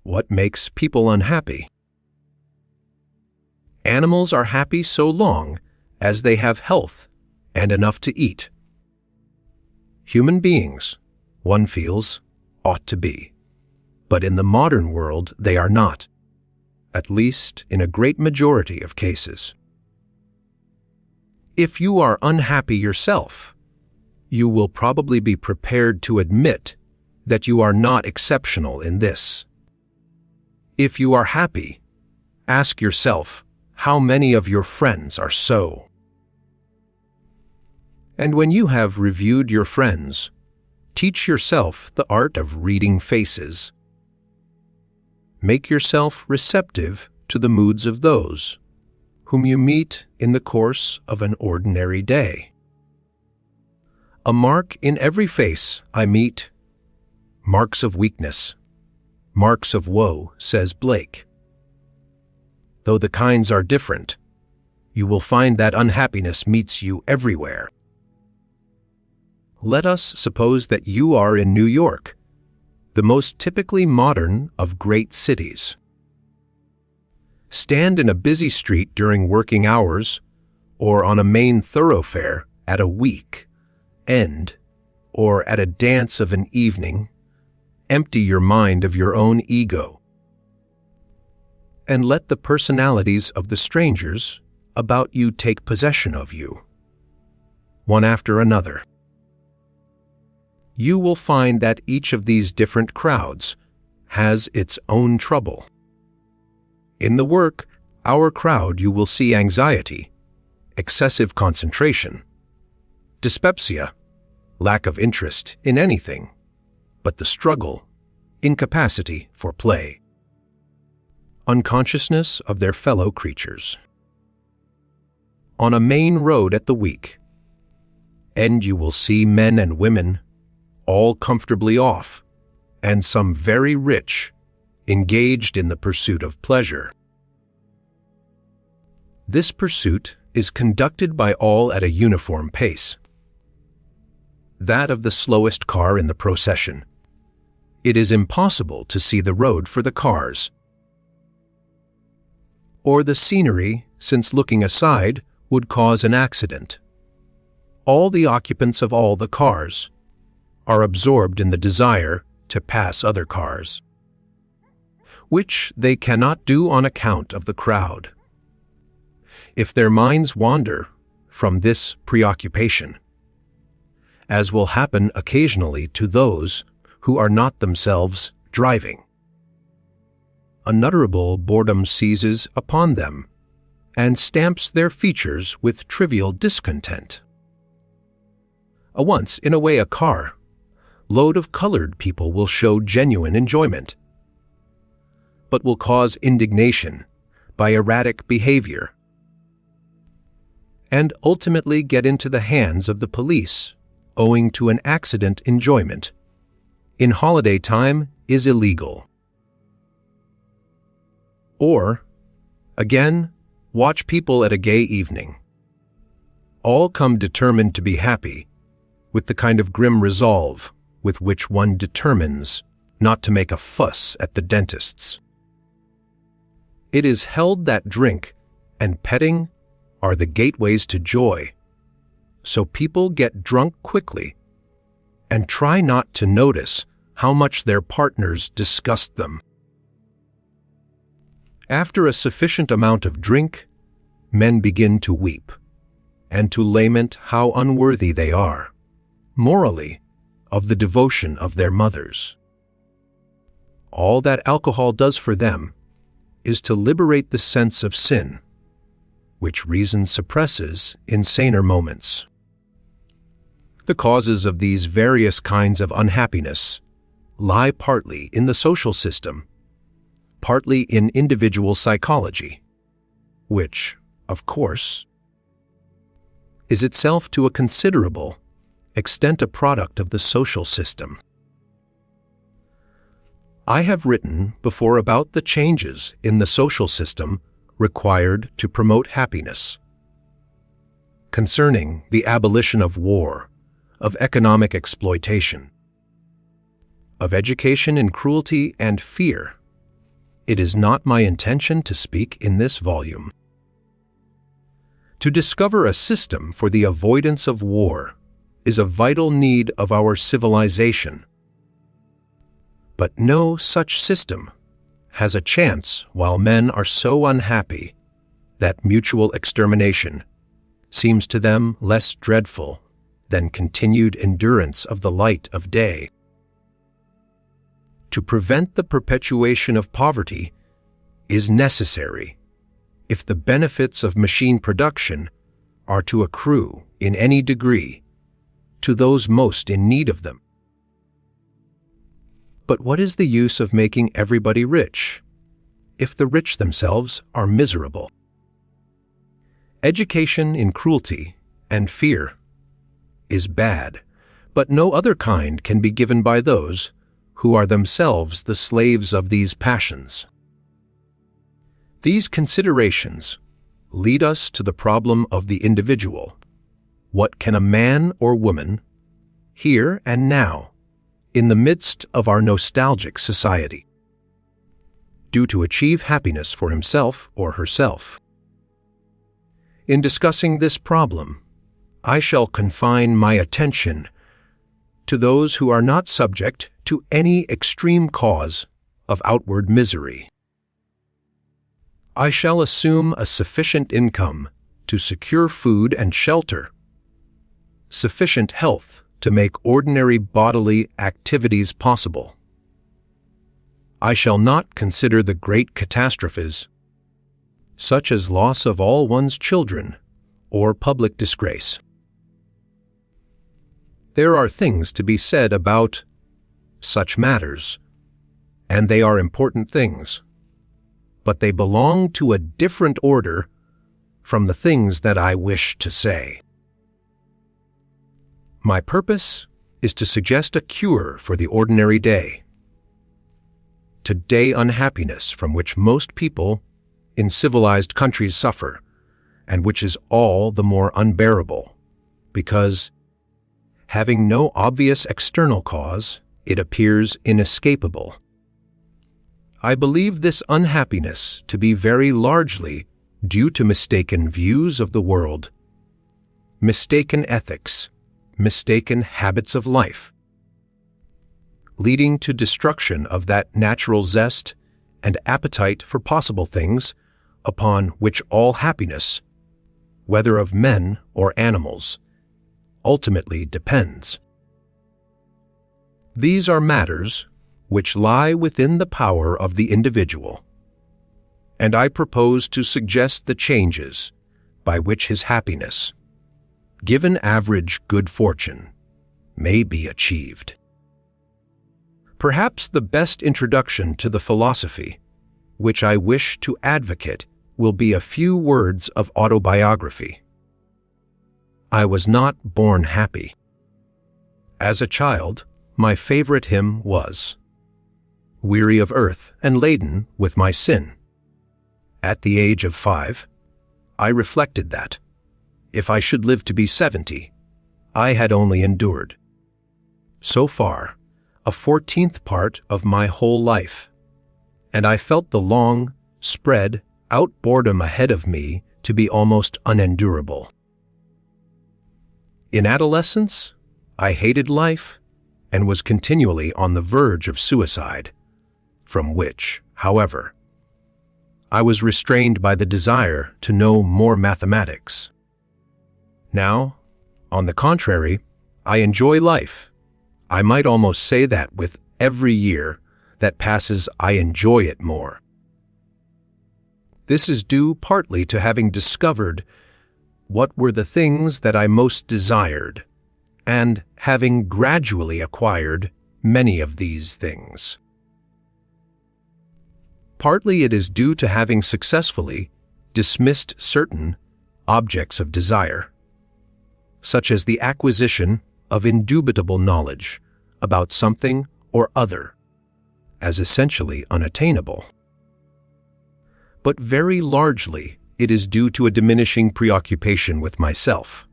What makes people unhappy? Animals are happy so long as they have health and enough to eat. Human beings, one feels, ought to be. But in the modern world, they are not, at least in a great majority of cases. If you are unhappy yourself, you will probably be prepared to admit that you are not exceptional in this. If you are happy, ask yourself how many of your friends are so. And when you have reviewed your friends, teach yourself the art of reading faces. Make yourself receptive to the moods of those whom you meet in the course of an ordinary day. A mark in every face I meet, marks of weakness, marks of woe, says Blake. Though the kinds are different, you will find that unhappiness meets you everywhere. Let us suppose that you are in New York, the most typically modern of great cities. Stand in a busy street during working hours, or on a main thoroughfare at a week end, or at a dance of an evening. Empty your mind of your own ego, and let the personalities of the strangers about you take possession of you, one after another. You will find that each of these different crowds has its own trouble. In the work, Our Crowd, you will see anxiety, excessive concentration, dyspepsia, lack of interest in anything, but the struggle, incapacity for play, unconsciousness of their fellow creatures. On a main road at the week end, you will see men and women, all comfortably off, and some very rich, engaged in the pursuit of pleasure. This pursuit is conducted by all at a uniform pace, that of the slowest car in the procession. It is impossible to see the road for the cars, or the scenery, since looking aside would cause an accident. All the occupants of all the cars are absorbed in the desire to pass other cars, which they cannot do on account of the crowd. If their minds wander from this preoccupation, as will happen occasionally to those who are not themselves driving, unutterable boredom seizes upon them and stamps their features with trivial discontent. A once in a way a car load of colored people will show genuine enjoyment, but will cause indignation by erratic behavior, and ultimately get into the hands of the police owing to an accident. Enjoyment in holiday time is illegal. Or, again, watch people at a gay evening. All come determined to be happy, with the kind of grim resolve with which one determines not to make a fuss at the dentist's. It is held that drink and petting are the gateways to joy, so people get drunk quickly and try not to notice how much their partners disgust them. After a sufficient amount of drink, men begin to weep and to lament how unworthy they are, morally, of the devotion of their mothers. All that alcohol does for them is to liberate the sense of sin, which reason suppresses in saner moments. The causes of these various kinds of unhappiness lie partly in the social system, partly in individual psychology, which, of course, is itself to a considerable extent a product of the social system. I have written before about the changes in the social system required to promote happiness, concerning the abolition of war, of economic exploitation, of education in cruelty and fear, it is not my intention to speak in this volume. To discover a system for the avoidance of war is a vital need of our civilization. But no such system has a chance while men are so unhappy that mutual extermination seems to them less dreadful than continued endurance of the light of day. To prevent the perpetuation of poverty is necessary if the benefits of machine production are to accrue in any degree to those most in need of them. But what is the use of making everybody rich if the rich themselves are miserable? Education in cruelty and fear is bad, but no other kind can be given by those who are themselves the slaves of these passions. These considerations lead us to the problem of the individual. What can a man or woman, here and now, in the midst of our nostalgic society, do to achieve happiness for himself or herself? In discussing this problem, I shall confine my attention to those who are not subject to any extreme cause of outward misery. I shall assume a sufficient income to secure food and shelter, sufficient health to make ordinary bodily activities possible. I shall not consider the great catastrophes, such as loss of all one's children or public disgrace. There are things to be said about such matters, and they are important things, but they belong to a different order from the things that I wish to say. My purpose is to suggest a cure for the ordinary day, to-day unhappiness from which most people in civilized countries suffer, and which is all the more unbearable, because, having no obvious external cause, it appears inescapable. I believe this unhappiness to be very largely due to mistaken views of the world, mistaken ethics, mistaken habits of life, leading to destruction of that natural zest and appetite for possible things upon which all happiness, whether of men or animals, ultimately depends. These are matters which lie within the power of the individual, and I propose to suggest the changes by which his happiness, given average good fortune, may be achieved. Perhaps the best introduction to the philosophy which I wish to advocate will be a few words of autobiography. I was not born happy. As a child, my favorite hymn was, "Weary of earth and laden with my sin." At the age of 5, I reflected that, if I should live to be 70, I had only endured, so far, a 14th part of my whole life, and I felt the long, spread out boredom ahead of me to be almost unendurable. In adolescence, I hated life and was continually on the verge of suicide, from which, however, I was restrained by the desire to know more mathematics. Now, on the contrary, I enjoy life. I might almost say that with every year that passes I enjoy it more. This is due partly to having discovered what were the things that I most desired, and having gradually acquired many of these things. Partly it is due to having successfully dismissed certain objects of desire, such as the acquisition of indubitable knowledge about something or other, as essentially unattainable. But very largely it is due to a diminishing preoccupation with myself.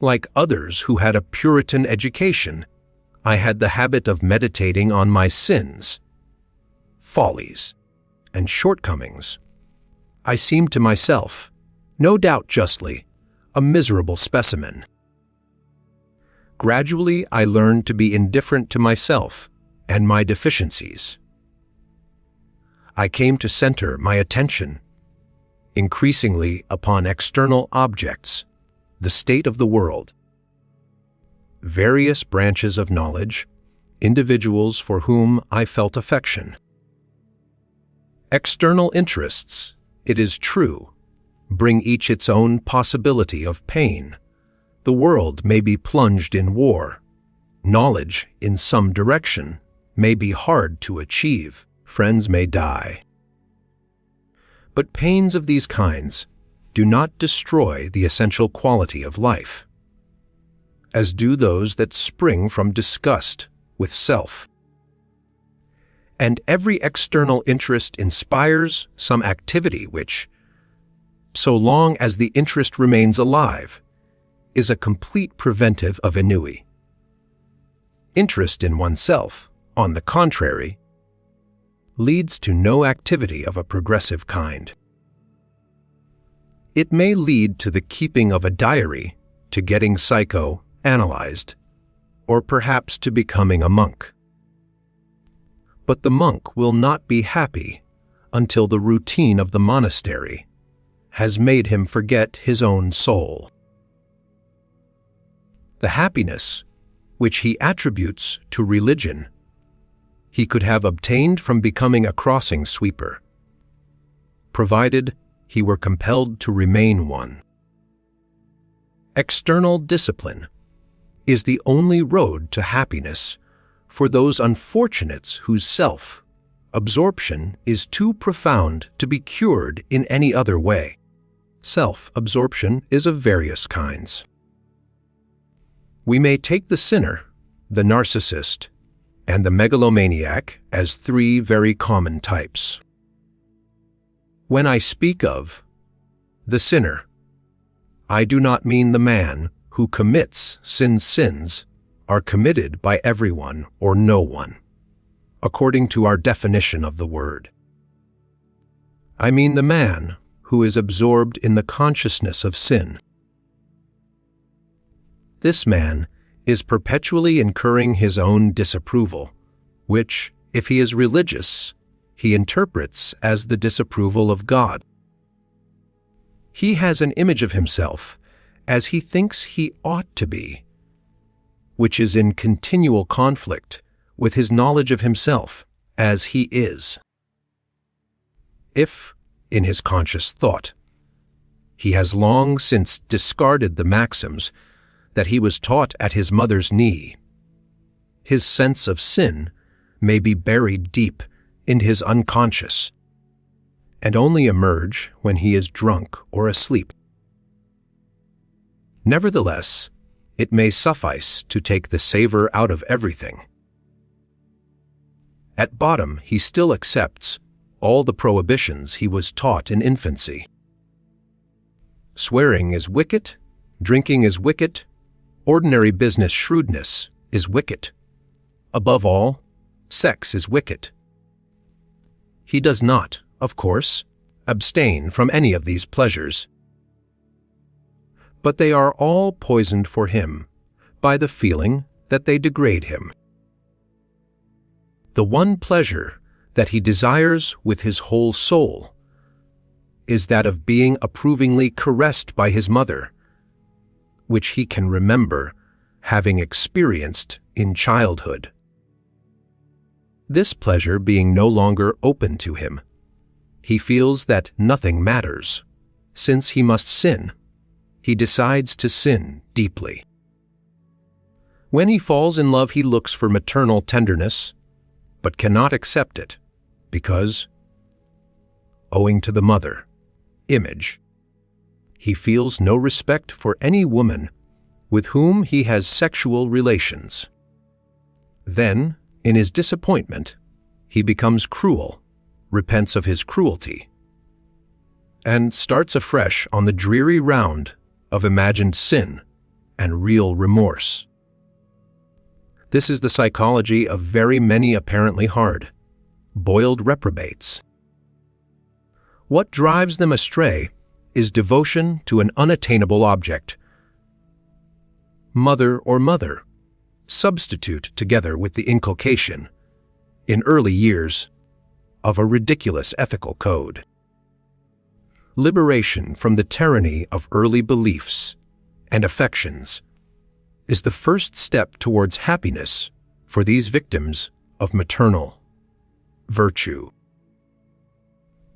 Like others who had a Puritan education, I had the habit of meditating on my sins, follies, and shortcomings, I seemed to myself, no doubt justly, a miserable specimen. Gradually, I learned to be indifferent to myself and my deficiencies. I came to center my attention increasingly upon external objects, the state of the world, various branches of knowledge, individuals for whom I felt affection. External interests, it is true, bring each its own possibility of pain. The world may be plunged in war. Knowledge, in some direction, may be hard to achieve. Friends may die. But pains of these kinds do not destroy the essential quality of life, as do those that spring from disgust with self. And every external interest inspires some activity which, so long as the interest remains alive, is a complete preventive of ennui. Interest in oneself, on the contrary, leads to no activity of a progressive kind. It may lead to the keeping of a diary, to getting psycho-analyzed, or perhaps to becoming a monk. But the monk will not be happy until the routine of the monastery has made him forget his own soul. The happiness which he attributes to religion he could have obtained from becoming a crossing sweeper, provided he were compelled to remain one. External discipline is the only road to happiness for those unfortunates whose self-absorption is too profound to be cured in any other way. Self-absorption is of various kinds. We may take the sinner, the narcissist, and the megalomaniac as three very common types. When I speak of the sinner, I do not mean the man who commits sins are committed by everyone or no one, according to our definition of the word. I mean the man who is absorbed in the consciousness of sin. This man is perpetually incurring his own disapproval, which, if he is religious, he interprets as the disapproval of God. He has an image of himself as he thinks he ought to be, which is in continual conflict with his knowledge of himself as he is. If, in his conscious thought, he has long since discarded the maxims that he was taught at his mother's knee, his sense of sin may be buried deep in his unconscious and only emerge when he is drunk or asleep. Nevertheless, it may suffice to take the savor out of everything. At bottom, he still accepts all the prohibitions he was taught in infancy. Swearing is wicked, drinking is wicked, ordinary business shrewdness is wicked. Above all, sex is wicked. He does not, of course, abstain from any of these pleasures, but they are all poisoned for him by the feeling that they degrade him. The one pleasure that he desires with his whole soul is that of being approvingly caressed by his mother, which he can remember having experienced in childhood. This pleasure being no longer open to him, he feels that nothing matters. Since he must sin, he decides to sin deeply. When he falls in love, he looks for maternal tenderness, but cannot accept it, because, owing to the mother image, he feels no respect for any woman with whom he has sexual relations. Then, in his disappointment, he becomes cruel, repents of his cruelty, and starts afresh on the dreary round of imagined sin and real remorse. This is the psychology of very many apparently hard, boiled reprobates. What drives them astray is devotion to an unattainable object. Mother or mother substitute together with the inculcation, in early years, of a ridiculous ethical code. Liberation from the tyranny of early beliefs and affections is the first step towards happiness for these victims of maternal virtue.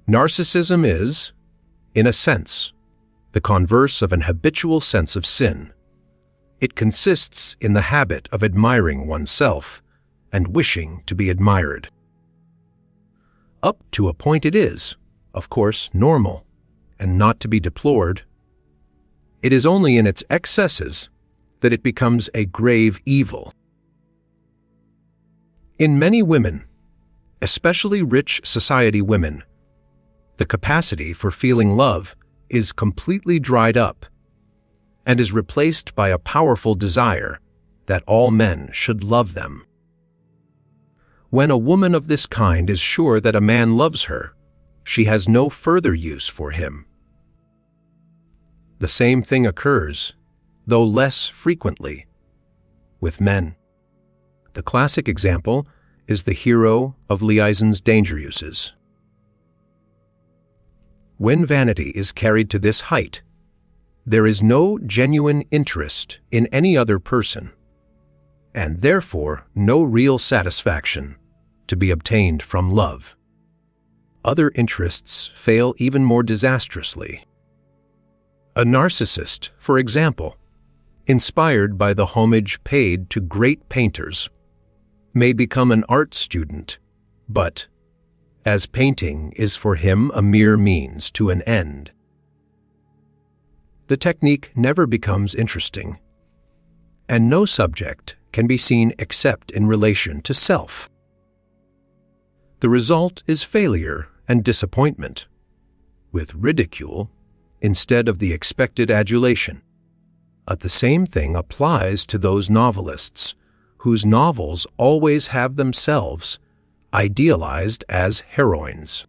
Narcissism is, in a sense, the converse of an habitual sense of sin. It consists in the habit of admiring oneself and wishing to be admired. Up to a point it is, of course, normal and not to be deplored. It is only in its excesses that it becomes a grave evil. In many women, especially rich society women, the capacity for feeling love is completely dried up and is replaced by a powerful desire that all men should love them. When a woman of this kind is sure that a man loves her, she has no further use for him. The same thing occurs, though less frequently, with men. The classic example is the hero of Liaison's Dangeruses. When vanity is carried to this height, there is no genuine interest in any other person, and therefore no real satisfaction to be obtained from love. Other interests fail even more disastrously. A narcissist, for example, inspired by the homage paid to great painters, may become an art student, but, as painting is for him a mere means to an end, the technique never becomes interesting, and no subject can be seen except in relation to self. The result is failure and disappointment, with ridicule instead of the expected adulation. The same thing applies to those novelists whose novels always have themselves idealized as heroines.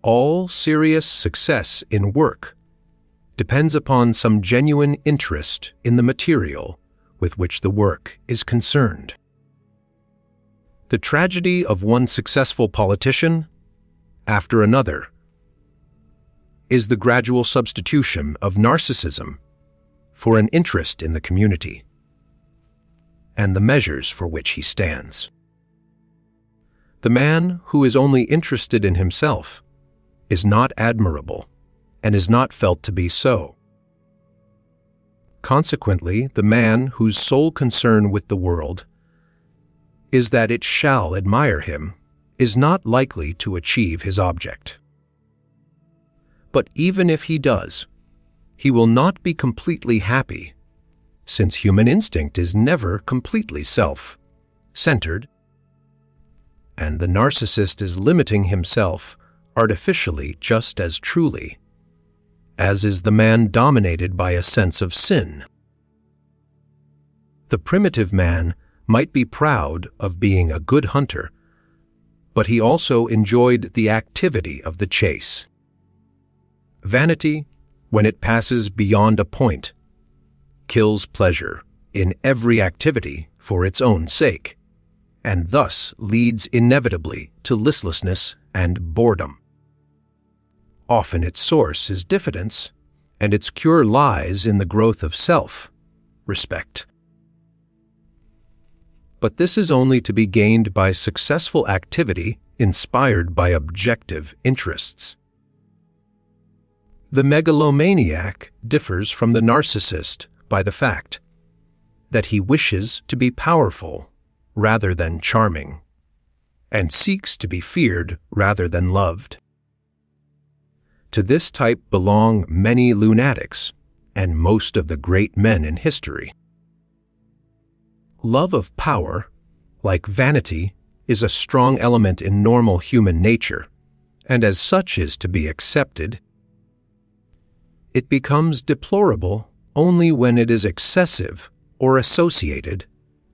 All serious success in work depends upon some genuine interest in the material with which the work is concerned. The tragedy of one successful politician after another is the gradual substitution of narcissism for an interest in the community and the measures for which he stands. The man who is only interested in himself is not admirable and is not felt to be so. Consequently, the man whose sole concern with the world is that it shall admire him is not likely to achieve his object. But even if he does, he will not be completely happy, since human instinct is never completely self-centered, and the narcissist is limiting himself artificially just as truly, as is the man dominated by a sense of sin. The primitive man might be proud of being a good hunter, but he also enjoyed the activity of the chase. Vanity, when it passes beyond a point, kills pleasure in every activity for its own sake, and thus leads inevitably to listlessness and boredom. Often its source is diffidence, and its cure lies in the growth of self-respect. But this is only to be gained by successful activity inspired by objective interests. The megalomaniac differs from the narcissist by the fact that he wishes to be powerful rather than charming, and seeks to be feared rather than loved. To this type belong many lunatics and most of the great men in history. Love of power, like vanity, is a strong element in normal human nature, and as such is to be accepted. It becomes deplorable only when it is excessive or associated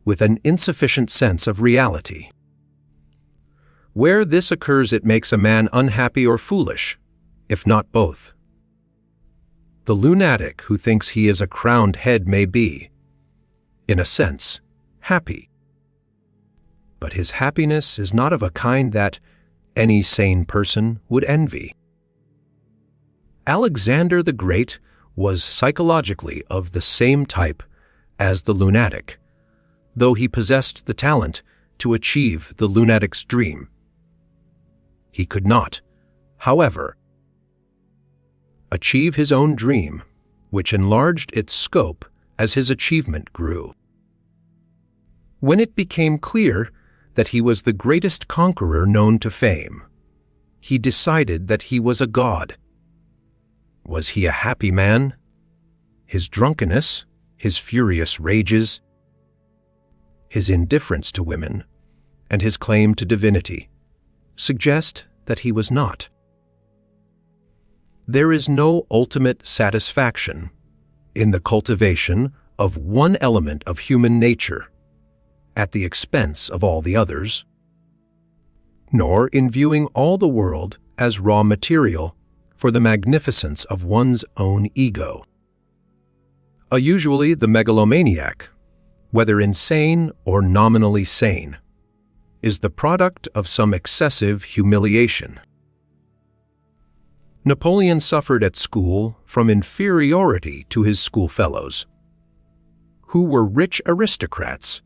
with an insufficient sense of reality. Where this occurs, it makes a man unhappy or foolish, if not both. The lunatic who thinks he is a crowned head may be, in a sense, happy. But his happiness is not of a kind that any sane person would envy. Alexander the Great was psychologically of the same type as the lunatic, though he possessed the talent to achieve the lunatic's dream. He could not, however, achieve his own dream, which enlarged its scope as his achievement grew. When it became clear that he was the greatest conqueror known to fame, he decided that he was a god. Was he a happy man? His drunkenness, his furious rages, his indifference to women, and his claim to divinity suggest that he was not. There is no ultimate satisfaction in the cultivation of one element of human nature at the expense of all the others, nor in viewing all the world as raw material for the magnificence of one's own ego. Usually the megalomaniac, whether insane or nominally sane, is the product of some excessive humiliation. Napoleon suffered at school from inferiority to his schoolfellows, who were rich aristocrats,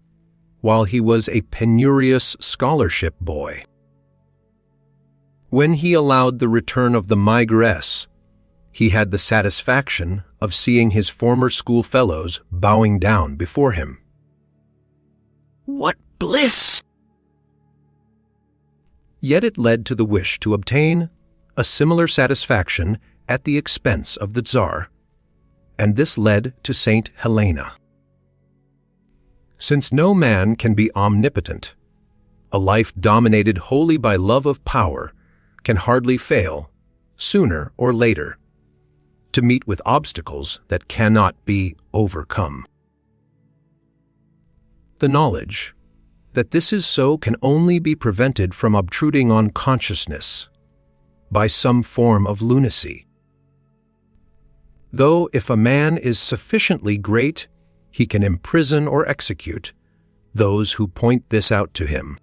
while he was a penurious scholarship boy. When he allowed the return of the migress, he had the satisfaction of seeing his former schoolfellows bowing down before him. What bliss! Yet it led to the wish to obtain a similar satisfaction at the expense of the Tsar, and this led to Saint Helena. Since no man can be omnipotent, a life dominated wholly by love of power can hardly fail, sooner or later, to meet with obstacles that cannot be overcome. The knowledge that this is so can only be prevented from obtruding on consciousness by some form of lunacy. Though if a man is sufficiently great, he can imprison or execute those who point this out to him.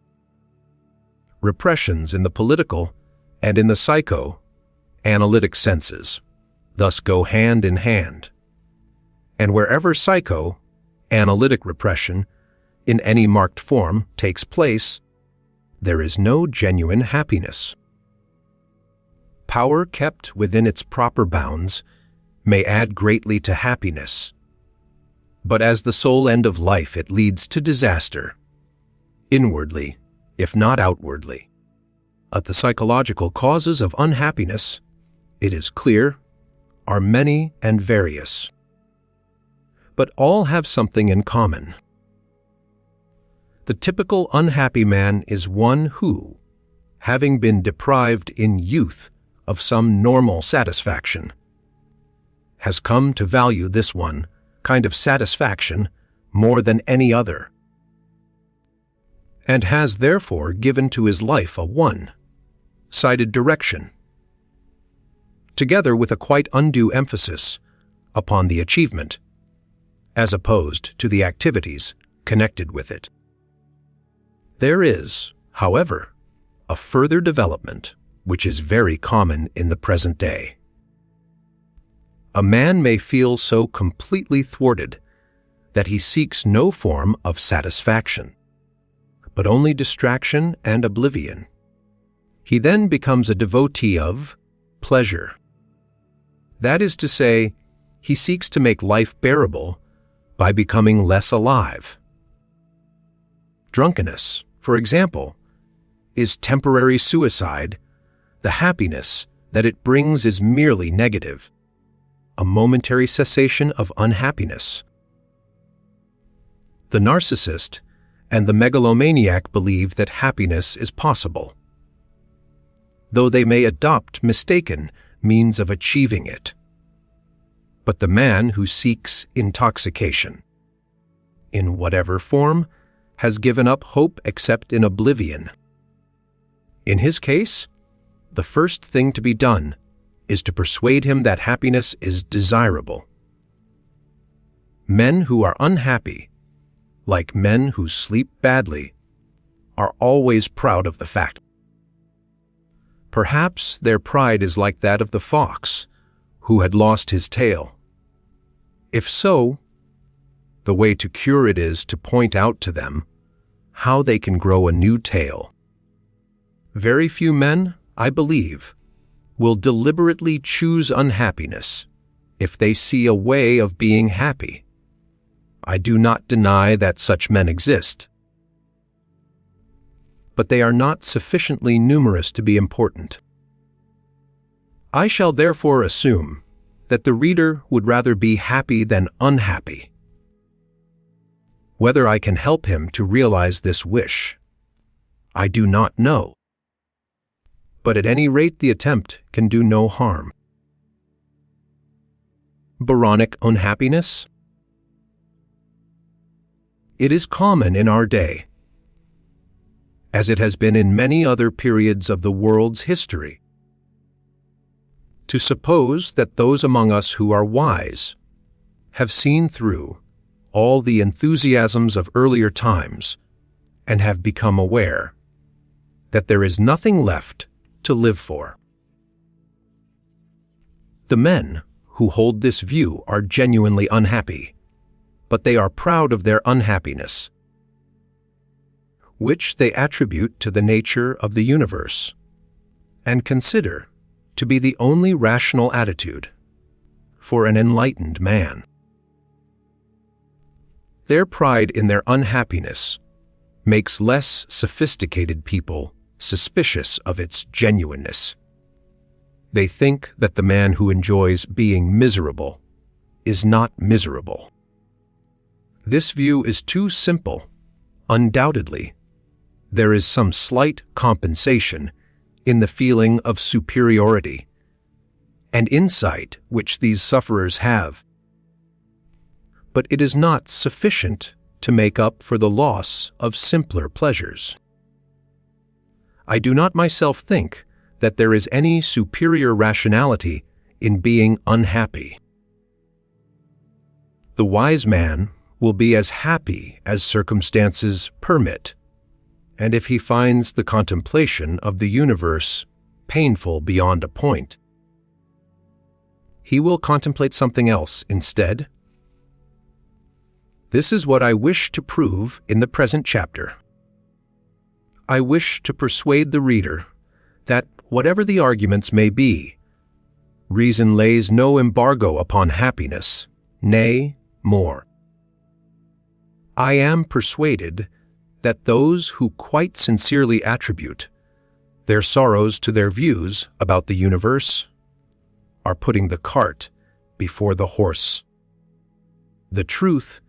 Repressions in the political and in the psycho-analytic senses thus go hand in hand. And wherever psycho-analytic repression in any marked form takes place, there is no genuine happiness. Power kept within its proper bounds may add greatly to happiness, but as the sole end of life it leads to disaster, inwardly, if not outwardly. Of the psychological causes of unhappiness, it is clear, are many and various, but all have something in common. The typical unhappy man is one who, having been deprived in youth of some normal satisfaction, has come to value this one kind of satisfaction more than any other, and has therefore given to his life a one-sided direction, together with a quite undue emphasis upon the achievement, as opposed to the activities connected with it. There is, however, a further development which is very common in the present day. A man may feel so completely thwarted that he seeks no form of satisfaction, but only distraction and oblivion. He then becomes a devotee of pleasure. That is to say, he seeks to make life bearable by becoming less alive. Drunkenness, for example, is temporary suicide. The happiness that it brings is merely negative, a momentary cessation of unhappiness. The narcissist and the megalomaniac believe that happiness is possible, though they may adopt mistaken means of achieving it. But the man who seeks intoxication, in whatever form, has given up hope except in oblivion. In his case, the first thing to be done is to persuade him that happiness is desirable. Men who are unhappy, like men who sleep badly, are always proud of the fact. Perhaps their pride is like that of the fox who had lost his tail. If so, the way to cure it is to point out to them how they can grow a new tail. Very few men, I believe, will deliberately choose unhappiness if they see a way of being happy. I do not deny that such men exist, but they are not sufficiently numerous to be important. I shall therefore assume that the reader would rather be happy than unhappy. Whether I can help him to realize this wish, I do not know. But at any rate, the attempt can do no harm. Byronic unhappiness? It is common in our day, as it has been in many other periods of the world's history, to suppose that those among us who are wise have seen through all the enthusiasms of earlier times and have become aware that there is nothing left to live for. The men who hold this view are genuinely unhappy, but they are proud of their unhappiness, which they attribute to the nature of the universe, and consider to be the only rational attitude for an enlightened man. Their pride in their unhappiness makes less sophisticated people suspicious of its genuineness. They think that the man who enjoys being miserable is not miserable. This view is too simple. Undoubtedly, there is some slight compensation in the feeling of superiority and insight which these sufferers have, but it is not sufficient to make up for the loss of simpler pleasures. I do not myself think that there is any superior rationality in being unhappy. The wise man will be as happy as circumstances permit, and if he finds the contemplation of the universe painful beyond a point, he will contemplate something else instead. This is what I wish to prove in the present chapter. I wish to persuade the reader that, whatever the arguments may be, reason lays no embargo upon happiness, nay, more. I am persuaded that those who quite sincerely attribute their sorrows to their views about the universe are putting the cart before the horse. The truth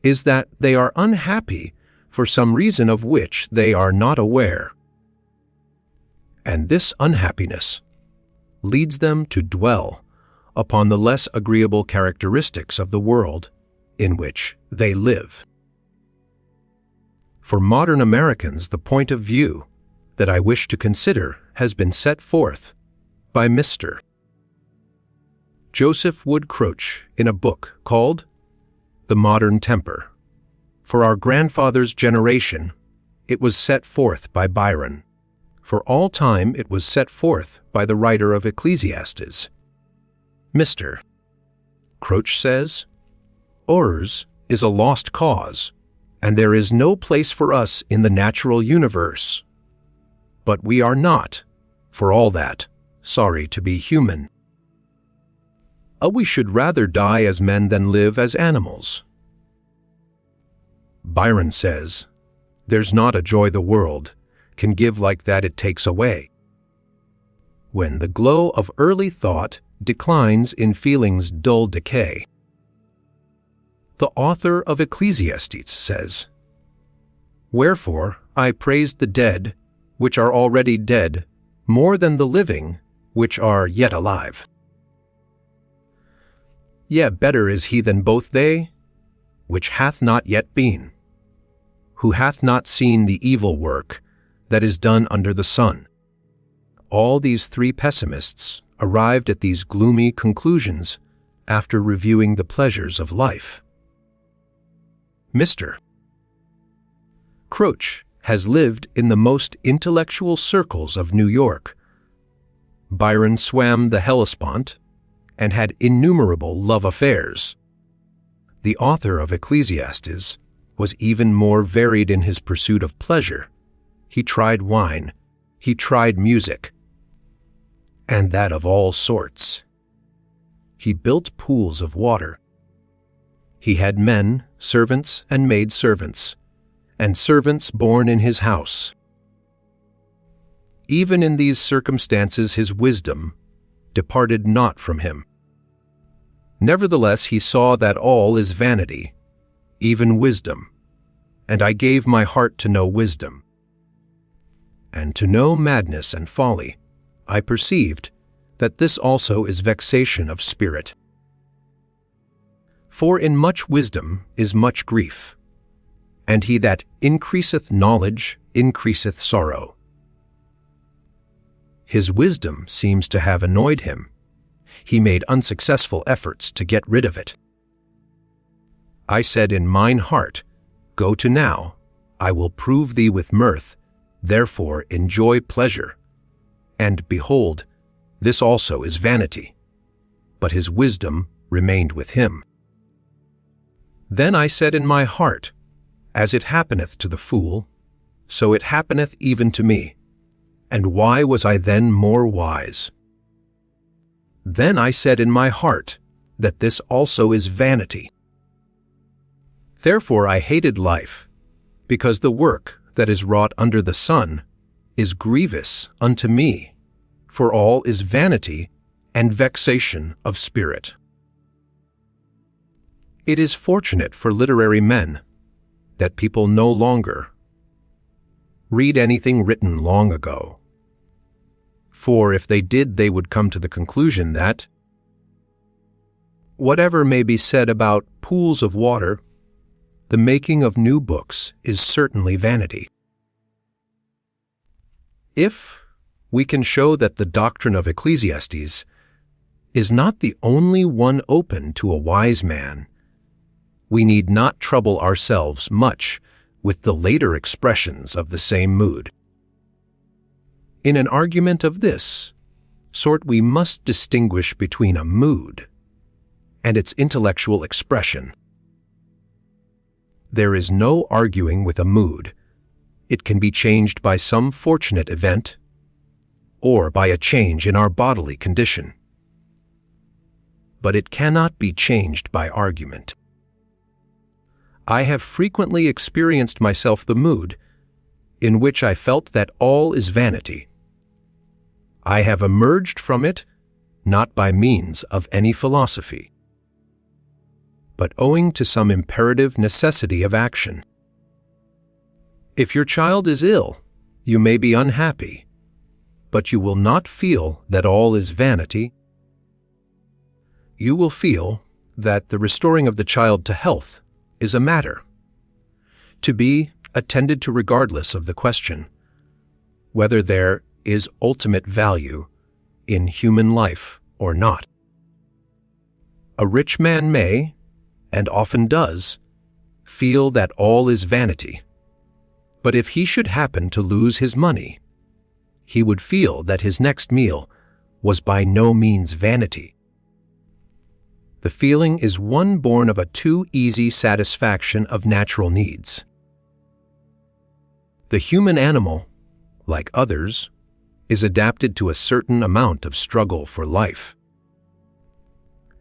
is that they are unhappy for some reason of which they are not aware. And this unhappiness leads them to dwell upon the less agreeable characteristics of the world in which they live. For modern Americans, the point of view that I wish to consider has been set forth by Mr. Joseph Wood Croce in a book called The Modern Temper. For our grandfather's generation, it was set forth by Byron. For all time, it was set forth by the writer of Ecclesiastes. Mr. Croce says, "Ours is a lost cause, and there is no place for us in the natural universe. But we are not, for all that, sorry to be human. We should rather die as men than live as animals." Byron says, "There's not a joy the world can give like that it takes away." When the glow of early thought declines in feeling's dull decay. The author of Ecclesiastes says, "Wherefore I praise the dead, which are already dead, more than the living, which are yet alive. Yea, better is he than both they, which hath not yet been, who hath not seen the evil work that is done under the sun. All these three pessimists arrived at these gloomy conclusions after reviewing the pleasures of life. Mr. Crouch has lived in the most intellectual circles of New York. Byron swam the Hellespont and had innumerable love affairs. The author of Ecclesiastes was even more varied in his pursuit of pleasure. He tried wine, he tried music, and that of all sorts. He built pools of water. He had men, servants, and maidservants, and servants born in his house. Even in these circumstances his wisdom departed not from him. Nevertheless he saw that all is vanity, even wisdom, and I gave my heart to know wisdom. And to know madness and folly, I perceived that this also is vexation of spirit. For in much wisdom is much grief, and he that increaseth knowledge increaseth sorrow. His wisdom seems to have annoyed him. He made unsuccessful efforts to get rid of it. I said in mine heart, Go to now, I will prove thee with mirth, therefore enjoy pleasure. And behold, this also is vanity. But his wisdom remained with him. Then I said in my heart, As it happeneth to the fool, so it happeneth even to me. And why was I then more wise? Then I said in my heart, that this also is vanity. Therefore I hated life, because the work that is wrought under the sun is grievous unto me, for all is vanity and vexation of spirit. It is fortunate for literary men that people no longer read anything written long ago. For if they did, they would come to the conclusion that whatever may be said about pools of water, the making of new books is certainly vanity. If we can show that the doctrine of Ecclesiastes is not the only one open to a wise man, we need not trouble ourselves much with the later expressions of the same mood. In an argument of this sort, we must distinguish between a mood and its intellectual expression. There is no arguing with a mood. It can be changed by some fortunate event or by a change in our bodily condition. But it cannot be changed by argument. I have frequently experienced myself the mood in which I felt that all is vanity. I have emerged from it not by means of any philosophy, but owing to some imperative necessity of action. If your child is ill, you may be unhappy, but you will not feel that all is vanity. You will feel that the restoring of the child to health is a matter to be attended to regardless of the question whether there is ultimate value in human life or not. A rich man may, and often does, feel that all is vanity, but if he should happen to lose his money, he would feel that his next meal was by no means vanity. The feeling is one born of a too easy satisfaction of natural needs. The human animal, like others, is adapted to a certain amount of struggle for life.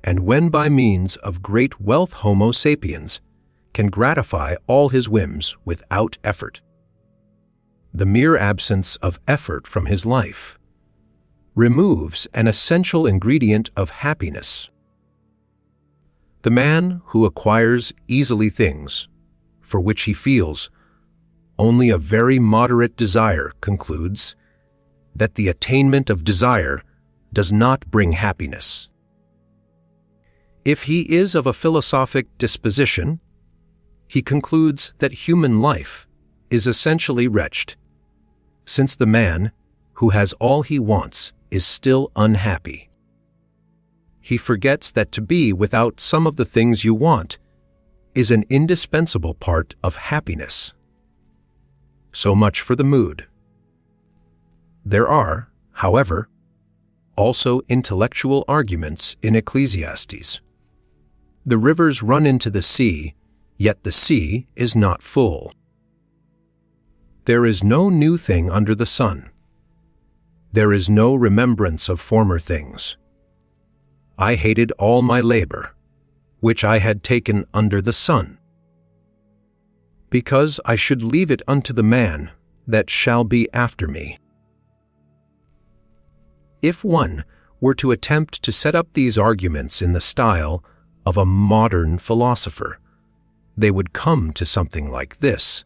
And when by means of great wealth Homo sapiens can gratify all his whims without effort, the mere absence of effort from his life removes an essential ingredient of happiness. The man who acquires easily things for which he feels only a very moderate desire concludes that the attainment of desire does not bring happiness. If he is of a philosophic disposition, he concludes that human life is essentially wretched, since the man, who has all he wants, is still unhappy. He forgets that to be without some of the things you want is an indispensable part of happiness. So much for the mood. There are, however, also intellectual arguments in Ecclesiastes. The rivers run into the sea, yet the sea is not full. There is no new thing under the sun. There is no remembrance of former things. I hated all my labor, which I had taken under the sun, because I should leave it unto the man that shall be after me. If one were to attempt to set up these arguments in the style of a modern philosopher, they would come to something like this.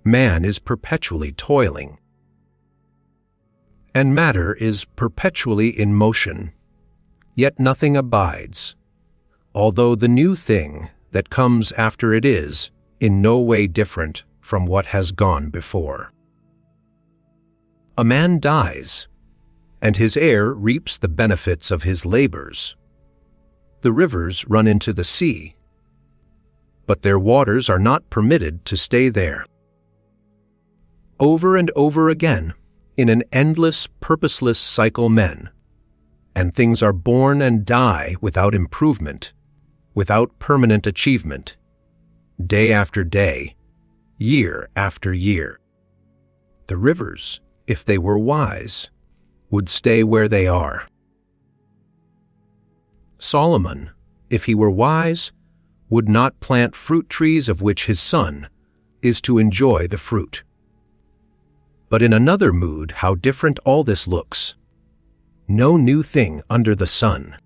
Man is perpetually toiling, and matter is perpetually in motion, yet nothing abides, although the new thing that comes after it is in no way different from what has gone before. A man dies, and his heir reaps the benefits of his labors. The rivers run into the sea, but their waters are not permitted to stay there. Over and over again, in an endless, purposeless cycle men, and things are born and die without improvement, without permanent achievement, day after day, year after year. The rivers, if they were wise, would stay where they are. Solomon, if he were wise, would not plant fruit trees of which his son is to enjoy the fruit. But in another mood, how different all this looks. No new thing under the sun.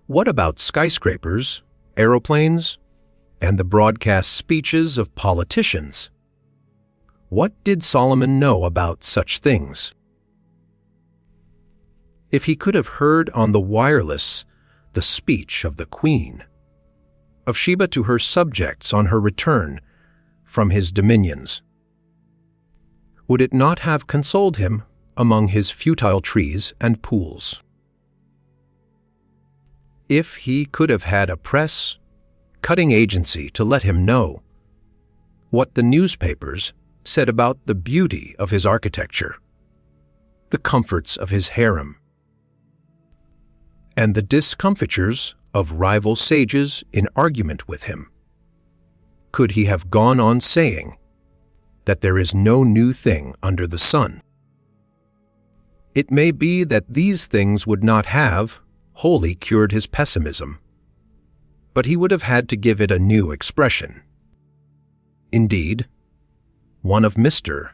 What about skyscrapers, aeroplanes, and the broadcast speeches of politicians? What did Solomon know about such things? If he could have heard on the wireless the speech of the Queen, of Sheba to her subjects on her return from his dominions, would it not have consoled him among his futile trees and pools? If he could have had a press, cutting agency to let him know what the newspapers said about the beauty of his architecture, the comforts of his harem, and the discomfitures of rival sages in argument with him, could he have gone on saying that there is no new thing under the sun? It may be that these things would not have wholly cured his pessimism, but he would have had to give it a new expression. Indeed, one of Mr.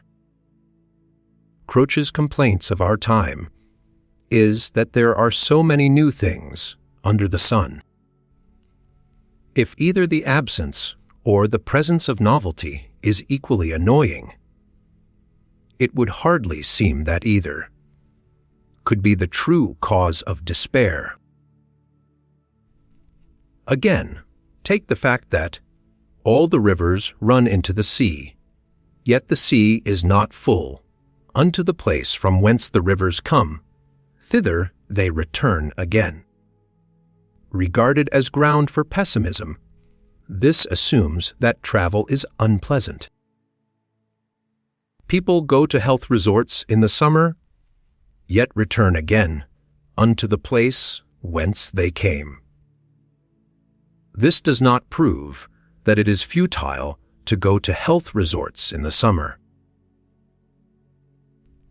Croce's complaints of our time is that there are so many new things under the sun. If either the absence or the presence of novelty is equally annoying, it would hardly seem that either could be the true cause of despair. Again, take the fact that all the rivers run into the sea, yet the sea is not full. Unto the place from whence the rivers come, thither they return again. Regarded as ground for pessimism, this assumes that travel is unpleasant. People go to health resorts in the summer, yet return again unto the place whence they came. This does not prove that it is futile to go to health resorts in the summer.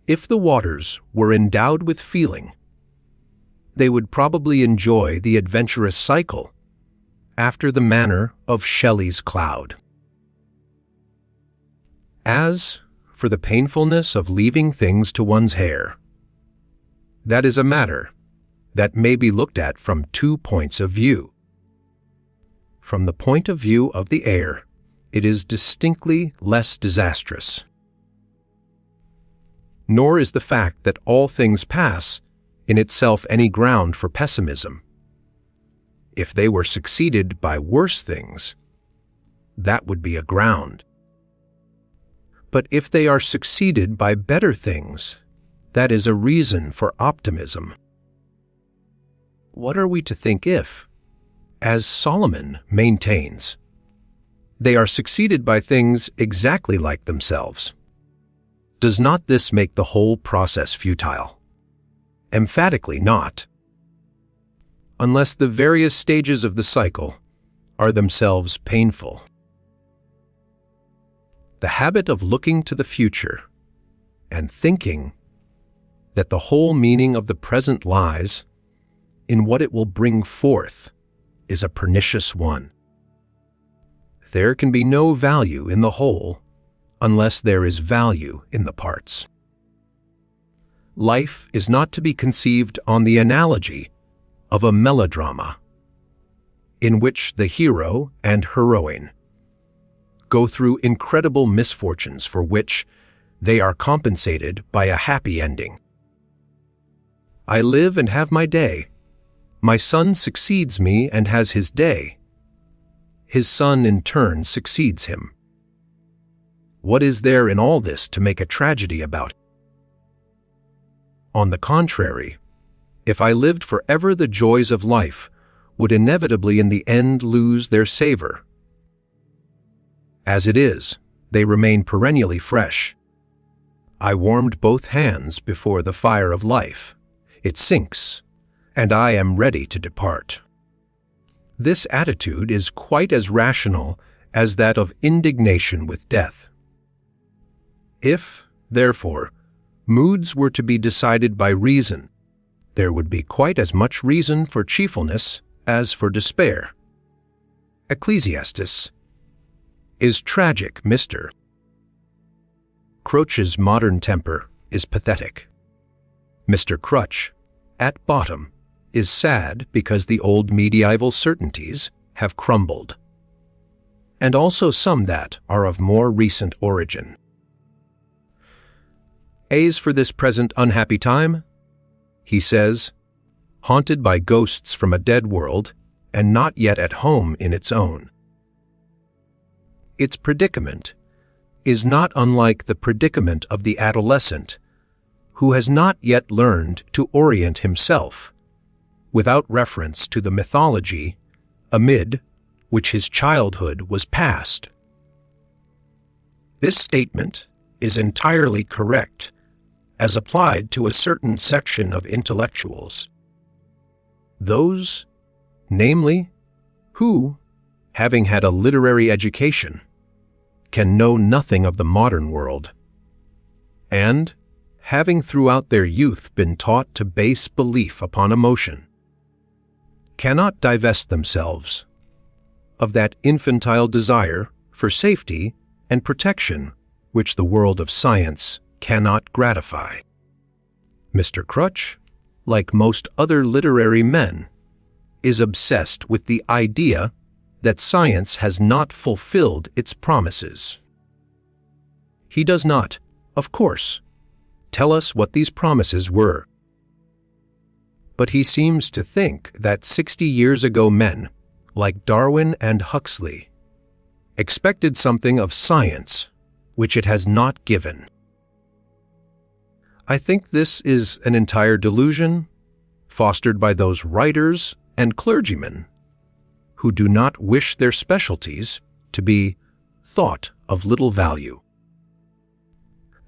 If the waters were endowed with feeling, they would probably enjoy the adventurous cycle after the manner of Shelley's cloud. As for the painfulness of leaving things to one's hair, that is a matter that may be looked at from 2 points of view. From the point of view of the heir, it is distinctly less disastrous. Nor is the fact that all things pass in itself any ground for pessimism. If they were succeeded by worse things, that would be a ground. But if they are succeeded by better things, that is a reason for optimism. What are we to think if, as Solomon maintains, they are succeeded by things exactly like themselves? Does not this make the whole process futile? Emphatically not. Unless the various stages of the cycle are themselves painful. The habit of looking to the future and thinking that the whole meaning of the present lies in what it will bring forth is a pernicious one. There can be no value in the whole unless there is value in the parts. Life is not to be conceived on the analogy of a melodrama, in which the hero and heroine go through incredible misfortunes for which they are compensated by a happy ending. I live and have my day. My son succeeds me and has his day. His son in turn succeeds him. What is there in all this to make a tragedy about? On the contrary, if I lived forever, the joys of life would inevitably in the end lose their savor. As it is, they remain perennially fresh. I warmed both hands before the fire of life. It sinks, and I am ready to depart. This attitude is quite as rational as that of indignation with death. If, therefore, moods were to be decided by reason, there would be quite as much reason for cheerfulness as for despair. Ecclesiastes is tragic, Mr. Croce's modern temper is pathetic. Mr. Crutch, at bottom, is sad because the old medieval certainties have crumbled, and also some that are of more recent origin. As for this present unhappy time, he says, haunted by ghosts from a dead world and not yet at home in its own. Its predicament is not unlike the predicament of the adolescent who has not yet learned to orient himself without reference to the mythology amid which his childhood was passed. This statement is entirely correct as applied to a certain section of intellectuals. Those, namely, who, having had a literary education, can know nothing of the modern world, and, having throughout their youth been taught to base belief upon emotion, cannot divest themselves of that infantile desire for safety and protection which the world of science cannot gratify. Mr. Crutch, like most other literary men, is obsessed with the idea that science has not fulfilled its promises. He does not, of course, tell us what these promises were. But he seems to think that 60 years ago men, like Darwin and Huxley, expected something of science which it has not given. I think this is an entire delusion fostered by those writers and clergymen who do not wish their specialties to be thought of little value.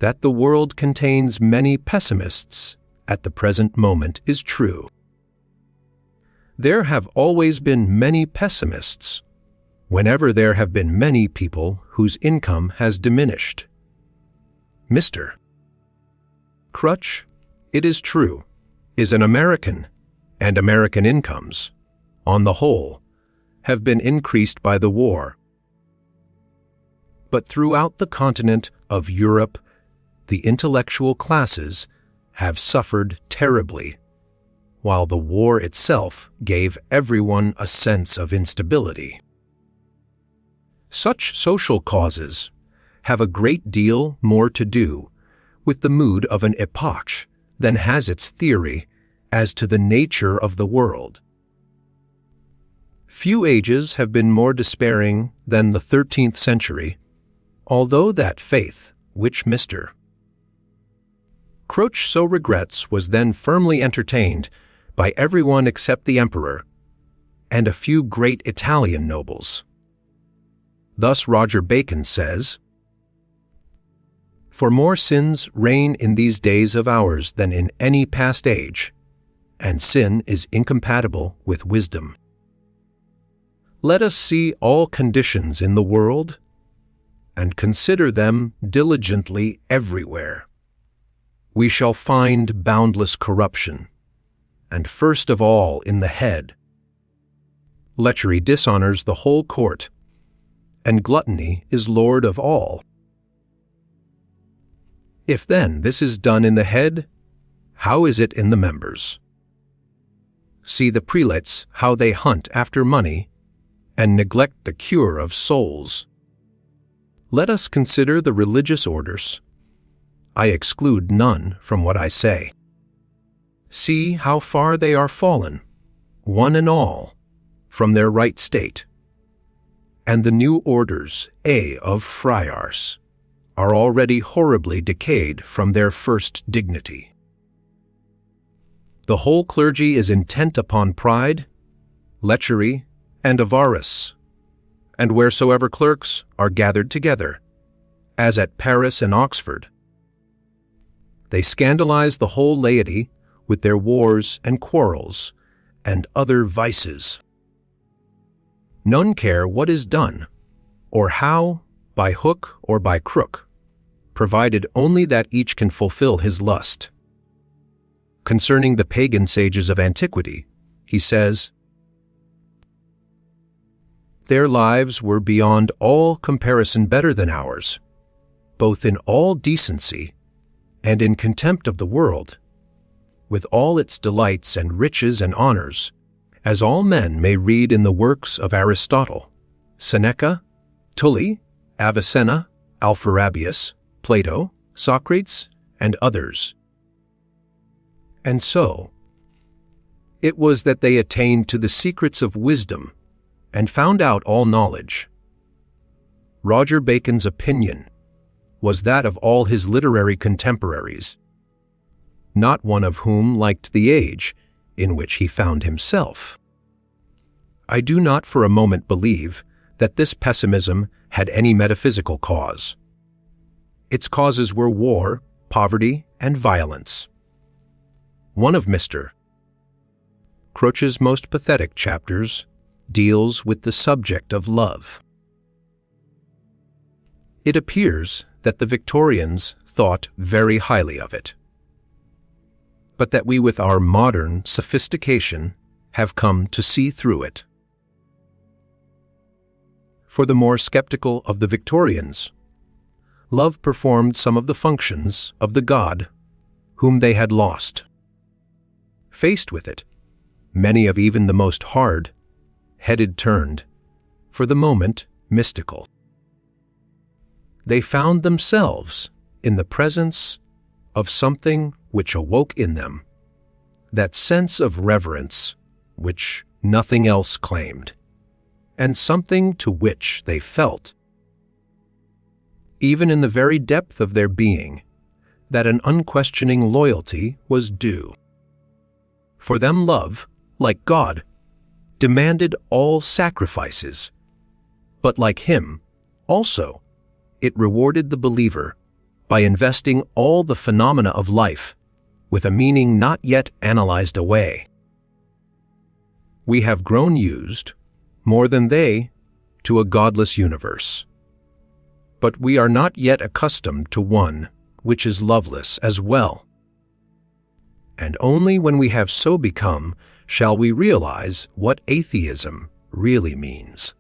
That the world contains many pessimists at the present moment is true. There have always been many pessimists whenever there have been many people whose income has diminished. Mr. Crutch, it is true, is an American, and American incomes, on the whole, have been increased by the war. But throughout the continent of Europe, the intellectual classes have suffered terribly, while the war itself gave everyone a sense of instability. Such social causes have a great deal more to do with the mood of an epoch than has its theory as to the nature of the world. Few ages have been more despairing than the 13th century, although that faith which Mr. Croce so regrets was then firmly entertained by everyone except the emperor and a few great Italian nobles. Thus Roger Bacon says, "For more sins reign in these days of ours than in any past age, and sin is incompatible with wisdom. Let us see all conditions in the world, and consider them diligently everywhere. We shall find boundless corruption, and first of all in the head. Lechery dishonors the whole court, and gluttony is lord of all. If then this is done in the head, how is it in the members? See the prelates how they hunt after money, and neglect the cure of souls. Let us consider the religious orders. I exclude none from what I say. See how far they are fallen, one and all, from their right state. And the new orders, of friars, are already horribly decayed from their first dignity. The whole clergy is intent upon pride, lechery, and avarice, and wheresoever clerks are gathered together, as at Paris and Oxford, they scandalize the whole laity with their wars and quarrels and other vices. None care what is done, or how, by hook or by crook, provided only that each can fulfill his lust." Concerning the pagan sages of antiquity, he says, "Their lives were beyond all comparison better than ours, both in all decency and in contempt of the world, with all its delights and riches and honors, as all men may read in the works of Aristotle, Seneca, Tully, Avicenna, Alpharabius, Plato, Socrates, and others. And so, it was that they attained to the secrets of wisdom and found out all knowledge. Roger Bacon's opinion was that of all his literary contemporaries, not one of whom liked the age in which he found himself. I do not for a moment believe that this pessimism had any metaphysical cause. Its causes were war, poverty, and violence. One of Mr. Croce's most pathetic chapters deals with the subject of love. It appears that the Victorians thought very highly of it, but that we with our modern sophistication have come to see through it. For the more skeptical of the Victorians, love performed some of the functions of the God whom they had lost. Faced with it, many of even the most hard-headed turned, for the moment, mystical. They found themselves in the presence of something which awoke in them that sense of reverence which nothing else claimed, and something to which they felt, even in the very depth of their being, that an unquestioning loyalty was due. For them love, like God, demanded all sacrifices, but like Him, also, it rewarded the believer by investing all the phenomena of life with a meaning not yet analyzed away. We have grown used, more than they, to a godless universe. But we are not yet accustomed to one which is loveless as well. And only when we have so become shall we realize what atheism really means.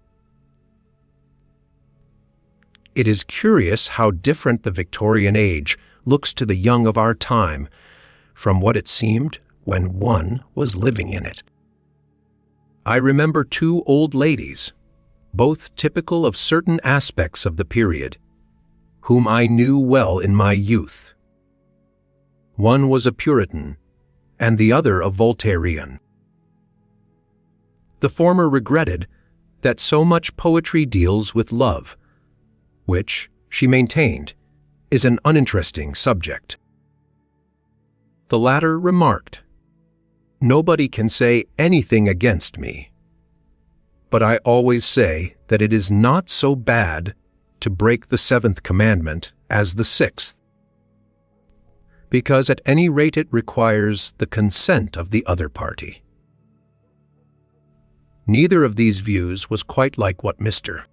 It is curious how different the Victorian age looks to the young of our time from what it seemed when one was living in it. I remember two old ladies, both typical of certain aspects of the period, whom I knew well in my youth. One was a Puritan, and the other a Voltairean. The former regretted that so much poetry deals with love, which, she maintained, is an uninteresting subject. The latter remarked, "Nobody can say anything against me, but I always say that it is not so bad to break the seventh commandment as the sixth, because at any rate it requires the consent of the other party." Neither of these views was quite like what Mr.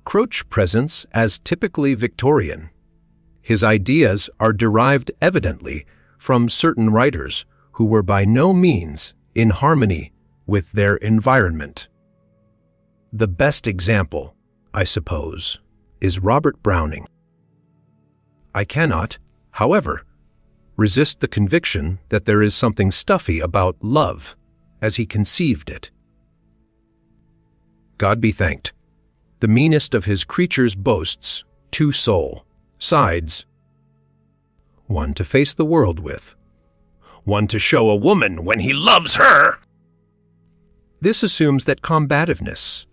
Croce presents as typically Victorian. His ideas are derived evidently from certain writers who were by no means in harmony with their environment. The best example, I suppose, is Robert Browning. I cannot, however, resist the conviction that there is something stuffy about love as he conceived it. God be thanked, the meanest of his creatures boasts two sole sides, one to face the world with, one to show a woman when he loves her. This assumes that combativeness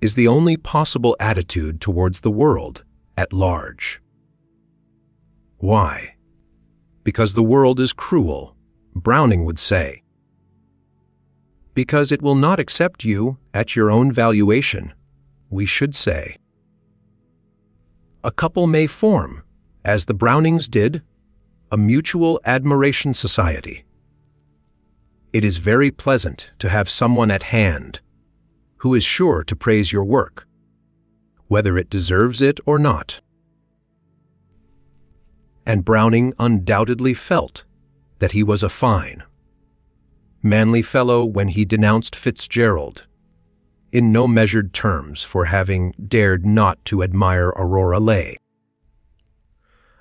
is the only possible attitude towards the world at large. Why? Because the world is cruel, Browning would say. Because it will not accept you at your own valuation, we should say. A couple may form, as the Brownings did, a mutual admiration society. It is very pleasant to have someone at hand who is sure to praise your work, whether it deserves it or not. And Browning undoubtedly felt that he was a fine, manly fellow when he denounced Fitzgerald, in no measured terms for having dared not to admire Aurora Leigh.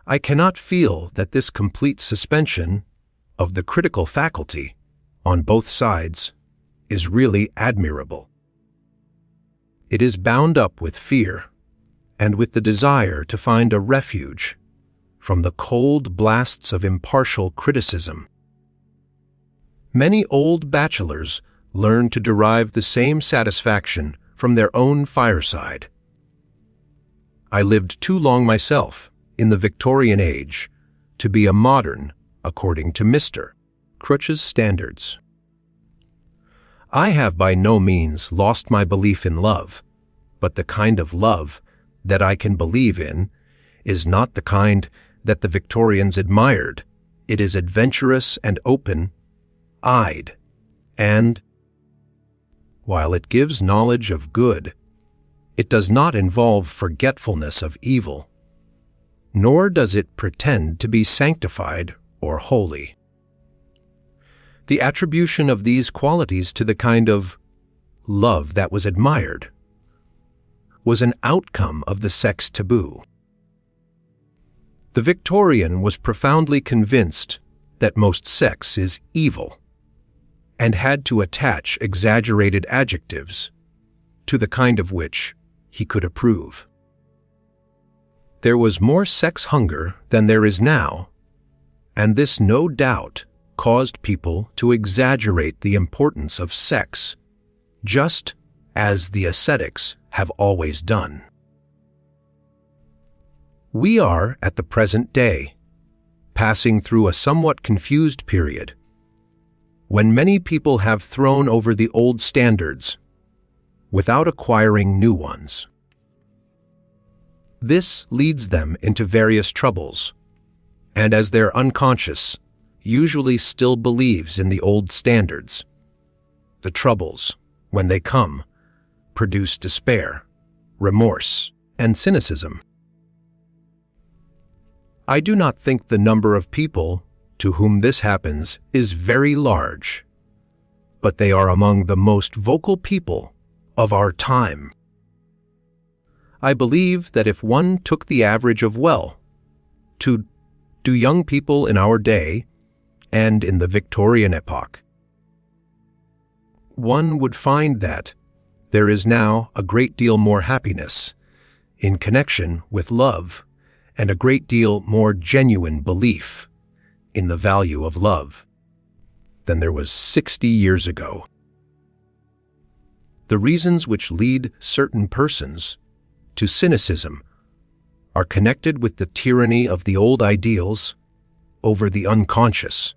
I cannot feel that this complete suspension of the critical faculty on both sides is really admirable. It is bound up with fear and with the desire to find a refuge from the cold blasts of impartial criticism. Many old bachelors learn to derive the same satisfaction from their own fireside. I lived too long myself in the Victorian age to be a modern according to Mr. Croce's standards. I have by no means lost my belief in love, but the kind of love that I can believe in is not the kind that the Victorians admired. It is adventurous and open-eyed, and, while it gives knowledge of good, it does not involve forgetfulness of evil, nor does it pretend to be sanctified or holy. The attribution of these qualities to the kind of love that was admired was an outcome of the sex taboo. The Victorian was profoundly convinced that most sex is evil, and had to attach exaggerated adjectives to the kind of which he could approve. There was more sex hunger than there is now, and this no doubt caused people to exaggerate the importance of sex, just as the ascetics have always done. We are, at the present day, passing through a somewhat confused period, when many people have thrown over the old standards without acquiring new ones. This leads them into various troubles, and as their unconscious usually still believes in the old standards, the troubles, when they come, produce despair, remorse, and cynicism. I do not think the number of people to whom this happens is very large, but they are among the most vocal people of our time. I believe that if one took the average of do young people in our day and in the Victorian epoch, one would find that there is now a great deal more happiness in connection with love and a great deal more genuine belief in the value of love than there was 60 years ago. The reasons which lead certain persons to cynicism are connected with the tyranny of the old ideals over the unconscious,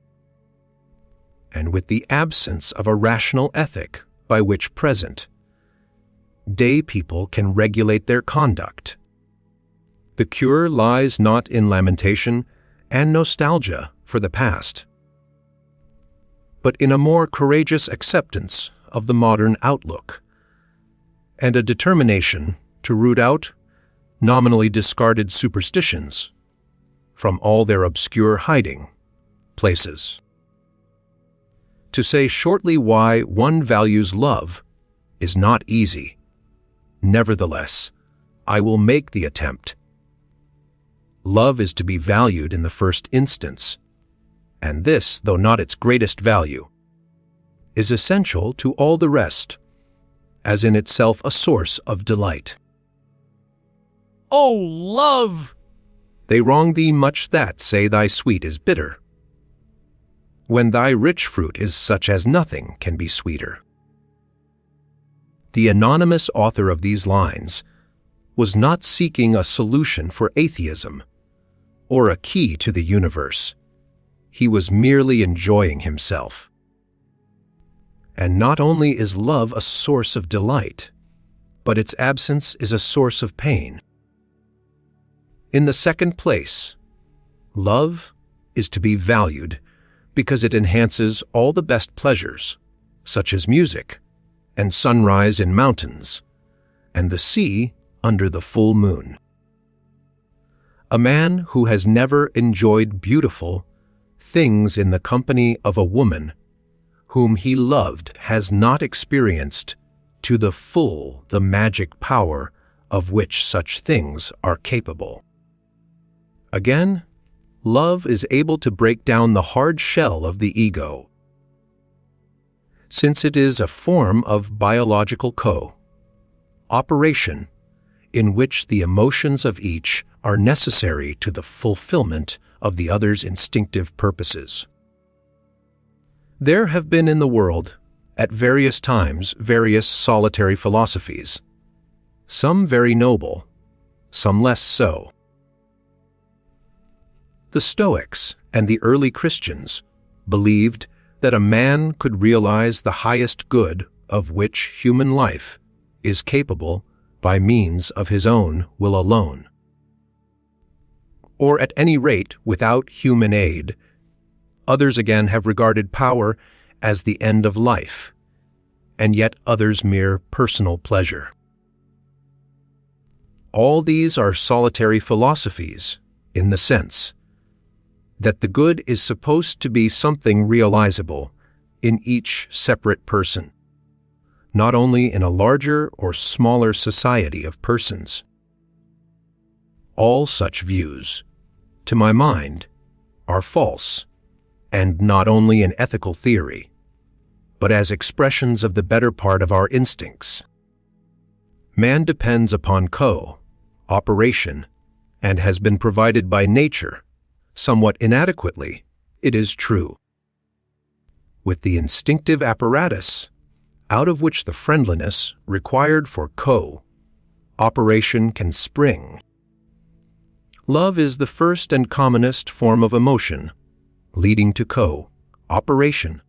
and with the absence of a rational ethic by which present-day people can regulate their conduct. The cure lies not in lamentation and nostalgia for the past, but in a more courageous acceptance of the modern outlook, and a determination to root out nominally discarded superstitions from all their obscure hiding places. To say shortly why one values love is not easy. Nevertheless, I will make the attempt. Love is to be valued in the first instance, and this, though not its greatest value, is essential to all the rest, as in itself a source of delight. O love! They wrong thee much that say thy sweet is bitter, when thy rich fruit is such as nothing can be sweeter. The anonymous author of these lines was not seeking a solution for atheism or a key to the universe. He was merely enjoying himself. And not only is love a source of delight, but its absence is a source of pain. In the second place, love is to be valued because it enhances all the best pleasures, such as music, and sunrise in mountains, and the sea under the full moon. A man who has never enjoyed beautiful things in the company of a woman whom he loved has not experienced to the full the magic power of which such things are capable. Again, love is able to break down the hard shell of the ego, since it is a form of biological co-operation in which the emotions of each are necessary to the fulfillment of the other's instinctive purposes. There have been in the world, at various times, various solitary philosophies, some very noble, some less so. The Stoics and the early Christians believed that a man could realize the highest good of which human life is capable by means of his own will alone, or at any rate without human aid. Others again have regarded power as the end of life, and yet others mere personal pleasure. All these are solitary philosophies in the sense that the good is supposed to be something realizable in each separate person, not only in a larger or smaller society of persons. All such views, to my mind, are false, and not only in ethical theory, but as expressions of the better part of our instincts. Man depends upon co-operation and has been provided by nature, somewhat inadequately, it is true, with the instinctive apparatus out of which the friendliness required for co-operation can spring. Love is the first and commonest form of emotion, leading to co-operation.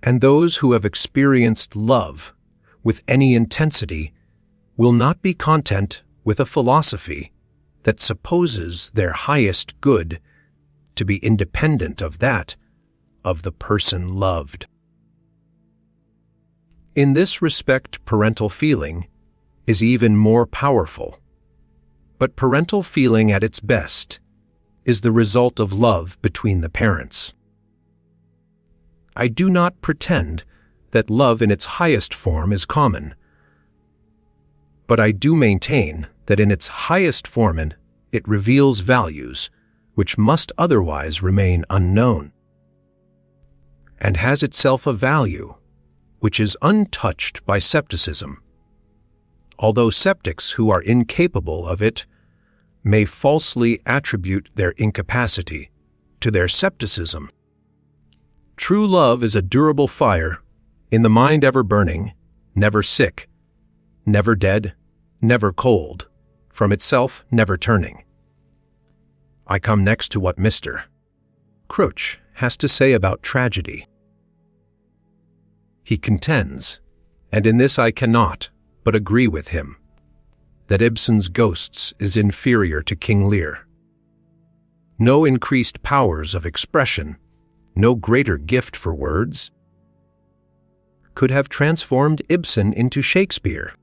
And those who have experienced love with any intensity will not be content with a philosophy that supposes their highest good to be independent of that of the person loved. In this respect, parental feeling is even more powerful. But parental feeling at its best is the result of love between the parents. I do not pretend that love in its highest form is common, but I do maintain that in its highest form it reveals values which must otherwise remain unknown, and has itself a value which is untouched by scepticism, although sceptics who are incapable of it may falsely attribute their incapacity to their scepticism. True love is a durable fire, in the mind ever burning, never sick, never dead, never cold, from itself never turning. I come next to what Mr. Crouch has to say about tragedy. He contends, and in this I cannot but agree with him, that Ibsen's Ghosts is inferior to King Lear. No increased powers of expression, no greater gift for words, could have transformed Ibsen into Shakespeare.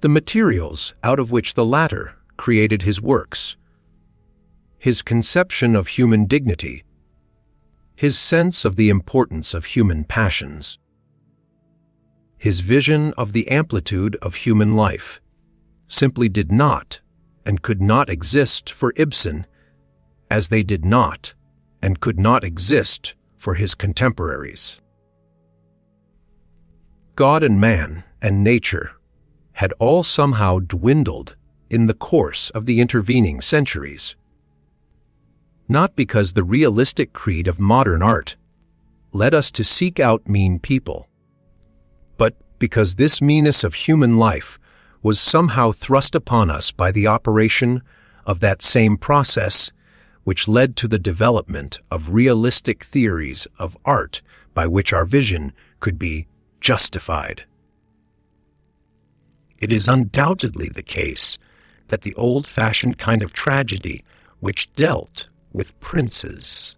The materials out of which the latter created his works, his conception of human dignity, his sense of the importance of human passions, his vision of the amplitude of human life, simply did not and could not exist for Ibsen as they did not and could not exist for his contemporaries. God and man and nature had all somehow dwindled in the course of the intervening centuries, not because the realistic creed of modern art led us to seek out mean people, but because this meanness of human life was somehow thrust upon us by the operation of that same process which led to the development of realistic theories of art by which our vision could be justified. It is undoubtedly the case that the old-fashioned kind of tragedy which dealt with princes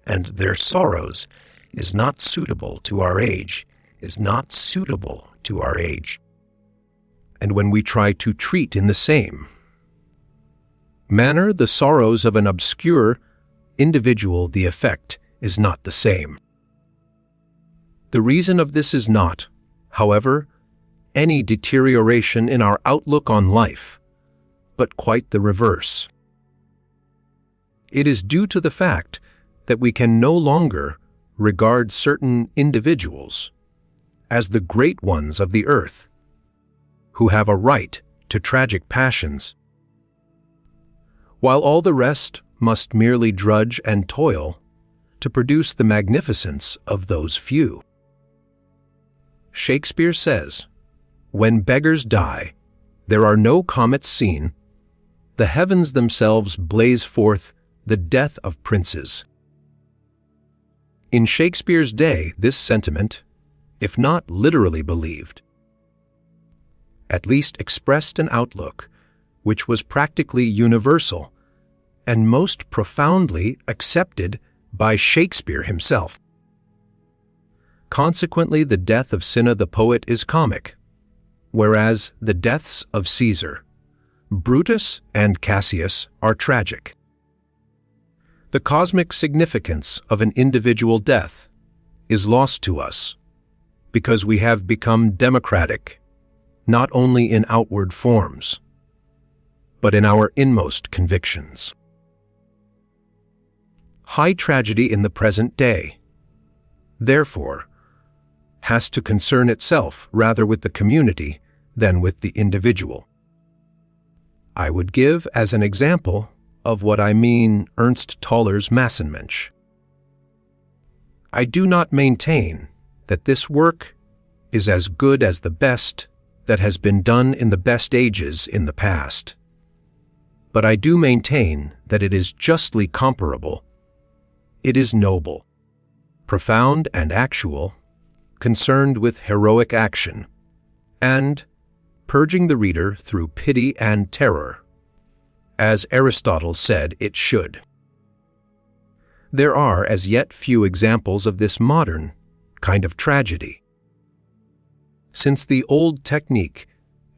and their sorrows is not suitable to our age, And when we try to treat in the same manner the sorrows of an obscure individual, the effect is not the same. The reason of this is not, however, any deterioration in our outlook on life, but quite the reverse. It is due to the fact that we can no longer regard certain individuals as the great ones of the earth, who have a right to tragic passions, while all the rest must merely drudge and toil to produce the magnificence of those few. Shakespeare says, "When beggars die, there are no comets seen, the heavens themselves blaze forth the death of princes." In Shakespeare's day, this sentiment, if not literally believed, at least expressed an outlook which was practically universal and most profoundly accepted by Shakespeare himself. Consequently, the death of Cinna the poet is comic, whereas the deaths of Caesar, Brutus, and Cassius are tragic. The cosmic significance of an individual death is lost to us because we have become democratic, not only in outward forms, but in our inmost convictions. High tragedy in the present day, therefore, has to concern itself rather with the community than with the individual. I would give as an example of what I mean Ernst Toller's Massenmensch. I do not maintain that this work is as good as the best that has been done in the best ages in the past, but I do maintain that it is justly comparable. It is noble, profound and actual, concerned with heroic action, and purging the reader through pity and terror, as Aristotle said it should. There are as yet few examples of this modern kind of tragedy, since the old technique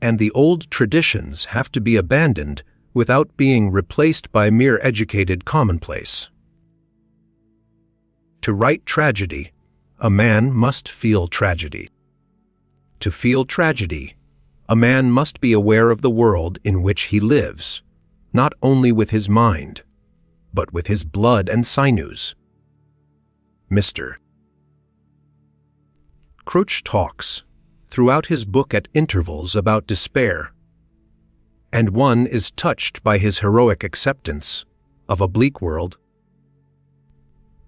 and the old traditions have to be abandoned without being replaced by mere educated commonplace. To write tragedy, a man must feel tragedy. To feel tragedy, a man must be aware of the world in which he lives, not only with his mind, but with his blood and sinews. Mr. Crouch talks throughout his book at intervals about despair, and one is touched by his heroic acceptance of a bleak world.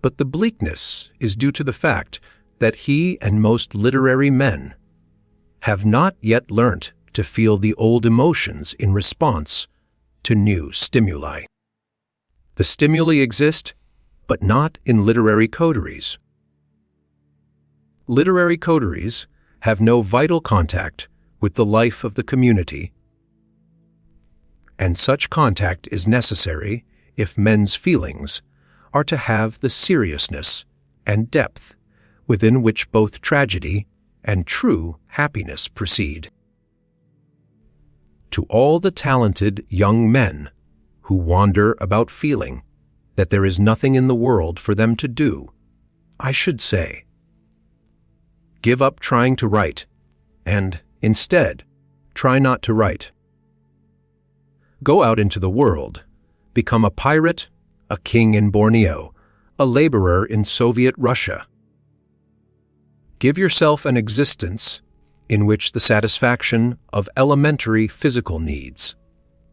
But the bleakness is due to the fact that he and most literary men have not yet learnt to feel the old emotions in response to new stimuli. The stimuli exist, but not in literary coteries. Literary coteries have no vital contact with the life of the community, and such contact is necessary if men's feelings are to have the seriousness and depth within which both tragedy and true happiness proceed. To all the talented young men who wander about feeling that there is nothing in the world for them to do, I should say, give up trying to write, and, instead, try not to write. Go out into the world, become a pirate, a king in Borneo, a laborer in Soviet Russia. Give yourself an existence in which the satisfaction of elementary physical needs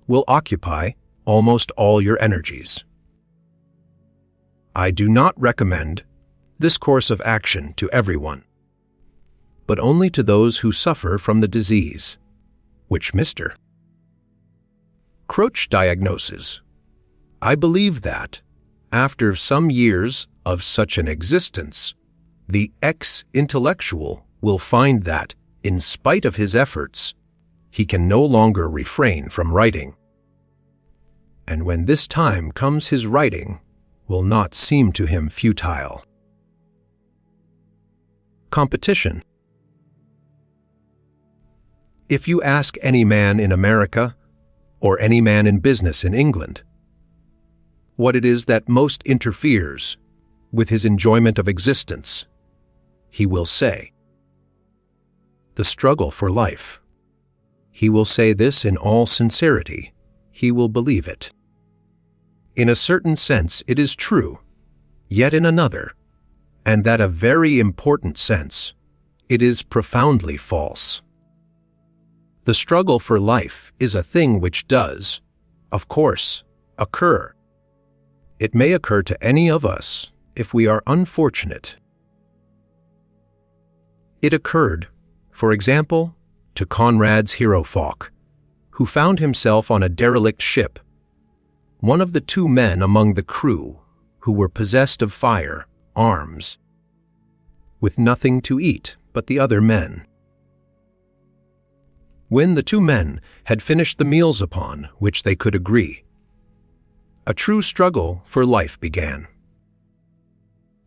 will occupy almost all your energies. I do not recommend this course of action to everyone, but only to those who suffer from the disease, which Mr. Croce diagnoses. I believe that, after some years of such an existence, the ex-intellectual will find that, in spite of his efforts, he can no longer refrain from writing. And when this time comes, his writing will not seem to him futile. Competition. If you ask any man in America, or any man in business in England, what it is that most interferes with his enjoyment of existence, he will say, the struggle for life. He will say this in all sincerity. He will believe it. In a certain sense it is true, yet in another, and that a very important sense, it is profoundly false. The struggle for life is a thing which does, of course, occur. It may occur to any of us if we are unfortunate. It occurred, for example, to Conrad's hero Falk, who found himself on a derelict ship, one of the two men among the crew who were possessed of fire, arms, with nothing to eat but the other men. When the two men had finished the meals upon which they could agree, a true struggle for life began.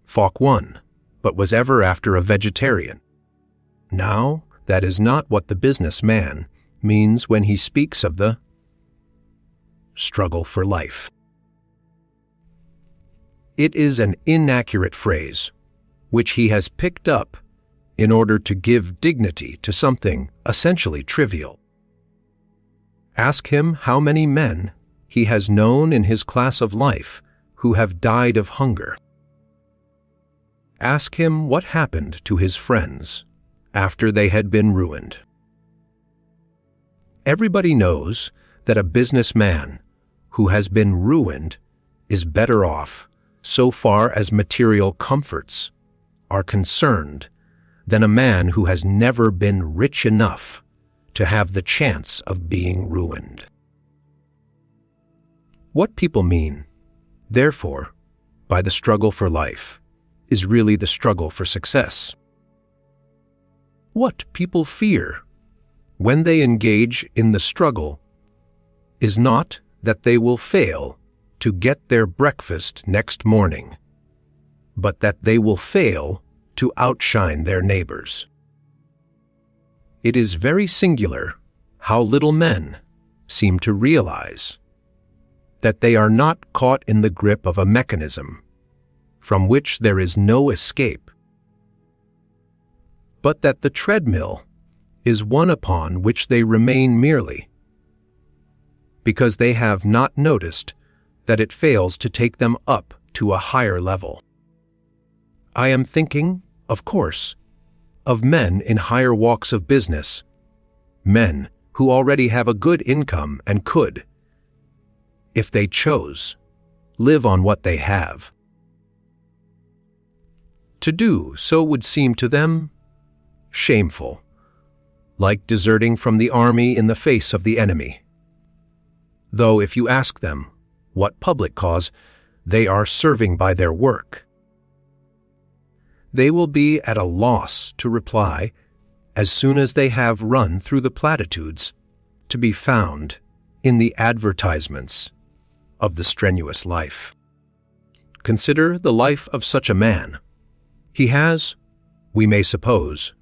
Falk won, but was ever after a vegetarian. Now, that is not what the businessman means when he speaks of the struggle for life. It is an inaccurate phrase, which he has picked up in order to give dignity to something essentially trivial. Ask him how many men he has known in his class of life who have died of hunger. Ask him what happened to his friends after they had been ruined. Everybody knows that a businessman who has been ruined is better off, so far as material comforts are concerned, than a man who has never been rich enough to have the chance of being ruined. What people mean, therefore, by the struggle for life is really the struggle for success. What people fear when they engage in the struggle is not that they will fail to get their breakfast next morning, but that they will fail to outshine their neighbors. It is very singular how little men seem to realize that they are not caught in the grip of a mechanism from which there is no escape, but that the treadmill is one upon which they remain merely because they have not noticed that it fails to take them up to a higher level. I am thinking, of course, of men in higher walks of business, men who already have a good income and could, if they chose, live on what they have. To do so would seem to them shameful, like deserting from the army in the face of the enemy. Though if you ask them what public cause they are serving by their work, they will be at a loss to reply as soon as they have run through the platitudes to be found in the advertisements of the strenuous life. Consider the life of such a man. He has, we may suppose,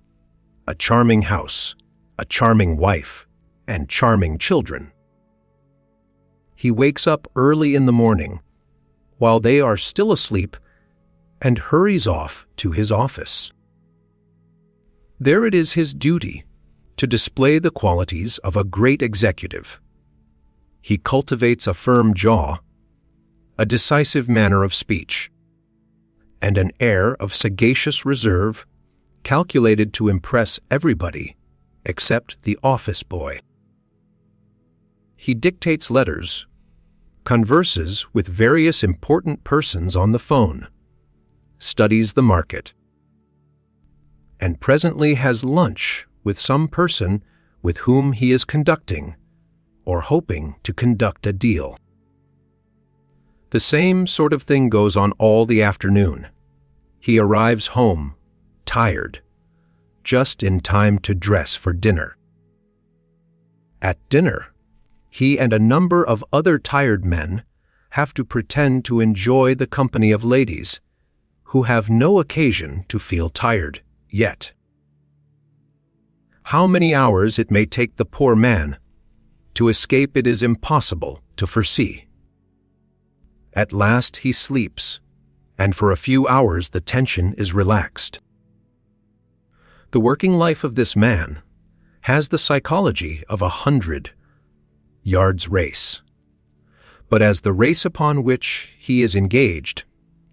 a charming house, a charming wife, and charming children. He wakes up early in the morning while they are still asleep and hurries off to his office. There it is his duty to display the qualities of a great executive. He cultivates a firm jaw, a decisive manner of speech, and an air of sagacious reserve calculated to impress everybody except the office boy. He dictates letters, converses with various important persons on the phone, studies the market, and presently has lunch with some person with whom he is conducting or hoping to conduct a deal. The same sort of thing goes on all the afternoon. He arrives home, tired, just in time to dress for dinner. At dinner, he and a number of other tired men have to pretend to enjoy the company of ladies who have no occasion to feel tired yet. How many hours it may take the poor man to escape it is impossible to foresee. At last he sleeps, and for a few hours the tension is relaxed. The working life of this man has the psychology of a 100-yards race. But as the race upon which he is engaged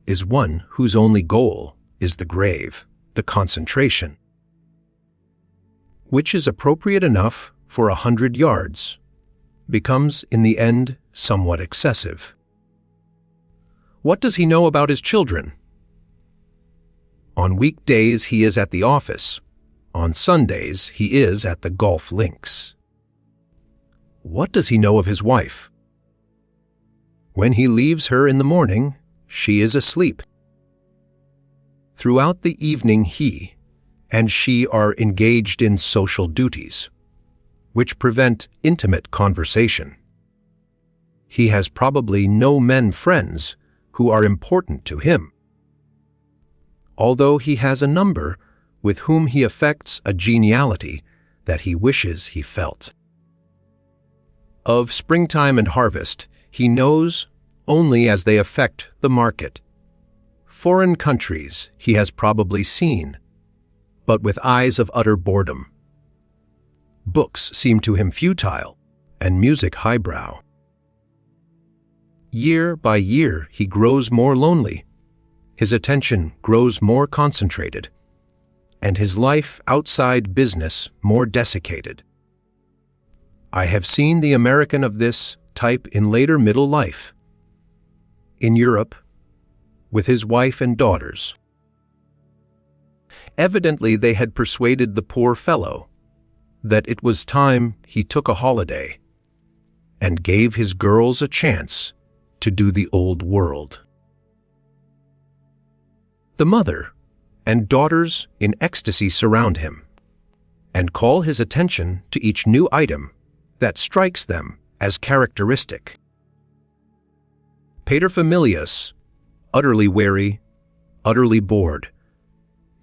is one whose only goal is the grave, the concentration, which is appropriate enough for 100 yards, becomes in the end somewhat excessive. What does he know about his children? On weekdays he is at the office. On Sundays he is at the golf links. What does he know of his wife? When he leaves her in the morning, she is asleep. Throughout the evening he and she are engaged in social duties, which prevent intimate conversation. He has probably no men friends who are important to him, although he has a number with whom he affects a geniality that he wishes he felt. Of springtime and harvest he knows only as they affect the market. Foreign countries he has probably seen, but with eyes of utter boredom. Books seem to him futile, and music highbrow. Year by year he grows more lonely, his attention grows more concentrated, and his life outside business more desiccated. I have seen the American of this type in later middle life, in Europe, with his wife and daughters. Evidently they had persuaded the poor fellow that it was time he took a holiday and gave his girls a chance to do the old world. The mother and daughters in ecstasy surround him and call his attention to each new item that strikes them as characteristic. Paterfamilias, utterly weary, utterly bored,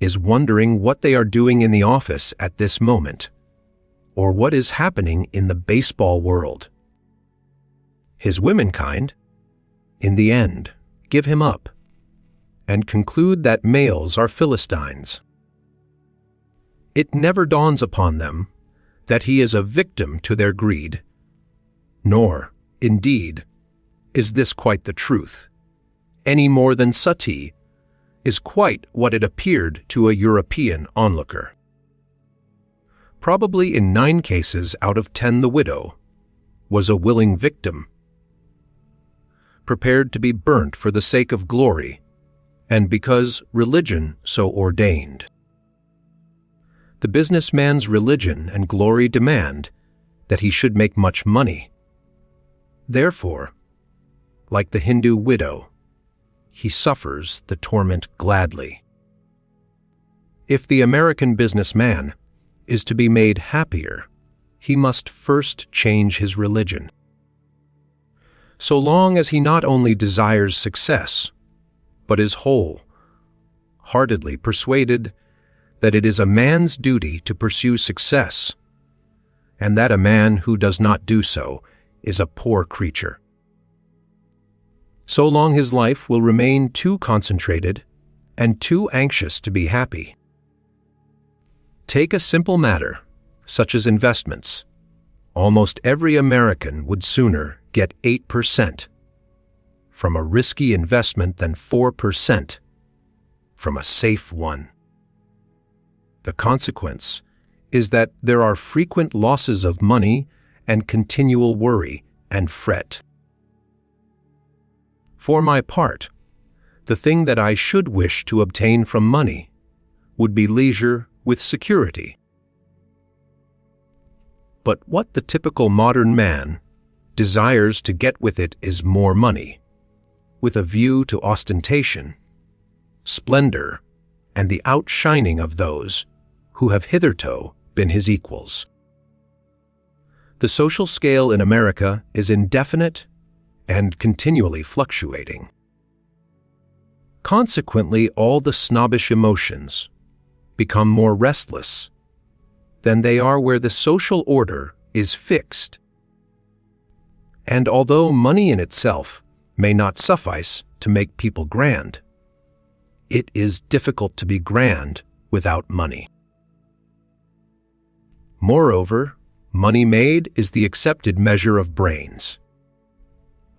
is wondering what they are doing in the office at this moment, or what is happening in the baseball world. His womenkind, in the end, give him up and conclude that males are Philistines. It never dawns upon them that he is a victim to their greed, nor, indeed, is this quite the truth, any more than Sati is quite what it appeared to a European onlooker. Probably in 9 cases out of 10 the widow was a willing victim, prepared to be burnt for the sake of glory and because religion so ordained. The businessman's religion and glory demand that he should make much money. Therefore, like the Hindu widow, he suffers the torment gladly. If the American businessman is to be made happier, he must first change his religion. So long as he not only desires success, but is wholeheartedly persuaded that it is a man's duty to pursue success, and that a man who does not do so is a poor creature, so long his life will remain too concentrated and too anxious to be happy. Take a simple matter, such as investments. Almost every American would sooner get 8% from a risky investment than 4% from a safe one. The consequence is that there are frequent losses of money and continual worry and fret. For my part, the thing that I should wish to obtain from money would be leisure with security. But what the typical modern man desires to get with it is more money, with a view to ostentation, splendor, and the outshining of those who have hitherto been his equals. The social scale in America is indefinite and continually fluctuating. Consequently, all the snobbish emotions become more restless than they are where the social order is fixed. And although money in itself may not suffice to make people grand, it is difficult to be grand without money. Moreover, money made is the accepted measure of brains.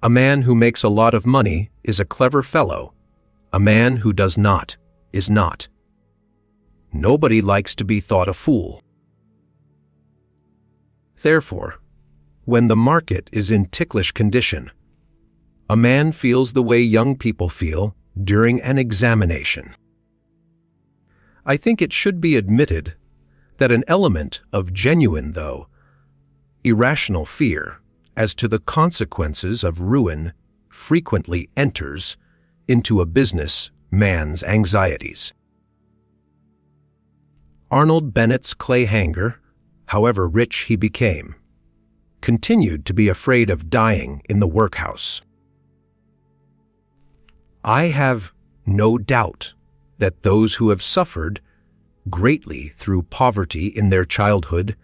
A man who makes a lot of money is a clever fellow. A man who does not is not. Nobody likes to be thought a fool. Therefore, when the market is in ticklish condition, a man feels the way young people feel during an examination. I think it should be admitted that an element of genuine, though irrational fear as to the consequences of ruin frequently enters into a business man's anxieties. Arnold Bennett's clay hanger, however rich he became, continued to be afraid of dying in the workhouse. I have no doubt that those who have suffered greatly through poverty in their childhood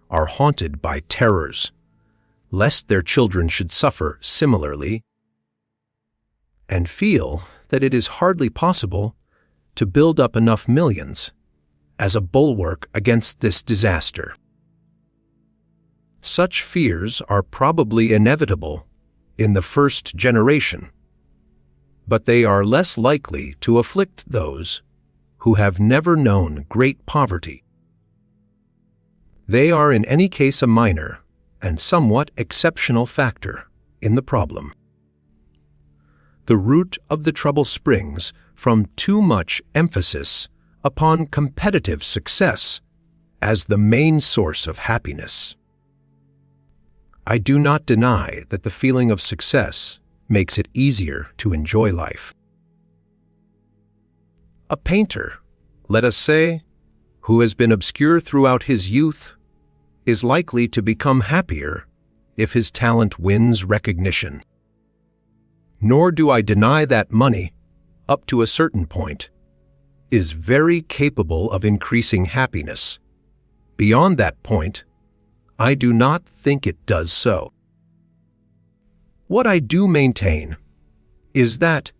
are haunted by terrors, lest their children should suffer similarly, and feel that it is hardly possible to build up enough millions as a bulwark against this disaster. Such fears are probably inevitable in the first generation, but they are less likely to afflict those who have never known great poverty. They are in any case a minor and somewhat exceptional factor in the problem. The root of the trouble springs from too much emphasis upon competitive success as the main source of happiness. I do not deny that the feeling of success makes it easier to enjoy life. A painter, let us say, who has been obscure throughout his youth, is likely to become happier if his talent wins recognition. Nor do I deny that money, up to a certain point, is very capable of increasing happiness. Beyond that point, I do not think it does so. What I do maintain is that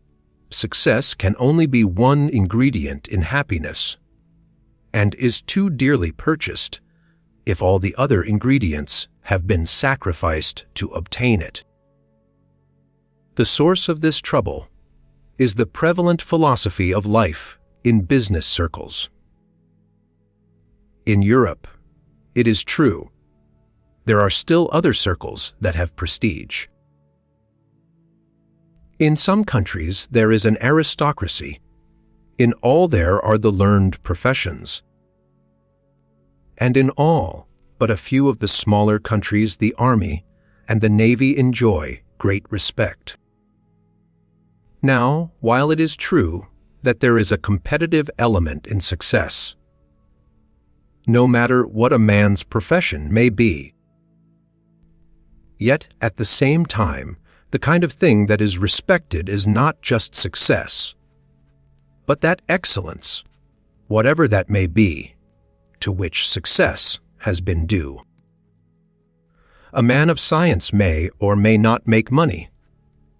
success can only be one ingredient in happiness, and is too dearly purchased if all the other ingredients have been sacrificed to obtain it. The source of this trouble is the prevalent philosophy of life in business circles. In Europe, it is true, there are still other circles that have prestige. In some countries, there is an aristocracy. In all there are the learned professions. and in all but a few of the smaller countries the army and the navy enjoy great respect. Now, while it is true that there is a competitive element in success, no matter what a man's profession may be, yet at the same time, the kind of thing that is respected is not just success, but that excellence, whatever that may be, to which success has been due. A man of science may or may not make money.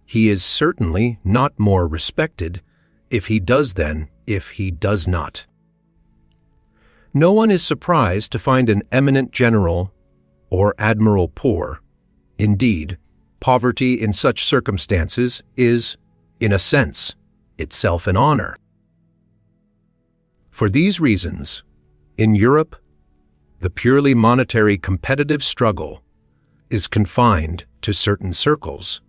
He is certainly not more respected if he does than if he does not. No one is surprised to find an eminent general or admiral poor. Indeed, poverty in such circumstances is, in a sense, itself an honor. For these reasons, in Europe, the purely monetary competitive struggle is confined to certain circles,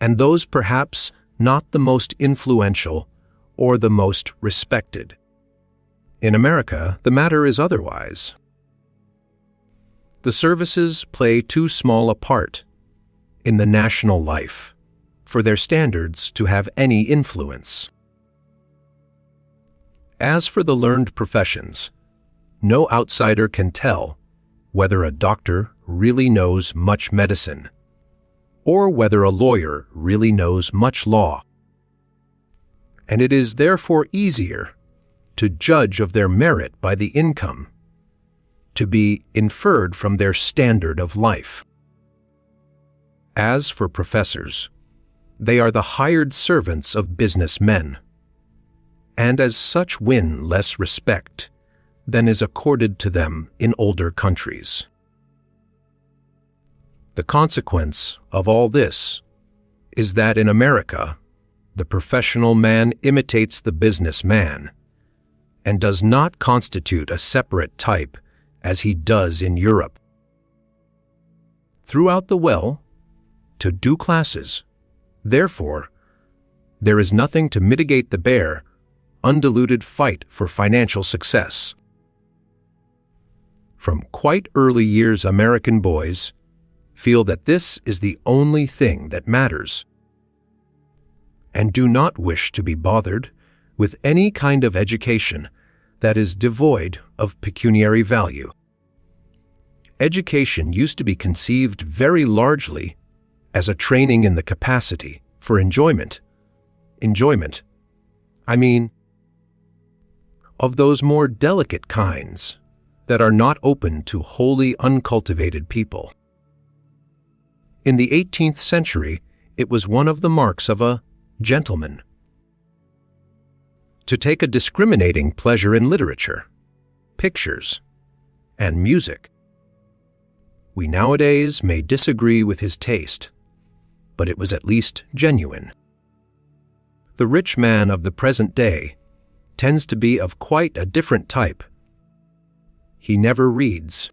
and those perhaps not the most influential or the most respected. In America, the matter is otherwise. The services play too small a part in the national life for their standards to have any influence. As for the learned professions, no outsider can tell whether a doctor really knows much medicine or whether a lawyer really knows much law. And it is therefore easier to judge of their merit by the income, to be inferred from their standard of life. As for professors, they are the hired servants of business men, and as such win less respect than is accorded to them in older countries. The consequence of all this is that in America, the professional man imitates the business man and does not constitute a separate type as he does in Europe. Throughout the well-to-do classes, therefore, there is nothing to mitigate the bare, undiluted fight for financial success. From quite early years, American boys feel that this is the only thing that matters, and do not wish to be bothered with any kind of education that is devoid of pecuniary value. Education used to be conceived very largely as a training in the capacity for enjoyment, of those more delicate kinds that are not open to wholly uncultivated people. In the 18th century, it was one of the marks of a gentleman to take a discriminating pleasure in literature, pictures, and music. We nowadays may disagree with his taste, but it was at least genuine. The rich man of the present day tends to be of quite a different type. He never reads.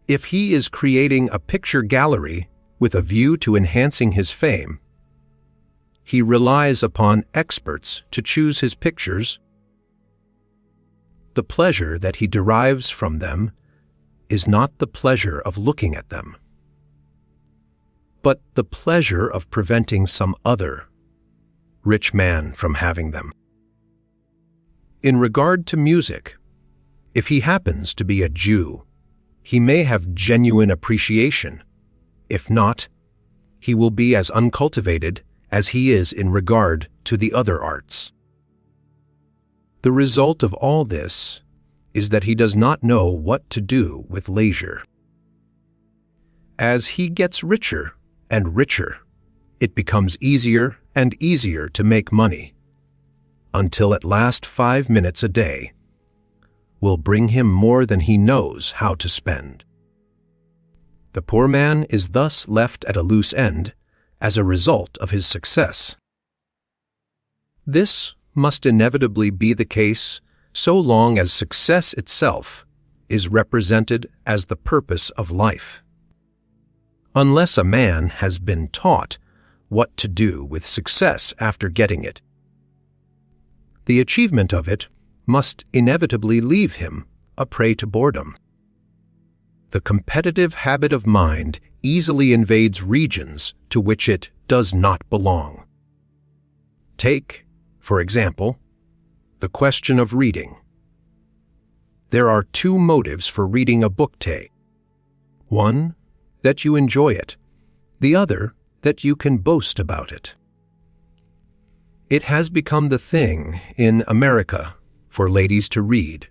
If he is creating a picture gallery with a view to enhancing his fame, he relies upon experts to choose his pictures. The pleasure that he derives from them is not the pleasure of looking at them, but the pleasure of preventing some other rich man from having them. In regard to music, if he happens to be a Jew, he may have genuine appreciation. If not, he will be as uncultivated as he is in regard to the other arts. The result of all this is that he does not know what to do with leisure. As he gets richer and richer, it becomes easier and easier to make money, until at last 5 minutes a day will bring him more than he knows how to spend. The poor man is thus left at a loose end as a result of his success. This must inevitably be the case so long as success itself is represented as the purpose of life. Unless a man has been taught what to do with success after getting it, the achievement of it must inevitably leave him a prey to boredom. The competitive habit of mind easily invades regions to which it does not belong. Take, for example, the question of reading. There are two motives for reading a book today. One, that you enjoy it. The other, that you can boast about it. It has become the thing in America for ladies to read.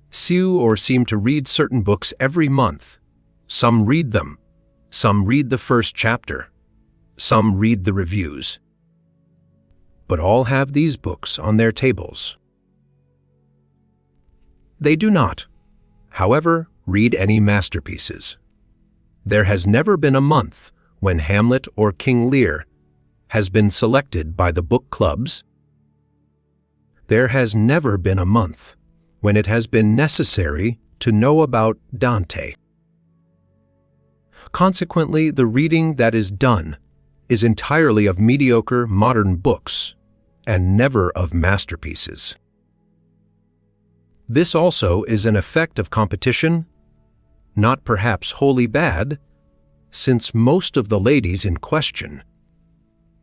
Seem to read certain books every month. Some read them. Some read the first chapter. Some read the reviews. But all have these books on their tables. They do not, however, read any masterpieces. There has never been a month when Hamlet or King Lear has been selected by the book clubs. There has never been a month when it has been necessary to know about Dante. Consequently, the reading that is done is entirely of mediocre modern books and never of masterpieces. This also is an effect of competition, not perhaps wholly bad, since most of the ladies in question,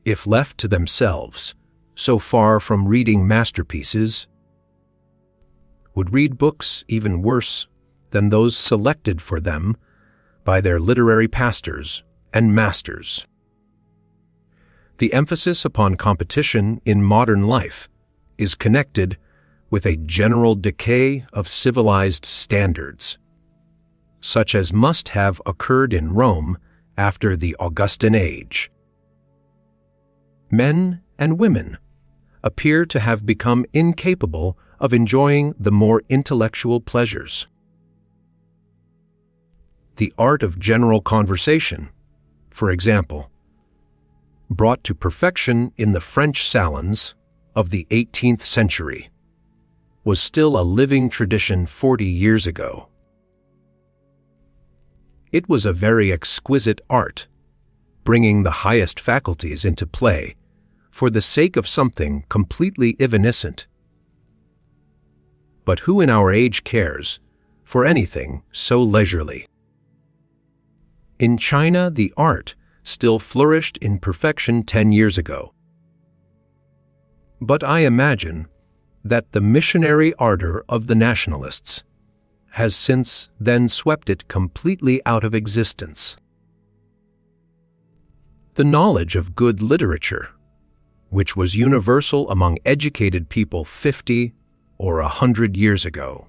if left to themselves, so far from reading masterpieces, would read books even worse than those selected for them by their literary pastors and masters. The emphasis upon competition in modern life is connected with a general decay of civilized standards, such as must have occurred in Rome after the Augustan age. Men and women appear to have become incapable of enjoying the more intellectual pleasures. The art of general conversation, for example, brought to perfection in the French salons of the 18th century, was still a living tradition 40 years ago. It was a very exquisite art, bringing the highest faculties into play for the sake of something completely evanescent. But who in our age cares for anything so leisurely? In China, the art still flourished in perfection 10 years ago. But I imagine that the missionary ardor of the nationalists has since then swept it completely out of existence. The knowledge of good literature, which was universal among educated people 50 or 100 years ago,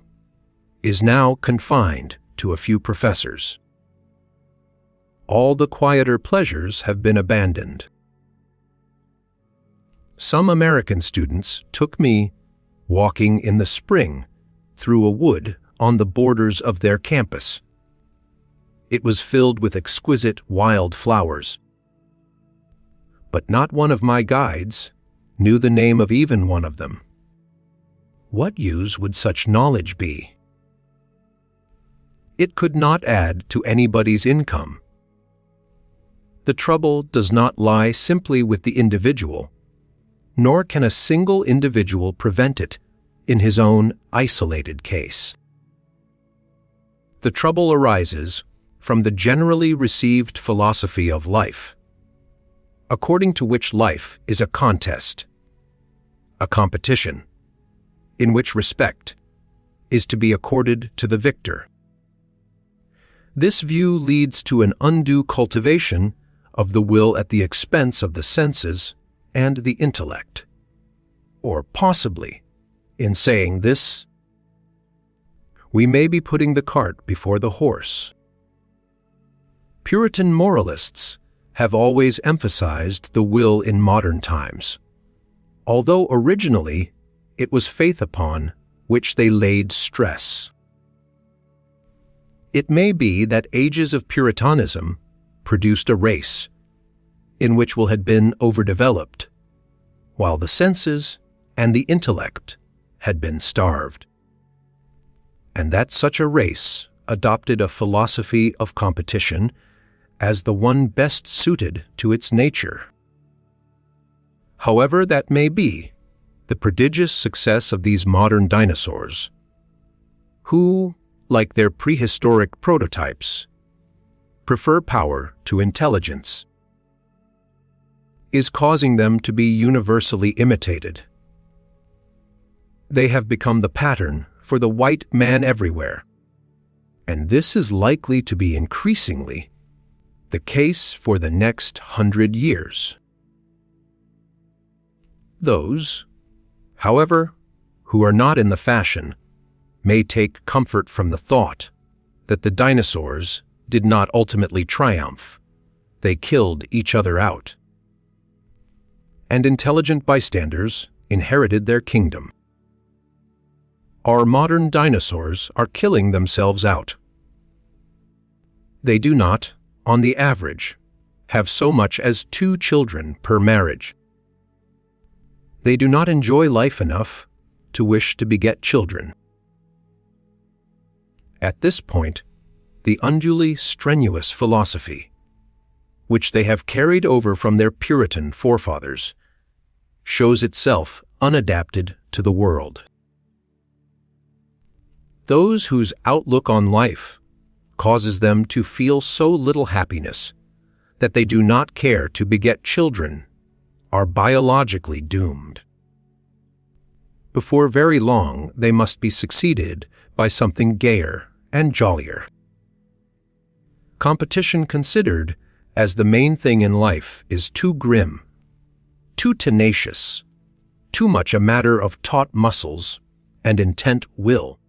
is now confined to a few professors. All the quieter pleasures have been abandoned. Some American students took me walking in the spring through a wood on the borders of their campus. It was filled with exquisite wild flowers. But not one of my guides knew the name of even one of them. What use would such knowledge be? It could not add to anybody's income. The trouble does not lie simply with the individual, nor can a single individual prevent it in his own isolated case. The trouble arises from the generally received philosophy of life, according to which life is a contest, a competition, in which respect is to be accorded to the victor. This view leads to an undue cultivation of the will at the expense of the senses and the intellect. Or possibly, in saying this, we may be putting the cart before the horse. Puritan moralists have always emphasized the will in modern times, although originally it was faith upon which they laid stress. It may be that ages of Puritanism produced a race in which will had been overdeveloped, while the senses and the intellect had been starved, and that such a race adopted a philosophy of competition as the one best suited to its nature. However that may be, the prodigious success of these modern dinosaurs who, like their prehistoric prototypes, prefer power to intelligence, is causing them to be universally imitated. They have become the pattern for the white man everywhere, and this is likely to be increasingly the case for the next 100 years. Those, however, who are not in the fashion may take comfort from the thought that the dinosaurs did not ultimately triumph. They killed each other out, and intelligent bystanders inherited their kingdom. Our modern dinosaurs are killing themselves out. They do not, on the average, have so much as 2 children per marriage. They do not enjoy life enough to wish to beget children. At this point, the unduly strenuous philosophy, which they have carried over from their Puritan forefathers, shows itself unadapted to the world. Those whose outlook on life causes them to feel so little happiness that they do not care to beget children are biologically doomed. Before very long, they must be succeeded by something gayer and jollier. Competition considered as the main thing in life is too grim, too tenacious, too much a matter of taut muscles and intent will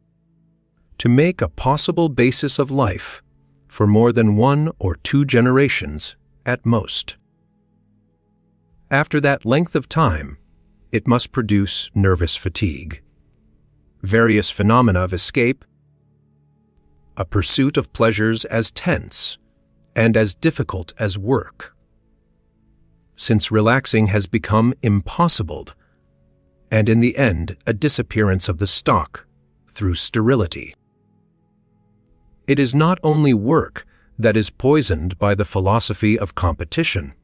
to make a possible basis of life for more than 1 or 2 generations at most. After that length of time, it must produce nervous fatigue, various phenomena of escape, a pursuit of pleasures as tense and as difficult as work, since relaxing has become impossible, and in the end a disappearance of the stock through sterility. It is not only work that is poisoned by the philosophy of competition.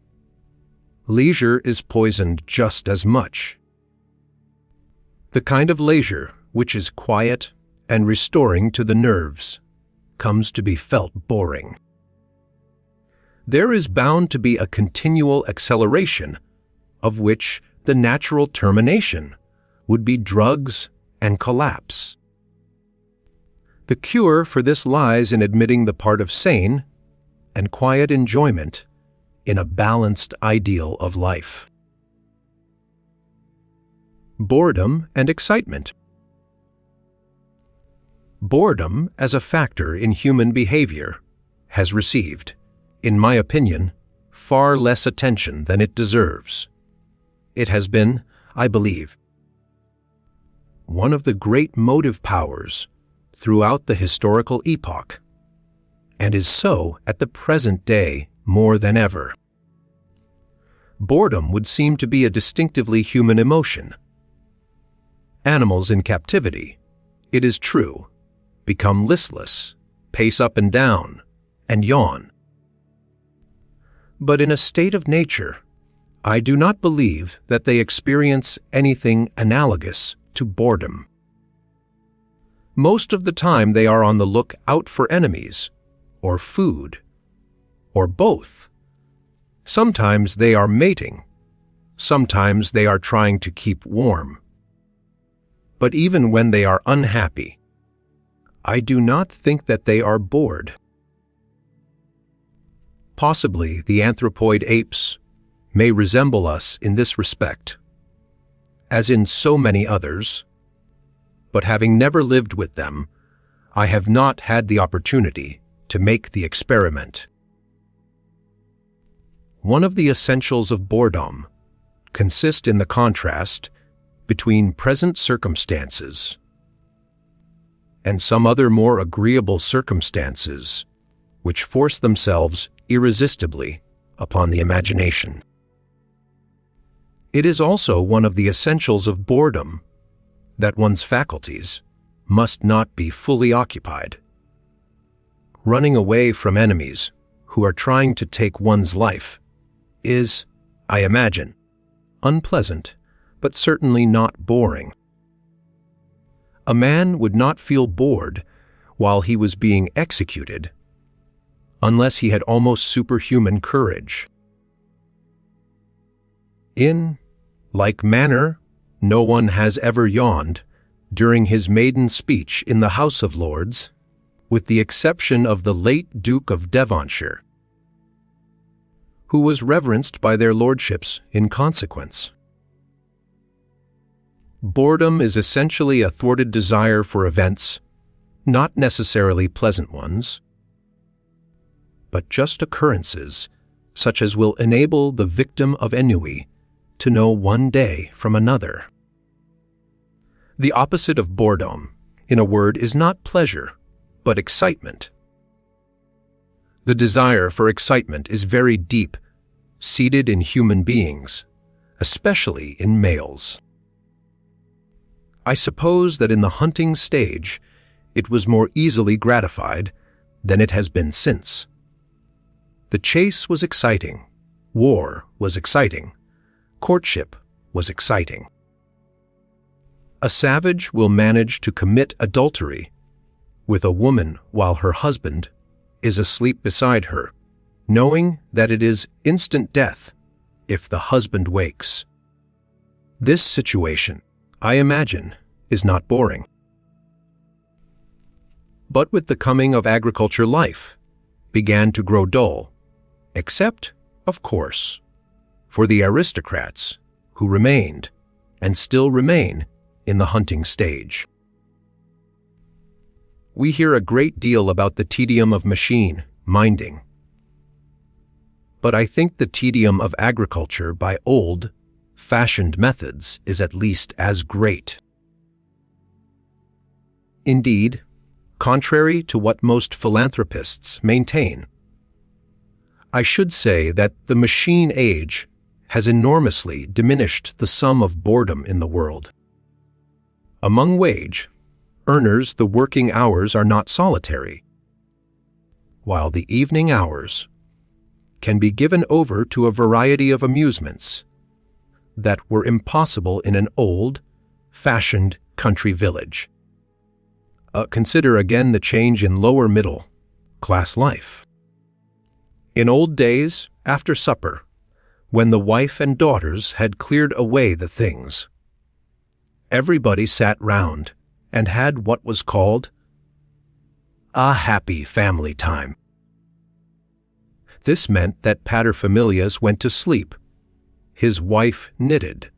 Leisure is poisoned just as much. The kind of leisure which is quiet and restoring to the nerves comes to be felt boring. There is bound to be a continual acceleration, of which the natural termination would be drugs and collapse. The cure for this lies in admitting the part of sane and quiet enjoyment in a balanced ideal of life. Boredom and excitement. Boredom as a factor in human behavior has received, in my opinion, far less attention than it deserves. It has been, I believe, one of the great motive powers throughout the historical epoch, and is so at the present day more than ever. Boredom would seem to be a distinctively human emotion. Animals in captivity, it is true, become listless, pace up and down, and yawn. But in a state of nature, I do not believe that they experience anything analogous to boredom. Most of the time they are on the look out for enemies, or food, or both. Sometimes they are mating, sometimes they are trying to keep warm. But even when they are unhappy, I do not think that they are bored. Possibly the anthropoid apes may resemble us in this respect, as in so many others, but having never lived with them, I have not had the opportunity to make the experiment. One of the essentials of boredom consists in the contrast between present circumstances and some other more agreeable circumstances which force themselves irresistibly upon the imagination. It is also one of the essentials of boredom that one's faculties must not be fully occupied. Running away from enemies who are trying to take one's life is, I imagine, unpleasant, but certainly not boring. A man would not feel bored while he was being executed unless he had almost superhuman courage. In like manner, no one has ever yawned during his maiden speech in the House of Lords, with the exception of the late Duke of Devonshire, who was reverenced by their lordships in consequence. Boredom is essentially a thwarted desire for events, not necessarily pleasant ones, but just occurrences such as will enable the victim of ennui to know one day from another. The opposite of boredom, in a word, is not pleasure, but excitement. The desire for excitement is very deep, seated in human beings, especially in males. I suppose that in the hunting stage, it was more easily gratified than it has been since. The chase was exciting, war was exciting, courtship was exciting. A savage will manage to commit adultery with a woman while her husband is asleep beside her, knowing that it is instant death if the husband wakes. This situation, I imagine, is not boring. But with the coming of agriculture, life began to grow dull, except, of course, for the aristocrats who remained and still remain in the hunting stage. We hear a great deal about the tedium of machine minding, but I think the tedium of agriculture by old-fashioned methods is at least as great. Indeed, contrary to what most philanthropists maintain, I should say that the machine age has enormously diminished the sum of boredom in the world. Among wage earners, the working hours are not solitary, while the evening hours can be given over to a variety of amusements that were impossible in an old-fashioned country village. Consider again the change in lower middle-class life. In old days, after supper, when the wife and daughters had cleared away the things, everybody sat round and had what was called a happy family time. This meant that paterfamilias went to sleep, his wife knitted,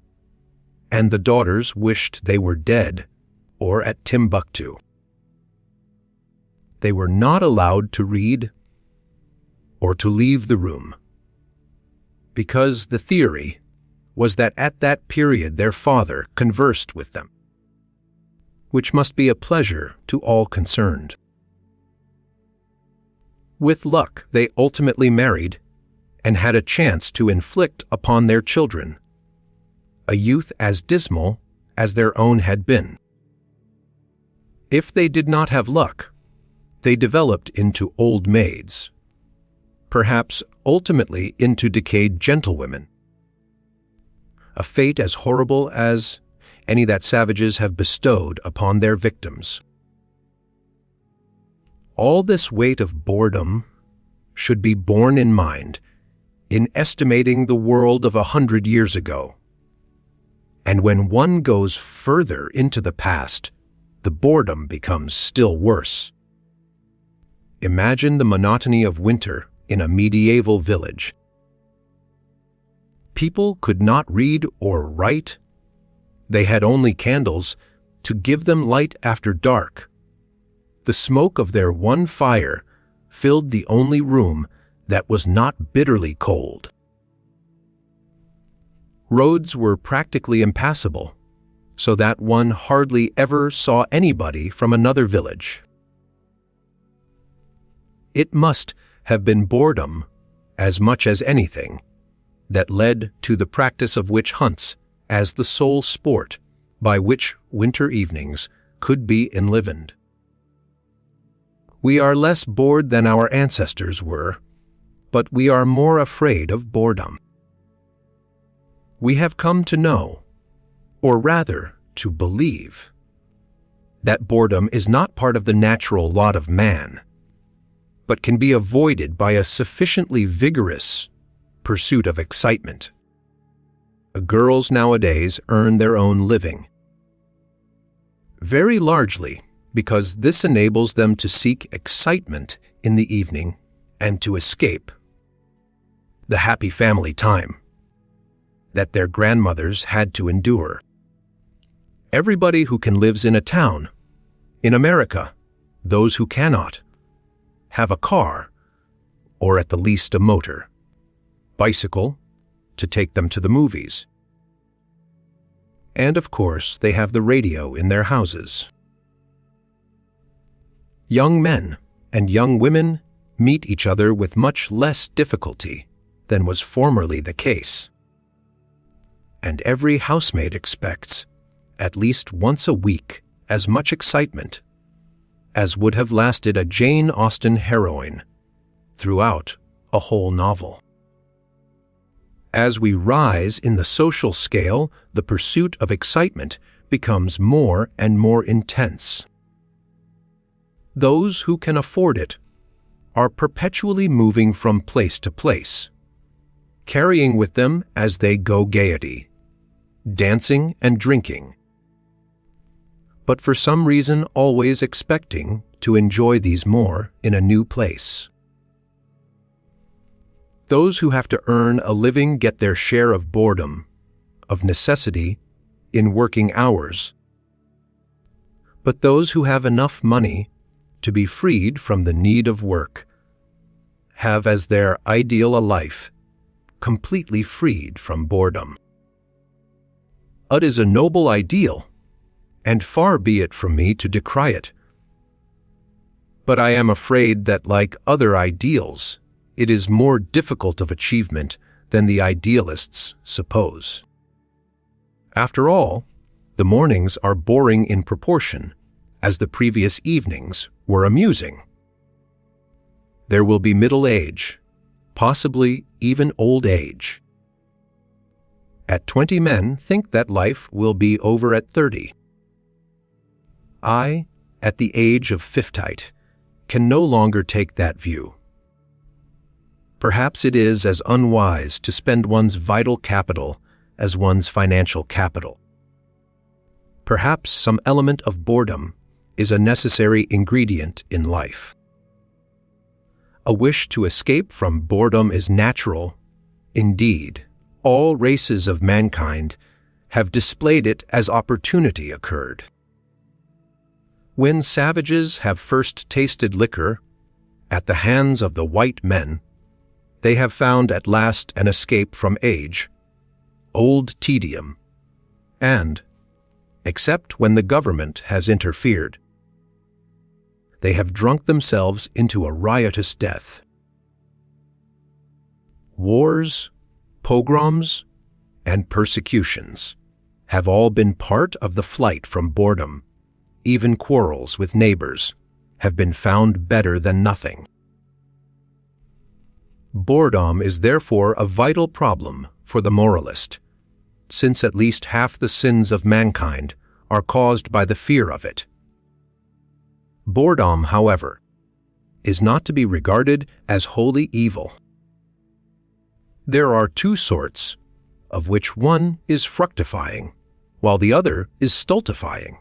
and the daughters wished they were dead or at Timbuktu. They were not allowed to read or to leave the room, because the theory was that at that period their father conversed with them, which must be a pleasure to all concerned. With luck, they ultimately married and had a chance to inflict upon their children a youth as dismal as their own had been. If they did not have luck, they developed into old maids, perhaps ultimately into decayed gentlewomen, a fate as horrible as any that savages have bestowed upon their victims. All this weight of boredom should be borne in mind in estimating the world of 100 years ago. And when one goes further into the past, the boredom becomes still worse. Imagine the monotony of winter in a medieval village. People could not read or write. They had only candles to give them light after dark. The smoke of their one fire filled the only room that was not bitterly cold. Roads were practically impassable, so that one hardly ever saw anybody from another village. It must have been boredom, as much as anything, that led to the practice of witch hunts as the sole sport by which winter evenings could be enlivened. We are less bored than our ancestors were, but we are more afraid of boredom. We have come to know, or rather to believe, that boredom is not part of the natural lot of man, but can be avoided by a sufficiently vigorous pursuit of excitement. Girls nowadays earn their own living, very largely because this enables them to seek excitement in the evening and to escape the happy family time that their grandmothers had to endure. Everybody who lives in a town, in America, those who cannot, have a car, or at the least a motor, bicycle, to take them to the movies. And of course, they have the radio in their houses. Young men and young women meet each other with much less difficulty than was formerly the case. And every housemaid expects, at least once a week, as much excitement as would have lasted a Jane Austen heroine throughout a whole novel. As we rise in the social scale, the pursuit of excitement becomes more and more intense. Those who can afford it are perpetually moving from place to place, carrying with them as they go gaiety, dancing and drinking, but for some reason always expecting to enjoy these more in a new place. Those who have to earn a living get their share of boredom, of necessity, in working hours. But those who have enough money to be freed from the need of work have as their ideal a life completely freed from boredom. It is a noble ideal, and far be it from me to decry it. But I am afraid that, like other ideals, it is more difficult of achievement than the idealists suppose. After all, the mornings are boring in proportion as the previous evenings were amusing. There will be middle age, possibly even old age. At 20 men think that life will be over at 30. I, at the age of 50, can no longer take that view. Perhaps it is as unwise to spend one's vital capital as one's financial capital. Perhaps some element of boredom is a necessary ingredient in life. A wish to escape from boredom is natural. Indeed, all races of mankind have displayed it as opportunity occurred. When savages have first tasted liquor at the hands of the white men, they have found at last an escape from age, old tedium, and, except when the government has interfered, they have drunk themselves into a riotous death. Wars, pogroms, and persecutions have all been part of the flight from boredom. Even quarrels with neighbors have been found better than nothing. Boredom is therefore a vital problem for the moralist, since at least half the sins of mankind are caused by the fear of it. Boredom, however, is not to be regarded as wholly evil. There are two sorts, of which one is fructifying, while the other is stultifying.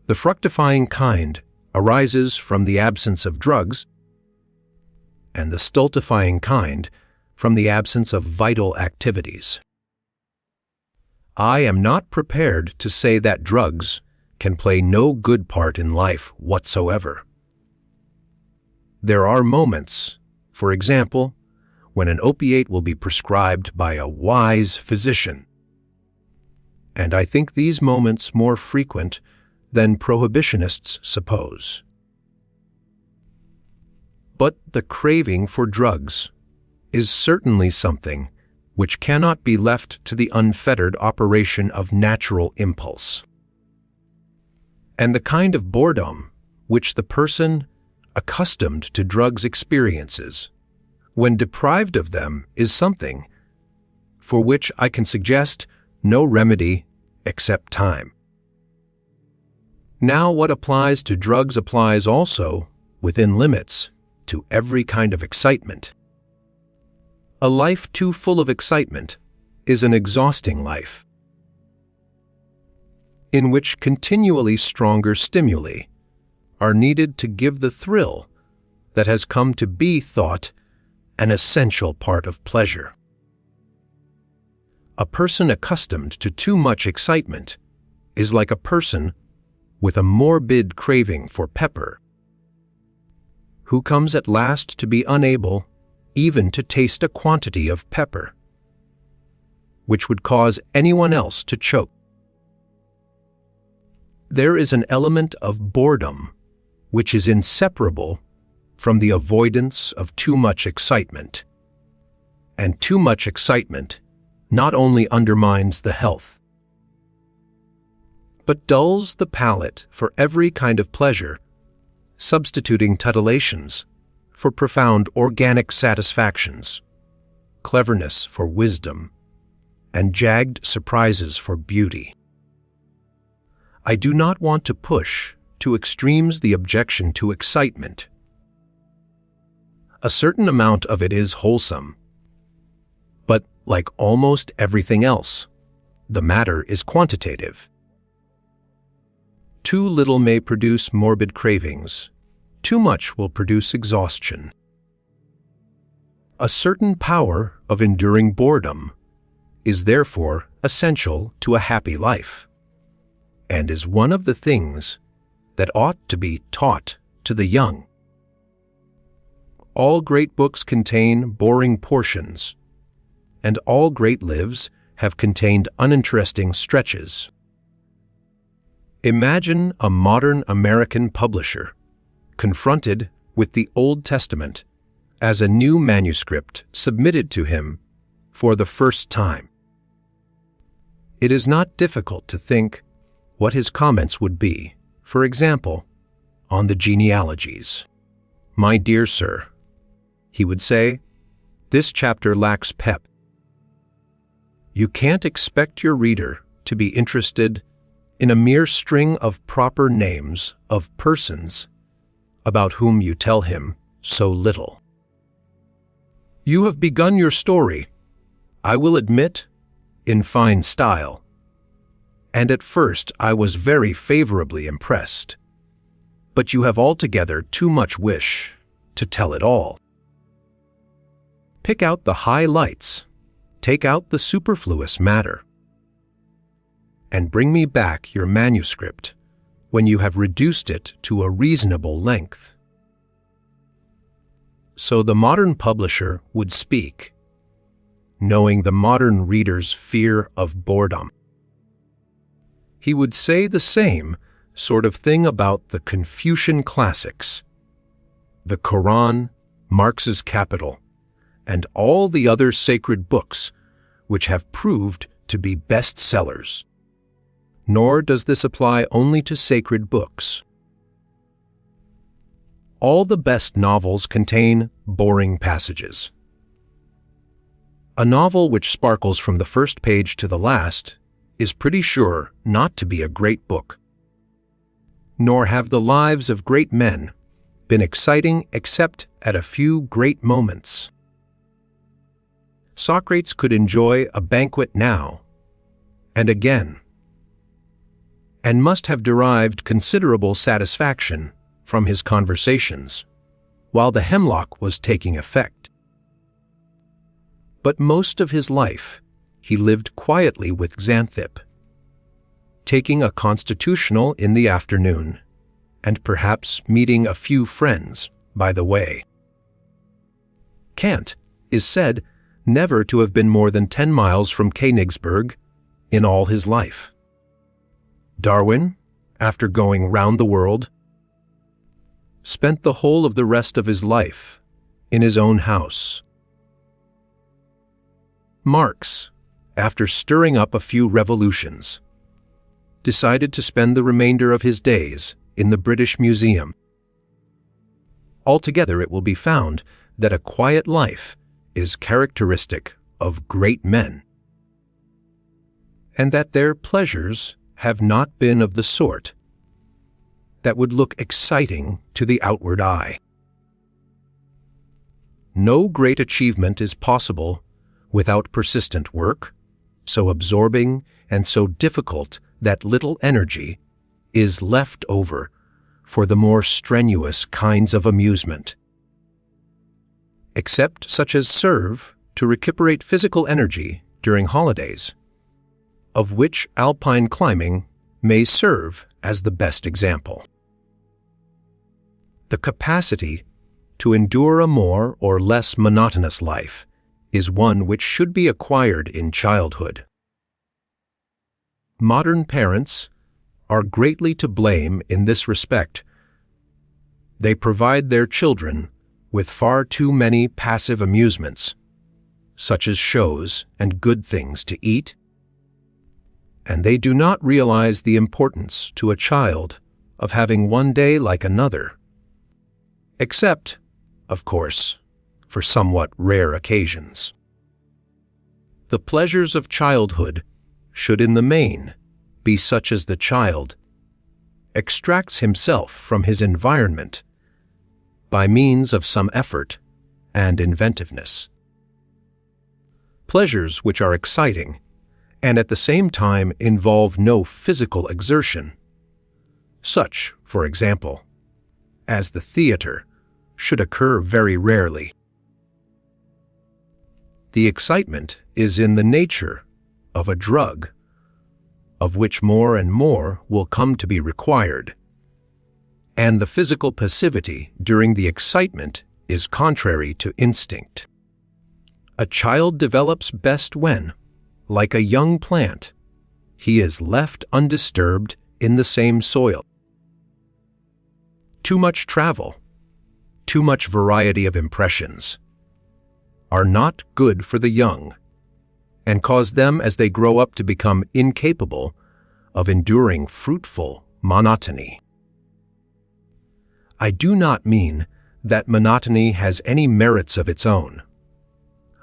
The fructifying kind arises from the absence of drugs, and the stultifying kind from the absence of vital activities. I am not prepared to say that drugs can play no good part in life whatsoever. There are moments, for example, when an opiate will be prescribed by a wise physician, and I think these moments more frequent than prohibitionists suppose. But the craving for drugs is certainly something which cannot be left to the unfettered operation of natural impulse. And the kind of boredom which the person accustomed to drugs experiences, when deprived of them, is something for which I can suggest no remedy except time. Now what applies to drugs applies also, within limits, to every kind of excitement. A life too full of excitement is an exhausting life, in which continually stronger stimuli are needed to give the thrill that has come to be thought an essential part of pleasure. A person accustomed to too much excitement is like a person with a morbid craving for pepper, who comes at last to be unable even to taste a quantity of pepper, which would cause anyone else to choke. There is an element of boredom which is inseparable from the avoidance of too much excitement, and too much excitement not only undermines the health, but dulls the palate for every kind of pleasure, substituting titillations for profound organic satisfactions, cleverness for wisdom, and jagged surprises for beauty. I do not want to push to extremes the objection to excitement. A certain amount of it is wholesome, but like almost everything else, the matter is quantitative. Too little may produce morbid cravings. Too much will produce exhaustion. A certain power of enduring boredom is therefore essential to a happy life, and is one of the things that ought to be taught to the young. All great books contain boring portions, and all great lives have contained uninteresting stretches. Imagine a modern American publisher confronted with the Old Testament as a new manuscript submitted to him for the first time. It is not difficult to think what his comments would be, for example, on the genealogies. "My dear sir," he would say, "this chapter lacks pep. You can't expect your reader to be interested in a mere string of proper names of persons about whom you tell him so little. You have begun your story, I will admit, in fine style, and at first I was very favorably impressed, but you have altogether too much wish to tell it all. Pick out the highlights, take out the superfluous matter, and bring me back your manuscript when you have reduced it to a reasonable length." So the modern publisher would speak, knowing the modern reader's fear of boredom. He would say the same sort of thing about the Confucian classics, the Quran, Marx's Capital, and all the other sacred books which have proved to be bestsellers. Nor does this apply only to sacred books. All the best novels contain boring passages. A novel which sparkles from the first page to the last is pretty sure not to be a great book. Nor have the lives of great men been exciting except at a few great moments. Socrates could enjoy a banquet now and again, and must have derived considerable satisfaction from his conversations, while the hemlock was taking effect. But most of his life he lived quietly with Xanthippe, taking a constitutional in the afternoon, and perhaps meeting a few friends by the way. Kant is said never to have been more than 10 miles from Königsberg in all his life. Darwin, after going round the world, spent the whole of the rest of his life in his own house. Marx, after stirring up a few revolutions, decided to spend the remainder of his days in the British Museum. Altogether, it will be found that a quiet life is characteristic of great men, and that their pleasures have not been of the sort that would look exciting to the outward eye. No great achievement is possible without persistent work, so absorbing and so difficult that little energy is left over for the more strenuous kinds of amusement, except such as serve to recuperate physical energy during holidays, of which alpine climbing may serve as the best example. The capacity to endure a more or less monotonous life is one which should be acquired in childhood. Modern parents are greatly to blame in this respect. They provide their children with far too many passive amusements, such as shows and good things to eat, and they do not realize the importance to a child of having one day like another, except, of course, for somewhat rare occasions. The pleasures of childhood should in the main be such as the child extracts himself from his environment by means of some effort and inventiveness. Pleasures which are exciting and at the same time involve no physical exertion, such, for example, as the theater, should occur very rarely. The excitement is in the nature of a drug, of which more and more will come to be required, and the physical passivity during the excitement is contrary to instinct. A child develops best when, like a young plant, he is left undisturbed in the same soil. Too much travel, too much variety of impressions, are not good for the young, and cause them as they grow up to become incapable of enduring fruitful monotony. I do not mean that monotony has any merits of its own.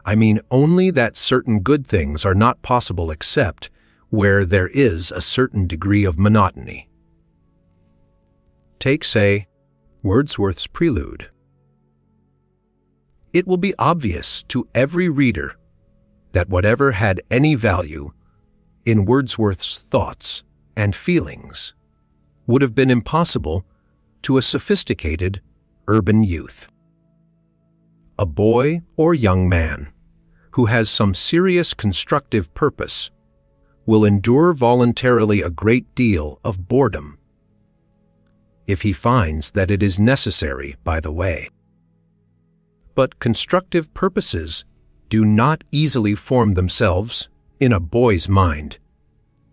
I mean only that certain good things are not possible except where there is a certain degree of monotony. Take, say, Wordsworth's Prelude. It will be obvious to every reader that whatever had any value in Wordsworth's thoughts and feelings would have been impossible to a sophisticated urban youth. A boy or young man who has some serious constructive purpose will endure voluntarily a great deal of boredom if he finds that it is necessary by the way. But constructive purposes do not easily form themselves in a boy's mind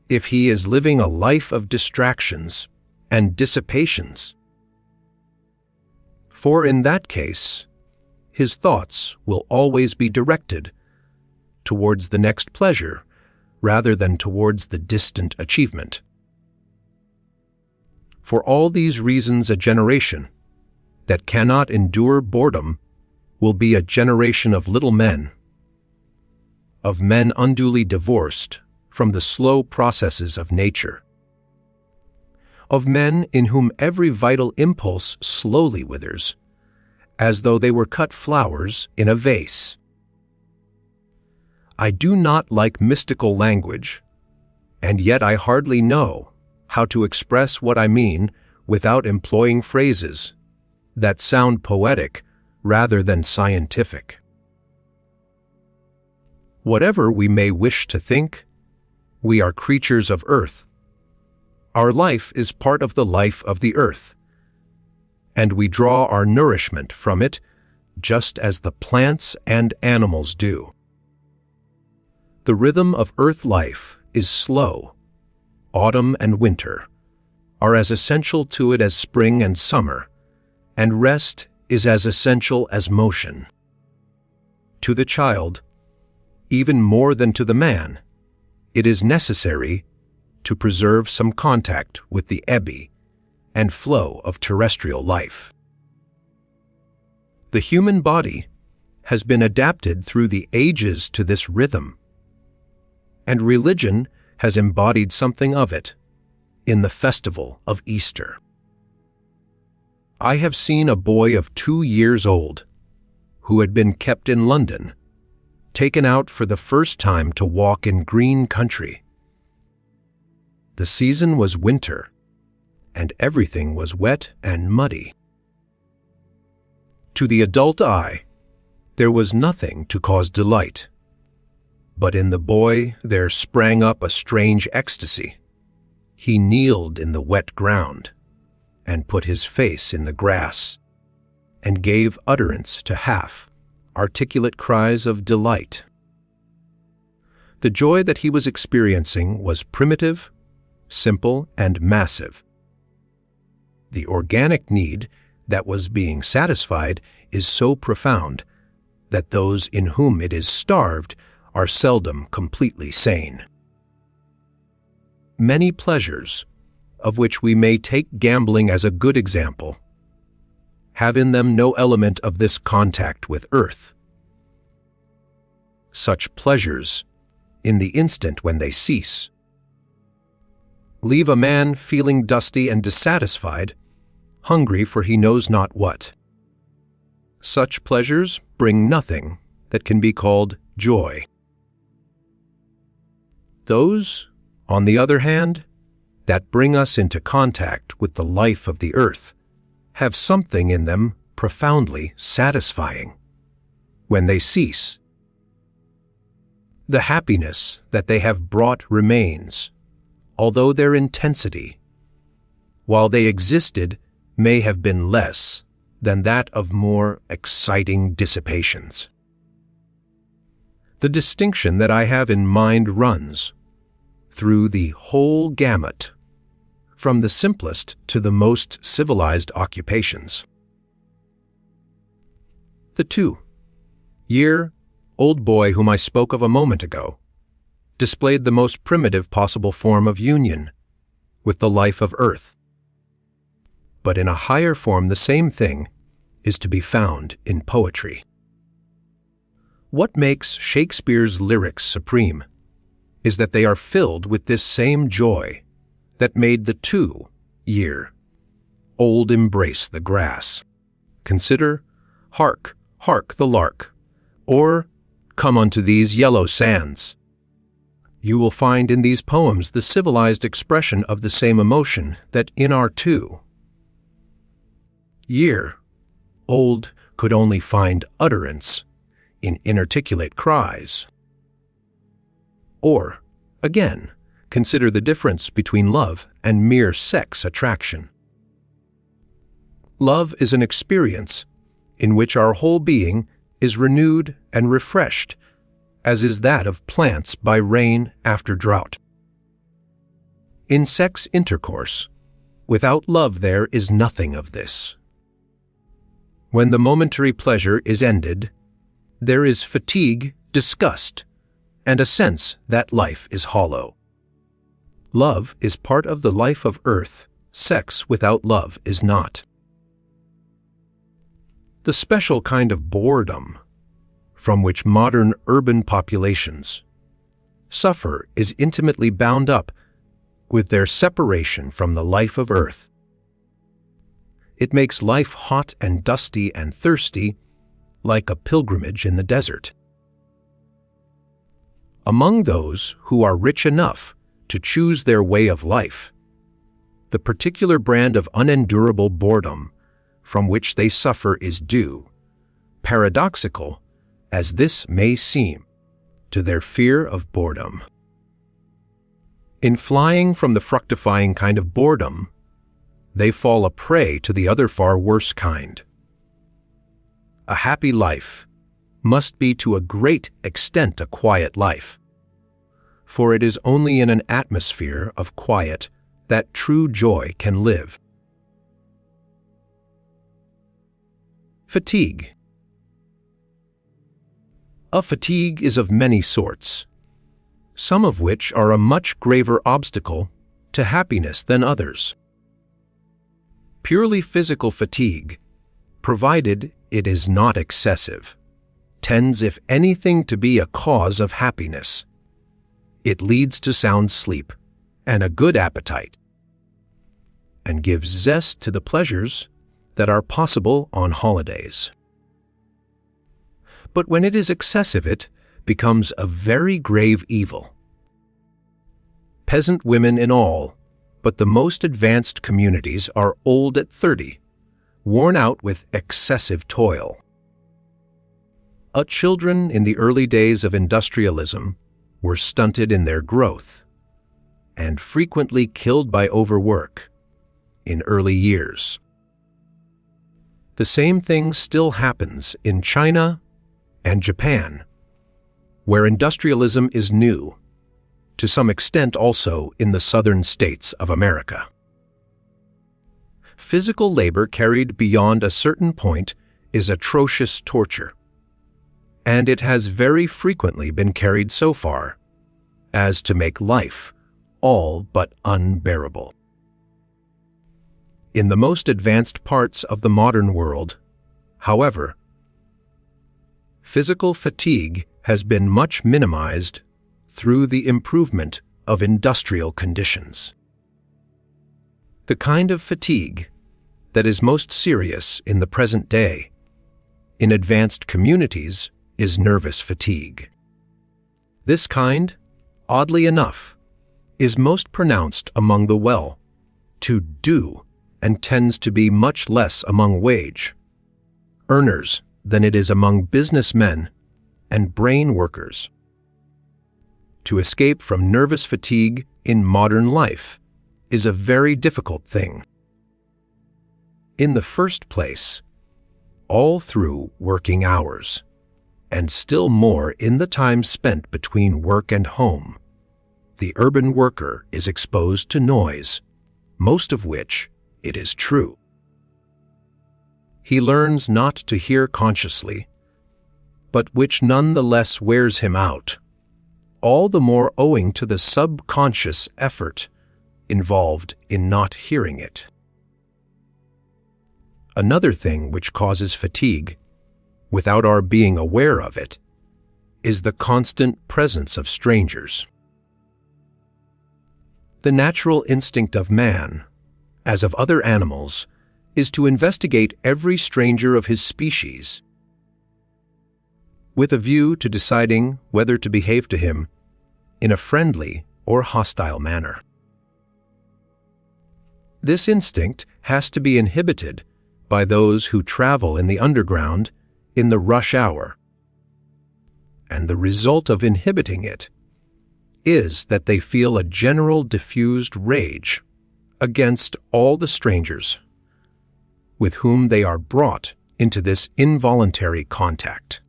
if he is living a life of distractions and dissipations. For in that case, his thoughts will always be directed towards the next pleasure rather than towards the distant achievement. For all these reasons, a generation that cannot endure boredom will be a generation of little men, of men unduly divorced from the slow processes of nature, of men in whom every vital impulse slowly withers, as though they were cut flowers in a vase. I do not like mystical language, and yet I hardly know how to express what I mean without employing phrases that sound poetic rather than scientific. Whatever we may wish to think, we are creatures of earth. Our life is part of the life of the earth, and we draw our nourishment from it just as the plants and animals do. The rhythm of earth life is slow. Autumn and winter are as essential to it as spring and summer, and rest is as essential as motion. To the child, even more than to the man, it is necessary to preserve some contact with the ebb and flow of terrestrial life. The human body has been adapted through the ages to this rhythm, and religion has embodied something of it in the festival of Easter. I have seen a boy of 2 years old, who had been kept in London, taken out for the first time to walk in green country. The season was winter, and everything was wet and muddy. To the adult eye, there was nothing to cause delight, but in the boy there sprang up a strange ecstasy. He kneeled in the wet ground, and put his face in the grass, and gave utterance to half-articulate cries of delight. The joy that he was experiencing was primitive, simple, and massive. The organic need that was being satisfied is so profound that those in whom it is starved are seldom completely sane. Many pleasures, of which we may take gambling as a good example, have in them no element of this contact with earth. Such pleasures, in the instant when they cease, leave a man feeling dusty and dissatisfied, hungry for he knows not what. Such pleasures bring nothing that can be called joy. Those, on the other hand, that bring us into contact with the life of the earth have something in them profoundly satisfying. When they cease, the happiness that they have brought remains, although their intensity, while they existed, may have been less than that of more exciting dissipations. The distinction that I have in mind runs through the whole gamut, from the simplest to the most civilized occupations. The 2-year-old boy whom I spoke of a moment ago displayed the most primitive possible form of union with the life of earth. But in a higher form the same thing is to be found in poetry. What makes Shakespeare's lyrics supreme is that they are filled with this same joy that made the 2-year-old embrace the grass. Consider, "Hark, hark the lark," or "Come unto these yellow sands." You will find in these poems the civilized expression of the same emotion that in our 2-year-old could only find utterance in inarticulate cries. Or, again, consider the difference between love and mere sex attraction. Love is an experience in which our whole being is renewed and refreshed, as is that of plants by rain after drought. In sex intercourse, without love there is nothing of this. When the momentary pleasure is ended, there is fatigue, disgust, and a sense that life is hollow. Love is part of the life of earth. Sex without love is not. The special kind of boredom from which modern urban populations suffer is intimately bound up with their separation from the life of earth. It makes life hot and dusty and thirsty, like a pilgrimage in the desert. Among those who are rich enough to choose their way of life, the particular brand of unendurable boredom from which they suffer is due, paradoxical as this may seem, to their fear of boredom. In flying from the fructifying kind of boredom, they fall a prey to the other far worse kind. A happy life must be to a great extent a quiet life, for it is only in an atmosphere of quiet that true joy can live. Fatigue. A fatigue is of many sorts, some of which are a much graver obstacle to happiness than others. Purely physical fatigue, provided it is not excessive, tends if anything to be a cause of happiness. It leads to sound sleep and a good appetite, and gives zest to the pleasures that are possible on holidays. But when it is excessive, it becomes a very grave evil. Peasant women in all, but the most advanced communities are old at 30, worn out with excessive toil. Children in the early days of industrialism were stunted in their growth and frequently killed by overwork in early years. The same thing still happens in China and Japan, where industrialism is new, to some extent also in the southern states of America. Physical labor carried beyond a certain point is atrocious torture, and it has very frequently been carried so far as to make life all but unbearable. In the most advanced parts of the modern world, however, physical fatigue has been much minimized through the improvement of industrial conditions. The kind of fatigue that is most serious in the present day in advanced communities is nervous fatigue. This kind, oddly enough, is most pronounced among the well-to-do and tends to be much less among wage earners than it is among businessmen and brain workers. To escape from nervous fatigue in modern life is a very difficult thing. In the first place, all through working hours, and still more in the time spent between work and home, the urban worker is exposed to noise, most of which, it is true, he learns not to hear consciously, but which none the less wears him out, all the more owing to the subconscious effort involved in not hearing it. Another thing which causes fatigue, without our being aware of it, is the constant presence of strangers. The natural instinct of man, as of other animals, is to investigate every stranger of his species, with a view to deciding whether to behave to him in a friendly or hostile manner. This instinct has to be inhibited by those who travel in the underground in the rush hour, and the result of inhibiting it is that they feel a general diffused rage against all the strangers with whom they are brought into this involuntary contact.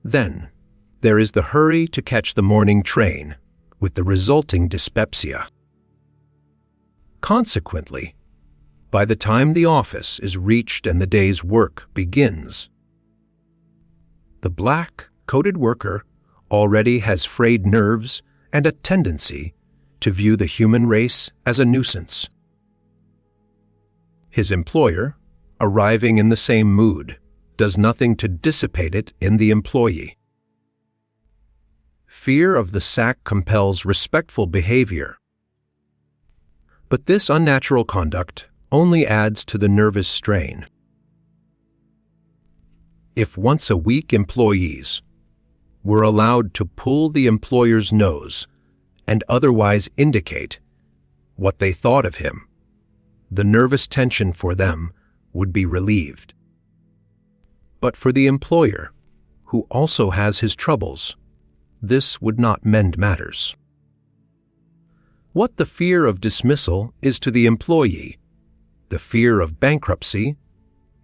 Then there is the hurry to catch the morning train with the resulting dyspepsia. Consequently, by the time the office is reached and the day's work begins, the black-coated worker already has frayed nerves and a tendency to view the human race as a nuisance. His employer, arriving in the same mood, does nothing to dissipate it in the employee. Fear of the sack compels respectful behavior, but this unnatural conduct only adds to the nervous strain. If once a week employees were allowed to pull the employer's nose and otherwise indicate what they thought of him, the nervous tension for them would be relieved. But for the employer, who also has his troubles, this would not mend matters. What the fear of dismissal is to the employee, the fear of bankruptcy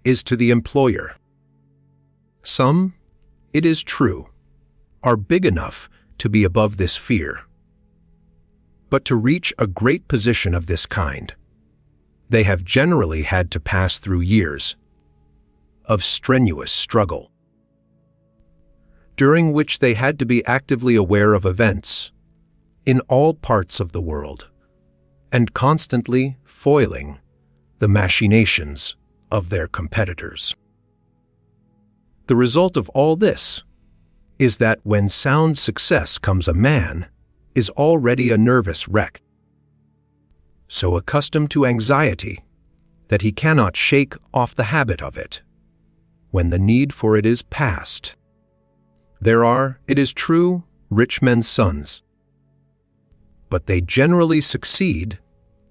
is to the employer. Some, it is true, are big enough to be above this fear. But to reach a great position of this kind, they have generally had to pass through years of strenuous struggle, during which they had to be actively aware of events in all parts of the world and constantly foiling the machinations of their competitors. The result of all this is that when sound success comes, a man is already a nervous wreck, so accustomed to anxiety that he cannot shake off the habit of it, when the need for it is past. There are, it is true, rich men's sons, but they generally succeed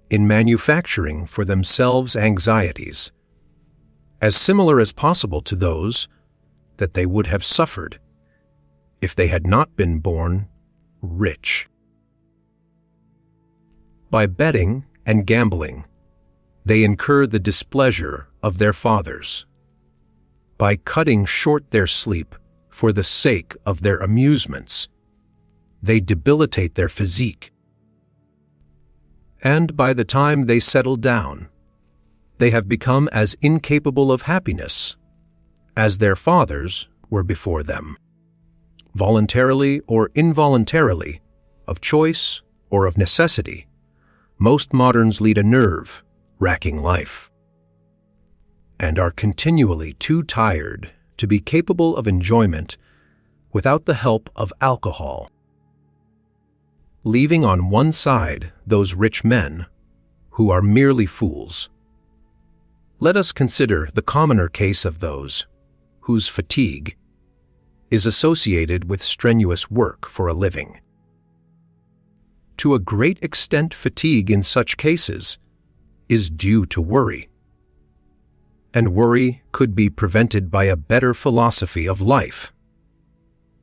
in manufacturing for themselves anxieties, as similar as possible to those that they would have suffered if they had not been born rich. By betting and gambling, they incur the displeasure of their fathers. By cutting short their sleep for the sake of their amusements, they debilitate their physique. And by the time they settle down, they have become as incapable of happiness as their fathers were before them. Voluntarily or involuntarily, of choice or of necessity, most moderns lead a nerve-racking life and are continually too tired to be capable of enjoyment without the help of alcohol. Leaving on one side those rich men who are merely fools, let us consider the commoner case of those whose fatigue is associated with strenuous work for a living. To a great extent, fatigue in such cases is due to worry, and worry could be prevented by a better philosophy of life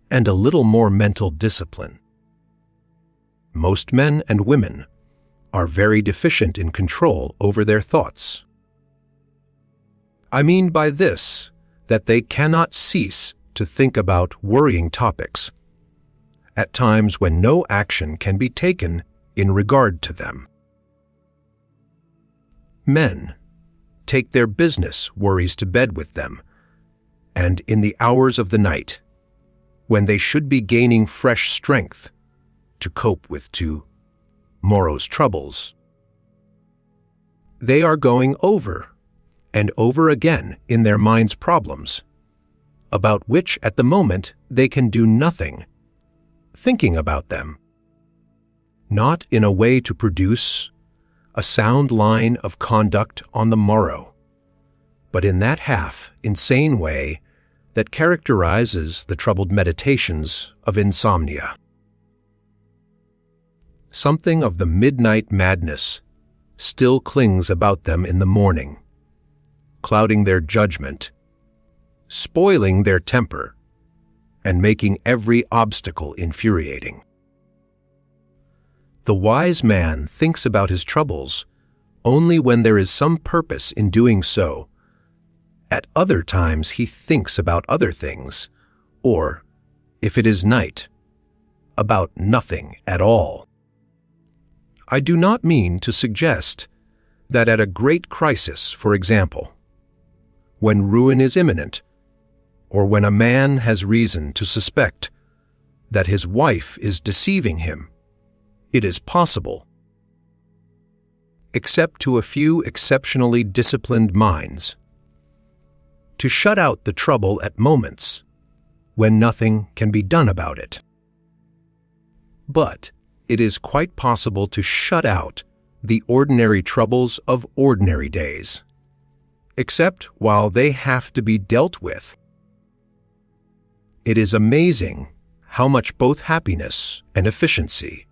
and a little more mental discipline. Most men and women are very deficient in control over their thoughts. I mean by this that they cannot cease to think about worrying topics at times when no action can be taken in regard to them. Men take their business worries to bed with them, and in the hours of the night, when they should be gaining fresh strength to cope with tomorrow's troubles, they are going over and over again in their minds problems, about which at the moment they can do nothing, thinking about them, not in a way to produce a sound line of conduct on the morrow, but in that half-insane way that characterizes the troubled meditations of insomnia. Something of the midnight madness still clings about them in the morning, clouding their judgment, spoiling their temper, and making every obstacle infuriating. The wise man thinks about his troubles only when there is some purpose in doing so. At other times he thinks about other things, or, if it is night, about nothing at all. I do not mean to suggest that at a great crisis, for example, when ruin is imminent, or when a man has reason to suspect that his wife is deceiving him, it is possible, except to a few exceptionally disciplined minds, to shut out the trouble at moments when nothing can be done about it. But it is quite possible to shut out the ordinary troubles of ordinary days, except while they have to be dealt with. It is amazing how much both happiness and efficiency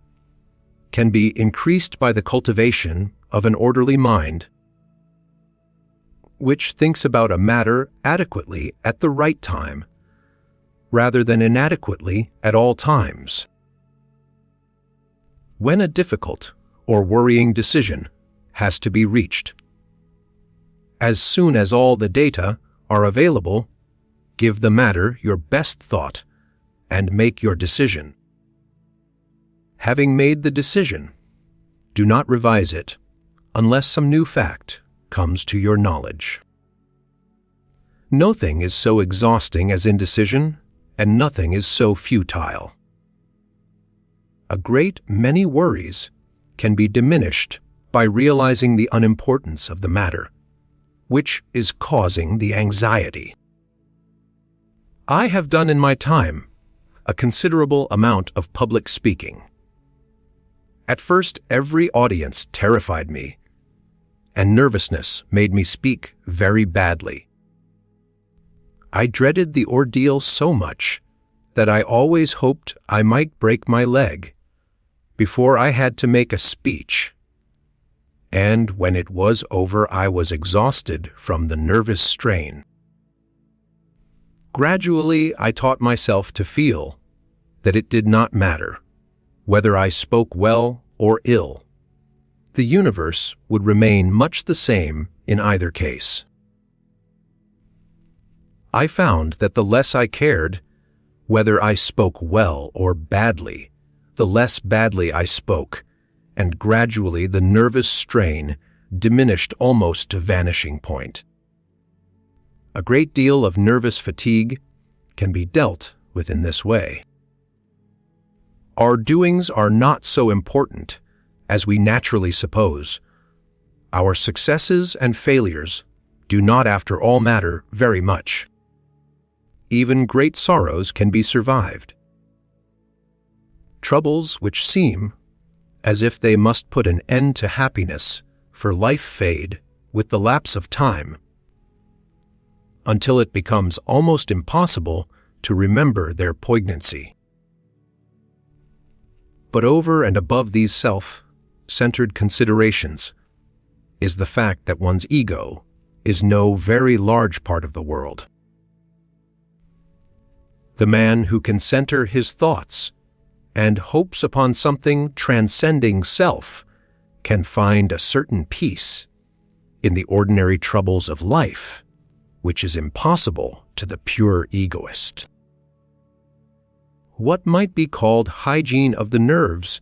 can be increased by the cultivation of an orderly mind, which thinks about a matter adequately at the right time, rather than inadequately at all times. When a difficult or worrying decision has to be reached, as soon as all the data are available, give the matter your best thought and make your decision. Having made the decision, do not revise it unless some new fact comes to your knowledge. Nothing is so exhausting as indecision, and nothing is so futile. A great many worries can be diminished by realizing the unimportance of the matter, which is causing the anxiety. I have done in my time a considerable amount of public speaking. At first, every audience terrified me, and nervousness made me speak very badly. I dreaded the ordeal so much that I always hoped I might break my leg before I had to make a speech. And when it was over, I was exhausted from the nervous strain. Gradually, I taught myself to feel that it did not matter whether I spoke well or ill. The universe would remain much the same in either case. I found that the less I cared whether I spoke well or badly, the less badly I spoke, and gradually the nervous strain diminished almost to vanishing point. A great deal of nervous fatigue can be dealt with in this way. Our doings are not so important as we naturally suppose. Our successes and failures do not, after all, matter very much. Even great sorrows can be survived. Troubles which seem as if they must put an end to happiness for life fade with the lapse of time, until it becomes almost impossible to remember their poignancy. But over and above these self-centered considerations is the fact that one's ego is no very large part of the world. The man who can center his thoughts and hopes upon something transcending self can find a certain peace in the ordinary troubles of life, which is impossible to the pure egoist. What might be called hygiene of the nerves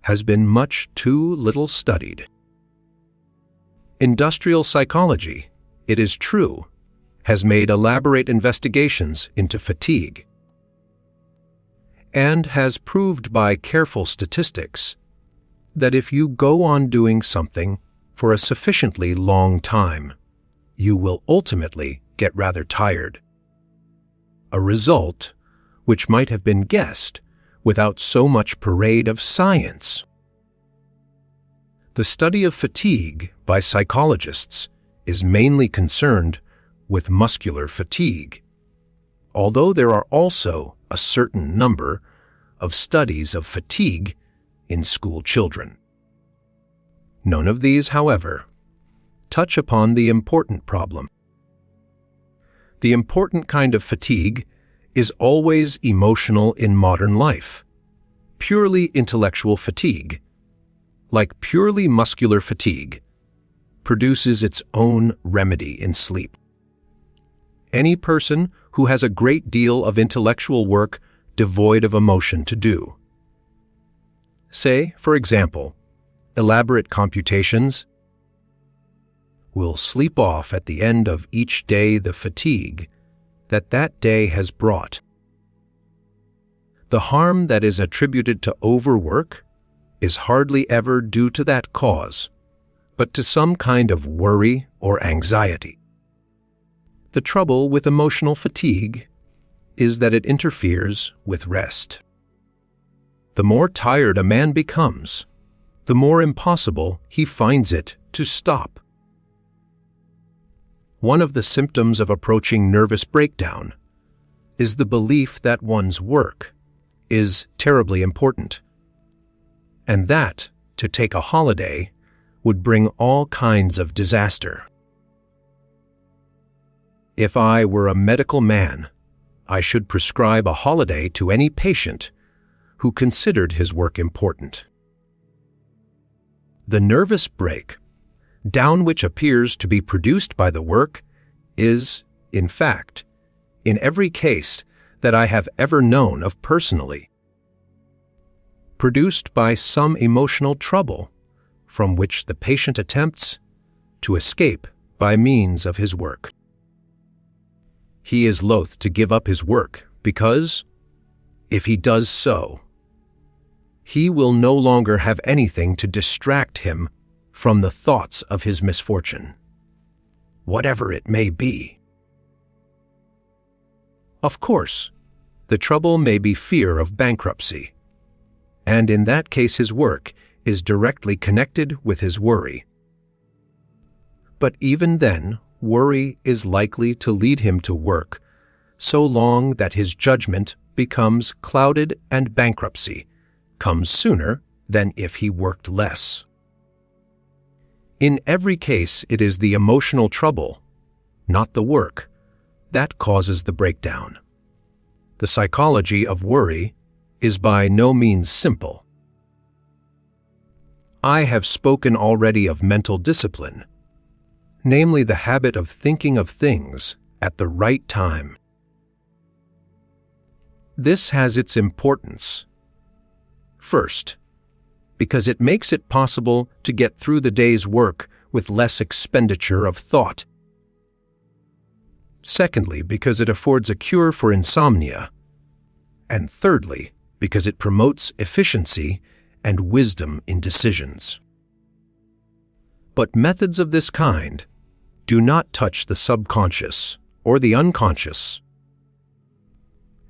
has been much too little studied. Industrial psychology, it is true, has made elaborate investigations into fatigue, and has proved by careful statistics that if you go on doing something for a sufficiently long time, you will ultimately get rather tired. A result which might have been guessed without so much parade of science. The study of fatigue by psychologists is mainly concerned with muscular fatigue, although there are also a certain number of studies of fatigue in school children. None of these, however, touch upon the important problem. The important kind of fatigue is always emotional in modern life. Purely intellectual fatigue, like purely muscular fatigue, produces its own remedy in sleep. Any person who has a great deal of intellectual work devoid of emotion to do, say, for example, elaborate computations, will sleep off at the end of each day the fatigue that day has brought. The harm that is attributed to overwork is hardly ever due to that cause, but to some kind of worry or anxiety. The trouble with emotional fatigue is that it interferes with rest. The more tired a man becomes, the more impossible he finds it to stop. One of the symptoms of approaching nervous breakdown is the belief that one's work is terribly important, and that to take a holiday would bring all kinds of disaster. If I were a medical man, I should prescribe a holiday to any patient who considered his work important. The nervous break, down which appears to be produced by the work, is, in fact, in every case that I have ever known of personally, produced by some emotional trouble from which the patient attempts to escape by means of his work. He is loath to give up his work because, if he does so, he will no longer have anything to distract him from the thoughts of his misfortune, whatever it may be. Of course, the trouble may be fear of bankruptcy, and in that case his work is directly connected with his worry. But even then, worry is likely to lead him to work so long that his judgment becomes clouded and bankruptcy comes sooner than if he worked less. In every case, it is the emotional trouble, not the work, that causes the breakdown. The psychology of worry is by no means simple. I have spoken already of mental discipline, namely the habit of thinking of things at the right time. This has its importance. First, because it makes it possible to get through the day's work with less expenditure of thought. Secondly, because it affords a cure for insomnia. And thirdly, because it promotes efficiency and wisdom in decisions. But methods of this kind do not touch the subconscious or the unconscious.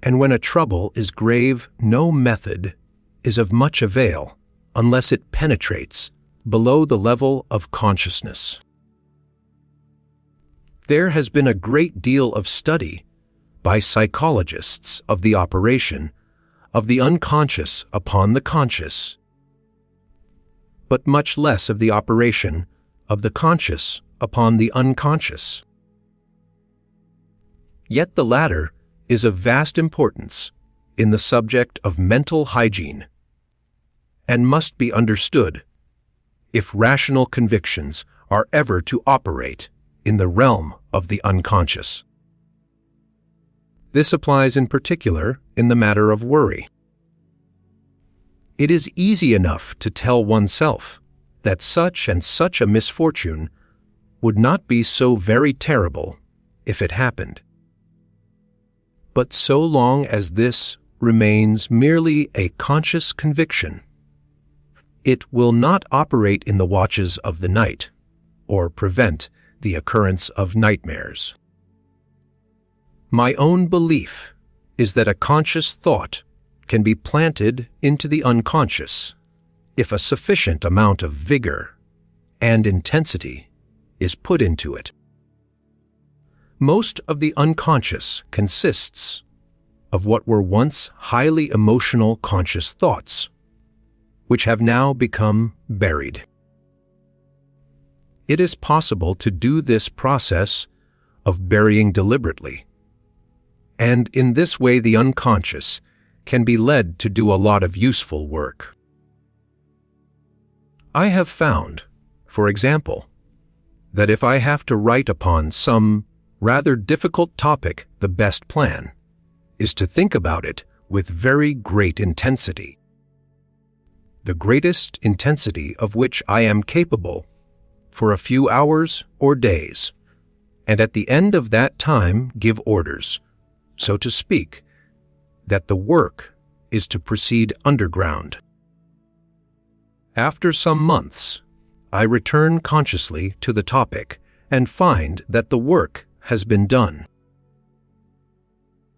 And when a trouble is grave, no method is of much avail unless it penetrates below the level of consciousness. There has been a great deal of study by psychologists of the operation of the unconscious upon the conscious, but much less of the operation of the conscious upon the unconscious. Yet the latter is of vast importance in the subject of mental hygiene, and must be understood if rational convictions are ever to operate in the realm of the unconscious. This applies in particular in the matter of worry. It is easy enough to tell oneself that such and such a misfortune would not be so very terrible if it happened. But so long as this remains merely a conscious conviction, it will not operate in the watches of the night or prevent the occurrence of nightmares. My own belief is that a conscious thought can be planted into the unconscious if a sufficient amount of vigor and intensity is put into it. Most of the unconscious consists of what were once highly emotional conscious thoughts, which have now become buried. It is possible to do this process of burying deliberately, and in this way the unconscious can be led to do a lot of useful work. I have found, for example, that if I have to write upon some rather difficult topic, the best plan is to think about it with very great intensity, the greatest intensity of which I am capable for a few hours or days, and at the end of that time give orders, so to speak, that the work is to proceed underground. After some months, I return consciously to the topic and find that the work has been done.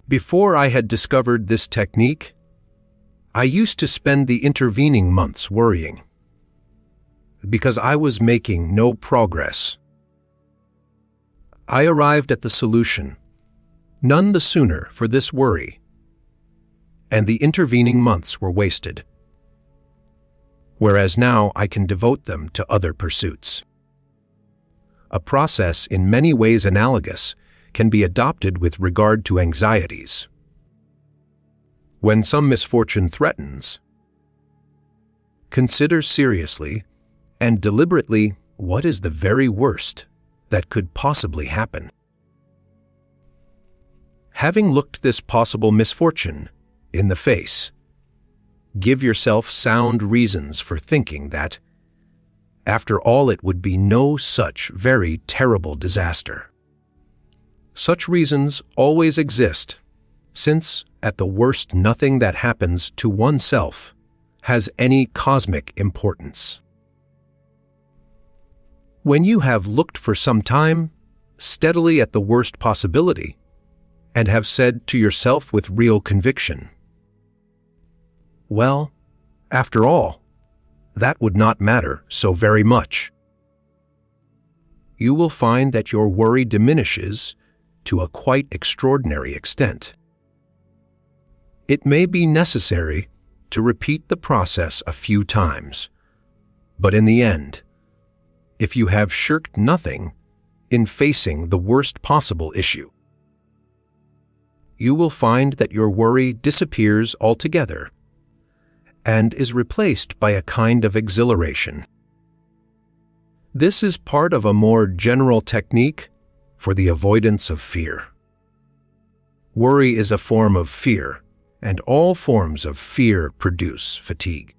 Before I had discovered this technique, I used to spend the intervening months worrying, because I was making no progress. I arrived at the solution, none the sooner for this worry, and the intervening months were wasted, whereas now I can devote them to other pursuits. A process in many ways analogous can be adopted with regard to anxieties. When some misfortune threatens, consider seriously and deliberately what is the very worst that could possibly happen. Having looked this possible misfortune in the face, give yourself sound reasons for thinking that, after all, it would be no such very terrible disaster. Such reasons always exist, since, at the worst, nothing that happens to oneself has any cosmic importance. When you have looked for some time steadily at the worst possibility, and have said to yourself with real conviction, well, after all, that would not matter so very much, you will find that your worry diminishes to a quite extraordinary extent. It may be necessary to repeat the process a few times, but in the end, if you have shirked nothing in facing the worst possible issue, you will find that your worry disappears altogether and is replaced by a kind of exhilaration. This is part of a more general technique for the avoidance of fear. Worry is a form of fear, and all forms of fear produce fatigue.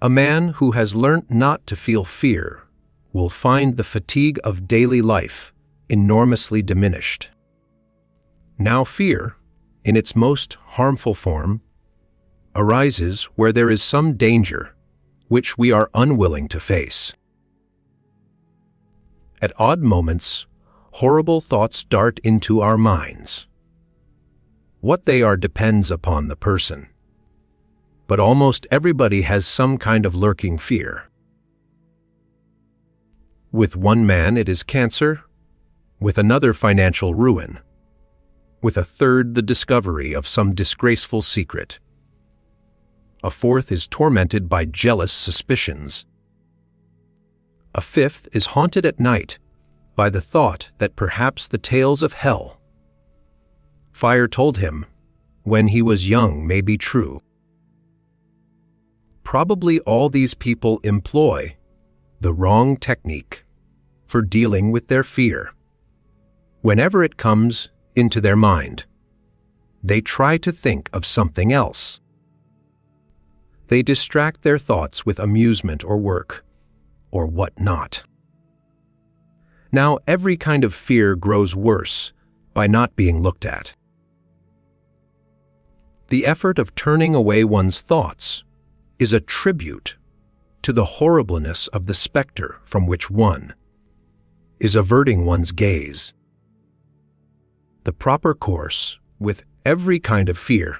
A man who has learnt not to feel fear will find the fatigue of daily life enormously diminished. Now fear, in its most harmful form, arises where there is some danger which we are unwilling to face. At odd moments, horrible thoughts dart into our minds. What they are depends upon the person, but almost everybody has some kind of lurking fear. With one man it is cancer, with another financial ruin, with a third the discovery of some disgraceful secret. A fourth is tormented by jealous suspicions. A fifth is haunted at night by the thought that perhaps the tales of hell Fire told him when he was young may be true. Probably all these people employ the wrong technique for dealing with their fear. Whenever it comes into their mind, they try to think of something else. They distract their thoughts with amusement or work, or what not. Now, every kind of fear grows worse by not being looked at. The effort of turning away one's thoughts is a tribute to the horribleness of the specter from which one is averting one's gaze. The proper course with every kind of fear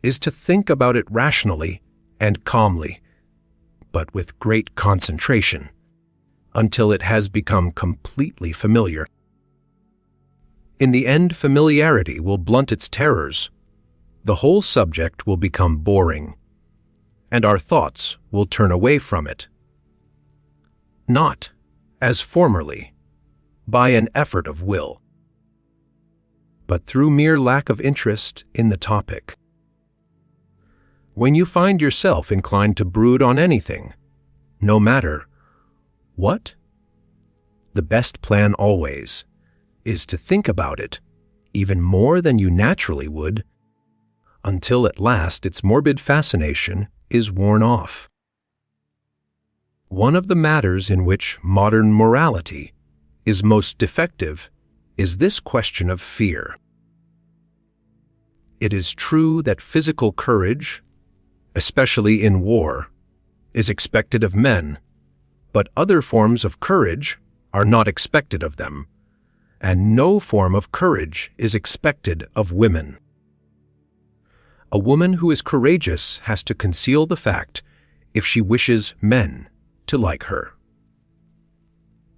is to think about it rationally and calmly, but with great concentration, until it has become completely familiar. In the end, familiarity will blunt its terrors. The whole subject will become boring, and our thoughts will turn away from it. Not, as formerly, by an effort of will, but through mere lack of interest in the topic. When you find yourself inclined to brood on anything, no matter what, the best plan always is to think about it even more than you naturally would, until at last its morbid fascination is worn off. One of the matters in which modern morality is most defective is this question of fear. It is true that physical courage, especially in war, is expected of men, but other forms of courage are not expected of them, and no form of courage is expected of women. A woman who is courageous has to conceal the fact if she wishes men to like her.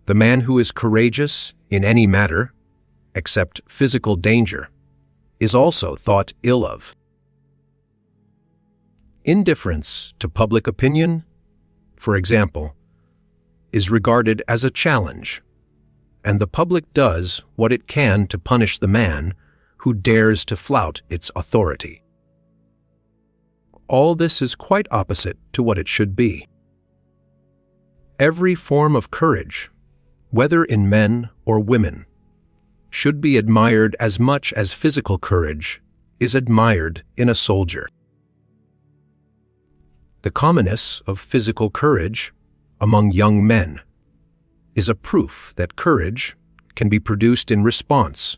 The man who is courageous in any matter, except physical danger, is also thought ill of. Indifference to public opinion, for example, is regarded as a challenge, and the public does what it can to punish the man who dares to flout its authority. All this is quite opposite to what it should be. Every form of courage, whether in men or women, should be admired as much as physical courage is admired in a soldier. The commonness of physical courage among young men is a proof that courage can be produced in response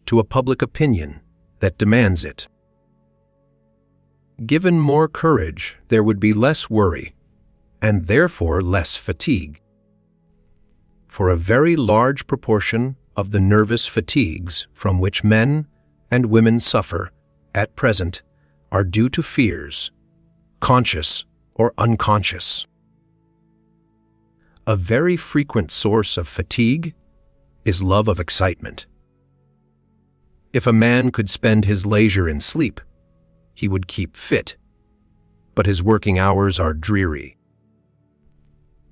to a public opinion that demands it. Given more courage, there would be less worry, and therefore less fatigue. For a very large proportion of the nervous fatigues from which men and women suffer at present are due to fears, conscious or unconscious. a very frequent source of fatigue is love of excitement. If a man could spend his leisure in sleep, he would keep fit, but his working hours are dreary,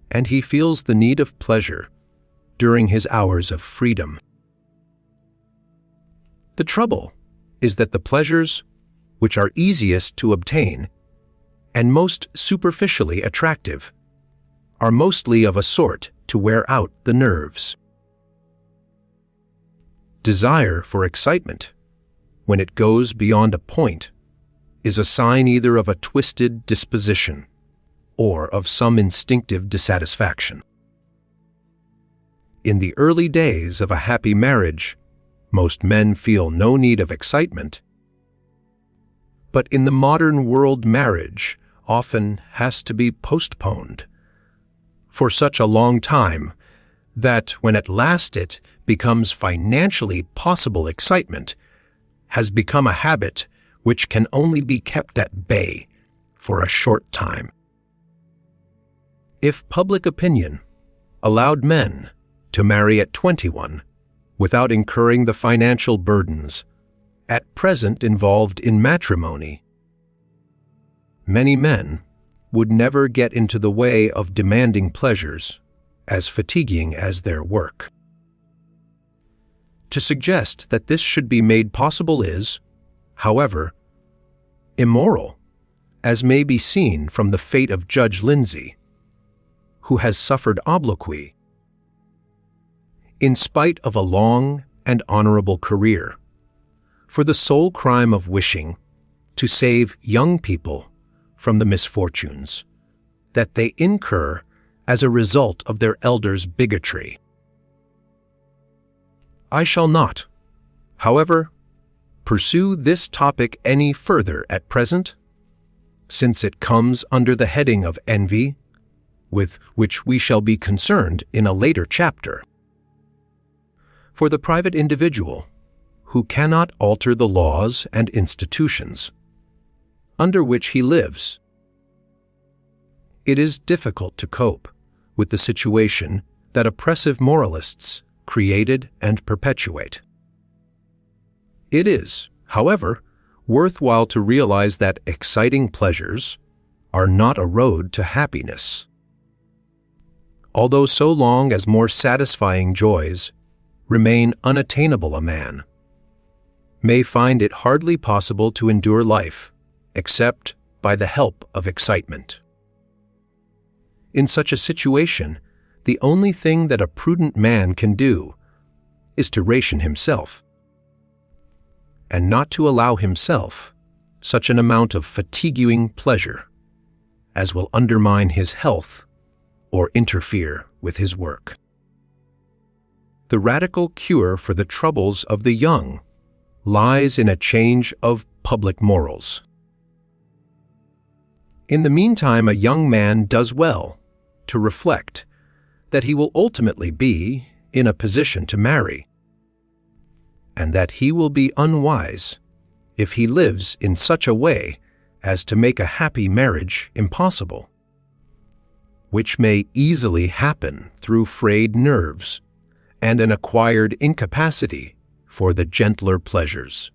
and he feels the need of pleasure during his hours of freedom. The trouble is that the pleasures which are easiest to obtain and most superficially attractive are mostly of a sort to wear out the nerves. Desire for excitement, when it goes beyond a point, is a sign either of a twisted disposition or of some instinctive dissatisfaction. In the early days of a happy marriage, most men feel no need of excitement. But in the modern world, marriage often has to be postponed for such a long time that when at last it becomes financially possible, excitement has become a habit which can only be kept at bay for a short time. If public opinion allowed men to marry at 21 without incurring the financial burdens at present involved in matrimony, many men would never get into the way of demanding pleasures as fatiguing as their work. To suggest that this should be made possible is, however, immoral, as may be seen from the fate of Judge Lindsay, who has suffered obloquy in spite of a long and honorable career, for the sole crime of wishing to save young people from the misfortunes that they incur as a result of their elders' bigotry. I shall not, however, pursue this topic any further at present, since it comes under the heading of envy, with which we shall be concerned in a later chapter. For the private individual, who cannot alter the laws and institutions under which he lives, it is difficult to cope with the situation that oppressive moralists created and perpetuate. It is, however, worthwhile to realize that exciting pleasures are not a road to happiness. Although so long as more satisfying joys remain unattainable, a man may find it hardly possible to endure life except by the help of excitement. In such a situation, the only thing that a prudent man can do is to ration himself, and not to allow himself such an amount of fatiguing pleasure as will undermine his health or interfere with his work. The radical cure for the troubles of the young lies in a change of public morals. In the meantime, a young man does well to reflect that he will ultimately be in a position to marry, and that he will be unwise if he lives in such a way as to make a happy marriage impossible, which may easily happen through frayed nerves and an acquired incapacity for the gentler pleasures.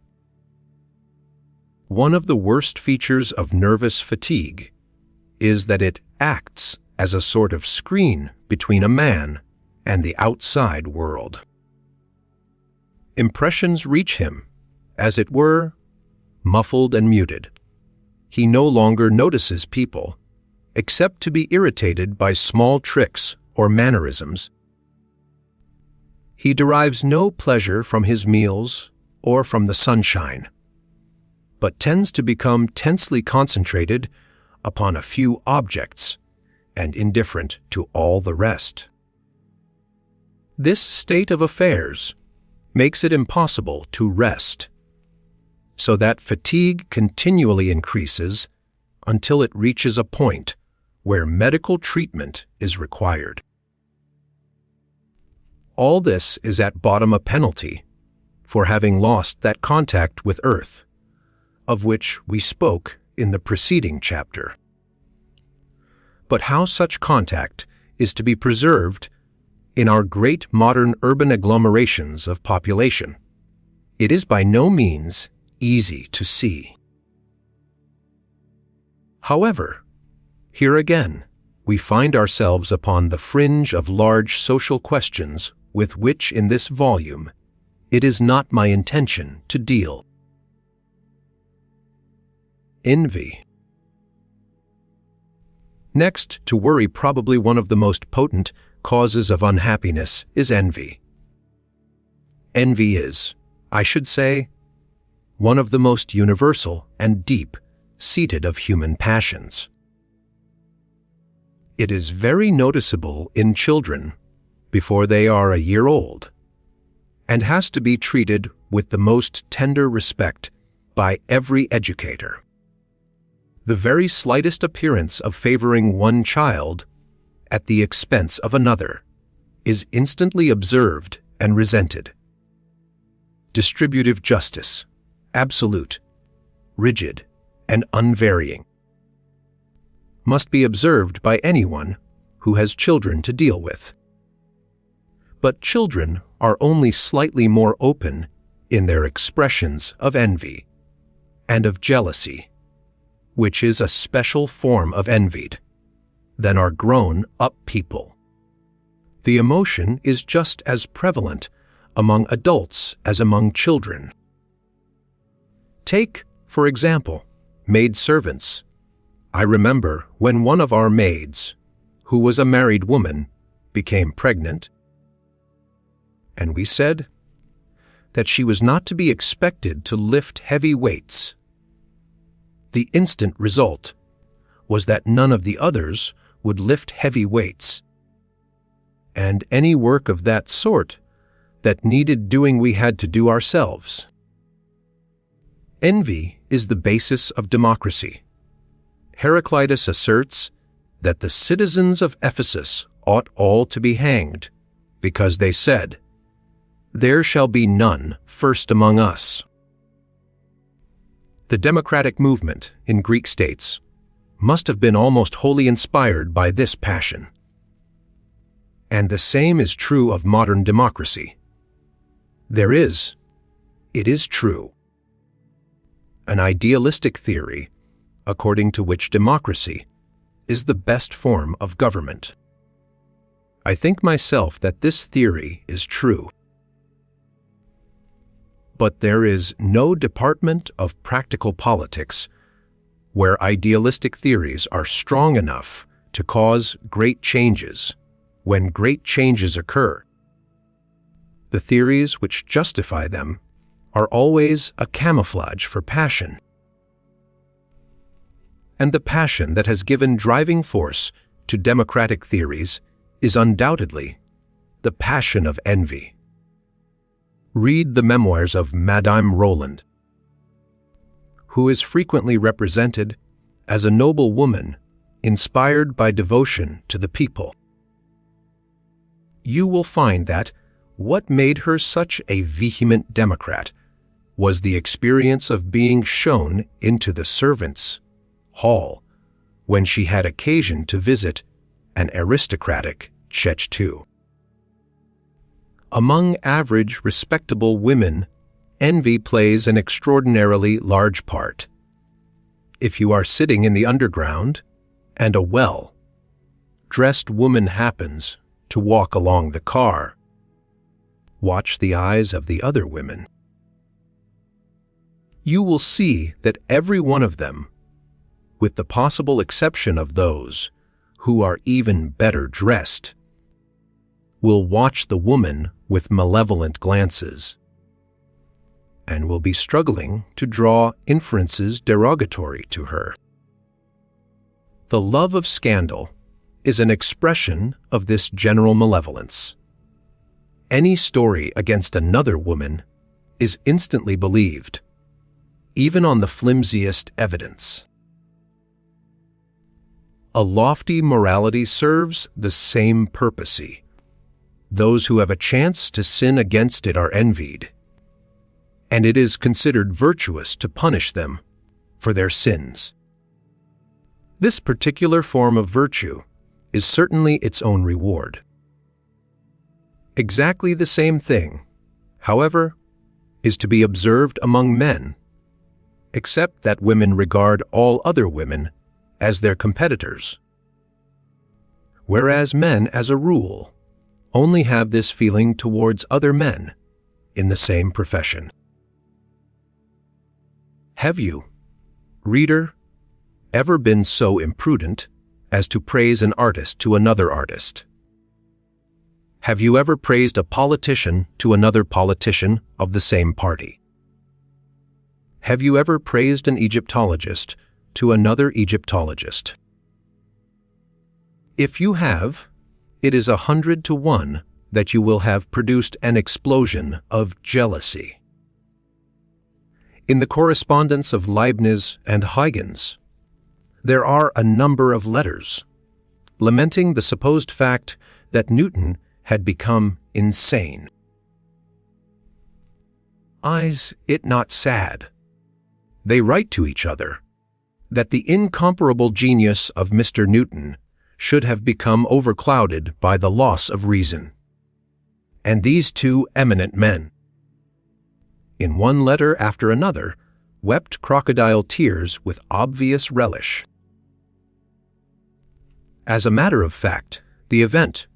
One of the worst features of nervous fatigue is that it acts as a sort of screen between a man and the outside world. Impressions reach him, as it were, muffled and muted. He no longer notices people, except to be irritated by small tricks or mannerisms. He derives no pleasure from his meals or from the sunshine, but tends to become tensely concentrated upon a few objects and indifferent to all the rest. This state of affairs makes it impossible to rest, so that fatigue continually increases until it reaches a point where medical treatment is required. All this is at bottom a penalty for having lost that contact with earth, of which we spoke in the preceding chapter. But how such contact is to be preserved in our great modern urban agglomerations of population. It is by no means easy to see. However, here again, we find ourselves upon the fringe of large social questions with which in this volume it is not my intention to deal. Envy. Next to worry, probably one of the most potent causes of unhappiness is envy. Envy is, I should say, one of the most universal and deep-seated of human passions. It is very noticeable in children before they are a year old, and has to be treated with the most tender respect by every educator. The very slightest appearance of favoring one child at the expense of another is instantly observed and resented. Distributive justice, absolute, rigid, and unvarying, must be observed by anyone who has children to deal with. But children are only slightly more open in their expressions of envy and of jealousy, which is a special form of envy, than are grown-up people. The emotion is just as prevalent among adults as among children. Take, for example, maidservants. I remember when one of our maids, who was a married woman, became pregnant, and we said that she was not to be expected to lift heavy weights. The instant result was that none of the others would lift heavy weights, and any work of that sort that needed doing we had to do ourselves. Envy is the basis of democracy. Heraclitus asserts that the citizens of Ephesus ought all to be hanged, because they said, "There shall be none first among us." The democratic movement in Greek states must have been almost wholly inspired by this passion. And the same is true of modern democracy. There is, it is true, an idealistic theory according to which democracy is the best form of government. I think myself that this theory is true. But there is no department of practical politics where idealistic theories are strong enough to cause great changes when great changes occur. The theories which justify them are always a camouflage for passion. And the passion that has given driving force to democratic theories is undoubtedly the passion of envy. Read the memoirs of Madame Roland, who is frequently represented as a noble woman inspired by devotion to the people. You will find that what made her such a vehement democrat was the experience of being shown into the servants' hall when she had occasion to visit an aristocratic château. Among average, respectable women, envy plays an extraordinarily large part. If you are sitting in the underground and a well-dressed woman happens to walk along the car, watch the eyes of the other women. You will see that every one of them, with the possible exception of those who are even better dressed, will watch the woman with malevolent glances, and will be struggling to draw inferences derogatory to her. The love of scandal is an expression of this general malevolence. Any story against another woman is instantly believed, even on the flimsiest evidence. A lofty morality serves the same purpose. Those who have a chance to sin against it are envied, and it is considered virtuous to punish them for their sins. This particular form of virtue is certainly its own reward. Exactly the same thing, however, is to be observed among men, except that women regard all other women as their competitors, whereas men, as a rule, only have this feeling towards other men in the same profession. Have you, reader, ever been so imprudent as to praise an artist to another artist? Have you ever praised a politician to another politician of the same party? Have you ever praised an Egyptologist to another Egyptologist? If you have, it is 100 to 1 that you will have produced an explosion of jealousy. In the correspondence of Leibniz and Huygens, there are a number of letters lamenting the supposed fact that Newton had become insane. Is it not sad? They write to each other that the incomparable genius of Mr. Newton should have become overclouded by the loss of reason. And these two eminent men, in one letter after another, wept crocodile tears with obvious relish. As a matter of fact, the event,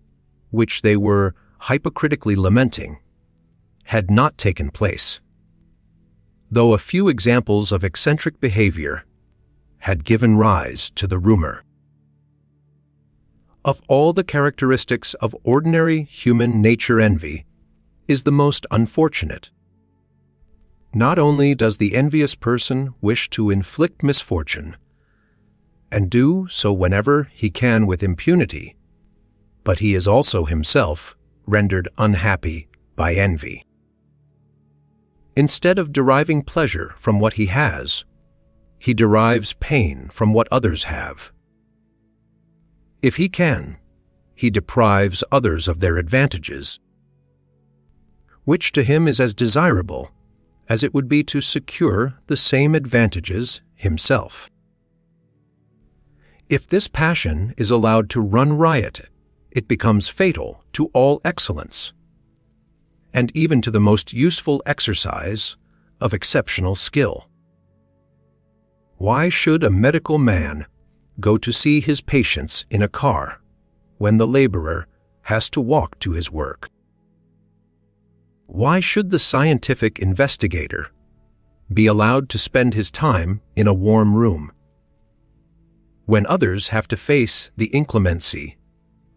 which they were hypocritically lamenting, had not taken place, though a few examples of eccentric behavior had given rise to the rumor. Of all the characteristics of ordinary human nature, envy is the most unfortunate. Not only does the envious person wish to inflict misfortune, and do so whenever he can with impunity, but he is also himself rendered unhappy by envy. Instead of deriving pleasure from what he has, he derives pain from what others have. If he can, he deprives others of their advantages, which to him is as desirable as it would be to secure the same advantages himself. If this passion is allowed to run riot, it becomes fatal to all excellence, and even to the most useful exercise of exceptional skill. Why should a medical man go to see his patients in a car when the laborer has to walk to his work? Why should the scientific investigator be allowed to spend his time in a warm room when others have to face the inclemency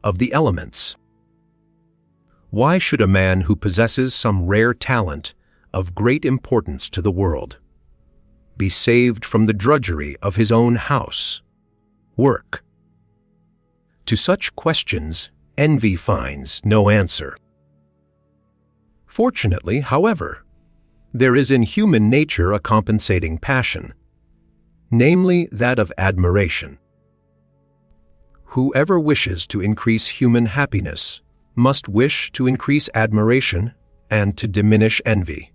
of the elements? Why should a man who possesses some rare talent of great importance to the world be saved from the drudgery of his own house, work? To such questions, envy finds no answer. Fortunately, however, there is in human nature a compensating passion, namely that of admiration. Whoever wishes to increase human happiness must wish to increase admiration and to diminish envy.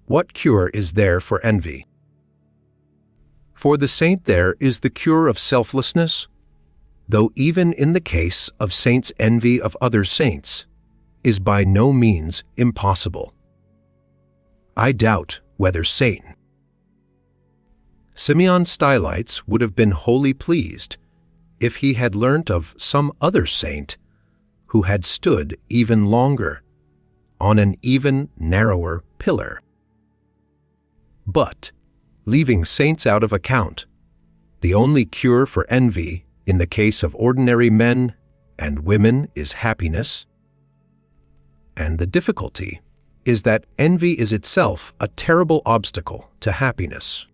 What cure is there for envy? For the saint there is the cure of selflessness, though even in the case of saints' envy of other saints is by no means impossible. I doubt whether Satan, Simeon Stylites, would have been wholly pleased if he had learnt of some other saint who had stood even longer on an even narrower pillar. But, leaving saints out of account, the only cure for envy in the case of ordinary men and women is happiness, and the difficulty is that envy is itself a terrible obstacle to happiness.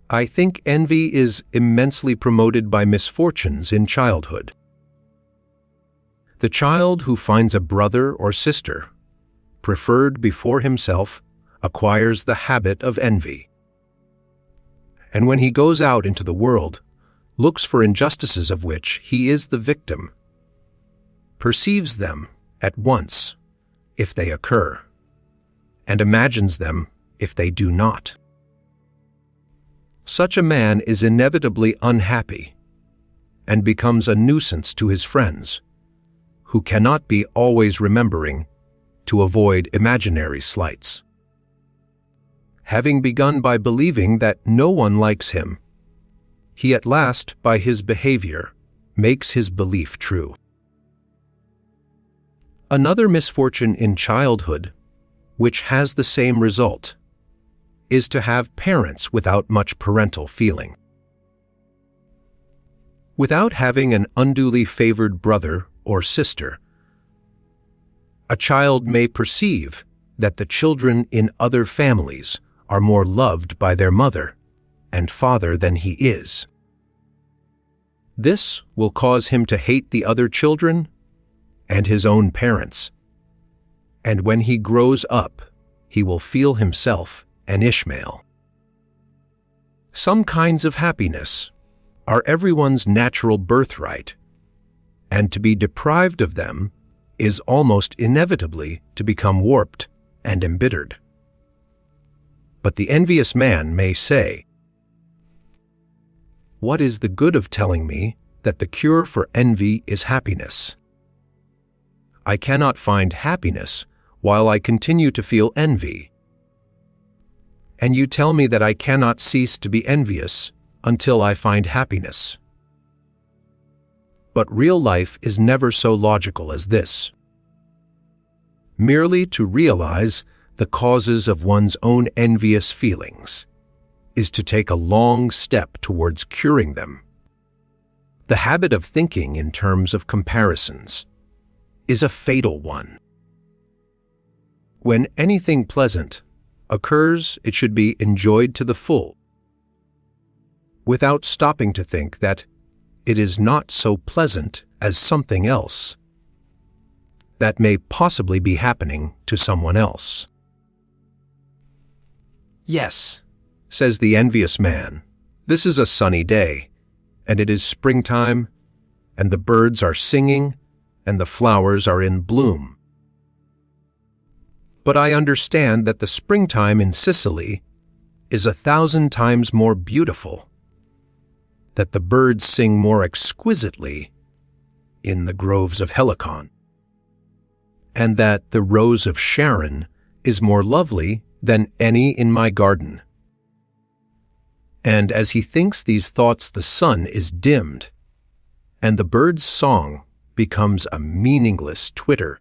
I think envy is immensely promoted by misfortunes in childhood. The child who finds a brother or sister preferred before himself acquires the habit of envy, and when he goes out into the world, looks for injustices of which he is the victim, perceives them at once if they occur, and imagines them if they do not. Such a man is inevitably unhappy, and becomes a nuisance to his friends, who cannot be always remembering to avoid imaginary slights. Having begun by believing that no one likes him, he at last, by his behavior, makes his belief true. Another misfortune in childhood, which has the same result, is to have parents without much parental feeling. Without having an unduly favored brother or sister, a child may perceive that the children in other families are more loved by their mother and father than he is. This will cause him to hate the other children and his own parents, and when he grows up, he will feel himself an Ishmael. Some kinds of happiness are everyone's natural birthright, and to be deprived of them is almost inevitably to become warped and embittered. But the envious man may say, "What is the good of telling me that the cure for envy is happiness? I cannot find happiness while I continue to feel envy. And you tell me that I cannot cease to be envious until I find happiness." But real life is never so logical as this. Merely to realize the causes of one's own envious feelings is to take a long step towards curing them. The habit of thinking in terms of comparisons is a fatal one. When anything pleasant occurs, it should be enjoyed to the full, without stopping to think that it is not so pleasant as something else that may possibly be happening to someone else. "Yes," says the envious man, "this is a sunny day, and it is springtime, and the birds are singing, and the flowers are in bloom. But I understand that the springtime in Sicily is 1,000 times more beautiful, that the birds sing more exquisitely in the groves of Helicon, and that the rose of Sharon is more lovely than any in my garden." And as he thinks these thoughts, the sun is dimmed, and the bird's song becomes a meaningless twitter,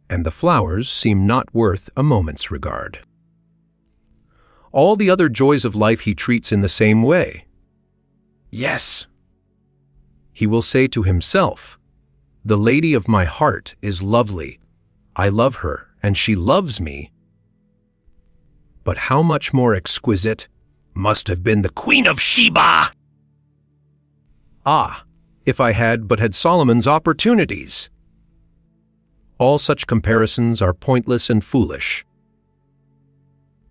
and the flowers seem not worth a moment's regard. All the other joys of life he treats in the same way. "Yes," he will say to himself, "the lady of my heart is lovely. I love her, and she loves me. But how much more exquisite must have been the Queen of Sheba! Ah, if I had but had Solomon's opportunities!" All such comparisons are pointless and foolish.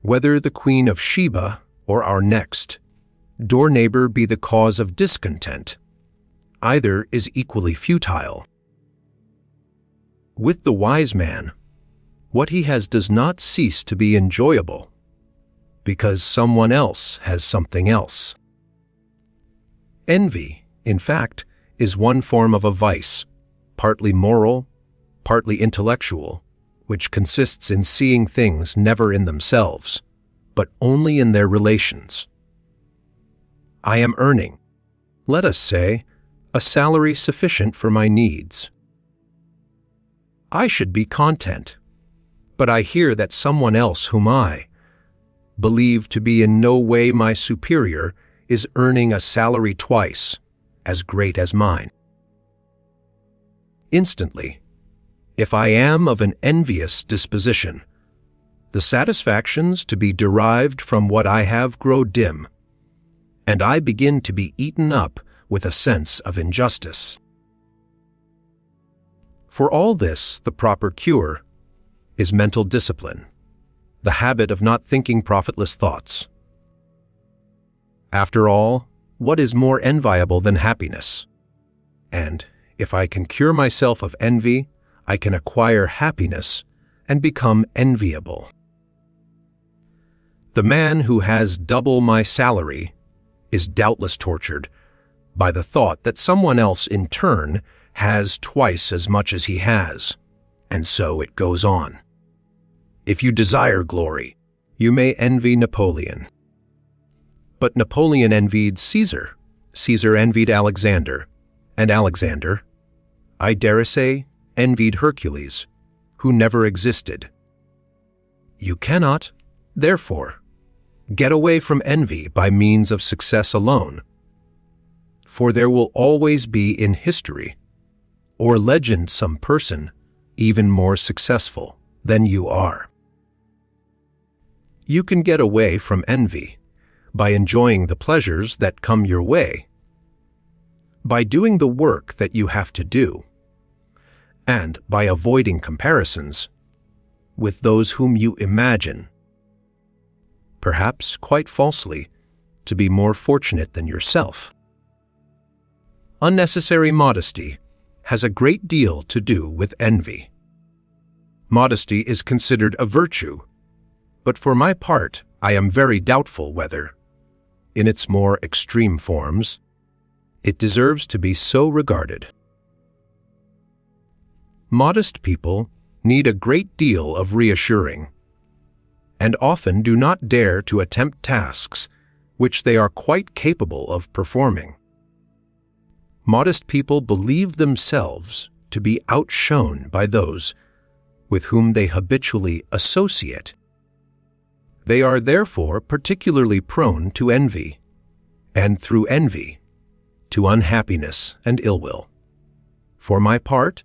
Whether the Queen of Sheba or our next door neighbor be the cause of discontent, either is equally futile. With the wise man, what he has does not cease to be enjoyable, because someone else has something else. Envy, in fact, is one form of a vice, partly moral, partly intellectual, which consists in seeing things never in themselves, but only in their relations. I am earning, let us say, a salary sufficient for my needs. I should be content, but I hear that someone else whom I believe to be in no way my superior is earning a salary twice as great as mine. Instantly, if I am of an envious disposition, the satisfactions to be derived from what I have grow dim, and I begin to be eaten up with a sense of injustice. For all this, the proper cure is mental discipline, the habit of not thinking profitless thoughts. After all, what is more enviable than happiness? And if I can cure myself of envy, I can acquire happiness and become enviable. The man who has double my salary is doubtless tortured by the thought that someone else in turn has twice as much as he has, and so it goes on. If you desire glory, you may envy Napoleon. But Napoleon envied Caesar, Caesar envied Alexander, and Alexander, I dare say, envied Hercules, who never existed. You cannot, therefore, get away from envy by means of success alone, for there will always be in history or legend some person even more successful than you are. You can get away from envy by enjoying the pleasures that come your way, by doing the work that you have to do, and by avoiding comparisons with those whom you imagine, perhaps quite falsely, to be more fortunate than yourself. Unnecessary modesty has a great deal to do with envy. Modesty is considered a virtue, but for my part, I am very doubtful whether, in its more extreme forms, it deserves to be so regarded. Modest people need a great deal of reassuring, and often do not dare to attempt tasks which they are quite capable of performing. Modest people believe themselves to be outshone by those with whom they habitually associate. They are therefore particularly prone to envy, and through envy, to unhappiness and ill will. For my part,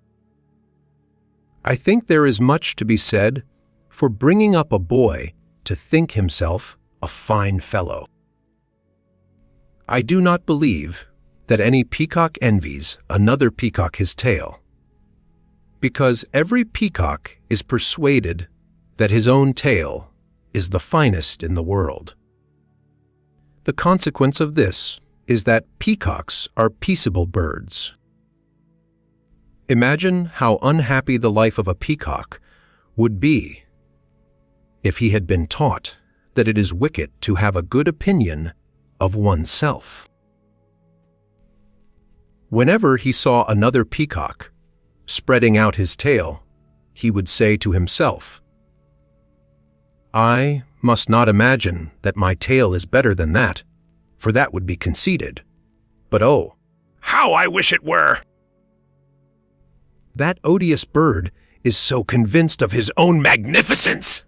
I think there is much to be said for bringing up a boy to think himself a fine fellow. I do not believe that any peacock envies another peacock his tail, because every peacock is persuaded that his own tail is the finest in the world. The consequence of this is that peacocks are peaceable birds. Imagine how unhappy the life of a peacock would be if he had been taught that it is wicked to have a good opinion of oneself. Whenever he saw another peacock spreading out his tail, he would say to himself, I must not imagine that my tail is better than that, for that would be conceited. But oh, how I wish it were! That odious bird is so convinced of his own magnificence!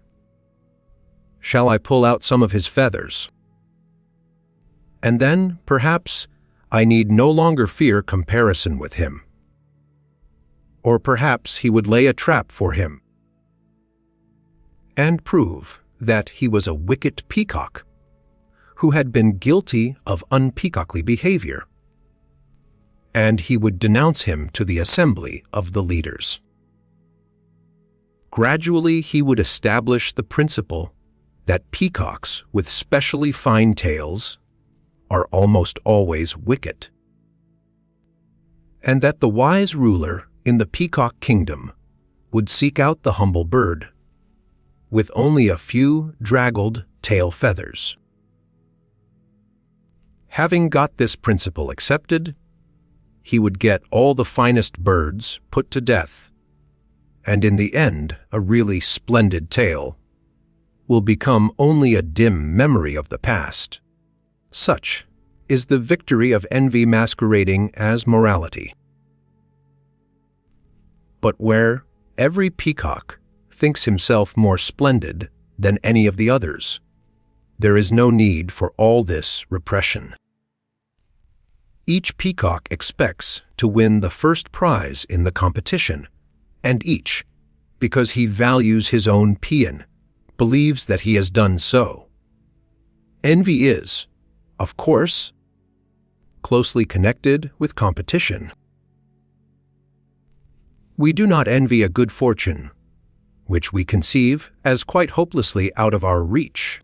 Shall I pull out some of his feathers? And then, perhaps, I need no longer fear comparison with him. Or perhaps he would lay a trap for him and prove that he was a wicked peacock who had been guilty of unpeacockly behavior, and he would denounce him to the assembly of the leaders. Gradually he would establish the principle that peacocks with specially fine tails are almost always wicked, and that the wise ruler in the peacock kingdom would seek out the humble bird with only a few draggled tail feathers. Having got this principle accepted, he would get all the finest birds put to death, and in the end a really splendid tale will become only a dim memory of the past. Such is the victory of envy masquerading as morality. But where every peacock thinks himself more splendid than any of the others, there is no need for all this repression. Each peacock expects to win the first prize in the competition, and each, because he values his own paean, believes that he has done so. Envy is, of course, closely connected with competition. We do not envy a good fortune, which we conceive as quite hopelessly out of our reach.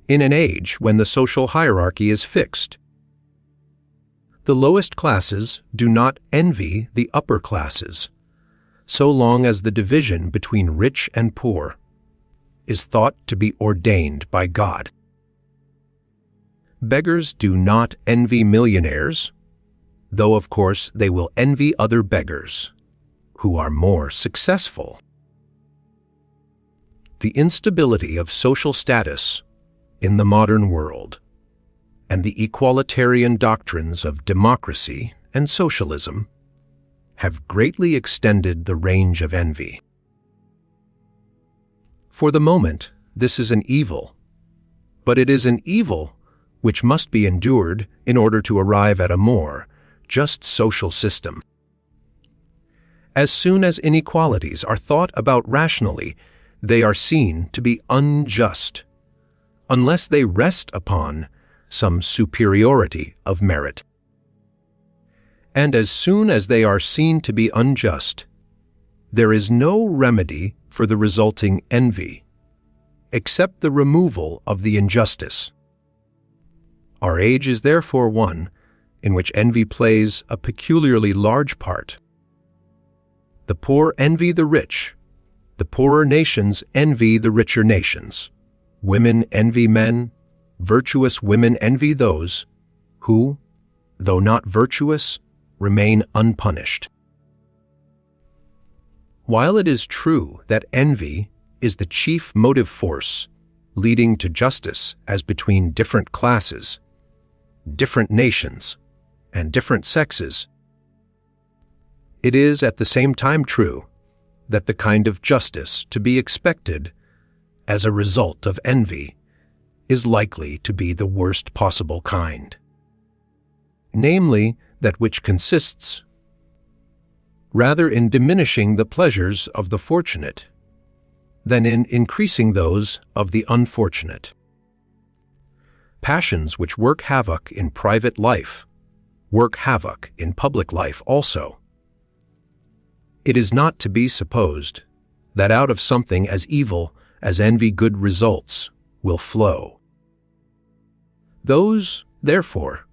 In an age when the social hierarchy is fixed, the lowest classes do not envy the upper classes, so long as the division between rich and poor is thought to be ordained by God. Beggars do not envy millionaires, though of course they will envy other beggars who are more successful. The instability of social status in the modern world and the equalitarian doctrines of democracy and socialism have greatly extended the range of envy. For the moment, this is an evil, but it is an evil which must be endured in order to arrive at a more just social system. As soon as inequalities are thought about rationally, they are seen to be unjust, unless they rest upon some superiority of merit. And as soon as they are seen to be unjust, there is no remedy for the resulting envy, except the removal of the injustice. Our age is therefore one in which envy plays a peculiarly large part. The poor envy the rich. The poorer nations envy the richer nations. Women envy men. Virtuous women envy those who, though not virtuous, remain unpunished. While it is true that envy is the chief motive force leading to justice as between different classes, different nations, and different sexes, it is at the same time true that the kind of justice to be expected as a result of envy is likely to be the worst possible kind, namely that which consists rather in diminishing the pleasures of the fortunate than in increasing those of the unfortunate. Passions which work havoc in private life work havoc in public life also. It is not to be supposed that out of something as evil as envy good results will flow. Those, therefore,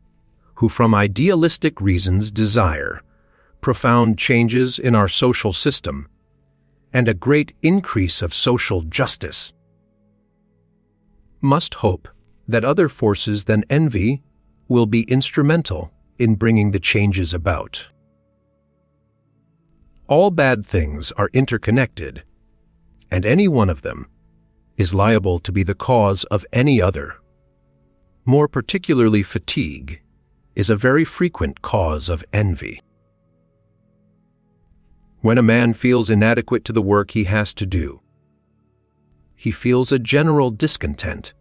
who from idealistic reasons desire profound changes in our social system and a great increase of social justice, must hope that other forces than envy will be instrumental in bringing the changes about. All bad things are interconnected, and any one of them is liable to be the cause of any other. More particularly, fatigue is a very frequent cause of envy. When a man feels inadequate to the work he has to do, he feels a general discontent,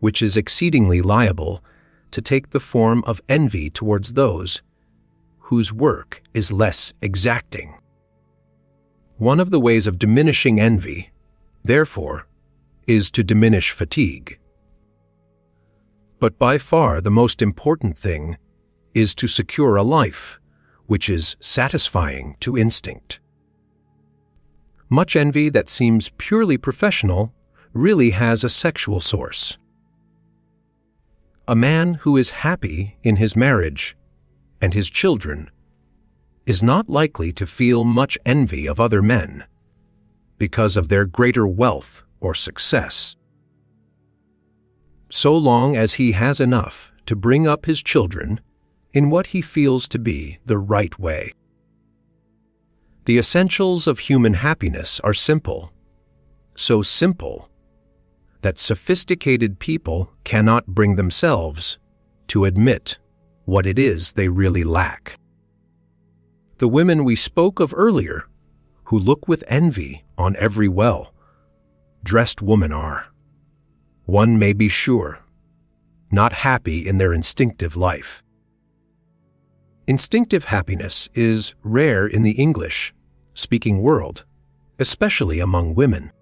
which is exceedingly liable to take the form of envy towards those whose work is less exacting. One of the ways of diminishing envy, therefore, is to diminish fatigue. But by far the most important thing is to secure a life which is satisfying to instinct. Much envy that seems purely professional really has a sexual source. A man who is happy in his marriage and his children is not likely to feel much envy of other men because of their greater wealth or success, so long as he has enough to bring up his children in what he feels to be the right way. The essentials of human happiness are simple, so simple that sophisticated people cannot bring themselves to admit what it is they really lack. The women we spoke of earlier, who look with envy on every well-dressed woman are, one may be sure, not happy in their instinctive life. Instinctive happiness is rare in the English-speaking world, especially among women.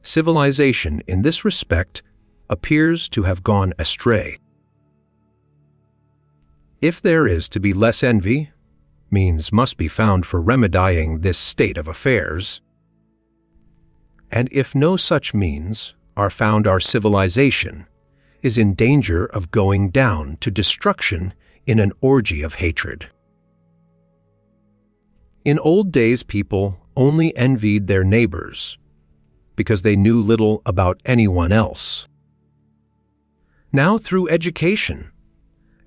Civilization in this respect appears to have gone astray. If there is to be less envy, means must be found for remedying this state of affairs. And if no such means are found, our civilization is in danger of going down to destruction in an orgy of hatred. In old days, people only envied their neighbors because they knew little about anyone else. now through education,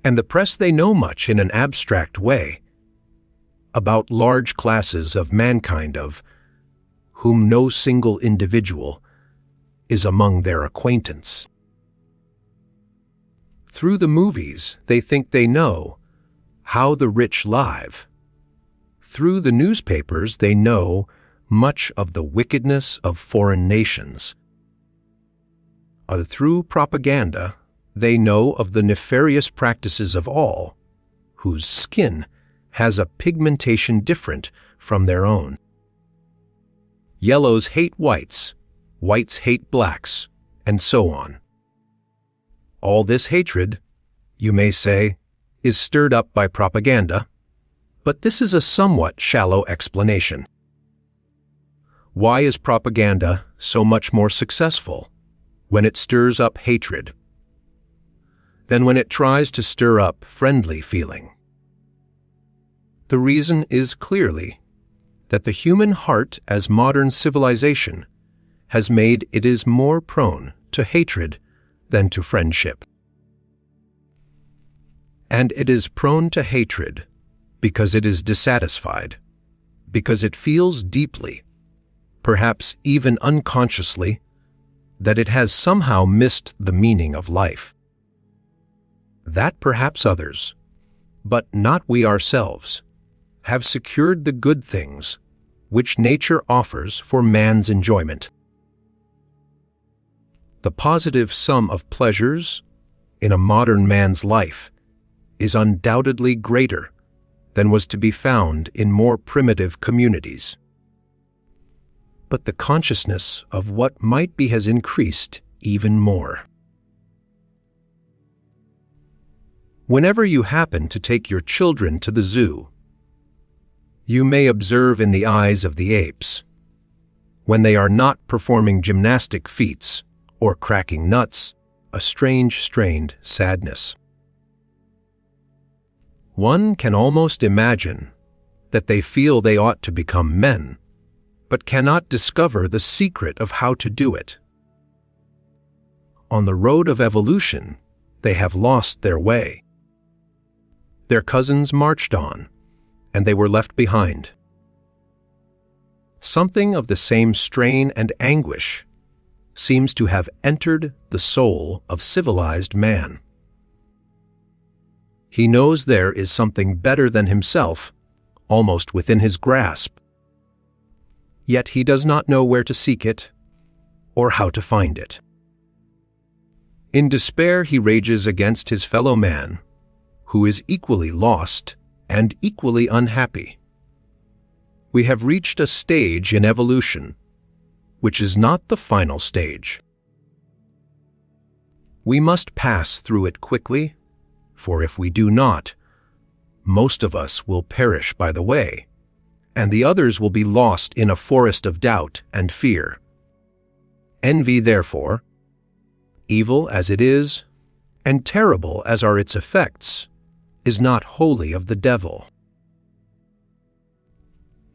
and the press they know much in an abstract way, about large classes of mankind of whom no single individual is among their acquaintance. Through the movies, they think they know how the rich live. Through the newspapers, they know much of the wickedness of foreign nations. Through propaganda, they know of the nefarious practices of all whose skin has a pigmentation different from their own. Yellows hate whites, whites hate blacks, and so on. All this hatred, you may say, is stirred up by propaganda, but this is a somewhat shallow explanation. Why is propaganda so much more successful when it stirs up hatred than when it tries to stir up friendly feeling? The reason is clearly that the human heart as modern civilization has made it is more prone to hatred than to friendship. And it is prone to hatred because it is dissatisfied, because it feels deeply, perhaps even unconsciously, that it has somehow missed the meaning of life. That perhaps others, but not we ourselves, have secured the good things which nature offers for man's enjoyment. The positive sum of pleasures in a modern man's life is undoubtedly greater than was to be found in more primitive communities. But the consciousness of what might be has increased even more. Whenever you happen to take your children to the zoo, you may observe in the eyes of the apes, when they are not performing gymnastic feats or cracking nuts, a strange, strained sadness. One can almost imagine that they feel they ought to become men, but cannot discover the secret of how to do it. On the road of evolution, they have lost their way. Their cousins marched on, and they were left behind. Something of the same strain and anguish seems to have entered the soul of civilized man. He knows there is something better than himself, almost within his grasp. Yet he does not know where to seek it, or how to find it. In despair he rages against his fellow man, who is equally lost and equally unhappy. We have reached a stage in evolution which is not the final stage. We must pass through it quickly, for if we do not, most of us will perish by the way, and the others will be lost in a forest of doubt and fear. Envy, therefore, evil as it is, and terrible as are its effects, is not wholly of the devil.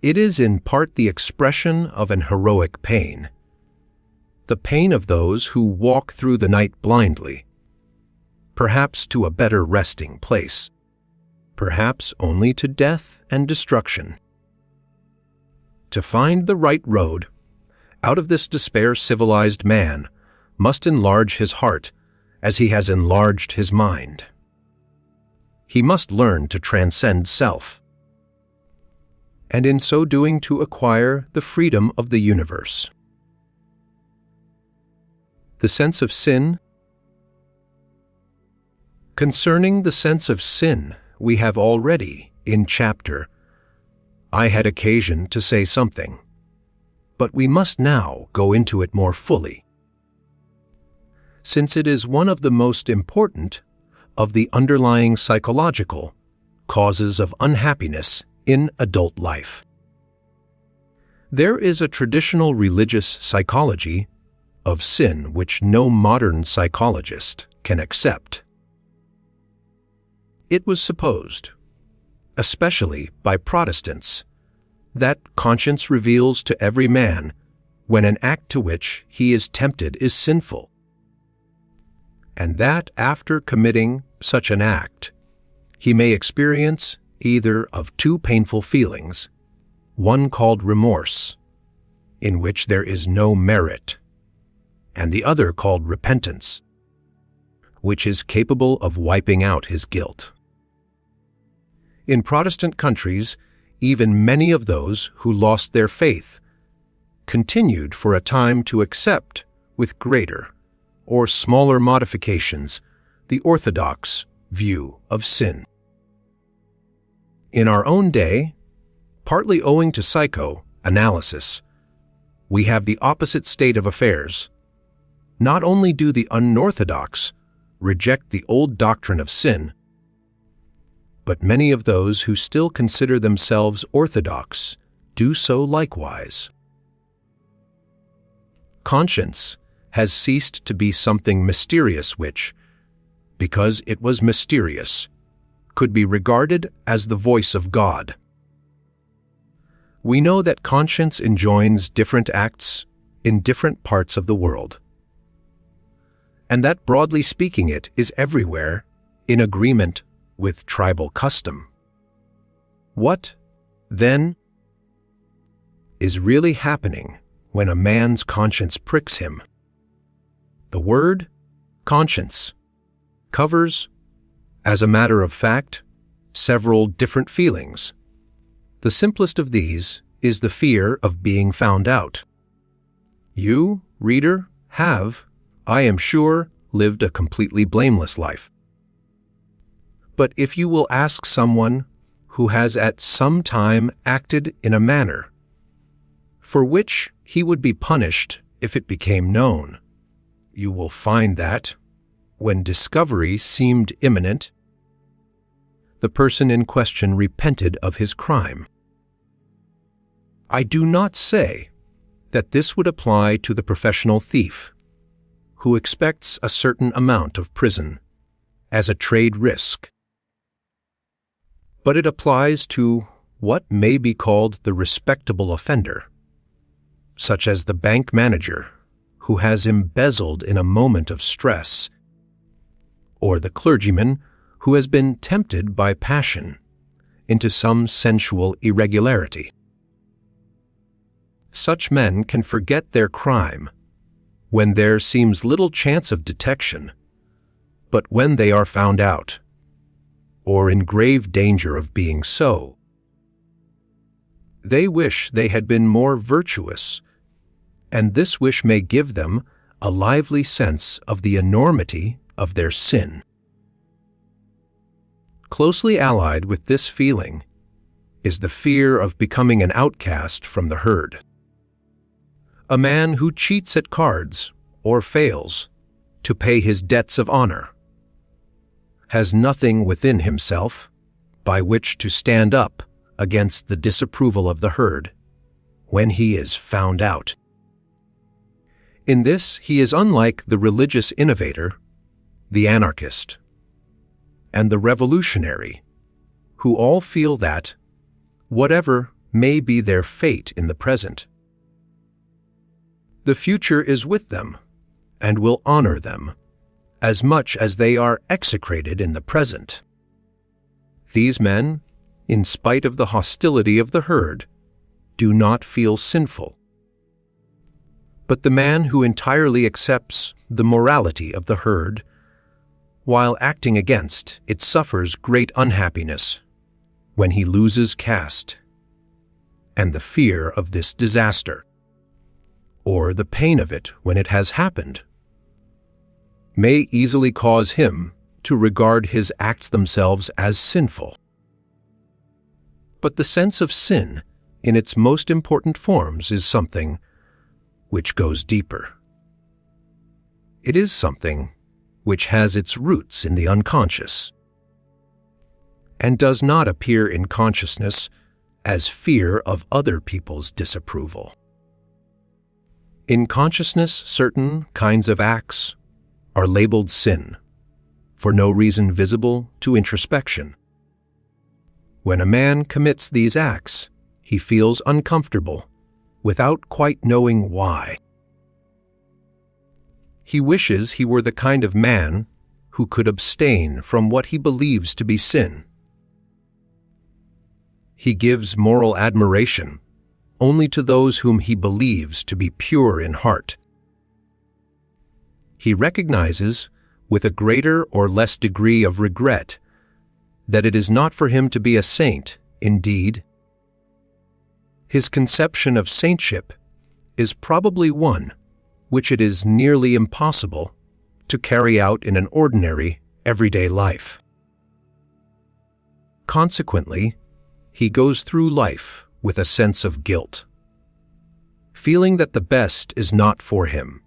It is in part the expression of an heroic pain, the pain of those who walk through the night blindly, perhaps to a better resting place, perhaps only to death and destruction. To find the right road, out of this despair civilized man must enlarge his heart as he has enlarged his mind. He must learn to transcend self, and in so doing to acquire the freedom of the universe. The sense of sin. Concerning the sense of sin, we have already, in chapter, I had occasion to say something, but we must now go into it more fully, since it is one of the most important of the underlying psychological causes of unhappiness in adult life. There is a traditional religious psychology of sin which no modern psychologist can accept. It was supposed, especially by Protestants, that conscience reveals to every man when an act to which he is tempted is sinful, and that after committing such an act, he may experience either of two painful feelings, one called remorse, in which there is no merit, and the other called repentance, which is capable of wiping out his guilt. In Protestant countries, even many of those who lost their faith continued for a time to accept, with greater or smaller modifications, the orthodox view of sin. In our own day, partly owing to psychoanalysis, we have the opposite state of affairs. Not only do the unorthodox reject the old doctrine of sin, but many of those who still consider themselves orthodox do so likewise. Conscience has ceased to be something mysterious which, because it was mysterious, could be regarded as the voice of God. We know that conscience enjoins different acts in different parts of the world, and that broadly speaking it is everywhere in agreement with tribal custom. What, then, is really happening when a man's conscience pricks him? The word conscience covers, as a matter of fact, several different feelings. The simplest of these is the fear of being found out. You, reader, have, I am sure, lived a completely blameless life. But if you will ask someone who has at some time acted in a manner for which he would be punished if it became known, you will find that, when discovery seemed imminent, the person in question repented of his crime. I do not say that this would apply to the professional thief, who expects a certain amount of prison as a trade risk, but it applies to what may be called the respectable offender, such as the bank manager who has embezzled in a moment of stress, or the clergyman who has been tempted by passion into some sensual irregularity. Such men can forget their crime when there seems little chance of detection, but when they are found out, or in grave danger of being so, they wish they had been more virtuous, and this wish may give them a lively sense of the enormity of their sin. Closely allied with this feeling is the fear of becoming an outcast from the herd. A man who cheats at cards or fails to pay his debts of honor has nothing within himself by which to stand up against the disapproval of the herd when he is found out. In this, he is unlike the religious innovator, the anarchist, and the revolutionary, who all feel that, whatever may be their fate in the present, the future is with them and will honor them as much as they are execrated in the present. These men, in spite of the hostility of the herd, do not feel sinful. But the man who entirely accepts the morality of the herd, while acting against it, suffers great unhappiness when he loses caste, and the fear of this disaster, or the pain of it when it has happened, may easily cause him to regard his acts themselves as sinful. But the sense of sin in its most important forms is something which goes deeper. It is something which has its roots in the unconscious, and does not appear in consciousness as fear of other people's disapproval. In consciousness, certain kinds of acts are labeled sin, for no reason visible to introspection. When a man commits these acts, he feels uncomfortable, without quite knowing why. He wishes he were the kind of man who could abstain from what he believes to be sin. He gives moral admiration only to those whom he believes to be pure in heart. He recognizes, with a greater or less degree of regret, that it is not for him to be a saint, indeed. His conception of saintship is probably one which it is nearly impossible to carry out in an ordinary, everyday life. Consequently, he goes through life with a sense of guilt, feeling that the best is not for him,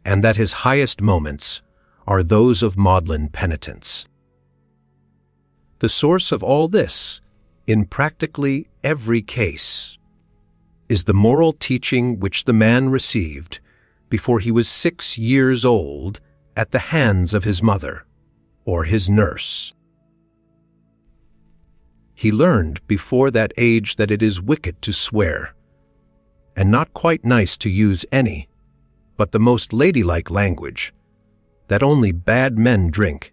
and that his highest moments are those of maudlin penitence. The source of all this, in practically every case, is the moral teaching which the man received before he was 6 years old at the hands of his mother or his nurse. He learned before that age that it is wicked to swear, and not quite nice to use any, but the most ladylike language, that only bad men drink,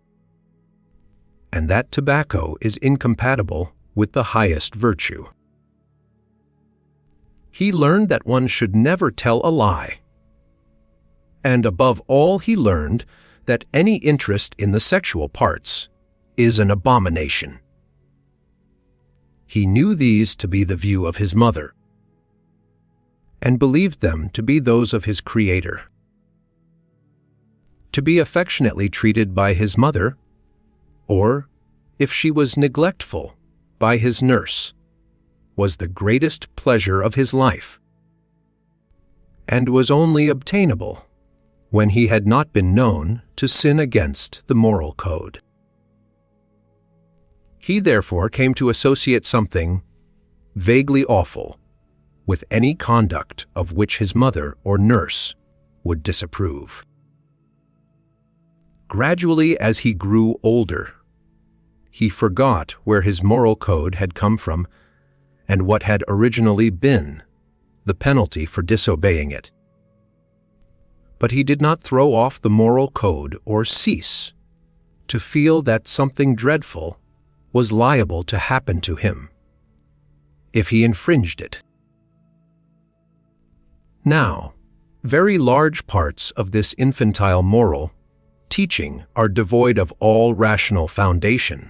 and that tobacco is incompatible with the highest virtue. He learned that one should never tell a lie, and above all he learned that any interest in the sexual parts is an abomination. He knew these to be the view of his mother, and believed them to be those of his Creator. To be affectionately treated by his mother, or, if she was neglectful, by his nurse, was the greatest pleasure of his life, and was only obtainable when he had not been known to sin against the moral code. He therefore came to associate something vaguely awful with any conduct of which his mother or nurse would disapprove. Gradually, as he grew older, he forgot where his moral code had come from and what had originally been the penalty for disobeying it. But he did not throw off the moral code or cease to feel that something dreadful was liable to happen to him if he infringed it. Now, very large parts of this infantile moral teaching are devoid of all rational foundation,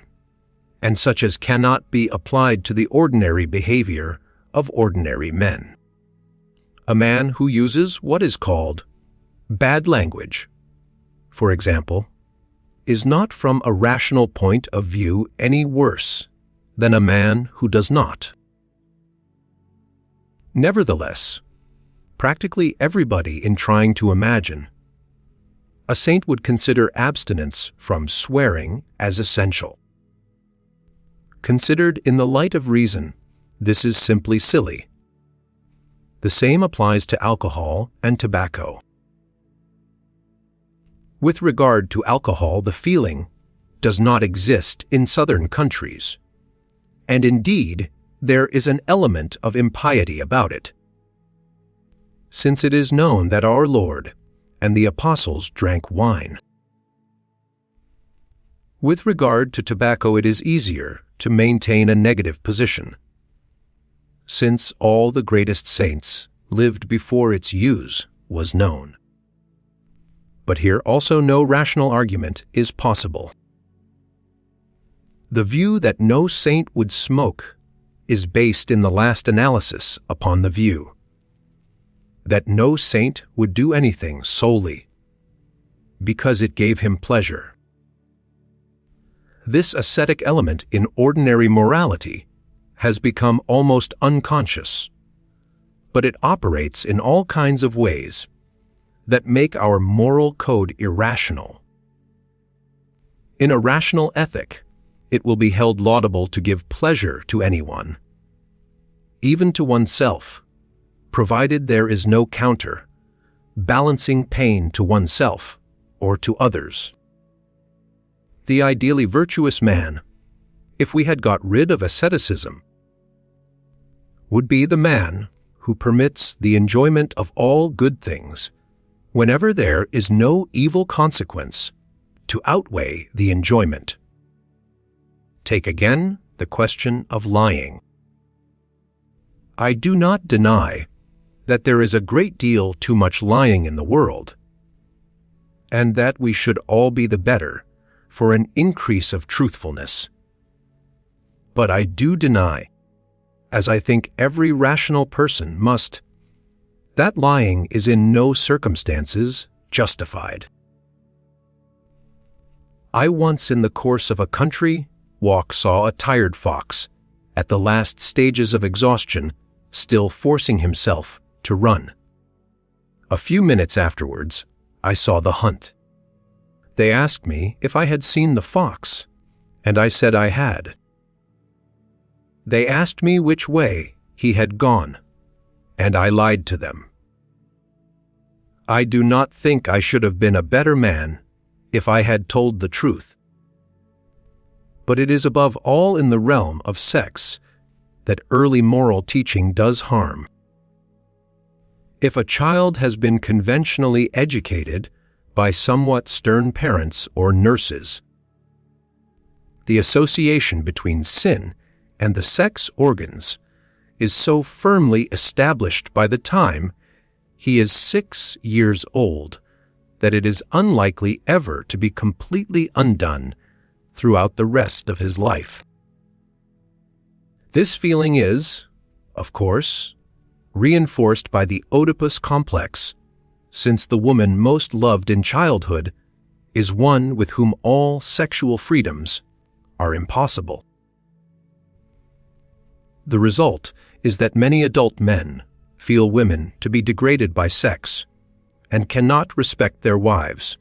and such as cannot be applied to the ordinary behavior of ordinary men. A man who uses what is called bad language, for example, is not from a rational point of view any worse than a man who does not. Nevertheless, practically everybody in trying to imagine, a saint would consider abstinence from swearing as essential. Considered in the light of reason, this is simply silly. The same applies to alcohol and tobacco. With regard to alcohol, the feeling does not exist in southern countries, and indeed there is an element of impiety about it, since it is known that our Lord and the apostles drank wine. With regard to tobacco, it is easier to maintain a negative position, since all the greatest saints lived before its use was known. But here also no rational argument is possible. The view that no saint would smoke is based in the last analysis upon the view that no saint would do anything solely because it gave him pleasure. This ascetic element in ordinary morality has become almost unconscious, but it operates in all kinds of ways that make our moral code irrational. In a rational ethic, it will be held laudable to give pleasure to anyone, even to oneself, provided there is no counter, balancing pain to oneself or to others. The ideally virtuous man, if we had got rid of asceticism, would be the man who permits the enjoyment of all good things whenever there is no evil consequence to outweigh the enjoyment. Take again the question of lying. I do not deny that there is a great deal too much lying in the world, and that we should all be the better for an increase of truthfulness. But I do deny, as I think every rational person must, that lying is in no circumstances justified. I once in the course of a country walk saw a tired fox, at the last stages of exhaustion, still forcing himself to run. A few minutes afterwards, I saw the hunt. They asked me if I had seen the fox, and I said I had. They asked me which way he had gone, and I lied to them. I do not think I should have been a better man if I had told the truth. But it is above all in the realm of sex that early moral teaching does harm. If a child has been conventionally educated by somewhat stern parents or nurses, the association between sin and the sex organs is so firmly established by the time he is 6 years old that it is unlikely ever to be completely undone throughout the rest of his life. This feeling is, of course, reinforced by the Oedipus complex, since the woman most loved in childhood is one with whom all sexual freedoms are impossible. The result is that many adult men feel women to be degraded by sex and cannot respect their wives,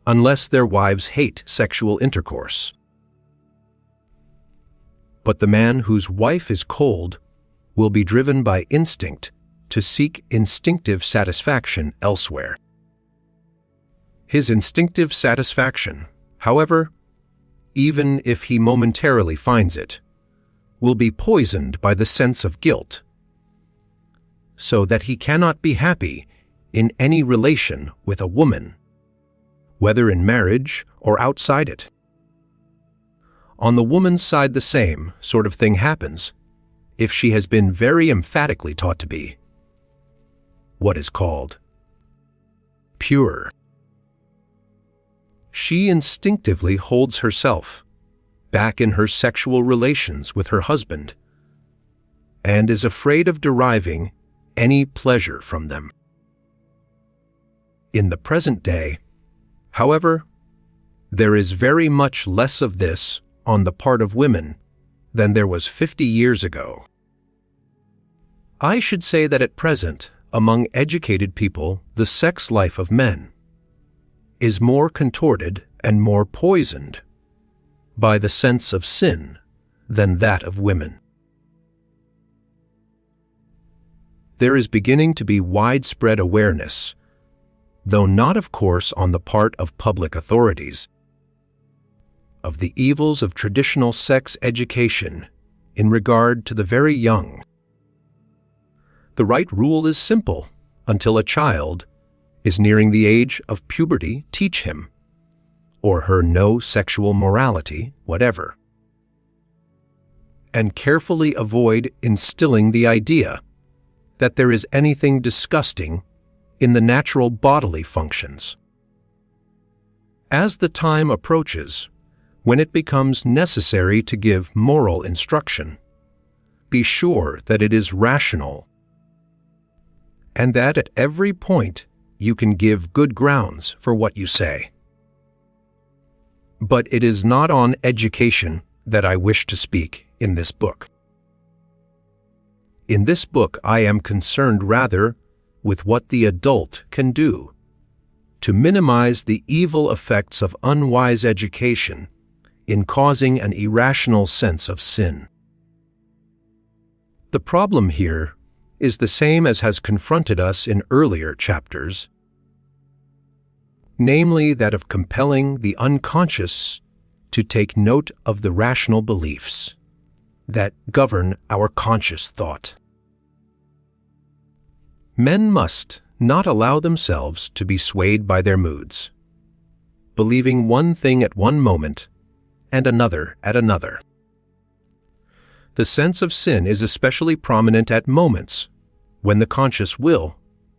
unless their wives hate sexual intercourse. But the man whose wife is cold will be driven by instinct to seek instinctive satisfaction elsewhere. His instinctive satisfaction, however, even if he momentarily finds it, will be poisoned by the sense of guilt, so that he cannot be happy in any relation with a woman, whether in marriage or outside it. On the woman's side, the same sort of thing happens if she has been very emphatically taught to be what is called pure. She instinctively holds herself back in her sexual relations with her husband and is afraid of deriving any pleasure from them. In the present day, however, there is very much less of this on the part of women than there was 50 years ago. I should say that at present, among educated people, the sex life of men is more contorted and more poisoned by the sense of sin than that of women. There is beginning to be widespread awareness, though not of course on the part of public authorities, of the evils of traditional sex education in regard to the very young. The right rule is simple: until a child is nearing the age of puberty, teach him or her no sexual morality whatever, and carefully avoid instilling the idea that there is anything disgusting in the natural bodily functions. As the time approaches when it becomes necessary to give moral instruction, be sure that it is rational, and that at every point you can give good grounds for what you say. But it is not on education that I wish to speak in this book. In this book I am concerned rather with what the adult can do to minimize the evil effects of unwise education in causing an irrational sense of sin. The problem here is the same as has confronted us in earlier chapters, namely that of compelling the unconscious to take note of the rational beliefs that govern our conscious thought. Men must, not allow themselves to be swayed by their moods, believing one thing at one moment and another at another. The sense of sin is especially prominent at moments when the conscious will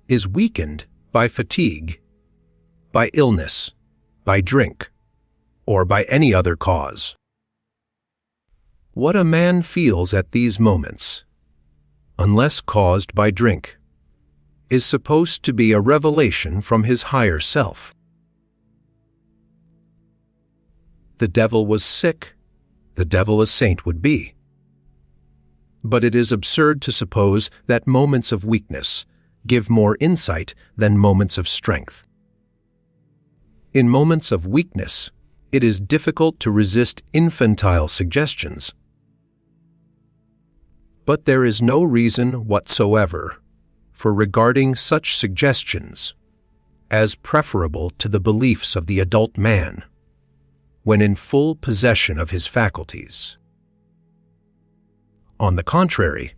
is weakened by fatigue, by illness, by drink, or by any other cause. What a man feels at these moments, unless caused by drink, is supposed to be a revelation from his higher self. The devil was sick, the devil a saint would be. But it is absurd to suppose that moments of weakness give more insight than moments of strength. In moments of weakness, it is difficult to resist infantile suggestions. But there is no reason whatsoever for regarding such suggestions as preferable to the beliefs of the adult man when in full possession of his faculties. On the contrary,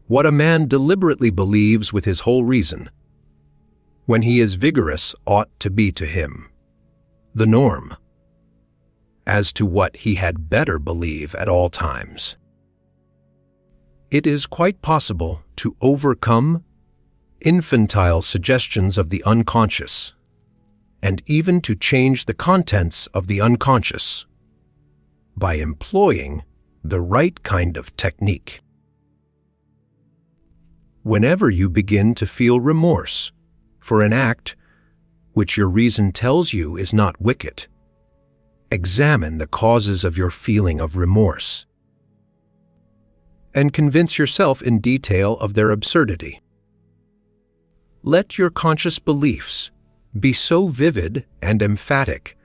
what a man deliberately believes with his whole reason, when he is vigorous, ought to be to him the norm, as to what he had better believe at all times. It is quite possible to overcome infantile suggestions of the unconscious, and even to change the contents of the unconscious by employing the right kind of technique. Whenever you begin to feel remorse for an act which your reason tells you is not wicked, examine the causes of your feeling of remorse and convince yourself in detail of their absurdity. Let your conscious beliefs be so vivid and emphatic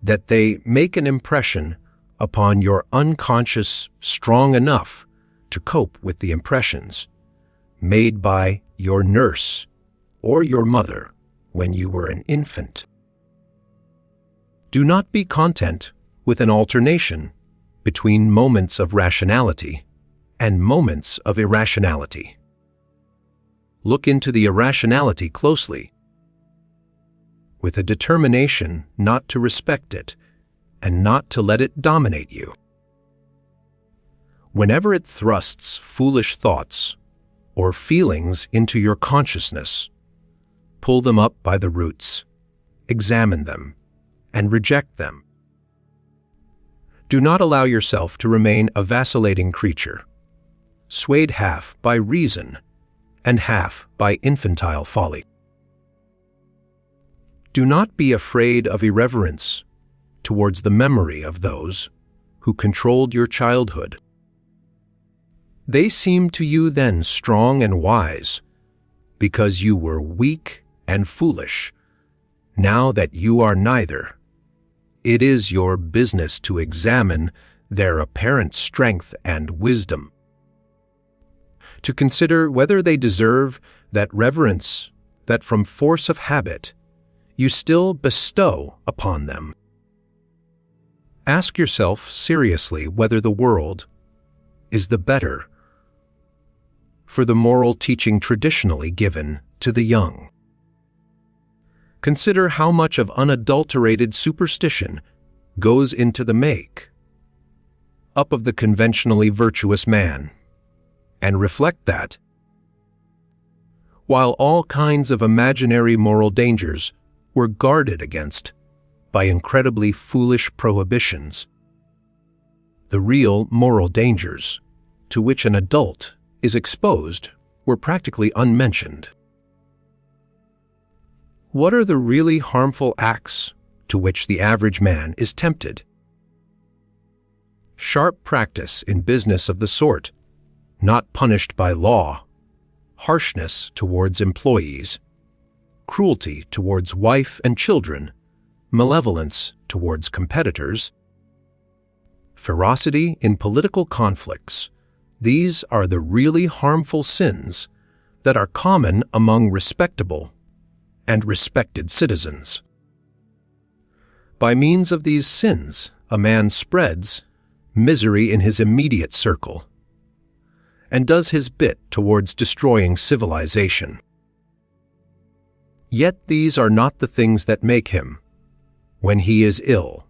that they make an impression upon your unconscious strong enough to cope with the impressions made by your nurse or your mother when you were an infant. Do not be content with an alternation between moments of rationality and moments of irrationality. Look into the irrationality closely, with a determination not to respect it and not to let it dominate you. Whenever it thrusts foolish thoughts or feelings into your consciousness, pull them up by the roots, examine them, and reject them. Do not allow yourself to remain a vacillating creature, swayed half by reason and half by infantile folly. Do not be afraid of irreverence towards the memory of those who controlled your childhood. They seemed to you then strong and wise because you were weak and foolish. Now that you are neither, it is your business to examine their apparent strength and wisdom, to consider whether they deserve that reverence that from force of habit you still bestow upon them. Ask yourself seriously whether the world is the better for the moral teaching traditionally given to the young. Consider how much of unadulterated superstition goes into the make-up of the conventionally virtuous man, and reflect that, while all kinds of imaginary moral dangers were guarded against by incredibly foolish prohibitions, the real moral dangers to which an adult is exposed were practically unmentioned. What are the really harmful acts to which the average man is tempted? Sharp practice in business of the sort, not punished by law, harshness towards employees, cruelty towards wife and children, malevolence towards competitors, ferocity in political conflicts. These are the really harmful sins that are common among respectable and respected citizens. By means of these sins, a man spreads misery in his immediate circle and does his bit towards destroying civilization. Yet these are not the things that make him, when he is ill,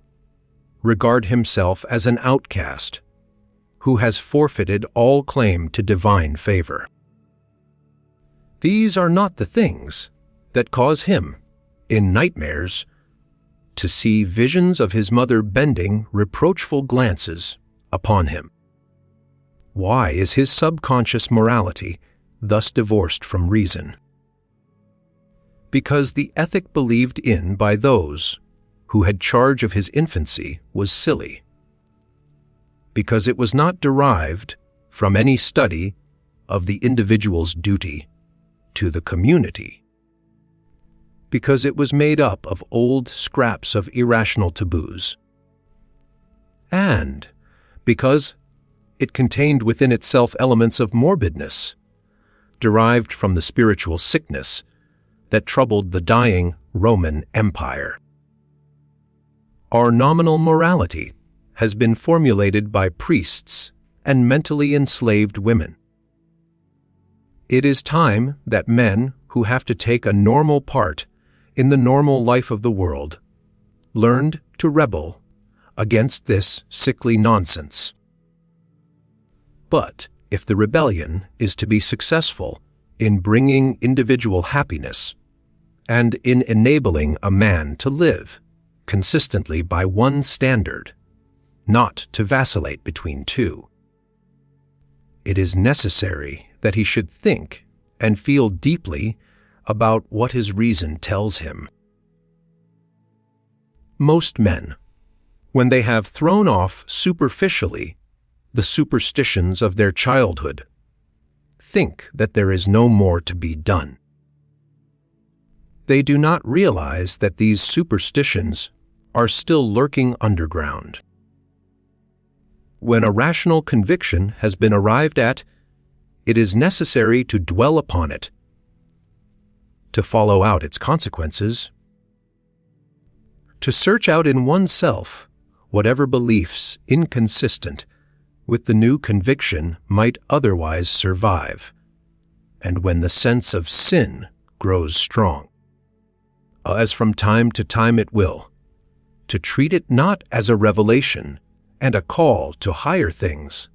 regard himself as an outcast who has forfeited all claim to divine favor. These are not the things that cause him, in nightmares, to see visions of his mother bending reproachful glances upon him. Why is his subconscious morality thus divorced from reason? Because the ethic believed in by those who had charge of his infancy was silly. Because it was not derived from any study of the individual's duty to the community. Because it was made up of old scraps of irrational taboos. And because it contained within itself elements of morbidness, derived from the spiritual sickness that troubled the dying Roman Empire. Our nominal morality has been formulated by priests and mentally enslaved women. It is time that men who have to take a normal part in the normal life of the world learned to rebel against this sickly nonsense. But if the rebellion is to be successful in bringing individual happiness and in enabling a man to live consistently by one standard, not to vacillate between two, it is necessary that he should think and feel deeply about what his reason tells him. Most men, when they have thrown off superficially the superstitions of their childhood, think that there is no more to be done. They do not realize that these superstitions are still lurking underground. When a rational conviction has been arrived at, it is necessary to dwell upon it, to follow out its consequences, to search out in oneself whatever beliefs inconsistent with the new conviction might otherwise survive, and when the sense of sin grows strong, as from time to time it will, to treat it not as a revelation and a call to higher things,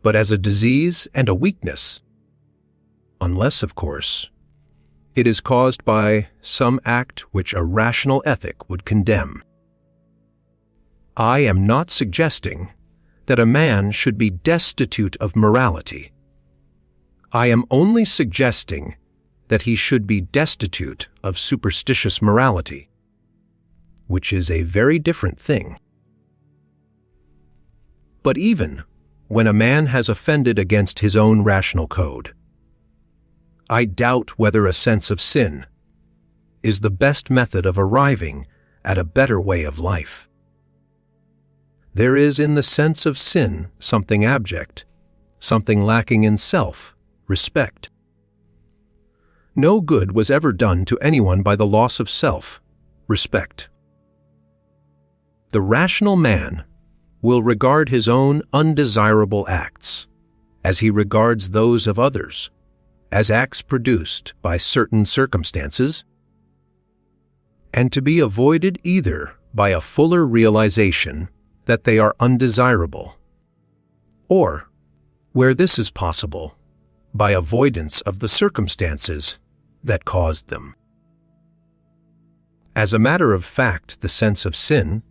but as a disease and a weakness, unless, of course, it is caused by some act which a rational ethic would condemn. I am not suggesting that a man should be destitute of morality. I am only suggesting that he should be destitute of superstitious morality, which is a very different thing. But even when a man has offended against his own rational code, I doubt whether a sense of sin is the best method of arriving at a better way of life. There is in the sense of sin something abject, something lacking in self-respect. No good was ever done to anyone by the loss of self-respect. The rational man will regard his own undesirable acts as he regards those of others, as acts produced by certain circumstances, and to be avoided either by a fuller realization that they are undesirable, or, where this is possible, by avoidance of the circumstances that caused them. As a matter of fact, the sense of sin,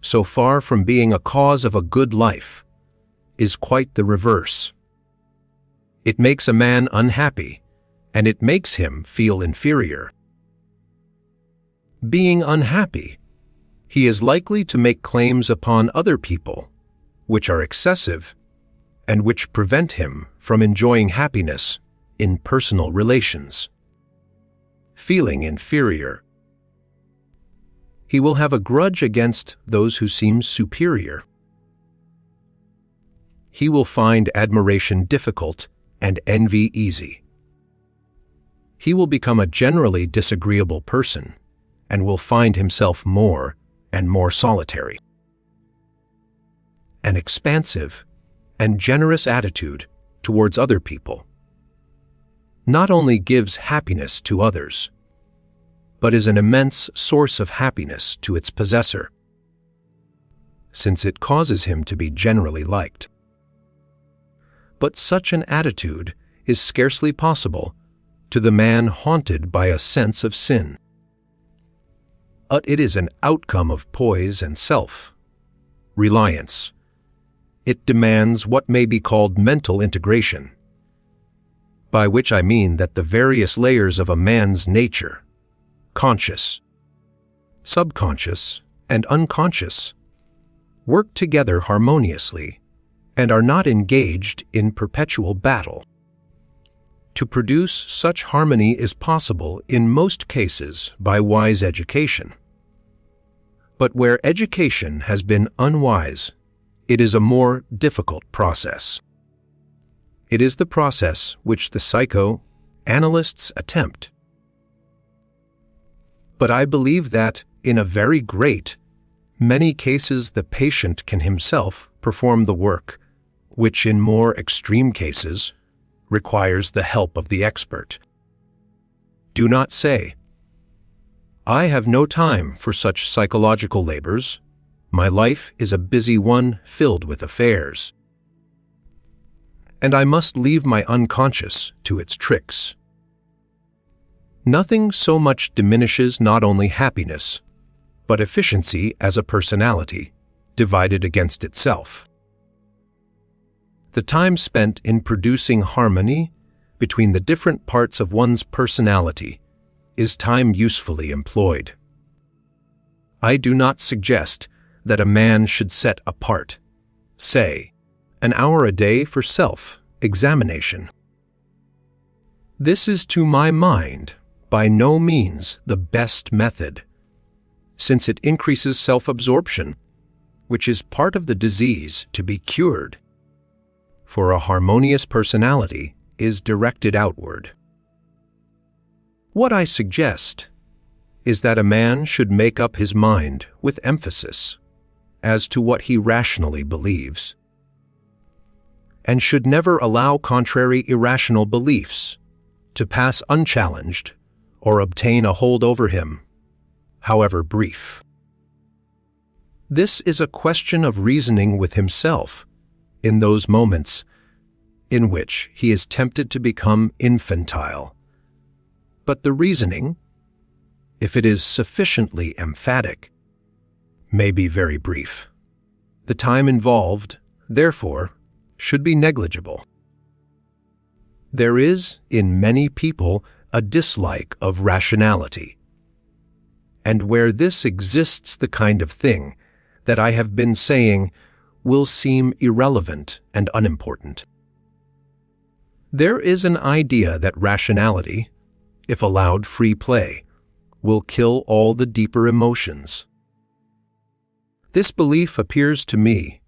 so far from being a cause of a good life, is quite the reverse. It makes a man unhappy, and it makes him feel inferior. Being unhappy, he is likely to make claims upon other people, which are excessive, and which prevent him from enjoying happiness in personal relations. Feeling inferior, he will have a grudge against those who seem superior. He will find admiration difficult and envy easy. He will become a generally disagreeable person and will find himself more and more solitary. An expansive and generous attitude towards other people not only gives happiness to others, but is an immense source of happiness to its possessor, since it causes him to be generally liked. But such an attitude is scarcely possible to the man haunted by a sense of sin. It is an outcome of poise and self-reliance. It demands what may be called mental integration, by which I mean that the various layers of a man's nature, conscious, subconscious, and unconscious, work together harmoniously and are not engaged in perpetual battle. To produce such harmony is possible in most cases by wise education. But where education has been unwise, it is a more difficult process. It is the process which the psychoanalysts attempt. But I believe that, in a very great many cases, the patient can himself perform the work, which in more extreme cases requires the help of the expert. Do not say, "I have no time for such psychological labors. My life is a busy one filled with affairs, and I must leave my unconscious to its tricks." Nothing so much diminishes not only happiness, but efficiency as a personality divided against itself. The time spent in producing harmony between the different parts of one's personality is time usefully employed. I do not suggest that a man should set apart, say, an hour a day for self-examination. This is, to my mind, by no means the best method, since it increases self-absorption, which is part of the disease to be cured. For a harmonious personality is directed outward. What I suggest is that a man should make up his mind with emphasis as to what he rationally believes, and should never allow contrary irrational beliefs to pass unchallenged or obtain a hold over him, however brief. This is a question of reasoning with himself in those moments in which he is tempted to become infantile. But the reasoning, if it is sufficiently emphatic, may be very brief. The time involved, therefore, should be negligible. There is, in many people, a dislike of rationality, and where this exists, the kind of thing that I have been saying will seem irrelevant and unimportant. There is an idea that rationality, if allowed free play, will kill all the deeper emotions. This belief appears to me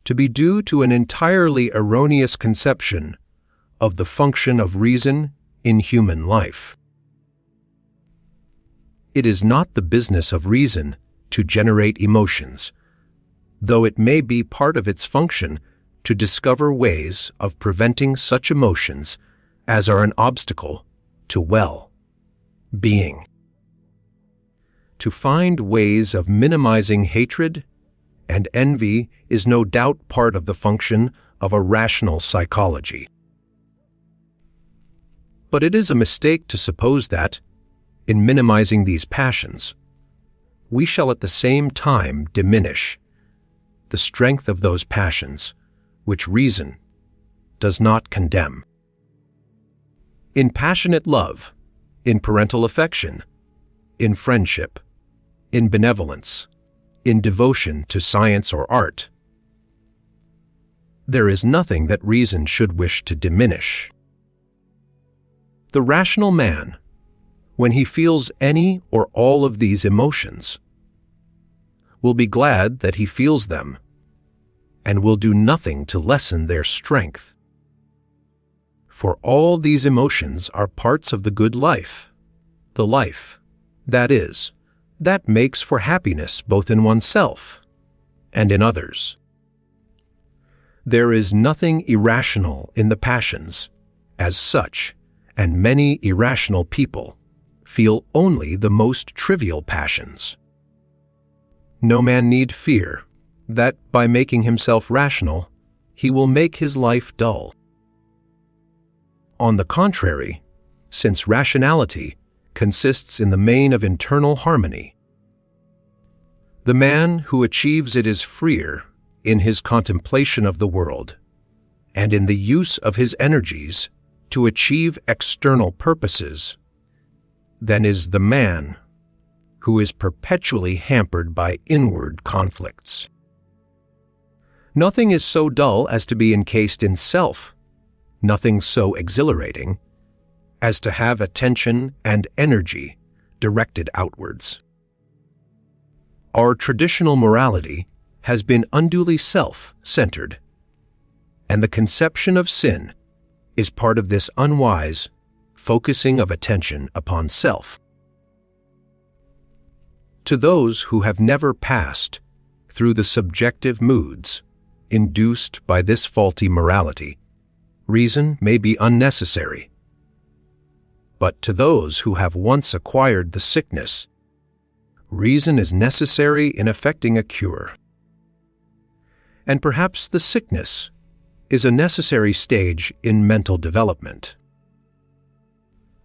to be due to an entirely erroneous conception of the function of reason in human life. It is not the business of reason to generate emotions, though it may be part of its function to discover ways of preventing such emotions as are an obstacle to well-being. To find ways of minimizing hatred and envy is no doubt part of the function of a rational psychology. But it is a mistake to suppose that, in minimizing these passions, we shall at the same time diminish the strength of those passions which reason does not condemn. In passionate love, in parental affection, in friendship, in benevolence, in devotion to science or art, there is nothing that reason should wish to diminish. The rational man, when he feels any or all of these emotions, will be glad that he feels them, and will do nothing to lessen their strength. For all these emotions are parts of the good life, the life, that is, that makes for happiness both in oneself and in others. There is nothing irrational in the passions, as such, and many irrational people feel only the most trivial passions. No man need fear that by making himself rational, he will make his life dull. On the contrary, since rationality consists in the main of internal harmony, the man who achieves it is freer in his contemplation of the world and in the use of his energies to achieve external purposes than is the man who is perpetually hampered by inward conflicts. Nothing is so dull as to be encased in self, nothing so exhilarating as to have attention and energy directed outwards. Our traditional morality has been unduly self-centered, and the conception of sin is part of this unwise focusing of attention upon self. To those who have never passed through the subjective moods induced by this faulty morality, reason may be unnecessary. But to those who have once acquired the sickness, reason is necessary in effecting a cure. And perhaps the sickness is a necessary stage in mental development.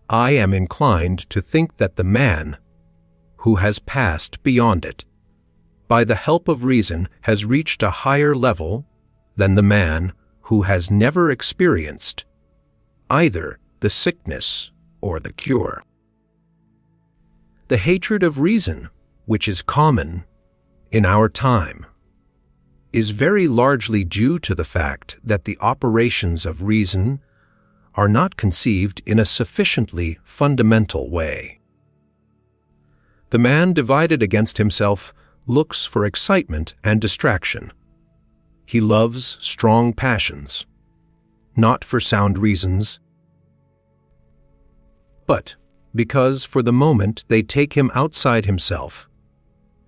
I am inclined to think that the man who has passed beyond it, by the help of reason, has reached a higher level than the man who has never experienced either the sickness or the cure. The hatred of reason, which is common in our time, is very largely due to the fact that the operations of reason are not conceived in a sufficiently fundamental way. The man divided against himself looks for excitement and distraction. He loves strong passions, not for sound reasons, but because for the moment they take him outside himself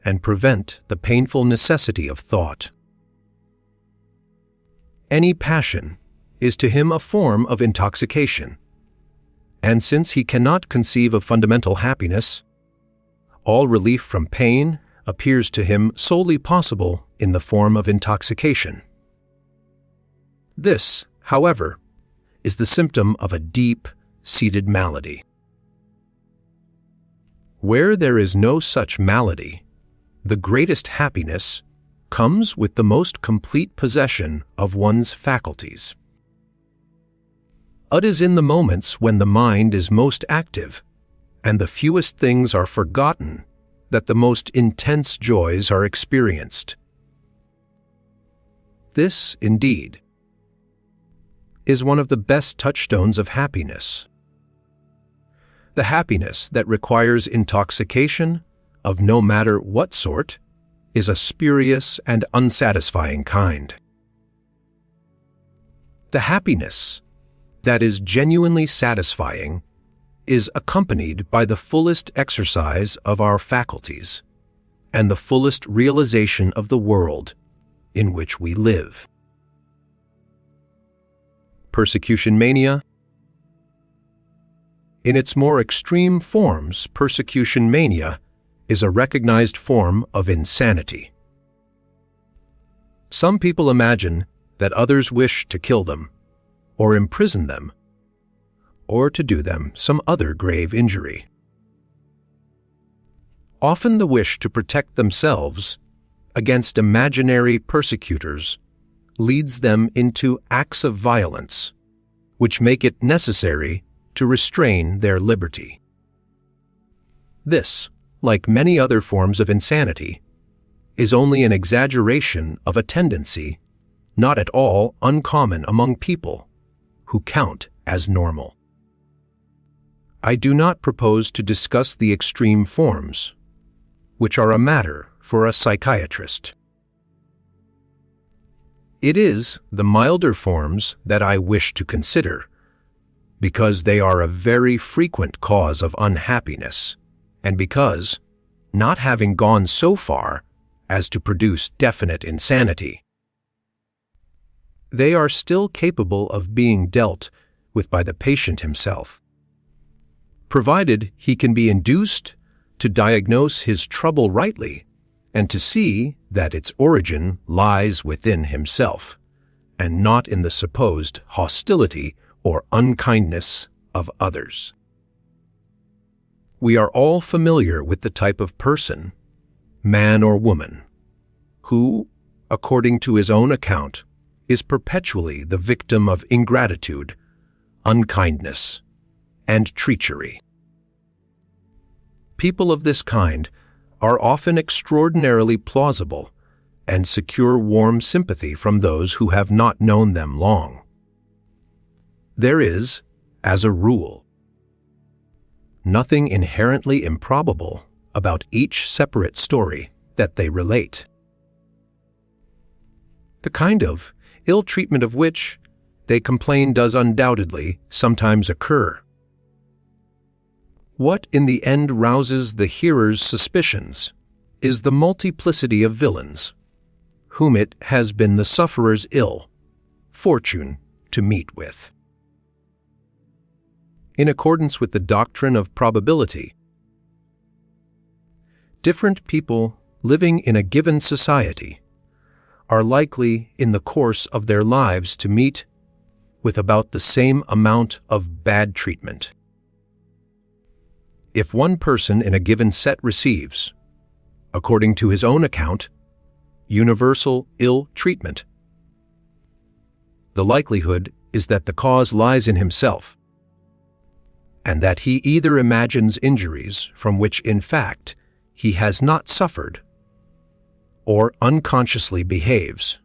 and prevent the painful necessity of thought. Any passion is to him a form of intoxication, and since he cannot conceive of fundamental happiness, all relief from pain appears to him solely possible in the form of intoxication. This, however, is the symptom of a deep-seated malady. Where there is no such malady, the greatest happiness comes with the most complete possession of one's faculties. It is in the moments when the mind is most active and the fewest things are forgotten that the most intense joys are experienced. This, indeed, is one of the best touchstones of happiness. The happiness that requires intoxication of no matter what sort is a spurious and unsatisfying kind. The happiness that is genuinely satisfying is accompanied by the fullest exercise of our faculties and the fullest realization of the world in which we live. Persecution mania. In its more extreme forms, persecution mania is a recognized form of insanity. Some people imagine that others wish to kill them, or imprison them, or to do them some other grave injury. Often the wish to protect themselves against imaginary persecutors leads them into acts of violence, which make it necessary to restrain their liberty. This, like many other forms of insanity, is only an exaggeration of a tendency not at all uncommon among people who count as normal. I do not propose to discuss the extreme forms, which are a matter for a psychiatrist. It is the milder forms that I wish to consider, because they are a very frequent cause of unhappiness, and because, not having gone so far as to produce definite insanity, they are still capable of being dealt with by the patient himself provided he can be induced to diagnose his trouble rightly and to see that its origin lies within himself, and not in the supposed hostility or unkindness of others. We are all familiar with the type of person, man or woman, who, according to his own account, is perpetually the victim of ingratitude, unkindness, and treachery. People of this kind are often extraordinarily plausible and secure warm sympathy from those who have not known them long. There is, as a rule, nothing inherently improbable about each separate story that they relate. The kind of ill treatment of which they complain does undoubtedly sometimes occur. What in the end rouses the hearer's suspicions is the multiplicity of villains, whom it has been the sufferer's ill fortune to meet with. In accordance with the doctrine of probability, different people living in a given society are likely in the course of their lives to meet with about the same amount of bad treatment. If one person in a given set receives, according to his own account, universal ill treatment, the likelihood is that the cause lies in himself, and that he either imagines injuries from which in fact he has not suffered, or unconsciously behaves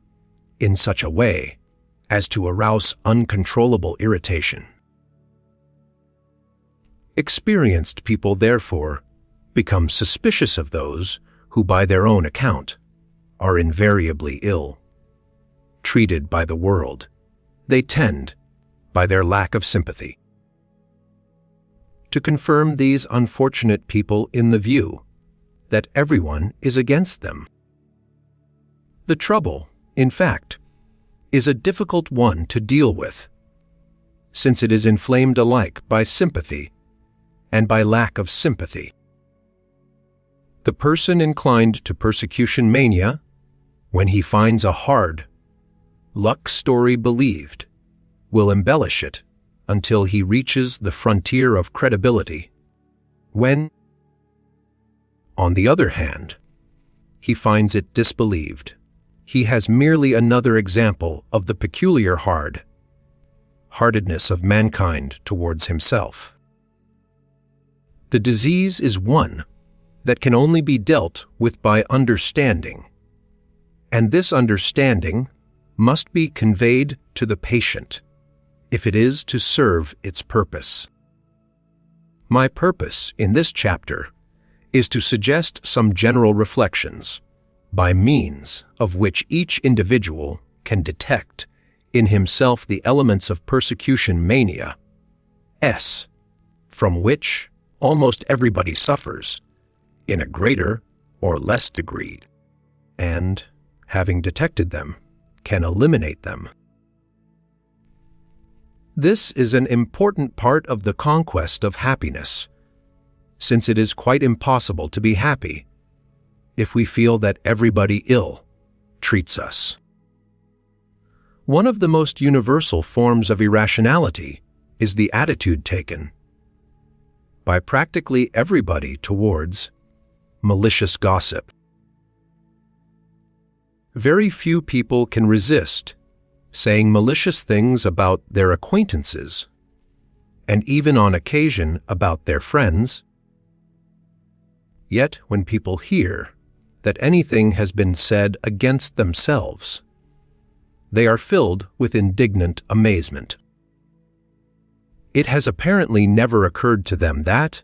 in such a way as to arouse uncontrollable irritation. Experienced people, therefore, become suspicious of those who, by their own account, are invariably ill treated by the world. They tend, by their lack of sympathy, to confirm these unfortunate people in the view that everyone is against them. The trouble, in fact, is a difficult one to deal with, since it is inflamed alike by sympathy and by lack of sympathy. The person inclined to persecution mania, when he finds a hard luck story believed, will embellish it until he reaches the frontier of credibility. When, on the other hand, he finds it disbelieved, he has merely another example of the peculiar hard-heartedness of mankind towards himself. The disease is one that can only be dealt with by understanding, and this understanding must be conveyed to the patient if it is to serve its purpose. My purpose in this chapter is to suggest some general reflections by means of which each individual can detect in himself the elements of persecution mania, from which almost everybody suffers in a greater or less degree, and, having detected them, can eliminate them. This is an important part of the conquest of happiness, since it is quite impossible to be happy if we feel that everybody ill treats us. One of the most universal forms of irrationality is the attitude taken by practically everybody towards malicious gossip. Very few people can resist saying malicious things about their acquaintances, and even on occasion about their friends. Yet when people hear that anything has been said against themselves, they are filled with indignant amazement. It has apparently never occurred to them that,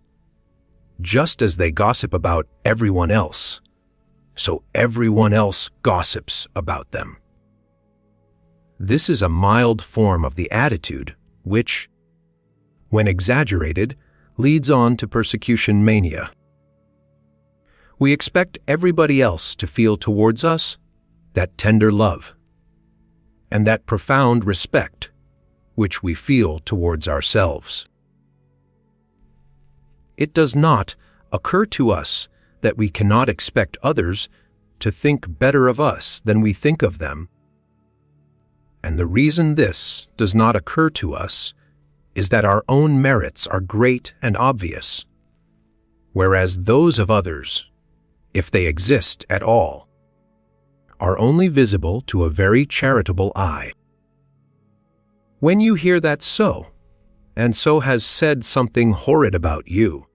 just as they gossip about everyone else, so everyone else gossips about them. This is a mild form of the attitude which, when exaggerated, leads on to persecution mania. We expect everybody else to feel towards us that tender love and that profound respect which we feel towards ourselves. it does not occur to us that we cannot expect others to think better of us than we think of them. And the reason this does not occur to us is that our own merits are great and obvious, whereas those of others, if they exist at all, are only visible to a very charitable eye. When you hear that so, and so has said something horrid about you,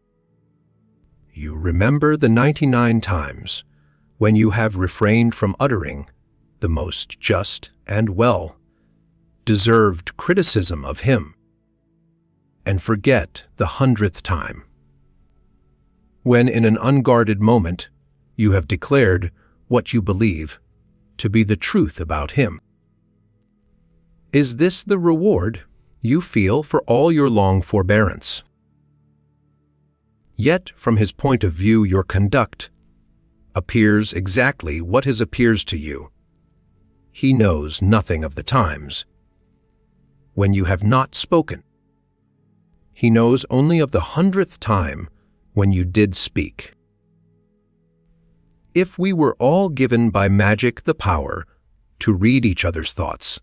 you remember the 99 times when you have refrained from uttering the most just and well-deserved criticism of him, and forget the 100th time, when in an unguarded moment you have declared what you believe to be the truth about him. Is this the reward you feel for all your long forbearance? Yet, from his point of view, your conduct appears exactly what his appears to you. He knows nothing of the times when you have not spoken. He knows only of the 100th time when you did speak. If we were all given by magic the power to read each other's thoughts,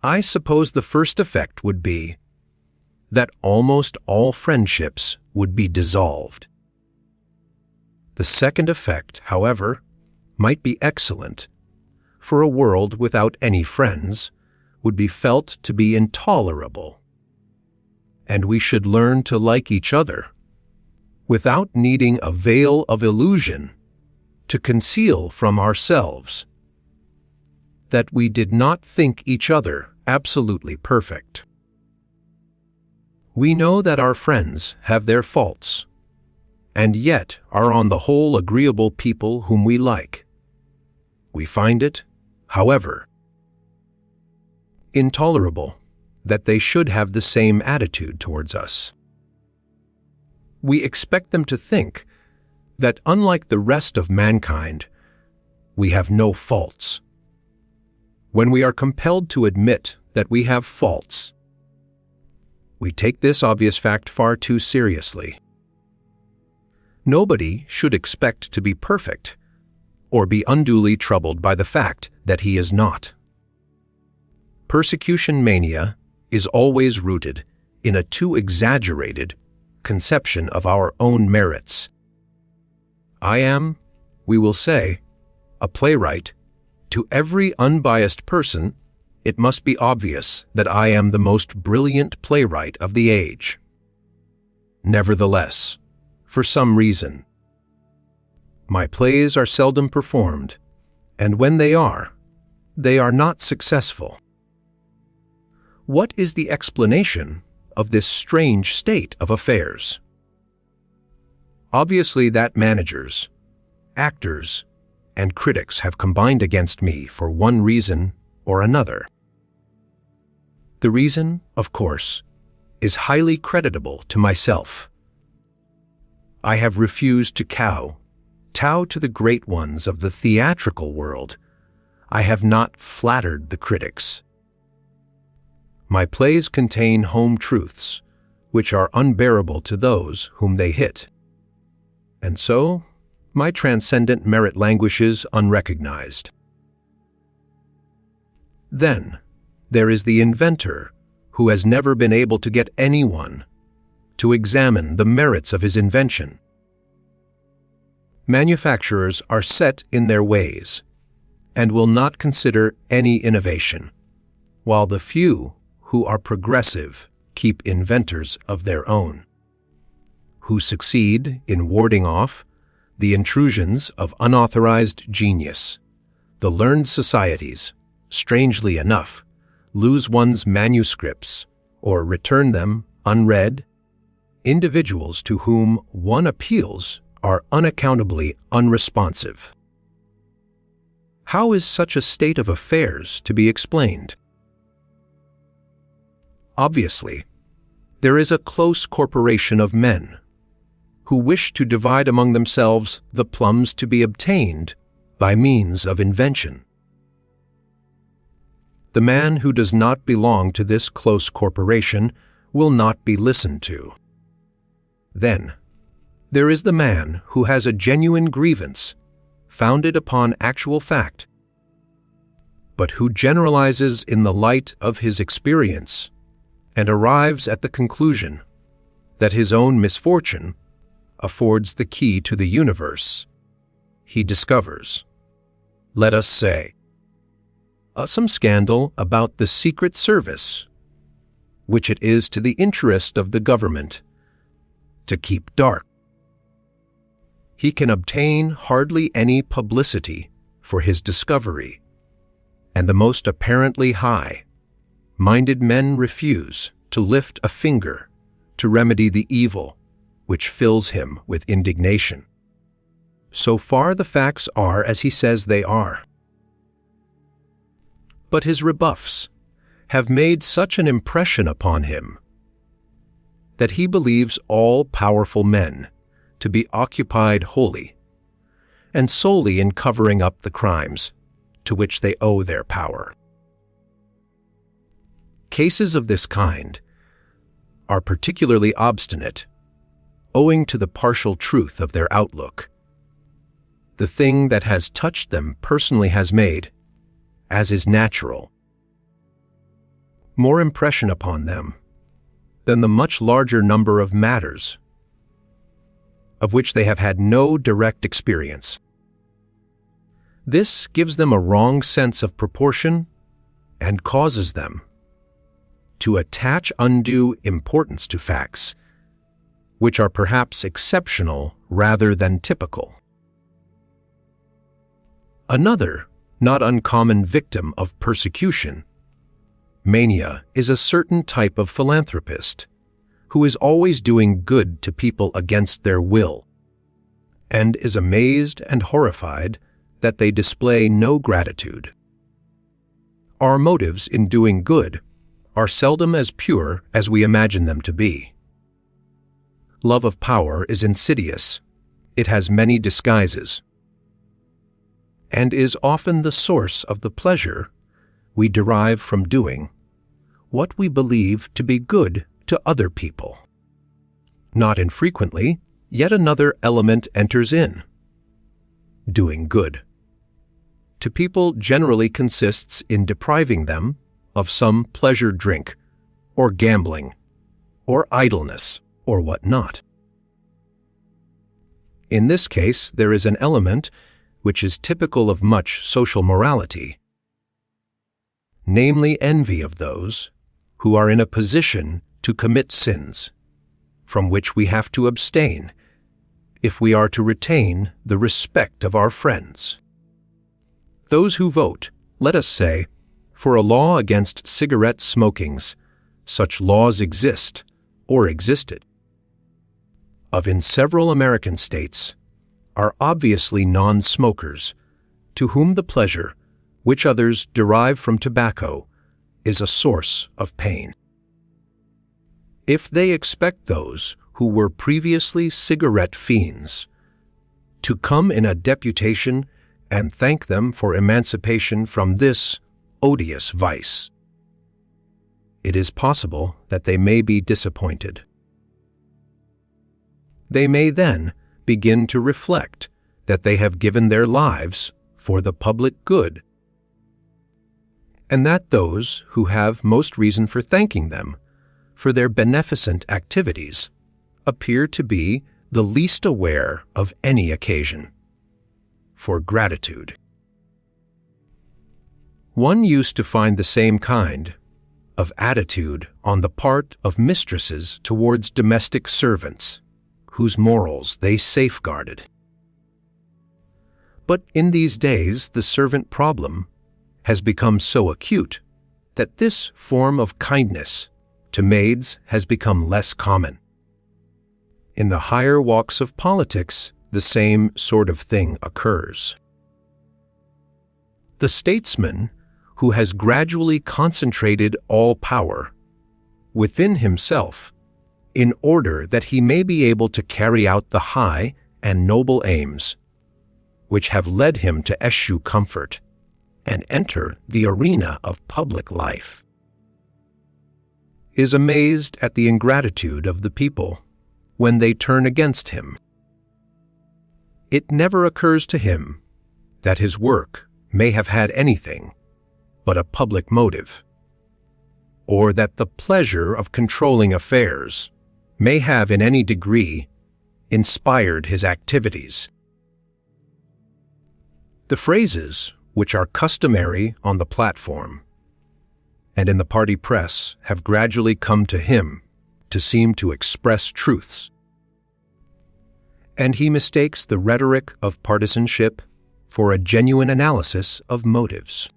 I suppose the first effect would be that almost all friendships would be dissolved. The second effect, however, might be excellent, for a world without any friends would be felt to be intolerable, and we should learn to like each other without needing a veil of illusion to conceal from ourselves that we did not think each other absolutely perfect. We know that our friends have their faults, and yet are on the whole agreeable people whom we like. We find it, however, intolerable that they should have the same attitude towards us. We expect them to think that, unlike the rest of mankind, we have no faults. When we are compelled to admit that we have faults, we take this obvious fact far too seriously. Nobody should expect to be perfect, or be unduly troubled by the fact that he is not. Persecution mania is always rooted in a too exaggerated conception of our own merits. I am, we will say, a playwright. To every unbiased person, it must be obvious that I am the most brilliant playwright of the age. Nevertheless, for some reason, my plays are seldom performed, and when they are not successful. What is the explanation of this strange state of affairs? Obviously that managers, actors, and critics have combined against me for one reason or another. The reason, of course, is highly creditable to myself. I have refused to kowtow to the great ones of the theatrical world. I have not flattered the critics. My plays contain home truths, which are unbearable to those whom they hit. And so, my transcendent merit languishes unrecognized. Then, there is the inventor who has never been able to get anyone to examine the merits of his invention. Manufacturers are set in their ways and will not consider any innovation, while the few who are progressive keep inventors of their own, who succeed in warding off the intrusions of unauthorized genius. The learned societies, strangely enough, lose one's manuscripts or return them unread. Individuals to whom one appeals are unaccountably unresponsive. How is such a state of affairs to be explained? Obviously, there is a close corporation of men who wish to divide among themselves the plums to be obtained by means of invention. The man who does not belong to this close corporation will not be listened to. Then, there is the man who has a genuine grievance, founded upon actual fact, but who generalizes in the light of his experience and arrives at the conclusion that his own misfortune affords the key to the universe. He discovers, let us say, some scandal about the Secret Service, which it is to the interest of the government to keep dark. He can obtain hardly any publicity for his discovery, and the most apparently high-minded men refuse to lift a finger to remedy the evil which fills him with indignation. So far the facts are as he says they are. But his rebuffs have made such an impression upon him that he believes all powerful men to be occupied wholly and solely in covering up the crimes to which they owe their power. Cases of this kind are particularly obstinate, owing to the partial truth of their outlook. The thing that has touched them personally has made, as is natural, more impression upon them than the much larger number of matters of which they have had no direct experience. This gives them a wrong sense of proportion and causes them to attach undue importance to facts, which are perhaps exceptional rather than typical. Another not uncommon victim of persecution, mania, is a certain type of philanthropist who is always doing good to people against their will, and is amazed and horrified that they display no gratitude. Our motives in doing good are seldom as pure as we imagine them to be. Love of power is insidious. It has many disguises, and is often the source of the pleasure we derive from doing what we believe to be good to other people. Not infrequently, yet another element enters in. Doing good to people generally consists in depriving them of some pleasure drink, or gambling, or idleness, or what not. In this case, there is an element which is typical of much social morality, namely envy of those who are in a position to commit sins, from which we have to abstain if we are to retain the respect of our friends. Those who vote, let us say, for a law against cigarette smokings, such laws exist or existed, in several American states, are obviously non-smokers, to whom the pleasure which others derive from tobacco is a source of pain. If they expect those who were previously cigarette fiends to come in a deputation and thank them for emancipation from this odious vice, it is possible that they may be disappointed. They may then begin to reflect that they have given their lives for the public good, and that those who have most reason for thanking them for their beneficent activities appear to be the least aware of any occasion for gratitude. One used to find the same kind of attitude on the part of mistresses towards domestic servants, whose morals they safeguarded. But in these days the servant problem has become so acute that this form of kindness to maids has become less common. In the higher walks of politics, the same sort of thing occurs. The statesman who has gradually concentrated all power within himself in order that he may be able to carry out the high and noble aims which have led him to eschew comfort and enter the arena of public life, is amazed at the ingratitude of the people when they turn against him. It never occurs to him that his work may have had anything but a public motive, or that the pleasure of controlling affairs may have in any degree inspired his activities. The phrases which are customary on the platform and in the party press have gradually come to him to seem to express truths, and he mistakes the rhetoric of partisanship for a genuine analysis of motives.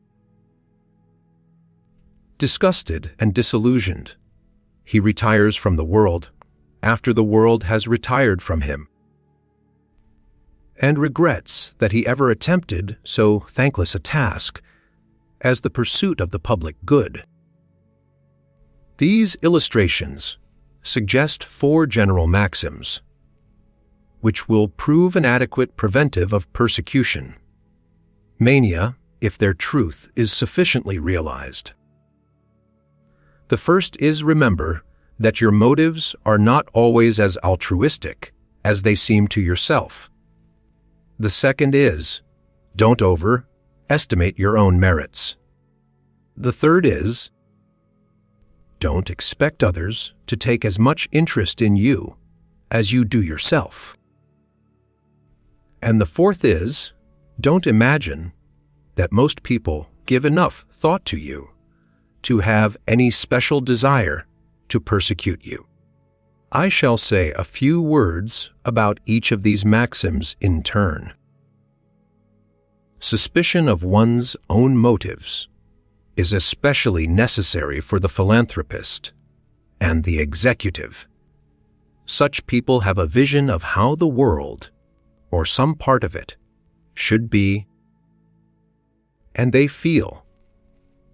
Disgusted and disillusioned, he retires from the world after the world has retired from him, and regrets that he ever attempted so thankless a task as the pursuit of the public good. These illustrations suggest 4 general maxims, which will prove an adequate preventive of persecution, mania, if their truth is sufficiently realized. The first is, remember that your motives are not always as altruistic as they seem to yourself. The second is, don't overestimate your own merits. The third is, don't expect others to take as much interest in you as you do yourself. And the fourth is, don't imagine that most people give enough thought to you to have any special desire to persecute you. I shall say a few words about each of these maxims in turn. Suspicion of one's own motives is especially necessary for the philanthropist and the executive. Such people have a vision of how the world, or some part of it, should be, and they feel,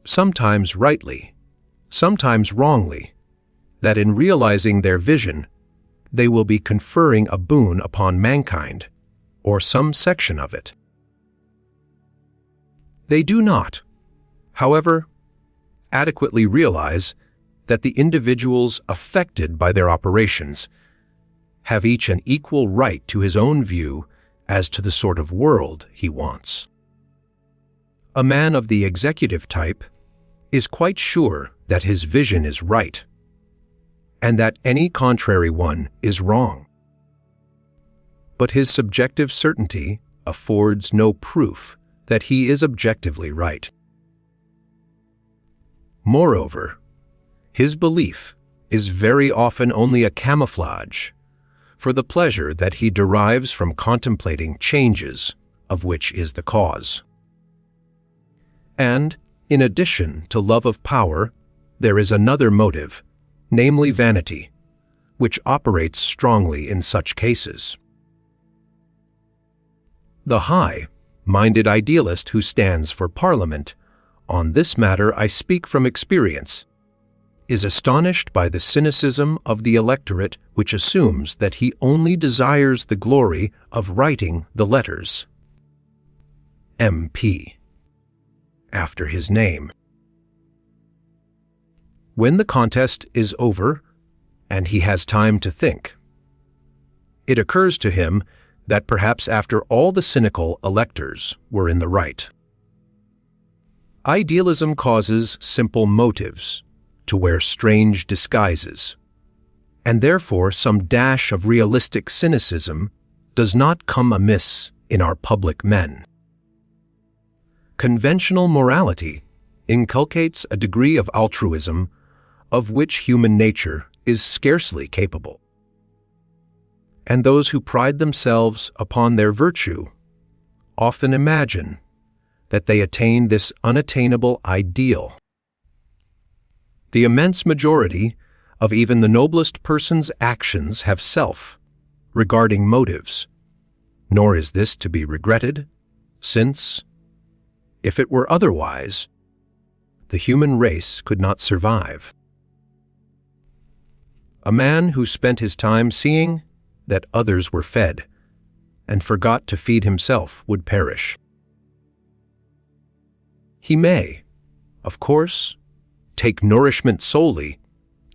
sometimes rightly, sometimes wrongly, that in realizing their vision, they will be conferring a boon upon mankind, or some section of it. They do not, however, adequately realize that the individuals affected by their operations have each an equal right to his own view as to the sort of world he wants. A man of the executive type is quite sure that his vision is right, and that any contrary one is wrong. But his subjective certainty affords no proof that he is objectively right. Moreover, his belief is very often only a camouflage for the pleasure that he derives from contemplating changes of which is the cause. And, in addition to love of power, there is another motive, namely vanity, which operates strongly in such cases. The high-minded idealist who stands for Parliament, on this matter I speak from experience, is astonished by the cynicism of the electorate which assumes that he only desires the glory of writing the letters MP after his name. When the contest is over and he has time to think, it occurs to him that perhaps after all the cynical electors were in the right. Idealism causes simple motives to wear strange disguises, and therefore some dash of realistic cynicism does not come amiss in our public men. Conventional morality inculcates a degree of altruism of which human nature is scarcely capable. And those who pride themselves upon their virtue often imagine that they attain this unattainable ideal. The immense majority of even the noblest persons' actions have self-regarding motives, nor is this to be regretted, since, if it were otherwise, the human race could not survive. A man who spent his time seeing that others were fed and forgot to feed himself would perish. He may, of course, take nourishment solely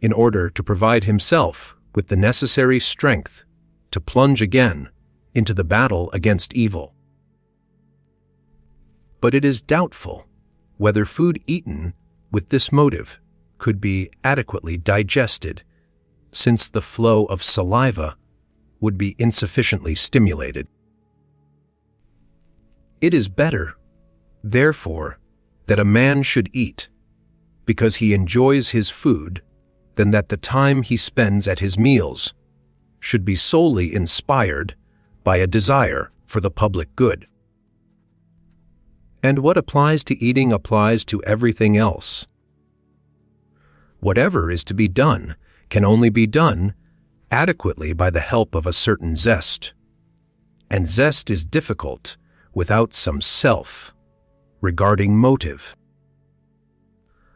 in order to provide himself with the necessary strength to plunge again into the battle against evil. But it is doubtful whether food eaten with this motive could be adequately digested, since the flow of saliva would be insufficiently stimulated. It is better, therefore, that a man should eat because he enjoys his food than that the time he spends at his meals should be solely inspired by a desire for the public good. And what applies to eating applies to everything else. Whatever is to be done can only be done adequately by the help of a certain zest. And zest is difficult without some self regarding motive.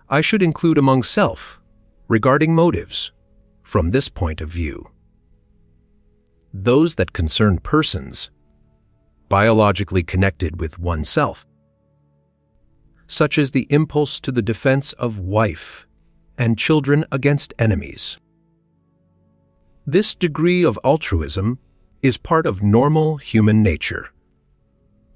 I should include among self regarding motives, from this point of view, those that concern persons biologically connected with oneself, such as the impulse to the defense of wife and children against enemies. This degree of altruism is part of normal human nature,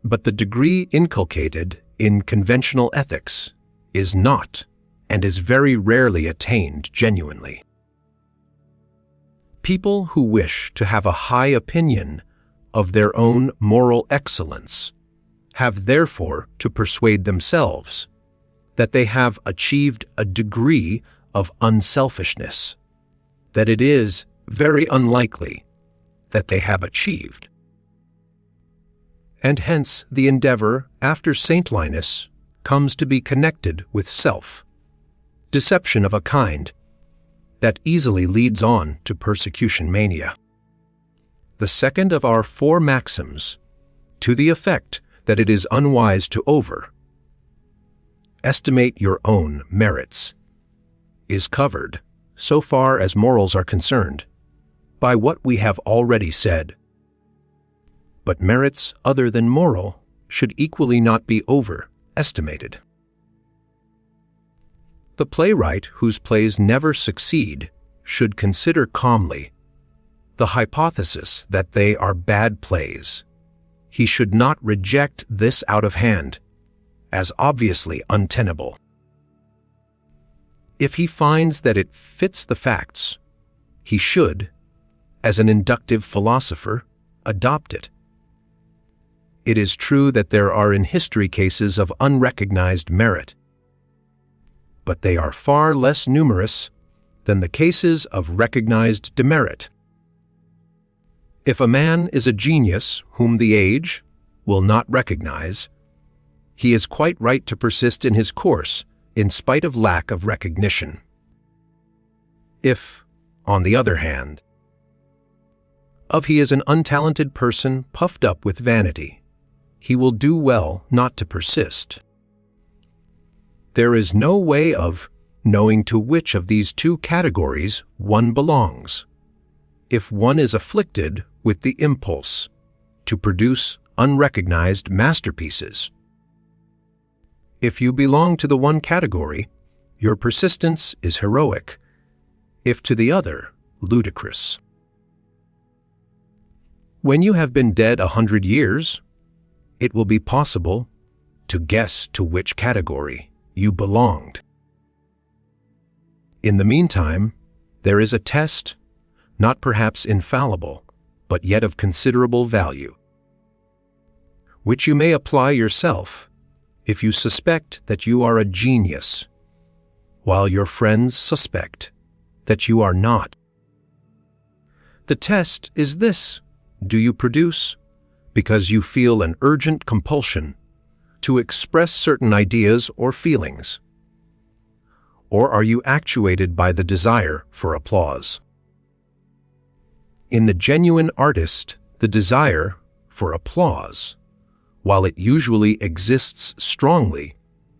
but the degree inculcated in conventional ethics is not, and is very rarely attained genuinely. People who wish to have a high opinion of their own moral excellence have therefore to persuade themselves that they have achieved a degree of unselfishness that it is very unlikely that they have achieved. And hence the endeavor after saintliness comes to be connected with self, deception of a kind that easily leads on to persecution mania. The second of our 4 maxims, to the effect that it is unwise to estimate your own merits, is covered, so far as morals are concerned, by what we have already said. But merits other than moral should equally not be overestimated. The playwright whose plays never succeed should consider calmly the hypothesis that they are bad plays. He should not reject this out of hand as obviously untenable. If he finds that it fits the facts, he should, as an inductive philosopher, adopt it. It is true that there are in history cases of unrecognized merit, but they are far less numerous than the cases of recognized demerit. If a man is a genius whom the age will not recognize, he is quite right to persist in his course in spite of lack of recognition. If, on the other hand, he is an untalented person puffed up with vanity, he will do well not to persist. There is no way of knowing to which of these 2 categories one belongs, if one is afflicted with the impulse to produce unrecognized masterpieces. If you belong to the one category, your persistence is heroic, if to the other, ludicrous. When you have been dead 100 years, it will be possible to guess to which category you belonged. In the meantime, there is a test, not perhaps infallible, but yet of considerable value, which you may apply yourself if you suspect that you are a genius, while your friends suspect that you are not. The test is this: do you produce because you feel an urgent compulsion to express certain ideas or feelings? Or are you actuated by the desire for applause? In the genuine artist, the desire for applause, while it usually exists strongly,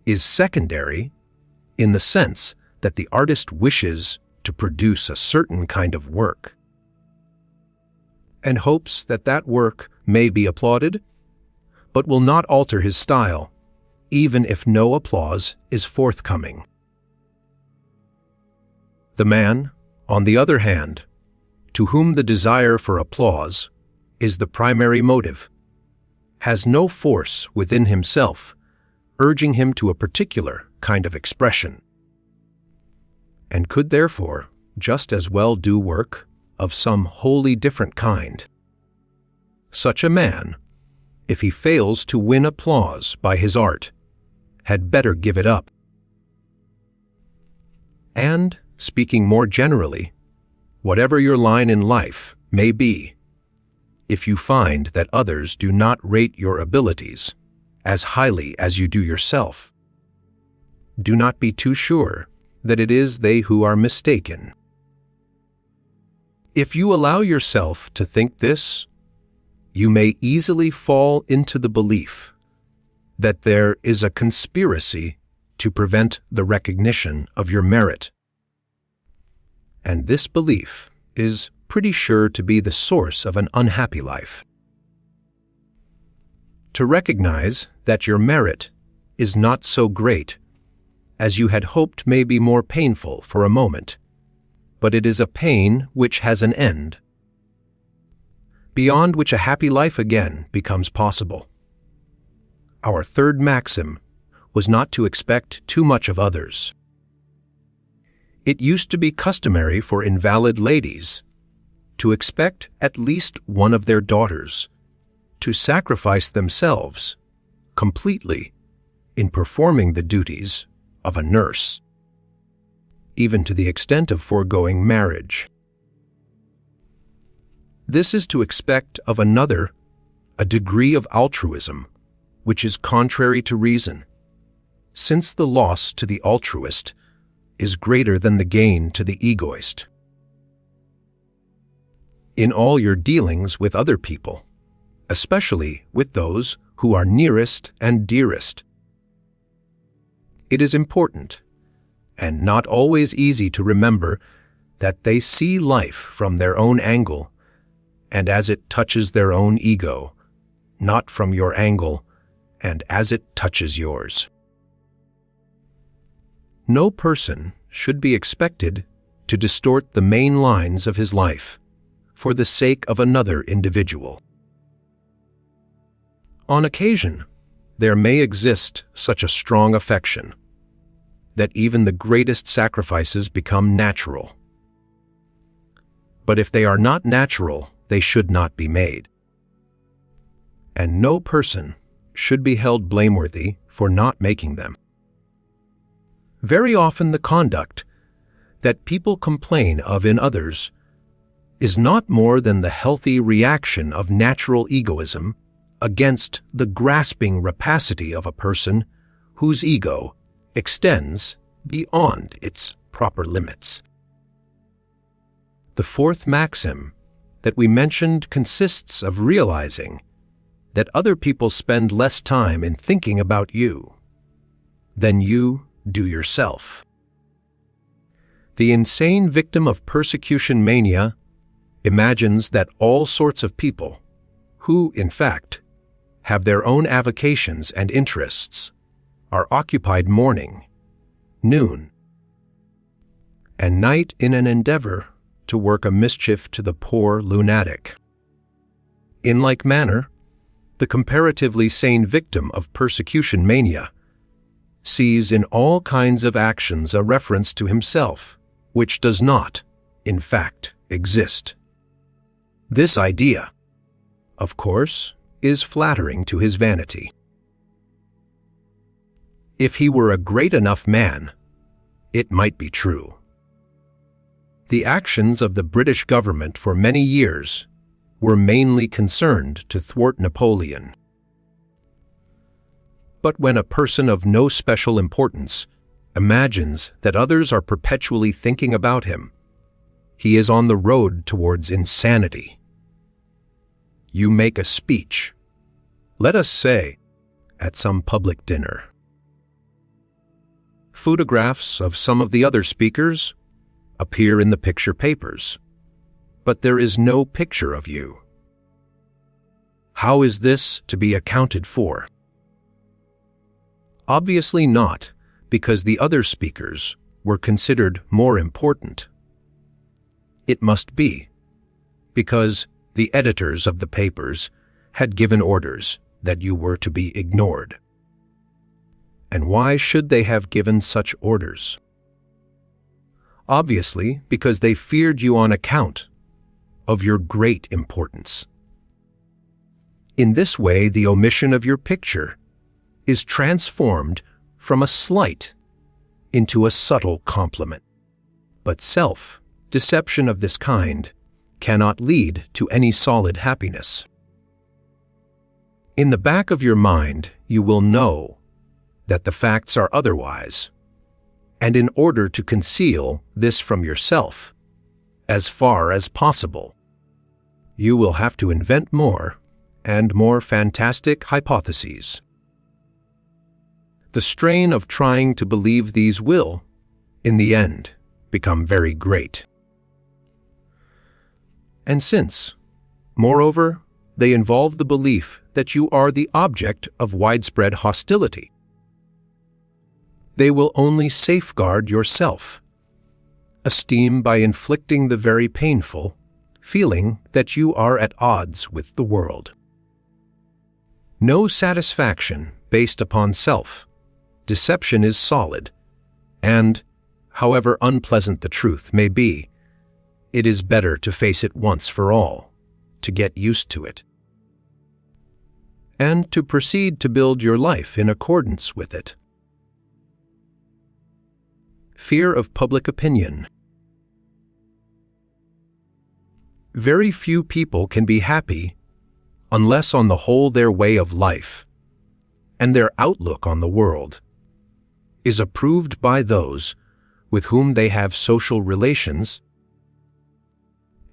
is secondary in the sense that the artist wishes to produce a certain kind of work and hopes that that work may be applauded, but will not alter his style, even if no applause is forthcoming. The man, on the other hand, to whom the desire for applause is the primary motive, has no force within himself urging him to a particular kind of expression, and could therefore just as well do work of some wholly different kind. Such a man, if he fails to win applause by his art, had better give it up. And, speaking more generally, whatever your line in life may be, if you find that others do not rate your abilities as highly as you do yourself, do not be too sure that it is they who are mistaken. If you allow yourself to think this, you may easily fall into the belief that there is a conspiracy to prevent the recognition of your merit. And this belief is pretty sure to be the source of an unhappy life. To recognize that your merit is not so great as you had hoped may be more painful for a moment, but it is a pain which has an end, beyond which a happy life again becomes possible. Our third maxim was not to expect too much of others. It used to be customary for invalid ladies to expect at least one of their daughters to sacrifice themselves completely in performing the duties of a nurse, even to the extent of foregoing marriage. This is to expect of another a degree of altruism which is contrary to reason, since the loss to the altruist is greater than the gain to the egoist. In all your dealings with other people, especially with those who are nearest and dearest, it is important, and not always easy to remember, that they see life from their own angle, and as it touches their own ego, not from your angle, and as it touches yours. No person should be expected to distort the main lines of his life for the sake of another individual. On occasion, there may exist such a strong affection that even the greatest sacrifices become natural. But if they are not natural, they should not be made. And no person should be held blameworthy for not making them. Very often the conduct that people complain of in others is not more than the healthy reaction of natural egoism against the grasping rapacity of a person whose ego extends beyond its proper limits. The fourth maxim that we mentioned consists of realizing that other people spend less time in thinking about you than you do yourself. The insane victim of persecution mania imagines that all sorts of people, who, in fact, have their own avocations and interests, are occupied morning, noon, and night in an endeavor to work a mischief to the poor lunatic. In like manner, the comparatively sane victim of persecution mania sees in all kinds of actions a reference to himself, which does not, in fact, exist. This idea, of course, is flattering to his vanity. If he were a great enough man, it might be true. The actions of the British government for many years were mainly concerned to thwart Napoleon. But when a person of no special importance imagines that others are perpetually thinking about him, he is on the road towards insanity. You make a speech, let us say, at some public dinner. Photographs of some of the other speakers appear in the picture papers, but there is no picture of you. How is this to be accounted for? Obviously not, because the other speakers were considered more important. It must be because the editors of the papers had given orders that you were to be ignored. And why should they have given such orders? Obviously, because they feared you on account of your great importance. In this way, the omission of your picture is transformed from a slight into a subtle compliment. But self-deception of this kind cannot lead to any solid happiness. In the back of your mind, you will know that the facts are otherwise, and in order to conceal this from yourself, as far as possible, you will have to invent more and more fantastic hypotheses. The strain of trying to believe these will, in the end, become very great. And since, moreover, they involve the belief that you are the object of widespread hostility, they will only safeguard your self-esteem by inflicting the very painful feeling that you are at odds with the world. No satisfaction based upon self-deception is solid, and, however unpleasant the truth may be, it is better to face it once for all, to get used to it, and to proceed to build your life in accordance with it. Fear of public opinion. Very few people can be happy unless on the whole their way of life and their outlook on the world is approved by those with whom they have social relations,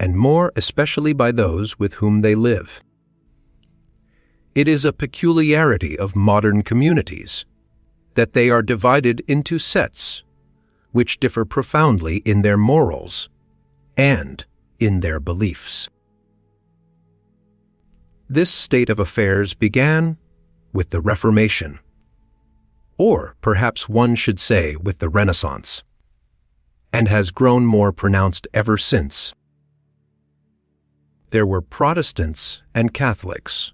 and more especially by those with whom they live. It is a peculiarity of modern communities that they are divided into sets which differ profoundly in their morals and in their beliefs. This state of affairs began with the Reformation, or perhaps one should say with the Renaissance, and has grown more pronounced ever since. There were Protestants and Catholics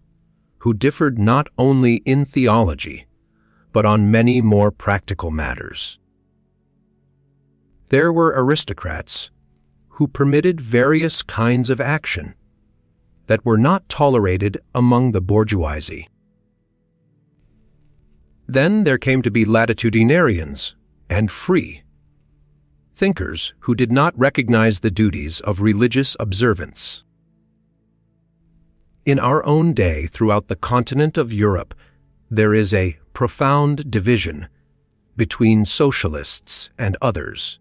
who differed not only in theology, but on many more practical matters. There were aristocrats who permitted various kinds of action that were not tolerated among the bourgeoisie. Then there came to be latitudinarians and free thinkers who did not recognize the duties of religious observance. In our own day, throughout the continent of Europe, there is a profound division between socialists and others,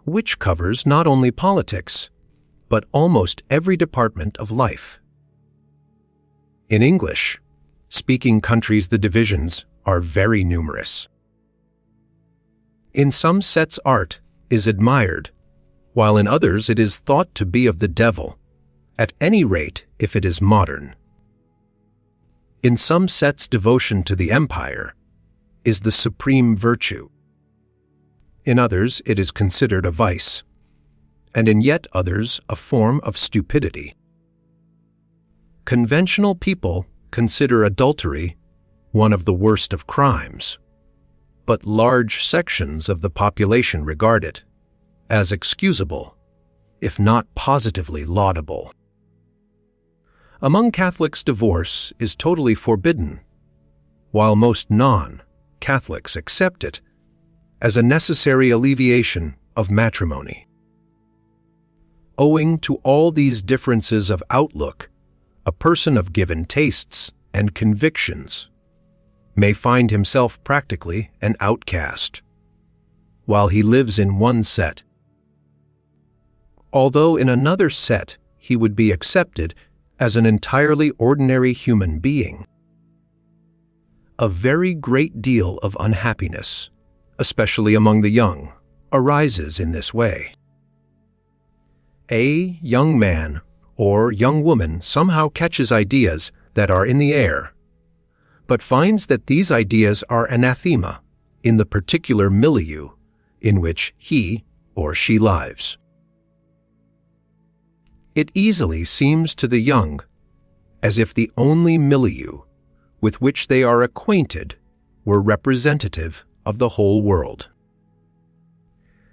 which covers not only politics, but almost every department of life. In English-speaking countries, the divisions are very numerous. In some sets, art is admired, while in others it is thought to be of the devil, at any rate if it is modern. In some sets, devotion to the empire is the supreme virtue. In others, it is considered a vice, and in yet others, a form of stupidity. Conventional people consider adultery one of the worst of crimes, but large sections of the population regard it as excusable, if not positively laudable. Among Catholics, divorce is totally forbidden, while most non-Catholics accept it as a necessary alleviation of matrimony. Owing to all these differences of outlook, a person of given tastes and convictions may find himself practically an outcast, while he lives in one set, although in another set he would be accepted as an entirely ordinary human being. A very great deal of unhappiness, especially among the young, arises in this way. A young man or young woman somehow catches ideas that are in the air, but finds that these ideas are anathema in the particular milieu in which he or she lives. It easily seems to the young as if the only milieu with which they are acquainted were representative of the whole world.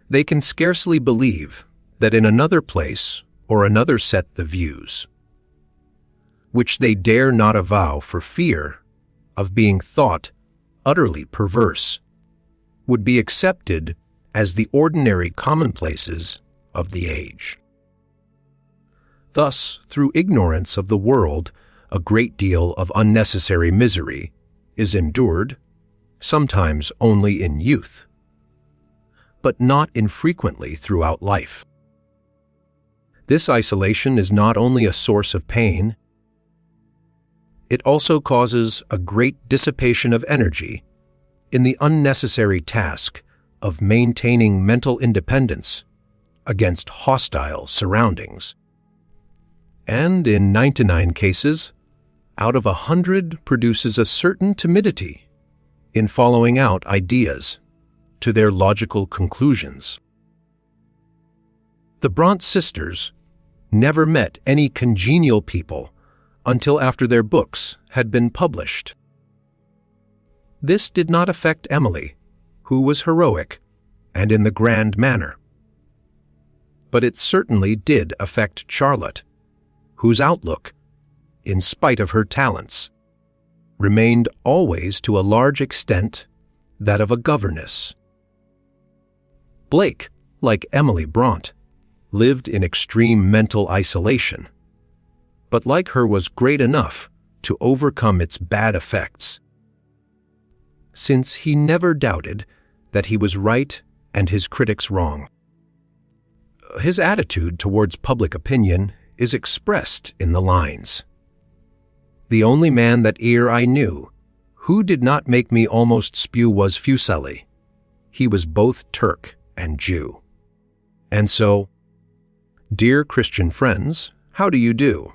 They can scarcely believe that in another place or another set the views, which they dare not avow for fear of being thought utterly perverse, would be accepted as the ordinary commonplaces of the age. Thus, through ignorance of the world, a great deal of unnecessary misery is endured, sometimes only in youth, but not infrequently throughout life. This isolation is not only a source of pain, it also causes a great dissipation of energy in the unnecessary task of maintaining mental independence against hostile surroundings. And in 99 cases, out of 100 produces a certain timidity in following out ideas to their logical conclusions. The Bront sisters never met any congenial people until after their books had been published. This did not affect Emily, who was heroic and in the grand manner. But it certainly did affect Charlotte, whose outlook, in spite of her talents, remained always to a large extent that of a governess. Blake, like Emily Bront, lived in extreme mental isolation, but like her was great enough to overcome its bad effects, since he never doubted that he was right and his critics wrong. His attitude towards public opinion is expressed in the lines, "The only man that e'er I knew, who did not make me almost spew was Fuseli. He was both Turk and Jew." And so, dear Christian friends, how do you do?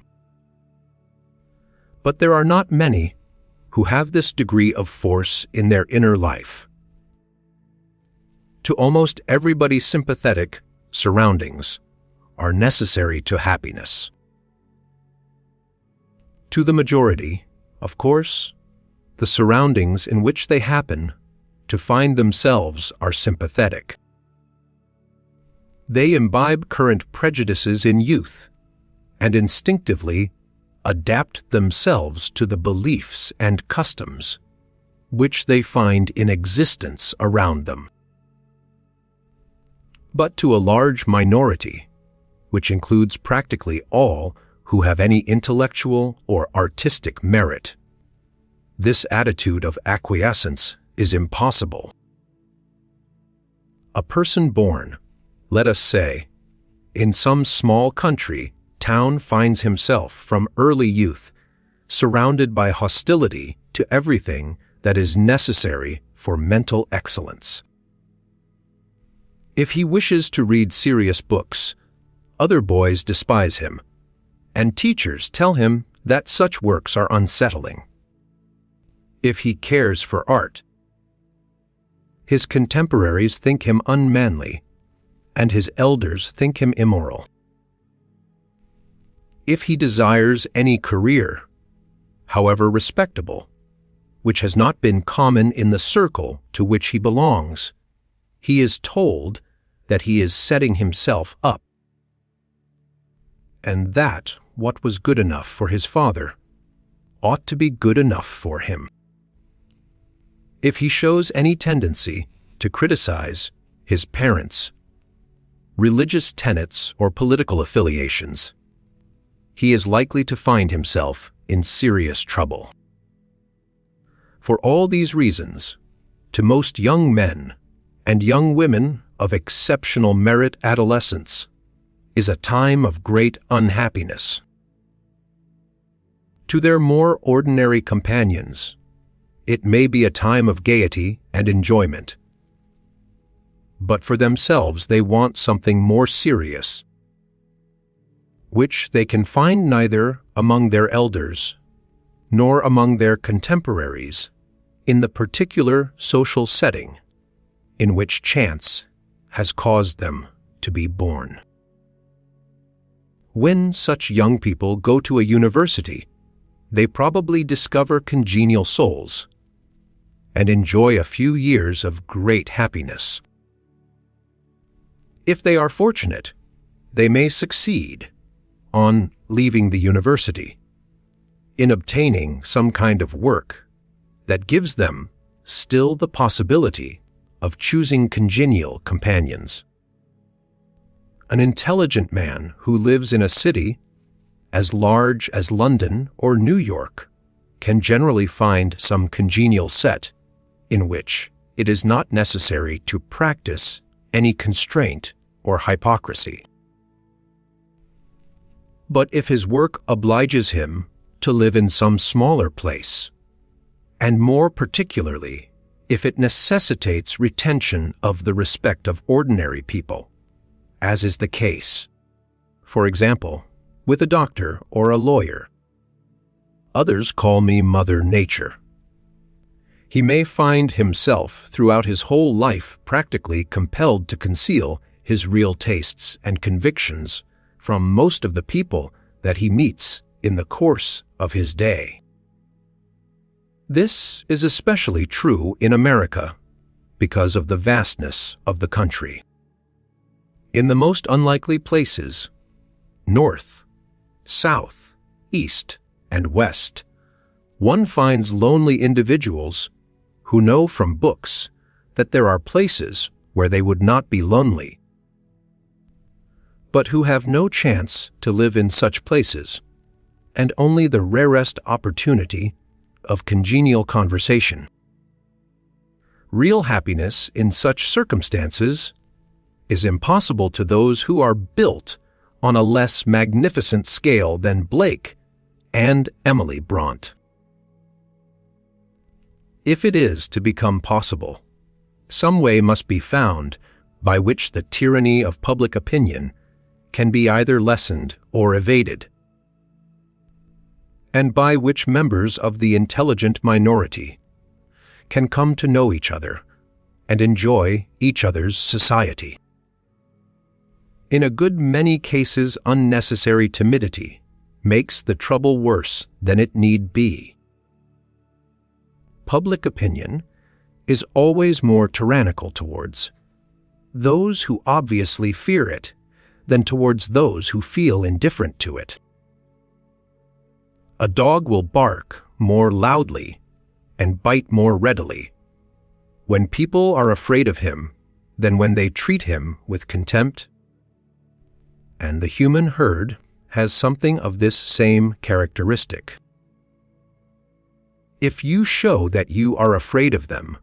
But there are not many who have this degree of force in their inner life. To almost everybody sympathetic, surroundings are necessary to happiness. To the majority, of course, the surroundings in which they happen to find themselves are sympathetic. They imbibe current prejudices in youth and instinctively adapt themselves to the beliefs and customs which they find in existence around them. But to a large minority, which includes practically all who have any intellectual or artistic merit, this attitude of acquiescence is impossible. A person born, let us say, in some small country town finds himself from early youth surrounded by hostility to everything that is necessary for mental excellence. If he wishes to read serious books, other boys despise him, and teachers tell him that such works are unsettling. If he cares for art, his contemporaries think him unmanly, and his elders think him immoral. If he desires any career, however respectable, which has not been common in the circle to which he belongs, he is told that he is setting himself up, and that what was good enough for his father ought to be good enough for him. If he shows any tendency to criticize his parents, religious tenets, or political affiliations, he is likely to find himself in serious trouble. For all these reasons, to most young men and young women of exceptional merit, adolescence is a time of great unhappiness. To their more ordinary companions, it may be a time of gaiety and enjoyment, but for themselves they want something more serious, which they can find neither among their elders nor among their contemporaries in the particular social setting in which chance has caused them to be born. When such young people go to a university, they probably discover congenial souls and enjoy a few years of great happiness. If they are fortunate, they may succeed, on leaving the university, in obtaining some kind of work that gives them still the possibility of choosing congenial companions. An intelligent man who lives in a city as large as London or New York can generally find some congenial set in which it is not necessary to practice any constraint or hypocrisy. But if his work obliges him to live in some smaller place, and more particularly if it necessitates retention of the respect of ordinary people, as is the case, for example, with a doctor or a lawyer. Others call me Mother Nature. He may find himself throughout his whole life practically compelled to conceal his real tastes and convictions from most of the people that he meets in the course of his day. This is especially true in America because of the vastness of the country. In the most unlikely places, north, south, east, and west, one finds lonely individuals who know from books that there are places where they would not be lonely, but who have no chance to live in such places, and only the rarest opportunity of congenial conversation. Real happiness in such circumstances is impossible to those who are built on a less magnificent scale than Blake and Emily Bront. If it is to become possible, some way must be found by which the tyranny of public opinion can be either lessened or evaded, and by which members of the intelligent minority can come to know each other and enjoy each other's society. In a good many cases, unnecessary timidity makes the trouble worse than it need be. Public opinion is always more tyrannical towards those who obviously fear it than towards those who feel indifferent to it. A dog will bark more loudly and bite more readily when people are afraid of him than when they treat him with contempt. And the human herd has something of this same characteristic. If you show that you are afraid of them,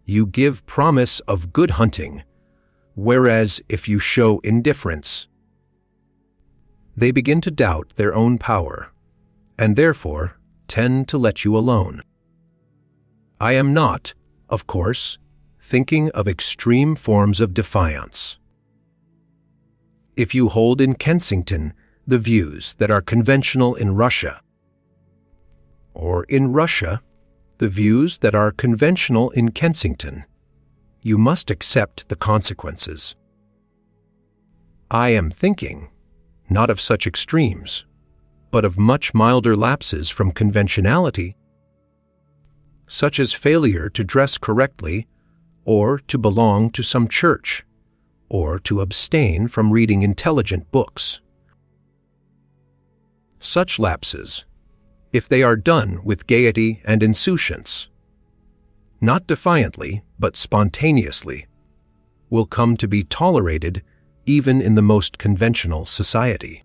you give promise of good hunting, whereas if you show indifference, they begin to doubt their own power, and therefore tend to let you alone. I am not, of course, thinking of extreme forms of defiance. If you hold in Kensington the views that are conventional in Russia, or in Russia the views that are conventional in Kensington, you must accept the consequences. I am thinking not of such extremes, but of much milder lapses from conventionality, such as failure to dress correctly, or to belong to some church, or to abstain from reading intelligent books. Such lapses, if they are done with gaiety and insouciance, not defiantly but spontaneously, will come to be tolerated even in the most conventional society.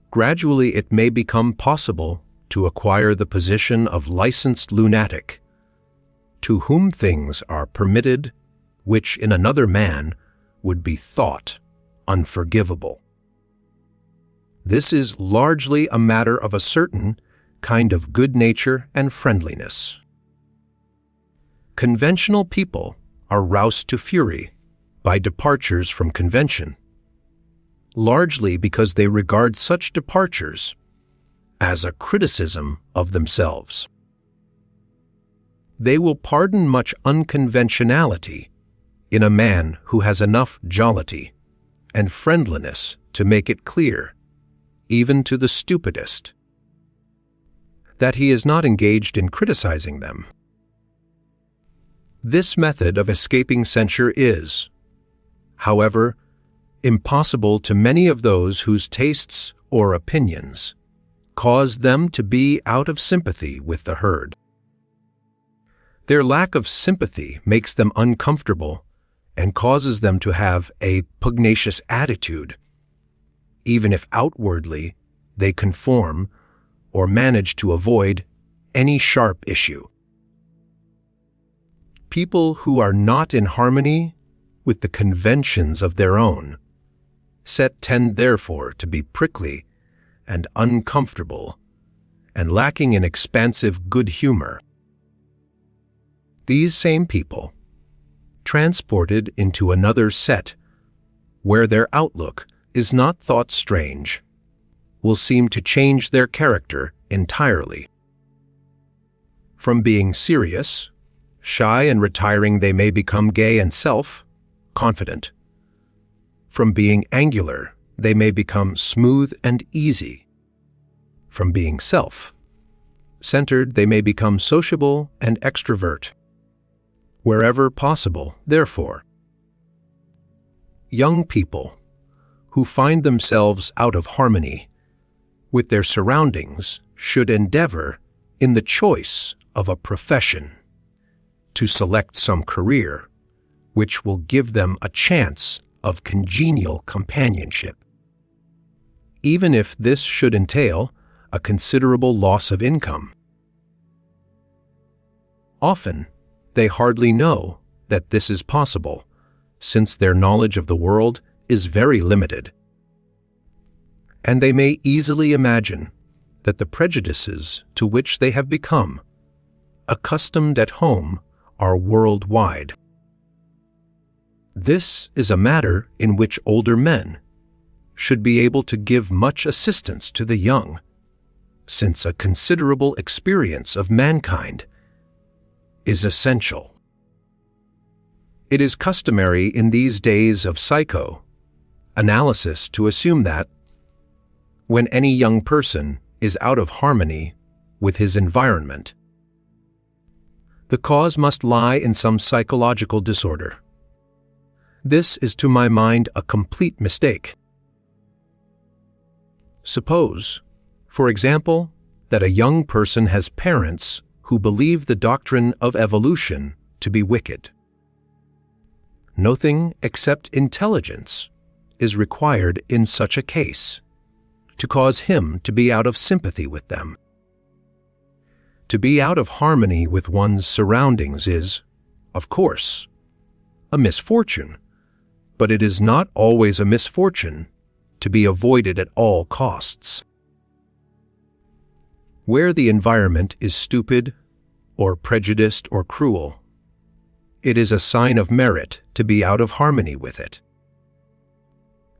Gradually it may become possible to acquire the position of licensed lunatic, to whom things are permitted which in another man would be thought unforgivable. This is largely a matter of a certain kind of good nature and friendliness. Conventional people are roused to fury by departures from convention, largely because they regard such departures as a criticism of themselves. They will pardon much unconventionality in a man who has enough jollity and friendliness to make it clear, even to the stupidest, that he is not engaged in criticizing them. This method of escaping censure is, however, impossible to many of those whose tastes or opinions cause them to be out of sympathy with the herd. Their lack of sympathy makes them uncomfortable and causes them to have a pugnacious attitude, even if outwardly they conform or manage to avoid any sharp issue. People who are not in harmony with the conventions of their own set tend therefore to be prickly and uncomfortable and lacking in expansive good humor. These same people, transported into another set where their outlook is not thought strange, will seem to change their character entirely. From being serious, shy and retiring, they may become gay and self-confident. From being angular, they may become smooth and easy. From being self-centered, they may become sociable and extrovert. Wherever possible, therefore, young people who find themselves out of harmony with their surroundings should endeavor, in the choice of a profession, to select some career which will give them a chance of congenial companionship, even if this should entail a considerable loss of income. Often, they hardly know that this is possible, since their knowledge of the world is very limited. And they may easily imagine that the prejudices to which they have become accustomed at home are worldwide. This is a matter in which older men should be able to give much assistance to the young, since a considerable experience of mankind is essential. It is customary in these days of psycho-analysis to assume that, when any young person is out of harmony with his environment, the cause must lie in some psychological disorder. This is, to my mind, a complete mistake. Suppose, for example, that a young person has parents who believe the doctrine of evolution to be wicked. Nothing except intelligence is required in such a case to cause him to be out of sympathy with them. To be out of harmony with one's surroundings is, of course, a misfortune, but it is not always a misfortune to be avoided at all costs. Where the environment is stupid, or prejudiced, or cruel, it is a sign of merit to be out of harmony with it.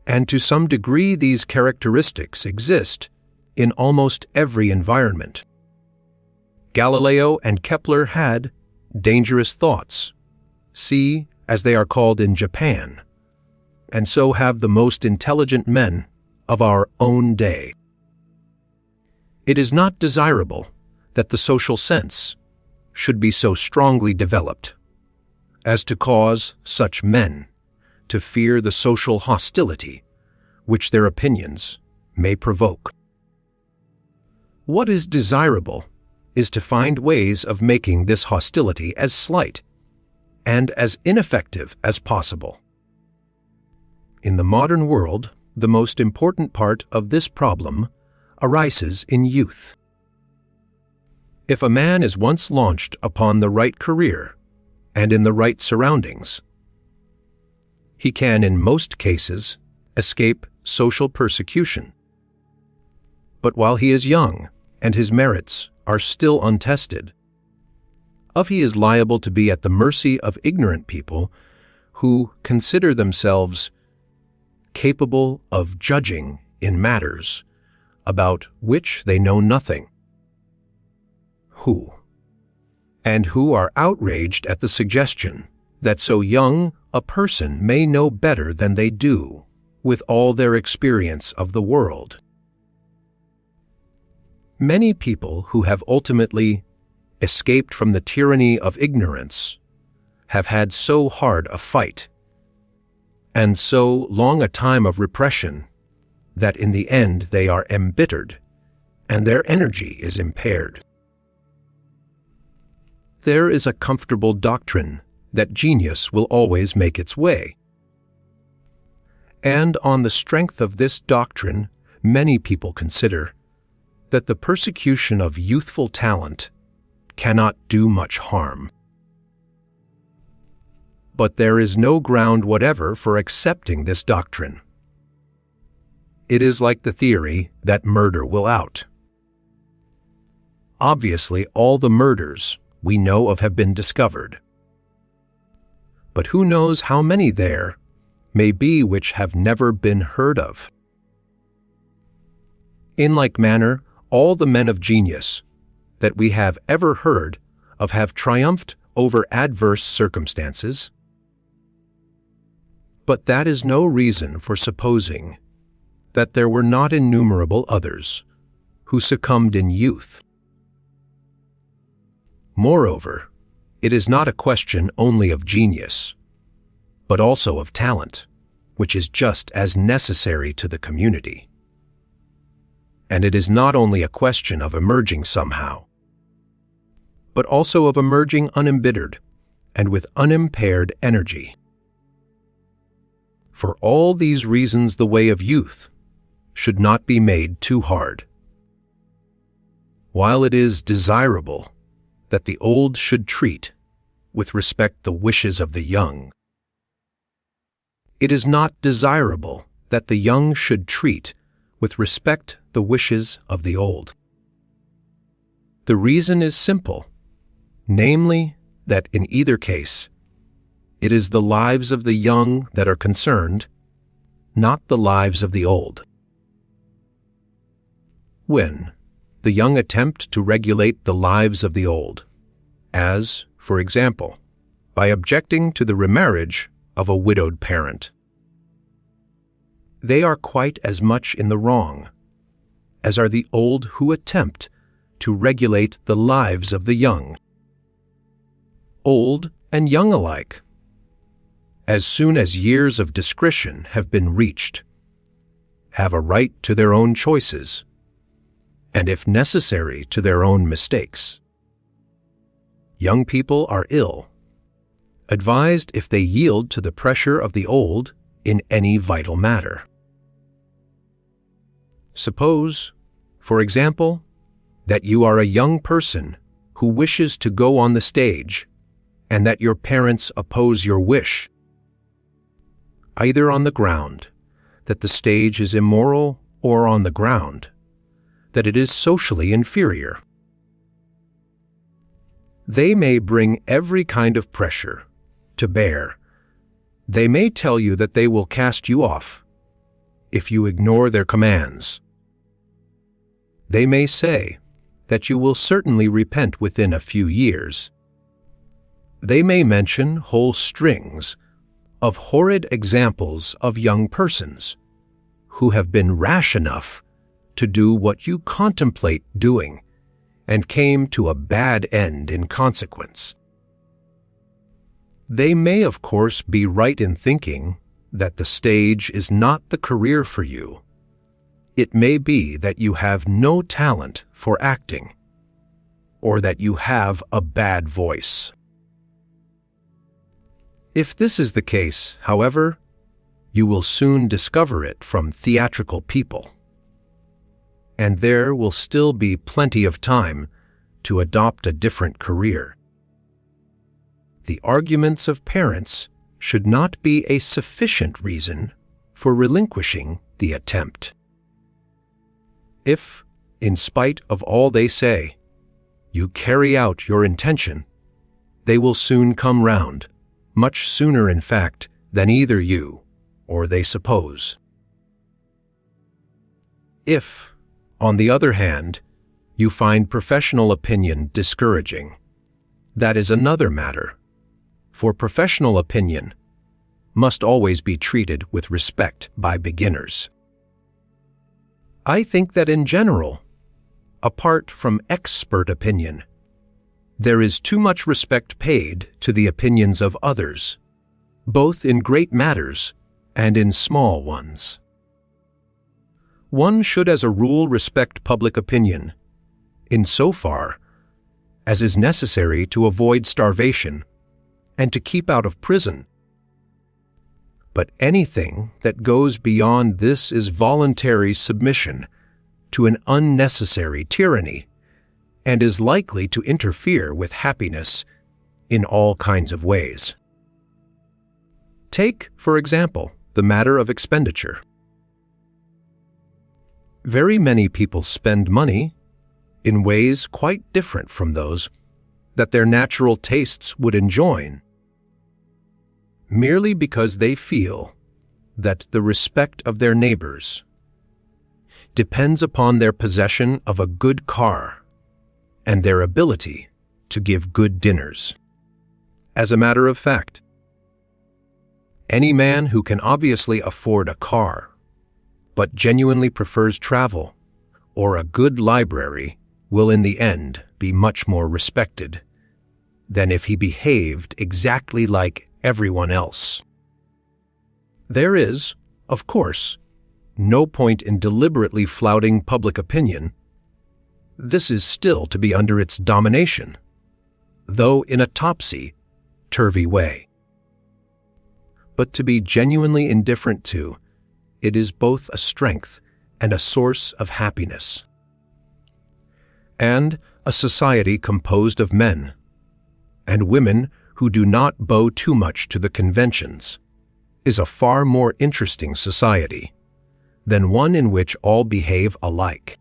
And to some degree these characteristics exist in almost every environment. Galileo and Kepler had dangerous thoughts, see, as they are called in Japan, and so have the most intelligent men of our own day. It is not desirable that the social sense should be so strongly developed as to cause such men to fear the social hostility which their opinions may provoke. What is desirable is to find ways of making this hostility as slight and as ineffective as possible. In the modern world, the most important part of this problem arises in youth. If a man is once launched upon the right career and in the right surroundings, he can, in most cases, escape social persecution. But while he is young and his merits are still untested, he is liable to be at the mercy of ignorant people who consider themselves capable of judging in matters about which they know nothing, who are outraged at the suggestion that so young a person may know better than they do with all their experience of the world. Many people who have ultimately escaped from the tyranny of ignorance have had so hard a fight and so long a time of repression that in the end they are embittered and their energy is impaired. There is a comfortable doctrine that genius will always make its way. And on the strength of this doctrine, many people consider that the persecution of youthful talent cannot do much harm. But there is no ground whatever for accepting this doctrine. It is like the theory that murder will out. Obviously, all the murders we know of have been discovered. But who knows how many there may be which have never been heard of? In like manner, all the men of genius that we have ever heard of have triumphed over adverse circumstances. But that is no reason for supposing that there were not innumerable others who succumbed in youth. Moreover, it is not a question only of genius, but also of talent, which is just as necessary to the community. And it is not only a question of emerging somehow, but also of emerging unembittered and with unimpaired energy. For all these reasons, the way of youth should not be made too hard. While it is desirable that the old should treat with respect the wishes of the young, it is not desirable that the young should treat with respect the wishes of the old. The reason is simple, namely that in either case, it is the lives of the young that are concerned, not the lives of the old. When the young attempt to regulate the lives of the old, as, for example, by objecting to the remarriage of a widowed parent, they are quite as much in the wrong as are the old who attempt to regulate the lives of the young. Old and young alike, as soon as years of discretion have been reached, have a right to their own choices, and if necessary to their own mistakes. Young people are ill, advised if they yield to the pressure of the old in any vital matter. Suppose, for example, that you are a young person who wishes to go on the stage and that your parents oppose your wish, either on the ground that the stage is immoral or on the ground that it is socially inferior. They may bring every kind of pressure to bear. They may tell you that they will cast you off if you ignore their commands. They may say that you will certainly repent within a few years. They may mention whole strings of horrid examples of young persons who have been rash enough to do what you contemplate doing and came to a bad end in consequence. They may, of course, be right in thinking that the stage is not the career for you. It may be that you have no talent for acting, or that you have a bad voice. If this is the case, however, you will soon discover it from theatrical people, and there will still be plenty of time to adopt a different career. The arguments of parents should not be a sufficient reason for relinquishing the attempt. If, in spite of all they say, you carry out your intention, they will soon come round, much sooner in fact than either you or they suppose. If, on the other hand, you find professional opinion discouraging, that is another matter, for professional opinion, must always be treated with respect by beginners. I think that in general, apart from expert opinion, there is too much respect paid to the opinions of others, both in great matters and in small ones. One should as a rule respect public opinion, insofar as is necessary to avoid starvation and to keep out of prison. But anything that goes beyond this is voluntary submission to an unnecessary tyranny and is likely to interfere with happiness in all kinds of ways. Take, for example, the matter of expenditure. Very many people spend money in ways quite different from those that their natural tastes would enjoin, merely because they feel that the respect of their neighbors depends upon their possession of a good car and their ability to give good dinners. As a matter of fact, any man who can obviously afford a car, but genuinely prefers travel or a good library, will in the end be much more respected than if he behaved exactly like everyone else. There is, of course, no point in deliberately flouting public opinion. This is still to be under its domination, though in a topsy-turvy way. But to be genuinely indifferent to it is both a strength and a source of happiness. And a society composed of men and women who do not bow too much to the conventions is a far more interesting society than one in which all behave alike,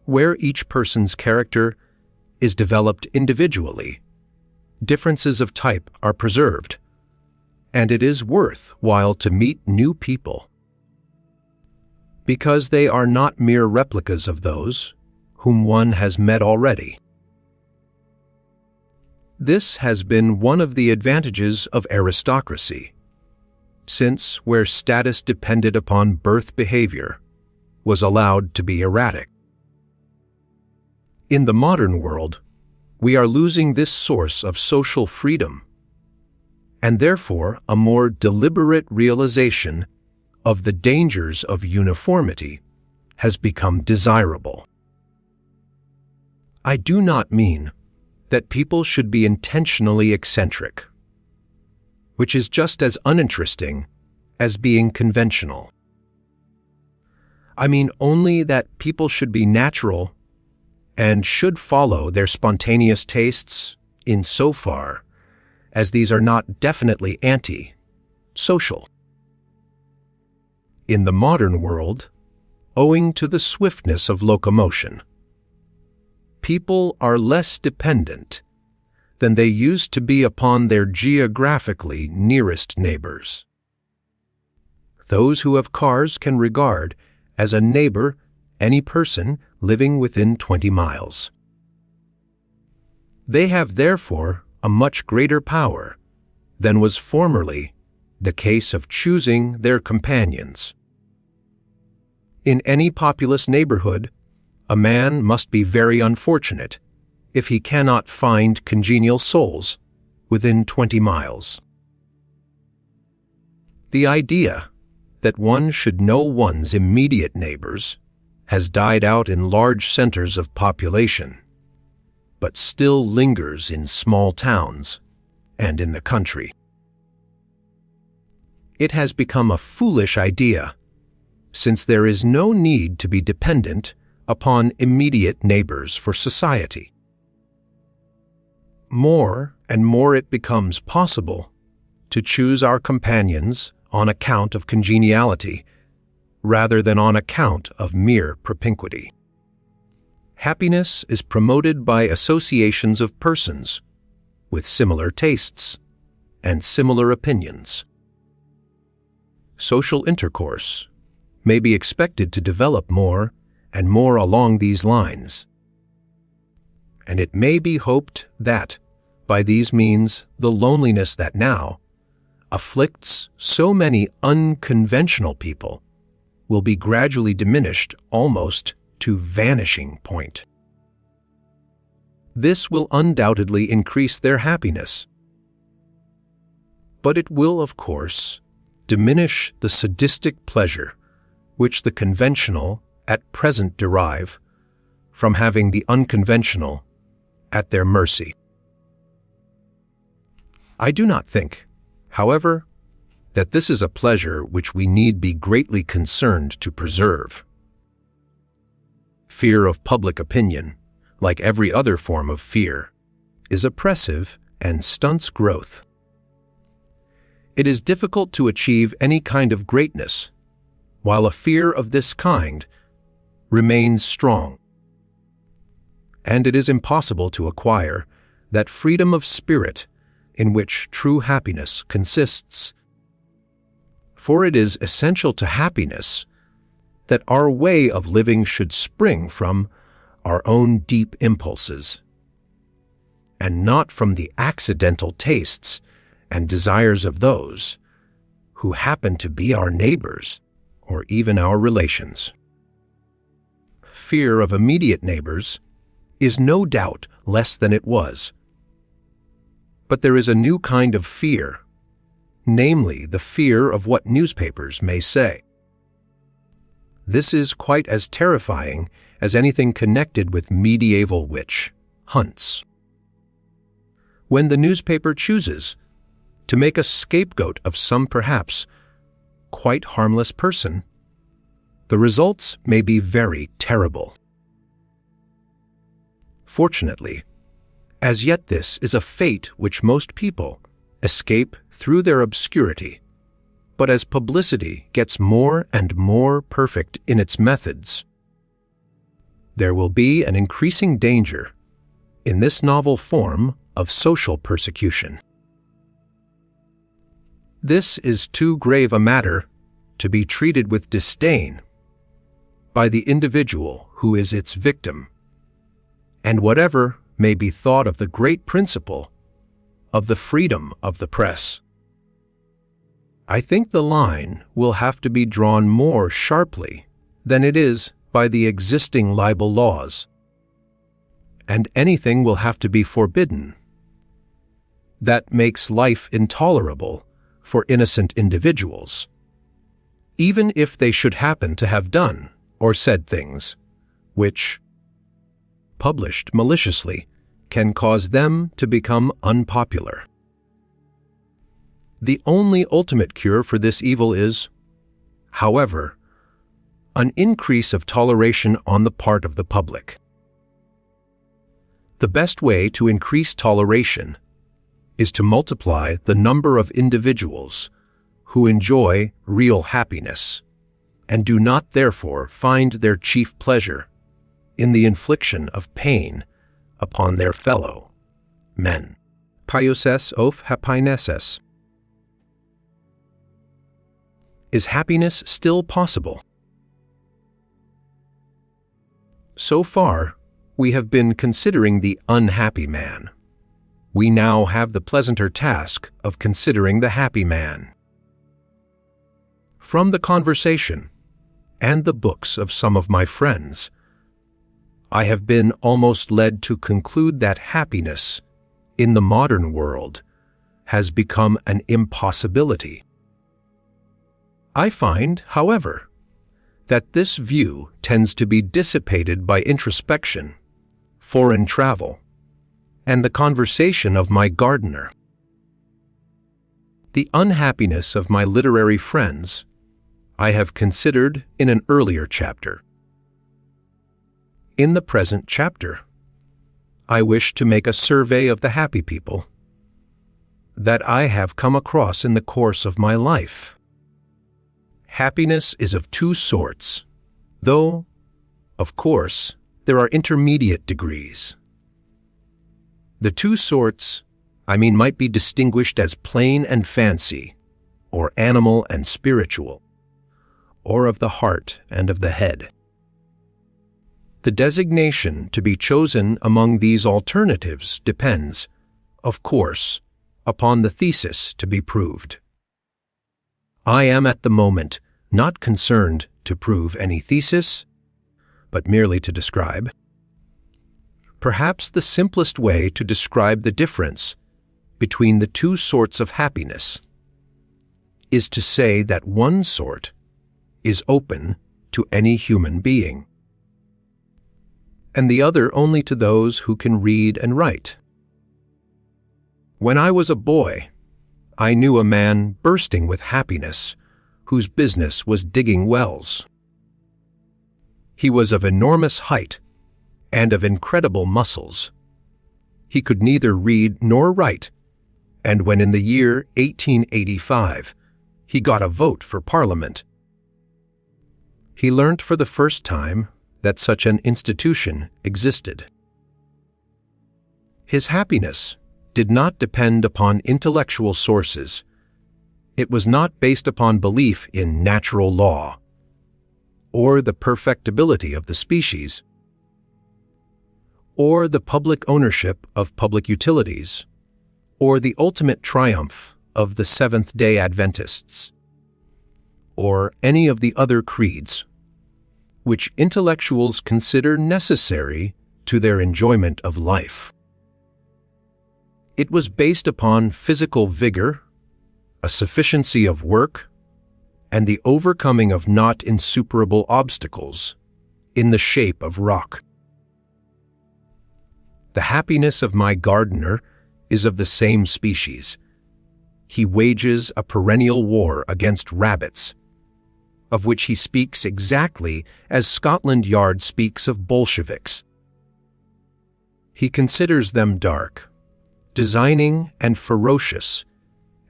where each person's character is developed individually. Differences of type are preserved, and it is worth while to meet new people, because they are not mere replicas of those whom one has met already. This has been one of the advantages of aristocracy, since where status depended upon birth behavior was allowed to be erratic. In the modern world, we are losing this source of social freedom, and therefore a more deliberate realization of the dangers of uniformity has become desirable. I do not mean that people should be intentionally eccentric, which is just as uninteresting as being conventional. I mean only that people should be natural and should follow their spontaneous tastes insofar as these are not definitely anti-social. In the modern world, owing to the swiftness of locomotion, people are less dependent than they used to be upon their geographically nearest neighbors. Those who have cars can regard as a neighbor any person living within 20 miles. They have therefore a much greater power than was formerly the case of choosing their companions. In any populous neighborhood, a man must be very unfortunate if he cannot find congenial souls within 20 miles. The idea that one should know one's immediate neighbors has died out in large centers of population, but still lingers in small towns and in the country. It has become a foolish idea, since there is no need to be dependent upon immediate neighbors for society. More and more it becomes possible to choose our companions on account of congeniality rather than on account of mere propinquity. Happiness is promoted by associations of persons with similar tastes and similar opinions. Social intercourse may be expected to develop more and more along these lines, and it may be hoped that, by these means, the loneliness that now, afflicts so many unconventional people will be gradually diminished almost to vanishing point. This will undoubtedly increase their happiness, but it will, of course, diminish the sadistic pleasure which the conventional at present derive from having the unconventional at their mercy. I do not think, however, that this is a pleasure which we need be greatly concerned to preserve. Fear of public opinion, like every other form of fear, is oppressive and stunts growth. It is difficult to achieve any kind of greatness, while a fear of this kind remains strong. And it is impossible to acquire that freedom of spirit in which true happiness consists. For it is essential to happiness that our way of living should spring from our own deep impulses, and not from the accidental tastes and desires of those who happen to be our neighbors or even our relations. Fear of immediate neighbors is no doubt less than it was. But there is a new kind of fear, namely the fear of what newspapers may say. This is quite as terrifying as anything connected with medieval witch hunts. When the newspaper chooses to make a scapegoat of some perhaps quite harmless person, the results may be very terrible. Fortunately, as yet this is a fate which most people escape through their obscurity, but as publicity gets more and more perfect in its methods, there will be an increasing danger in this novel form of social persecution. This is too grave a matter to be treated with disdain by the individual who is its victim, and whatever may be thought of the great principle of the freedom of the press, I think the line will have to be drawn more sharply than it is by the existing libel laws, and anything will have to be forbidden that makes life intolerable for innocent individuals, even if they should happen to have done or said things which, published maliciously, can cause them to become unpopular. The only ultimate cure for this evil is, however, an increase of toleration on the part of the public. The best way to increase toleration is to multiply the number of individuals who enjoy real happiness and do not therefore find their chief pleasure in the infliction of pain upon their fellow men. Conquest of Happiness. Is happiness still possible? So far, we have been considering the unhappy man. We now have the pleasanter task of considering the happy man. From the conversation and the books of some of my friends, I have been almost led to conclude that happiness in the modern world has become an impossibility. I find, however, that this view tends to be dissipated by introspection, foreign travel, and the conversation of my gardener. The unhappiness of my literary friends I have considered in an earlier chapter. In the present chapter, I wish to make a survey of the happy people that I have come across in the course of my life. Happiness is of two sorts, though, of course, there are intermediate degrees. The two sorts, might be distinguished as plain and fancy, or animal and spiritual, or of the heart and of the head. The designation to be chosen among these alternatives depends, of course, upon the thesis to be proved. I am at the moment not concerned to prove any thesis, but merely to describe. Perhaps the simplest way to describe the difference between the two sorts of happiness is to say that one sort is open to any human being, and the other only to those who can read and write. When I was a boy, I knew a man bursting with happiness whose business was digging wells. He was of enormous height and of incredible muscles. He could neither read nor write, and when in the year 1885 he got a vote for Parliament, he learnt for the first time that such an institution existed. His happiness did not depend upon intellectual sources. It was not based upon belief in natural law, or the perfectibility of the species, or the public ownership of public utilities, or the ultimate triumph of the Seventh-day Adventists, or any of the other creeds which intellectuals consider necessary to their enjoyment of life. It was based upon physical vigor, a sufficiency of work, and the overcoming of not insuperable obstacles in the shape of rock. The happiness of my gardener is of the same species. He wages a perennial war against rabbits, of which he speaks exactly as Scotland Yard speaks of Bolsheviks. He considers them dark, designing, and ferocious,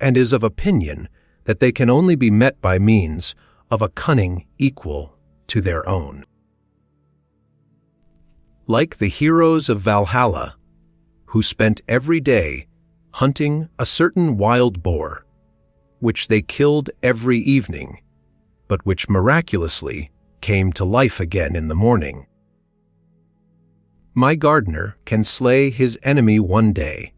and is of opinion that they can only be met by means of a cunning equal to their own. Like the heroes of Valhalla, who spent every day hunting a certain wild boar, which they killed every evening, but which miraculously came to life again in the morning, my gardener can slay his enemy one day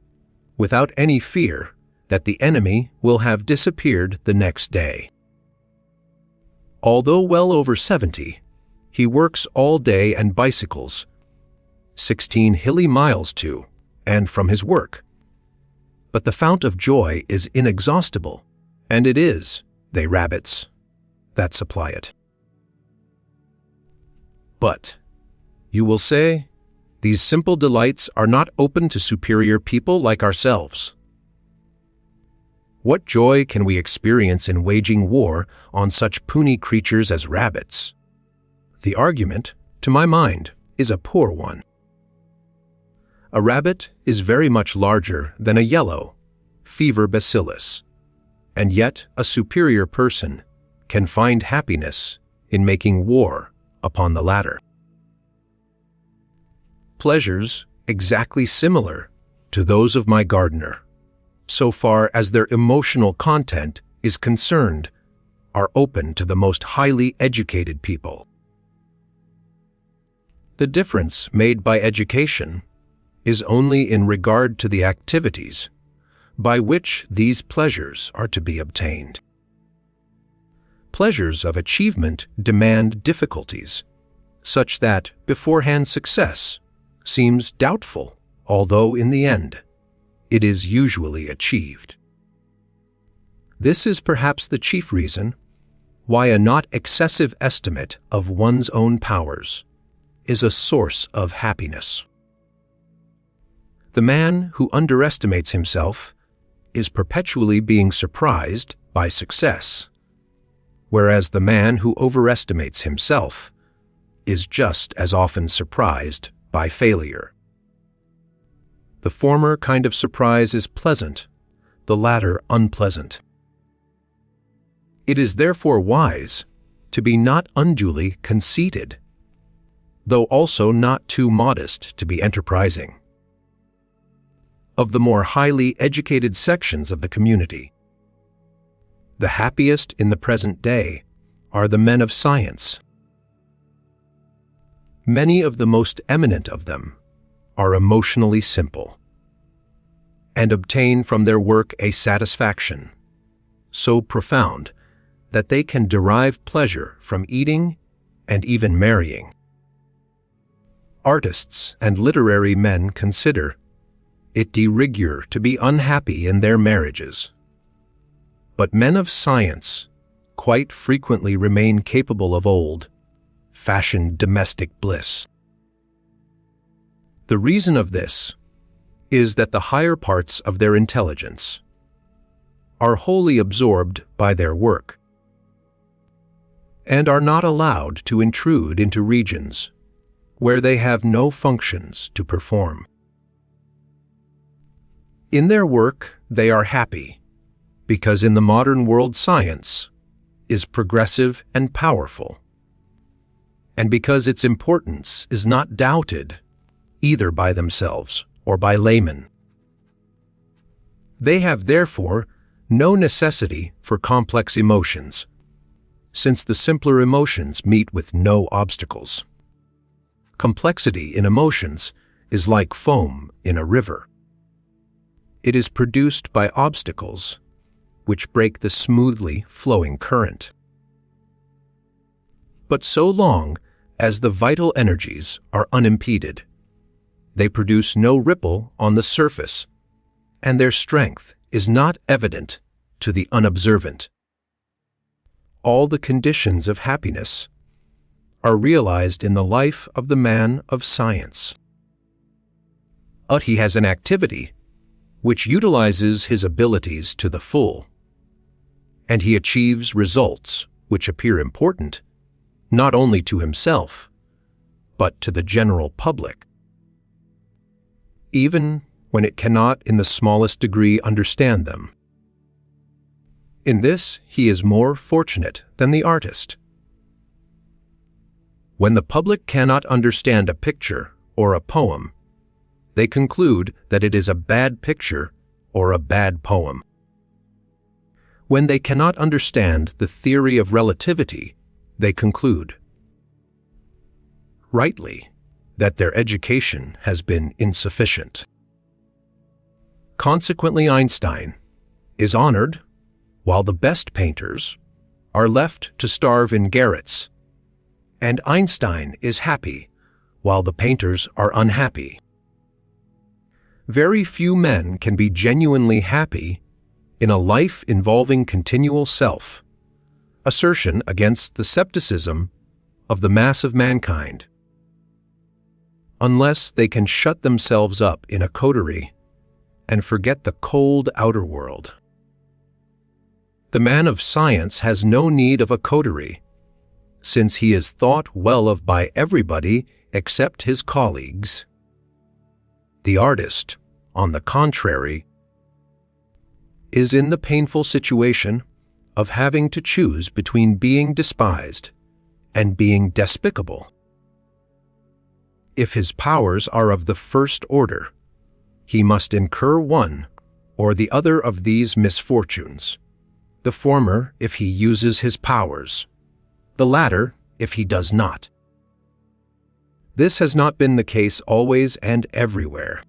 without any fear that the enemy will have disappeared the next day. Although well over 70, he works all day and bicycles 16 hilly miles to and from his work. But the fount of joy is inexhaustible, and it is they rabbits that supply it. But, you will say, these simple delights are not open to superior people like ourselves. What joy can we experience in waging war on such puny creatures as rabbits? The argument, to my mind, is a poor one. A rabbit is very much larger than a yellow fever bacillus, and yet a superior person can find happiness in making war upon the latter. Pleasures exactly similar to those of my gardener, so far as their emotional content is concerned, are open to the most highly educated people. The difference made by education is only in regard to the activities by which these pleasures are to be obtained. Pleasures of achievement demand difficulties, such that beforehand success seems doubtful, although in the end it is usually achieved. This is perhaps the chief reason why a not excessive estimate of one's own powers is a source of happiness. The man who underestimates himself is perpetually being surprised by success, whereas the man who overestimates himself is just as often surprised by failure. The former kind of surprise is pleasant, the latter unpleasant. It is therefore wise to be not unduly conceited, though also not too modest to be enterprising. Of the more highly educated sections of the community, the happiest in the present day are the men of science. Many of the most eminent of them are emotionally simple, and obtain from their work a satisfaction so profound that they can derive pleasure from eating and even marrying. Artists and literary men consider it de rigueur to be unhappy in their marriages. But men of science quite frequently remain capable of old-fashioned domestic bliss. The reason of this is that the higher parts of their intelligence are wholly absorbed by their work and are not allowed to intrude into regions where they have no functions to perform. In their work, they are happy because in the modern world science is progressive and powerful, and because its importance is not doubted either by themselves or by laymen. They have therefore no necessity for complex emotions, since the simpler emotions meet with no obstacles. Complexity in emotions is like foam in a river. It is produced by obstacles which break the smoothly flowing current. But so long as the vital energies are unimpeded, they produce no ripple on the surface, and their strength is not evident to the unobservant. All the conditions of happiness are realized in the life of the man of science. But he has an activity which utilizes his abilities to the full, and he achieves results which appear important not only to himself, but to the general public, even when it cannot in the smallest degree understand them. In this he is more fortunate than the artist. When the public cannot understand a picture or a poem, they conclude that it is a bad picture or a bad poem. When they cannot understand the theory of relativity, they conclude, rightly, that their education has been insufficient. Consequently, Einstein is honored, while the best painters are left to starve in garrets, and Einstein is happy, while the painters are unhappy. Very few men can be genuinely happy in a life involving continual self-assertion against the skepticism of the mass of mankind, unless they can shut themselves up in a coterie and forget the cold outer world. The man of science has no need of a coterie, since he is thought well of by everybody except his colleagues. The artist, on the contrary, is in the painful situation of having to choose between being despised and being despicable. If his powers are of the first order, he must incur one or the other of these misfortunes, the former if he uses his powers, the latter if he does not. This has not been the case always and everywhere.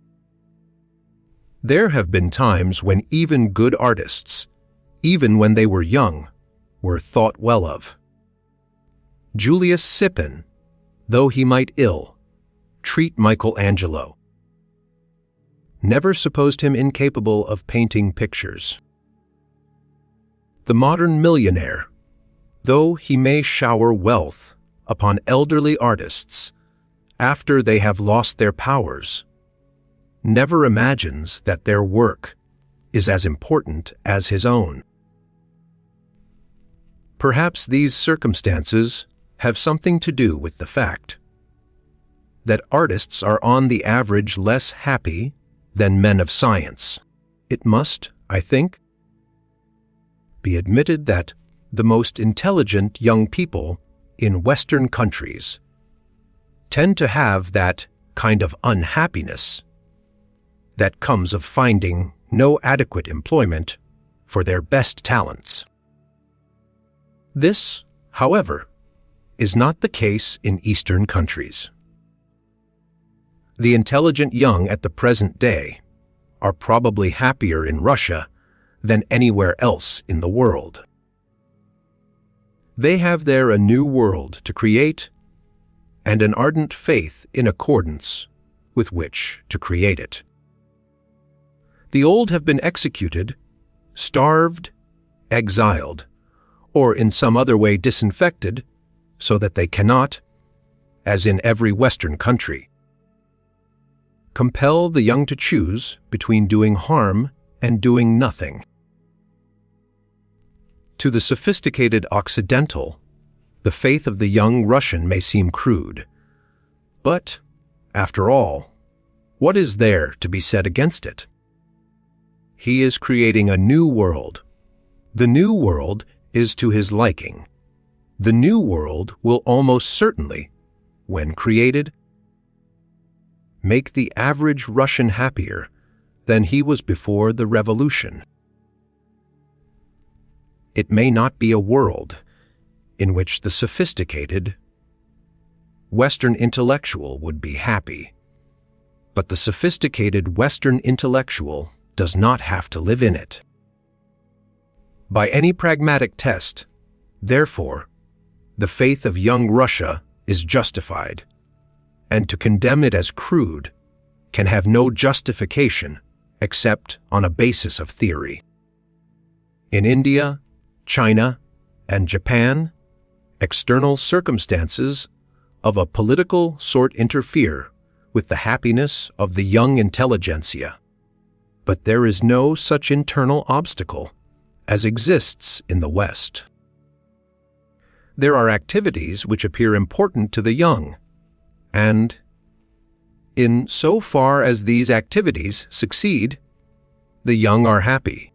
There have been times when even good artists, even when they were young, were thought well of. Julius Sippin, though he might ill treat Michelangelo, never supposed him incapable of painting pictures. The modern millionaire, though he may shower wealth upon elderly artists after they have lost their powers, never imagines that their work is as important as his own. Perhaps these circumstances have something to do with the fact that artists are on the average less happy than men of science. It must, I think, be admitted that the most intelligent young people in Western countries tend to have that kind of unhappiness that comes of finding no adequate employment for their best talents. This, however, is not the case in Eastern countries. The intelligent young at the present day are probably happier in Russia than anywhere else in the world. They have there a new world to create and an ardent faith in accordance with which to create it. The old have been executed, starved, exiled, or in some other way disinfected, so that they cannot, as in every Western country, compel the young to choose between doing harm and doing nothing. To the sophisticated Occidental, the faith of the young Russian may seem crude. But, after all, what is there to be said against it? He is creating a new world. The new world is to his liking. The new world will almost certainly, when created, make the average Russian happier than he was before the revolution. It may not be a world in which the sophisticated Western intellectual would be happy, but the sophisticated Western intellectual does not have to live in it. By any pragmatic test, therefore, the faith of young Russia is justified, and to condemn it as crude can have no justification except on a basis of theory. In India, China, and Japan, external circumstances of a political sort interfere with the happiness of the young intelligentsia. But there is no such internal obstacle as exists in the West. There are activities which appear important to the young, and, in so far as these activities succeed, the young are happy.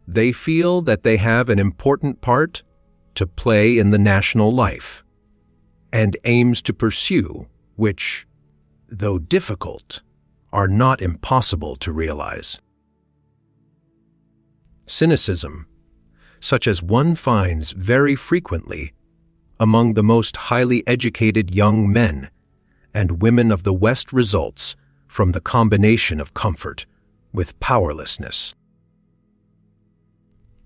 They feel that they have an important part to play in the national life, and aims to pursue which, though difficult, are not impossible to realize. Cynicism, such as one finds very frequently among the most highly educated young men and women of the West, results from the combination of comfort with powerlessness.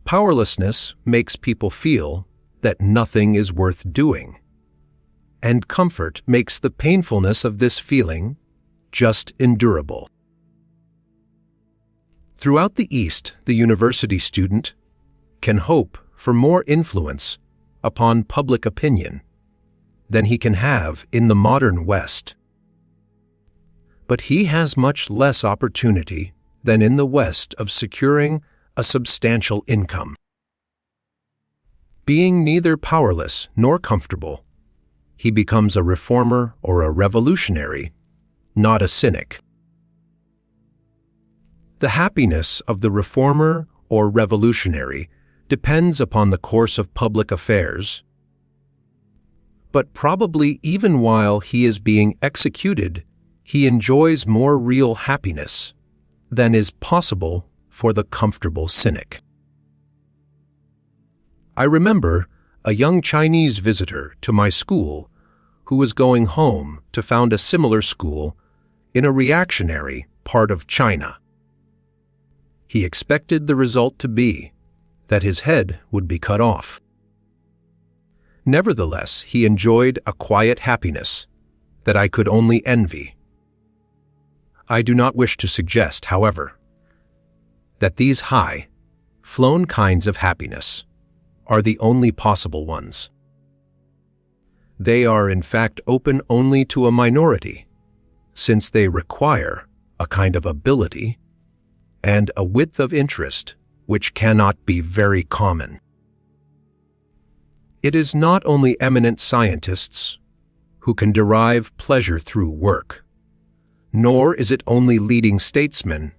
Powerlessness makes people feel that nothing is worth doing, and comfort makes the painfulness of this feeling just endurable. Throughout the East, the university student can hope for more influence upon public opinion than he can have in the modern West. But he has much less opportunity than in the West of securing a substantial income. Being neither powerless nor comfortable, he becomes a reformer or a revolutionary, not a cynic. The happiness of the reformer or revolutionary depends upon the course of public affairs, but probably even while he is being executed, he enjoys more real happiness than is possible for the comfortable cynic. I remember a young Chinese visitor to my school who was going home to found a similar school in a reactionary part of China. He expected the result to be that his head would be cut off. Nevertheless, he enjoyed a quiet happiness that I could only envy. I do not wish to suggest, however, that these high, flown kinds of happiness are the only possible ones. They are in fact open only to a minority, since they require a kind of ability and a width of interest which cannot be very common. It is not only eminent scientists who can derive pleasure through work, nor is it only leading statesmen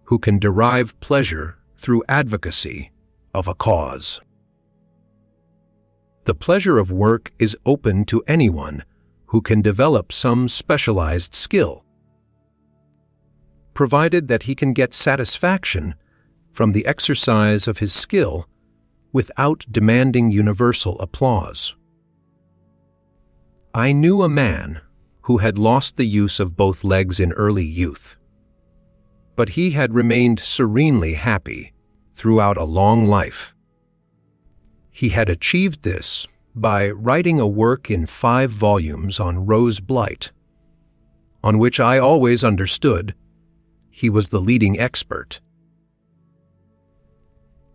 who can derive pleasure through advocacy of a cause. The pleasure of work is open to anyone who can develop some specialized skill, provided that he can get satisfaction from the exercise of his skill without demanding universal applause. I knew a man who had lost the use of both legs in early youth, but he had remained serenely happy throughout a long life. He had achieved this by writing a work in 5 volumes on rose blight, on which I always understood he was the leading expert.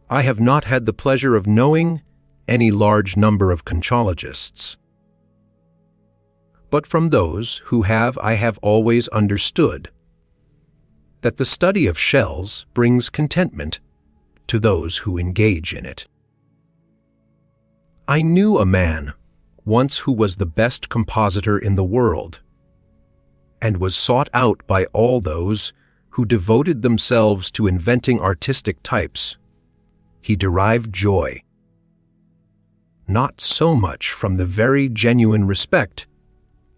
I have not had the pleasure of knowing any large number of conchologists, but from those who have, I have always understood that the study of shells brings contentment to those who engage in it. I knew a man once who was the best compositor in the world and was sought out by all those who devoted themselves to inventing artistic types. He derived joy not so much from the very genuine respect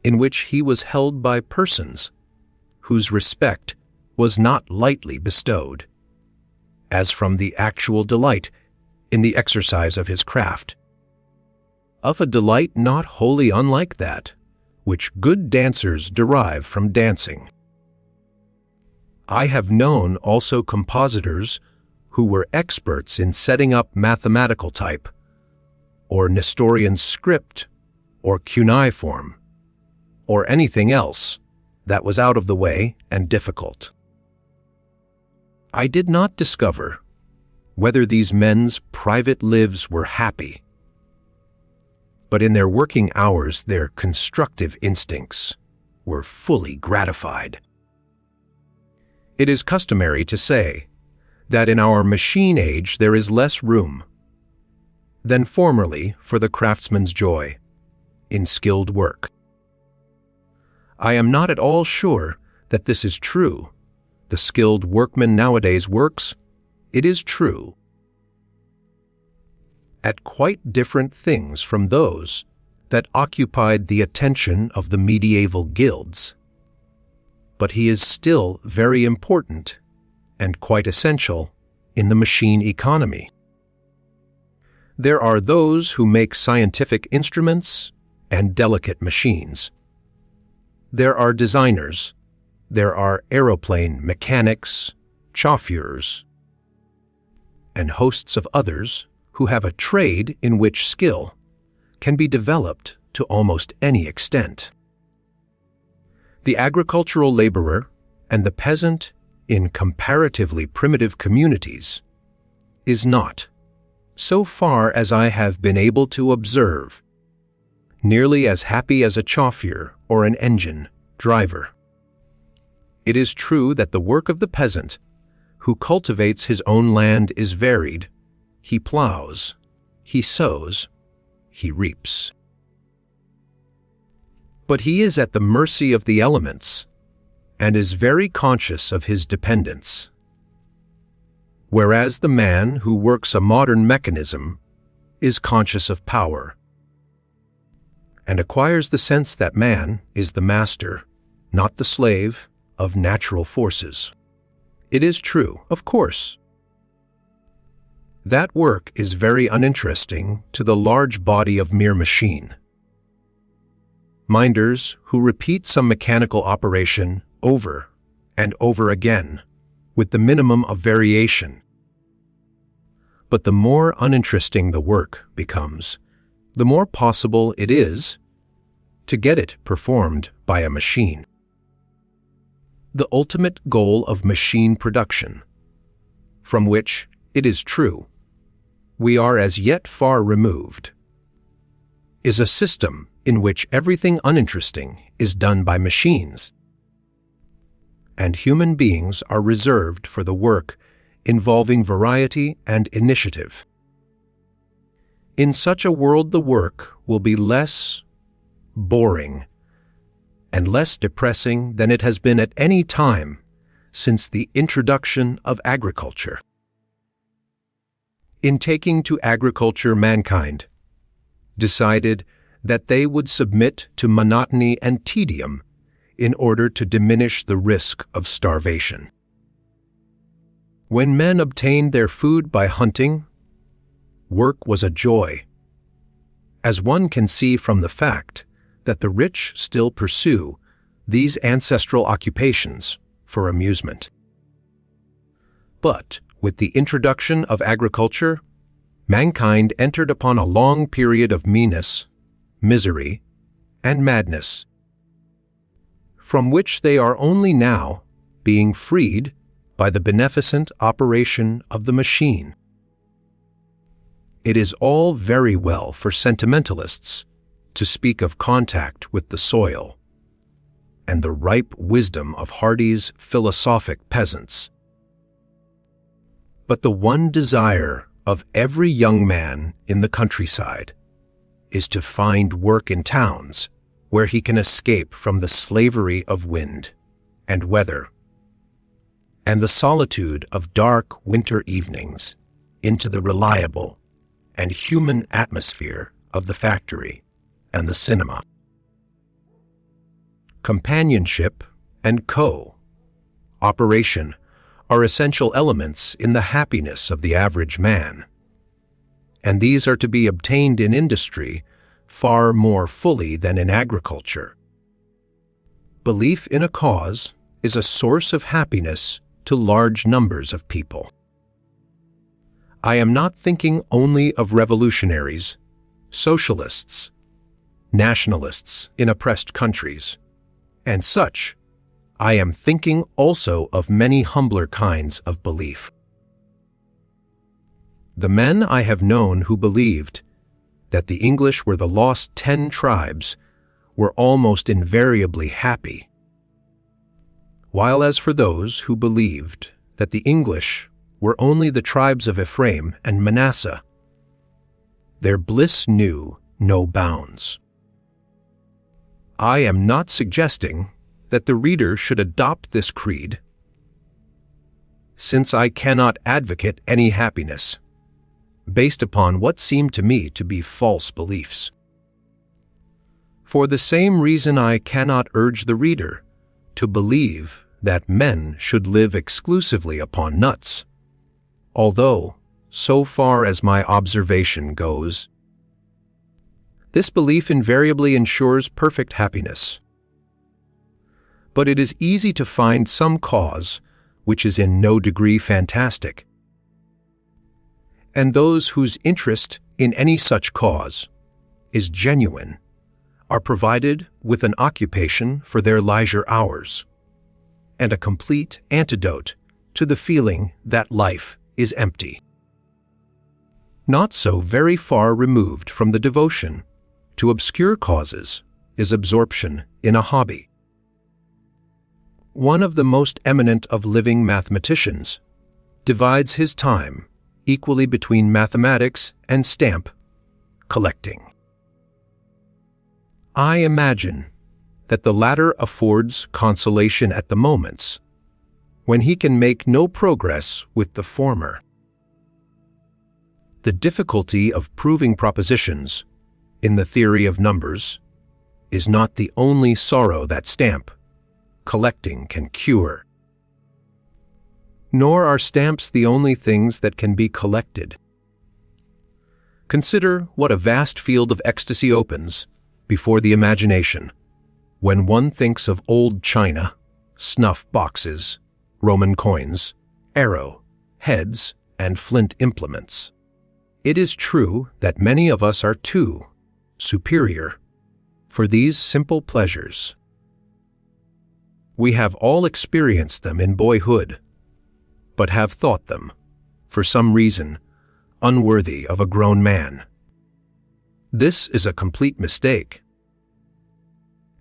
in which he was held by persons whose respect was not lightly bestowed, as from the actual delight in the exercise of his craft, of a delight not wholly unlike that which good dancers derive from dancing. I have known also compositors who were experts in setting up mathematical type, or Nestorian script, or cuneiform, or anything else that was out of the way and difficult. I did not discover whether these men's private lives were happy, but in their working hours their constructive instincts were fully gratified. It is customary to say that in our machine age there is less room than formerly for the craftsman's joy in skilled work. I am not at all sure that this is true. The skilled workman nowadays works, it is true, at quite different things from those that occupied the attention of the medieval guilds. But he is still very important and quite essential in the machine economy. There are those who make scientific instruments and delicate machines. There are designers. There are aeroplane mechanics, chauffeurs, and hosts of others who have a trade in which skill can be developed to almost any extent. The agricultural laborer and the peasant in comparatively primitive communities is not, so far as I have been able to observe, nearly as happy as a chauffeur or an engine driver. It is true that the work of the peasant who cultivates his own land is varied. He plows, he sows, he reaps. But he is at the mercy of the elements and is very conscious of his dependence. Whereas the man who works a modern mechanism is conscious of power and acquires the sense that man is the master, not the slave, of natural forces. It is true, of course, that work is very uninteresting to the large body of mere machine. Minders who repeat some mechanical operation over and over again with the minimum of variation. But the more uninteresting the work becomes, the more possible it is to get it performed by a machine. The ultimate goal of machine production, from which, it is true, we are as yet far removed, is a system in which everything uninteresting is done by machines, and human beings are reserved for the work involving variety and initiative. In such a world the work will be less boring and less depressing than it has been at any time since the introduction of agriculture. In taking to agriculture, mankind decided that they would submit to monotony and tedium in order to diminish the risk of starvation. When men obtained their food by hunting, work was a joy, as one can see from the fact that the rich still pursue these ancestral occupations for amusement. But with the introduction of agriculture, mankind entered upon a long period of meanness, misery, and madness, from which they are only now being freed by the beneficent operation of the machine. It is all very well for sentimentalists to speak of contact with the soil and the ripe wisdom of Hardy's philosophic peasants. But the one desire of every young man in the countryside is to find work in towns where he can escape from the slavery of wind and weather and the solitude of dark winter evenings into the reliable and human atmosphere of the factory and the cinema. Companionship and co-operation are essential elements in the happiness of the average man, and these are to be obtained in industry far more fully than in agriculture. Belief in a cause is a source of happiness to large numbers of people. I am not thinking only of revolutionaries, socialists, nationalists in oppressed countries, and such. I am thinking also of many humbler kinds of belief. The men I have known who believed that the English were the lost 10 tribes were almost invariably happy, while as for those who believed that the English were only the tribes of Ephraim and Manasseh, their bliss knew no bounds. I am not suggesting that the reader should adopt this creed, since I cannot advocate any happiness based upon what seem to me to be false beliefs. For the same reason I cannot urge the reader to believe that men should live exclusively upon nuts, although, so far as my observation goes, this belief invariably ensures perfect happiness. But it is easy to find some cause which is in no degree fantastic, and those whose interest in any such cause is genuine are provided with an occupation for their leisure hours and a complete antidote to the feeling that life is empty. Not so very far removed from the devotion to obscure causes is absorption in a hobby. One of the most eminent of living mathematicians divides his time equally between mathematics and stamp collecting. I imagine that the latter affords consolation at the moments when he can make no progress with the former. The difficulty of proving propositions in the theory of numbers is not the only sorrow that stamp collecting can cure. Nor are stamps the only things that can be collected. Consider what a vast field of ecstasy opens before the imagination when one thinks of old china, snuff boxes, Roman coins, arrow heads, and flint implements. It is true that many of us are too superior for these simple pleasures. We have all experienced them in boyhood, but have thought them, for some reason, unworthy of a grown man. This is a complete mistake.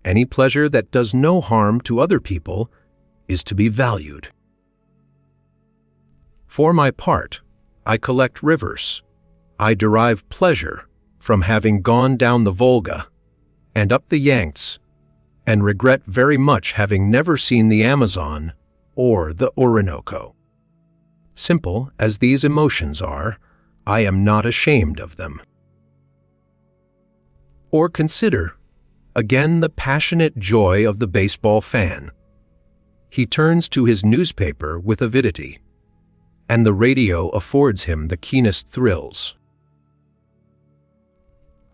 Any pleasure that does no harm to other people is to be valued. For my part, I collect rivers. I derive pleasure from having gone down the Volga and up the Yangtze, and regret very much having never seen the Amazon or the Orinoco. Simple as these emotions are, I am not ashamed of them. Or consider, again, the passionate joy of the baseball fan. He turns to his newspaper with avidity, and the radio affords him the keenest thrills.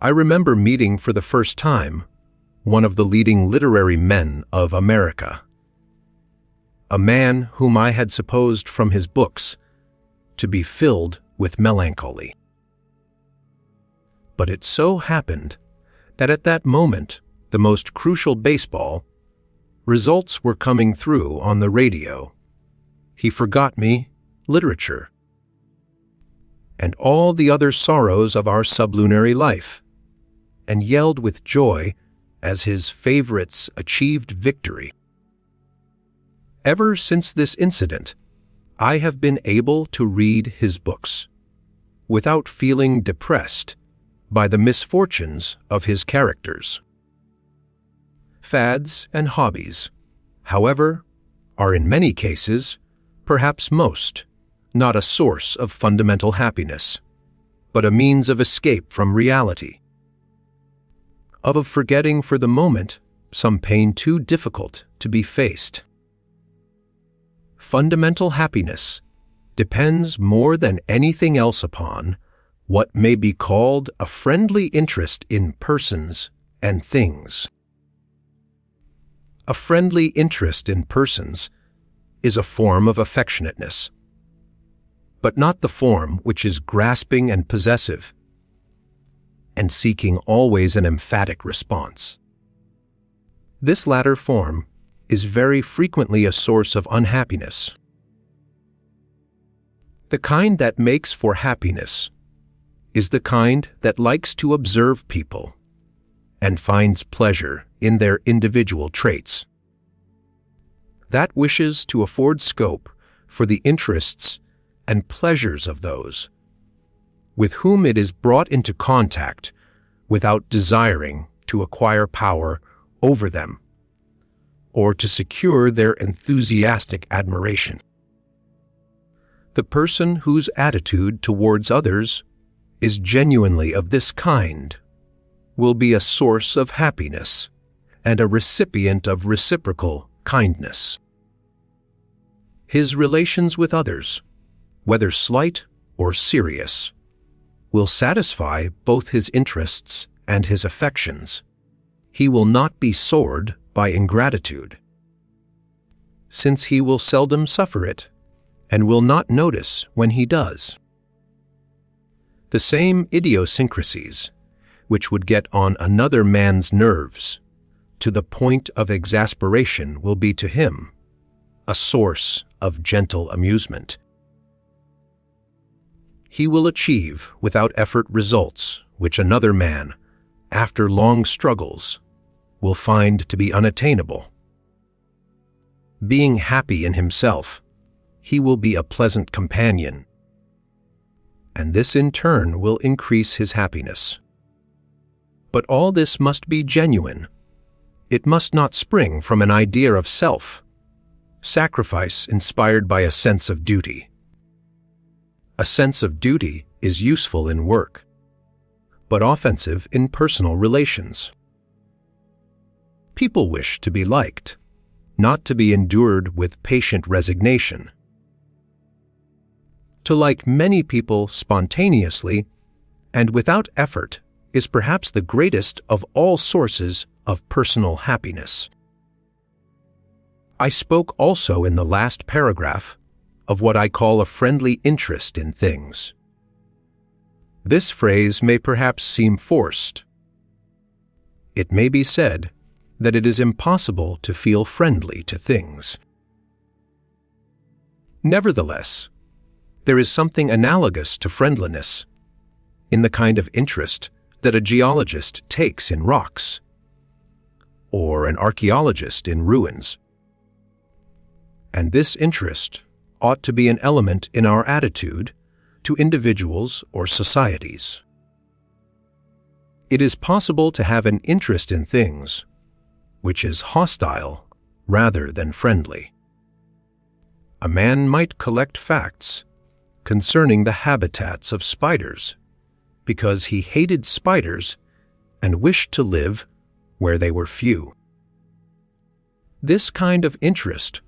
I remember meeting for the first time one of the leading literary men of America, a man whom I had supposed from his books to be filled with melancholy. But it so happened that at that moment, the most crucial baseball, results were coming through on the radio. He forgot me, literature, and all the other sorrows of our sublunary life, and yelled with joy as his favorites achieved victory. Ever since this incident, I have been able to read his books without feeling depressed by the misfortunes of his characters. Fads and hobbies, however, are in many cases, perhaps most, not a source of fundamental happiness, but a means of escape from reality, of forgetting for the moment some pain too difficult to be faced. Fundamental happiness depends more than anything else upon what may be called a friendly interest in persons and things. A friendly interest in persons is a form of affectionateness, but not the form which is grasping and possessive, and seeking always an emphatic response. This latter form is very frequently a source of unhappiness. The kind that makes for happiness is the kind that likes to observe people and finds pleasure in their individual traits. That wishes to afford scope for the interests and pleasures of those with whom it is brought into contact without desiring to acquire power over them or to secure their enthusiastic admiration. The person whose attitude towards others is genuinely of this kind will be a source of happiness and a recipient of reciprocal kindness. His relations with others, whether slight or serious, will satisfy both his interests and his affections. He will not be sored by ingratitude, since he will seldom suffer it and will not notice when he does. The same idiosyncrasies, which would get on another man's nerves to the point of exasperation, will be to him a source of gentle amusement. He will achieve without effort results which another man, after long struggles, will find to be unattainable. Being happy in himself, he will be a pleasant companion, and this in turn will increase his happiness. But all this must be genuine. It must not spring from an idea of self, sacrifice inspired by a sense of duty. A sense of duty is useful in work, but offensive in personal relations. People wish to be liked, not to be endured with patient resignation. To like many people spontaneously and without effort is perhaps the greatest of all sources of personal happiness. I spoke also in the last paragraph of what I call a friendly interest in things. This phrase may perhaps seem forced. It may be said that it is impossible to feel friendly to things. Nevertheless, there is something analogous to friendliness in the kind of interest that a geologist takes in rocks, or an archaeologist in ruins. And this interest ought to be an element in our attitude to individuals or societies. It is possible to have an interest in things which is hostile rather than friendly. A man might collect facts concerning the habitats of spiders because he hated spiders and wished to live where they were few. This kind of interest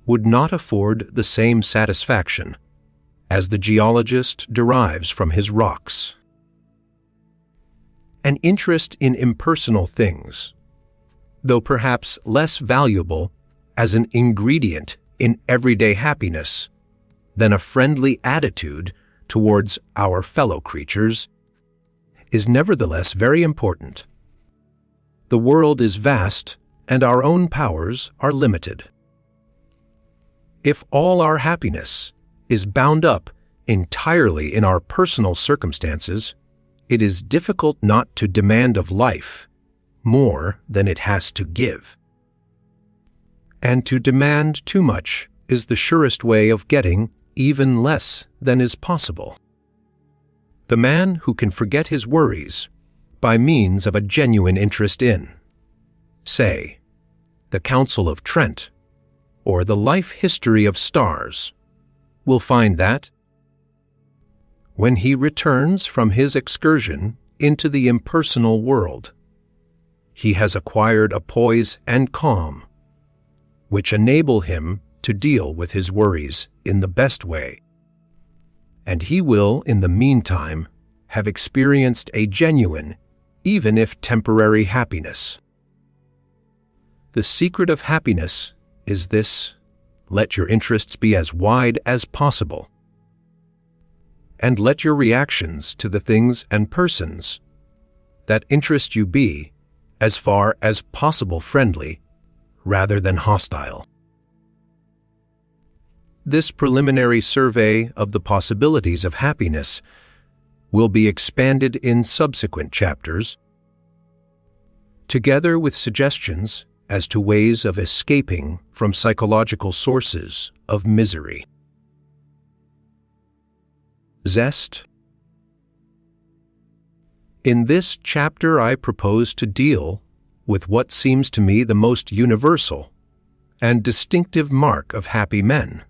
would not afford the same satisfaction as the geologist derives from his rocks. An interest in impersonal things, though perhaps less valuable as an ingredient in everyday happiness than a friendly attitude towards our fellow creatures, is nevertheless very important. The world is vast, and our own powers are limited. If all our happiness is bound up entirely in our personal circumstances, it is difficult not to demand of life more than it has to give. And to demand too much is the surest way of getting even less than is possible. The man who can forget his worries by means of a genuine interest in, say, the Council of Trent or the life history of stars, will find that, when he returns from his excursion into the impersonal world, he has acquired a poise and calm which enable him to deal with his worries in the best way, and he will, in the meantime, have experienced a genuine, even if temporary, happiness. The secret of happiness is this: let your interests be as wide as possible, and let your reactions to the things and persons that interest you be, as far as possible, friendly rather than hostile. This preliminary survey of the possibilities of happiness will be expanded in subsequent chapters, together with suggestions as to ways of escaping from psychological sources of misery. Zest. In this chapter, I propose to deal with what seems to me the most universal and distinctive mark of happy men,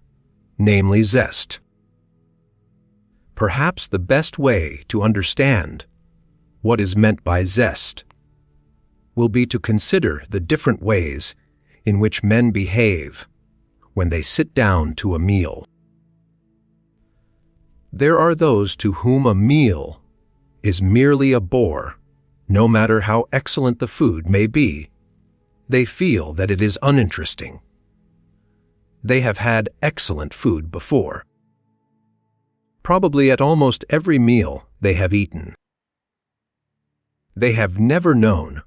namely zest. Perhaps the best way to understand what is meant by zest will be to consider the different ways in which men behave when they sit down to a meal. There are those to whom a meal is merely a bore. No matter how excellent the food may be, they feel that it is uninteresting. They have had excellent food before. Probably at almost every meal they have eaten. They have never known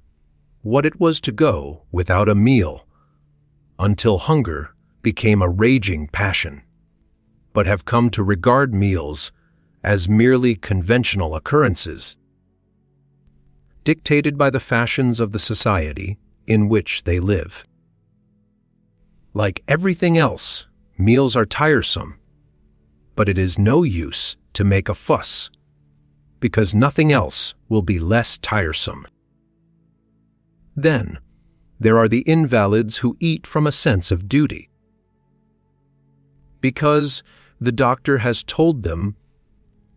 what it was to go without a meal until hunger became a raging passion, but have come to regard meals as merely conventional occurrences, dictated by the fashions of the society in which they live. Like everything else, meals are tiresome, but it is no use to make a fuss, because nothing else will be less tiresome. Then, there are the invalids who eat from a sense of duty, because the doctor has told them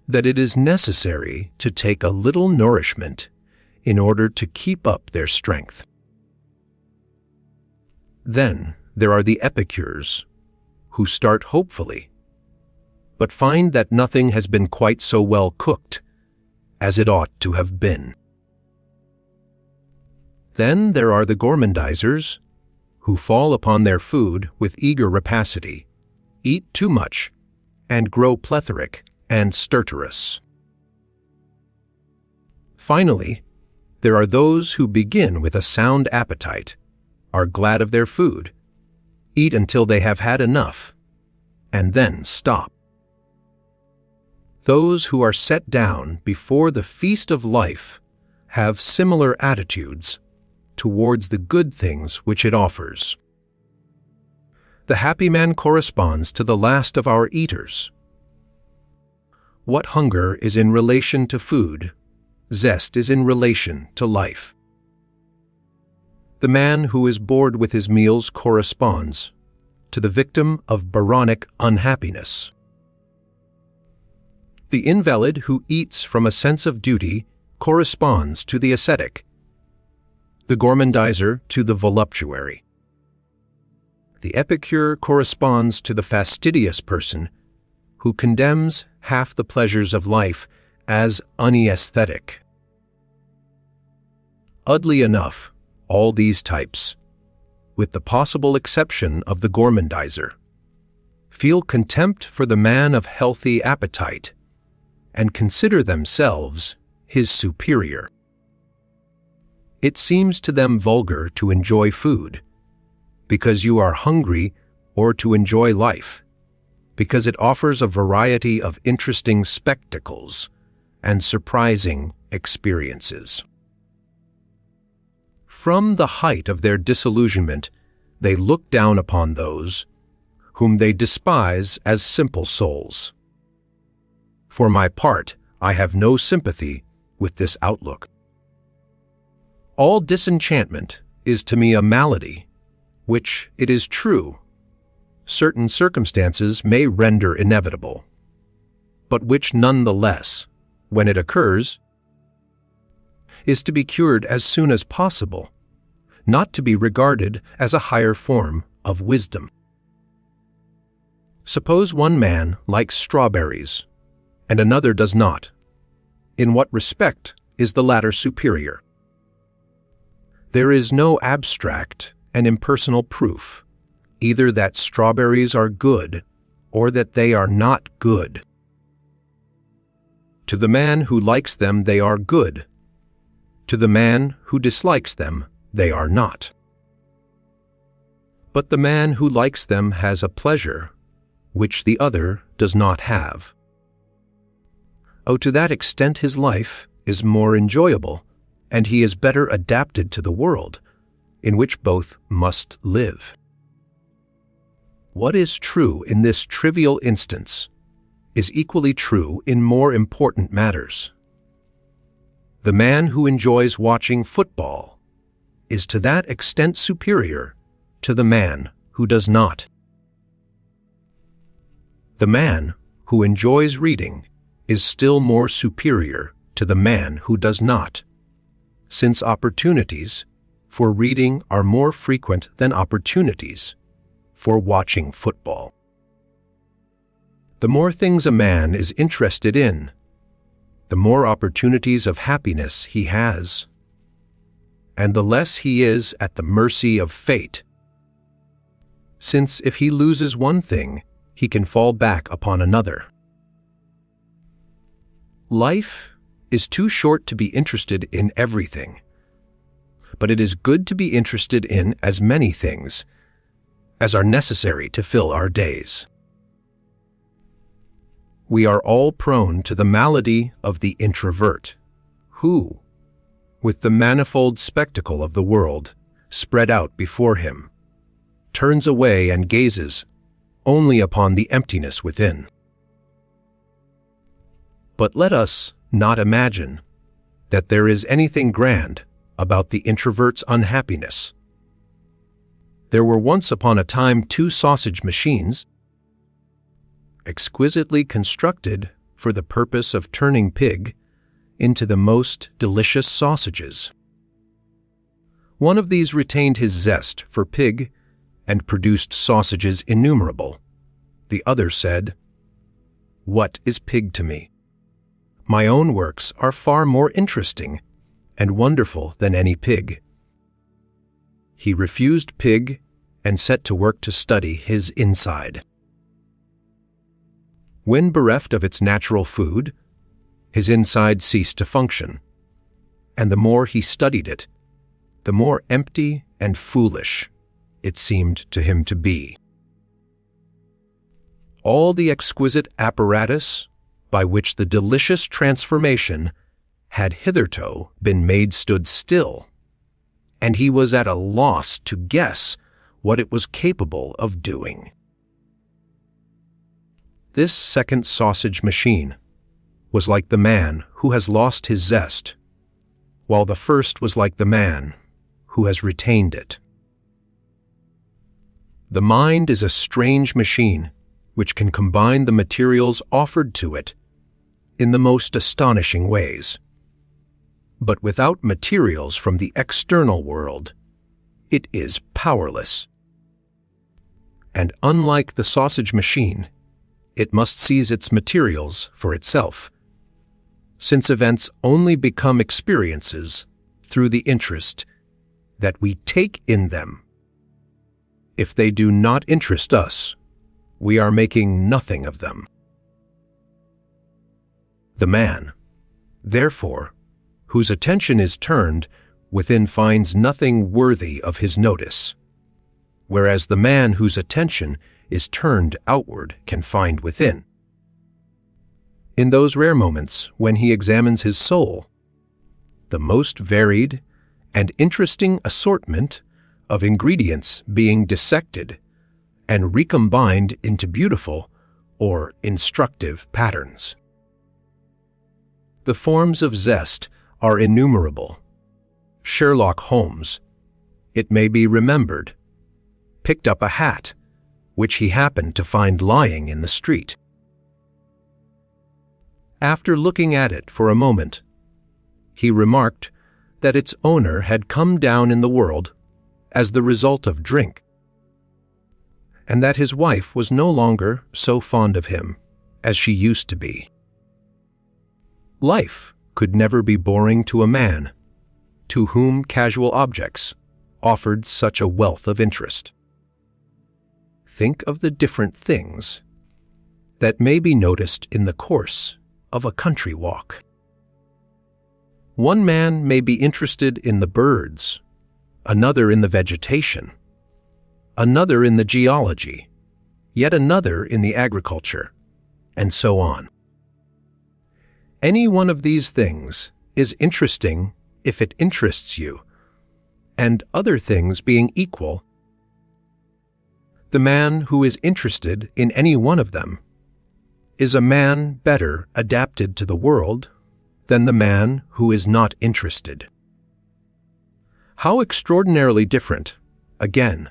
that it is necessary to take a little nourishment in order to keep up their strength. Then there are the epicures, who start hopefully, but find that nothing has been quite so well cooked as it ought to have been. Then there are the gormandizers, who fall upon their food with eager rapacity, eat too much, and grow plethoric and stertorous. Finally, there are those who begin with a sound appetite, are glad of their food, eat until they have had enough, and then stop. Those who are set down before the feast of life have similar attitudes towards the good things which it offers. The happy man corresponds to the last of our eaters. What hunger is in relation to food, zest is in relation to life. The man who is bored with his meals corresponds to the victim of Byronic unhappiness. The invalid who eats from a sense of duty corresponds to the ascetic, the gormandizer to the voluptuary. The epicure corresponds to the fastidious person who condemns half the pleasures of life as unaesthetic. Oddly enough, all these types, with the possible exception of the gormandizer, feel contempt for the man of healthy appetite and consider themselves his superior. It seems to them vulgar to enjoy food, because you are hungry, or to enjoy life, because it offers a variety of interesting spectacles and surprising experiences. From the height of their disillusionment, they look down upon those whom they despise as simple souls. For my part, I have no sympathy with this outlook. All disenchantment is to me a malady, which, it is true, certain circumstances may render inevitable, but which nonetheless, when it occurs, is to be cured as soon as possible, not to be regarded as a higher form of wisdom. Suppose one man likes strawberries, and another does not. In what respect is the latter superior? There is no abstract and impersonal proof, either that strawberries are good or that they are not good. To the man who likes them, they are good. To the man who dislikes them, they are not. But the man who likes them has a pleasure which the other does not have. Oh, to that extent his life is more enjoyable, and he is better adapted to the world, in which both must live. What is true in this trivial instance is equally true in more important matters. The man who enjoys watching football is to that extent superior to the man who does not. The man who enjoys reading is still more superior to the man who does not, since opportunities for reading are more frequent than opportunities for watching football. The more things a man is interested in, the more opportunities of happiness he has, and the less he is at the mercy of fate, since if he loses one thing, he can fall back upon another. Life is too short to be interested in everything, but it is good to be interested in as many things as are necessary to fill our days. We are all prone to the malady of the introvert, who, with the manifold spectacle of the world spread out before him, turns away and gazes only upon the emptiness within. But let us not imagine that there is anything grand about the introvert's unhappiness. There were once upon a time 2 sausage machines, exquisitely constructed for the purpose of turning pig into the most delicious sausages. One of these retained his zest for pig and produced sausages innumerable. The other said, "What is pig to me? My own works are far more interesting and wonderful than any pig." He refused pig and set to work to study his inside. When bereft of its natural food, his inside ceased to function, and the more he studied it, the more empty and foolish it seemed to him to be. All the exquisite apparatus by which the delicious transformation had hitherto been made stood still, and he was at a loss to guess what it was capable of doing. This second sausage machine was like the man who has lost his zest, while the first was like the man who has retained it. The mind is a strange machine which can combine the materials offered to it in the most astonishing ways. But without materials from the external world, it is powerless. And unlike the sausage machine, it must seize its materials for itself, since events only become experiences through the interest that we take in them. If they do not interest us, we are making nothing of them. The man, therefore, whose attention is turned within finds nothing worthy of his notice, whereas the man whose attention is turned outward can find within. In those rare moments when he examines his soul, the most varied and interesting assortment of ingredients being dissected and recombined into beautiful or instructive patterns. The forms of zest are innumerable. Sherlock Holmes, it may be remembered, picked up a hat which he happened to find lying in the street. After looking at it for a moment, he remarked that its owner had come down in the world as the result of drink, and that his wife was no longer so fond of him as she used to be. Life could never be boring to a man to whom casual objects offered such a wealth of interest. Think of the different things that may be noticed in the course of a country walk. One man may be interested in the birds, another in the vegetation, another in the geology, yet another in the agriculture, and so on. Any one of these things is interesting if it interests you, and other things being equal, the man who is interested in any one of them is a man better adapted to the world than the man who is not interested. How extraordinarily different, again,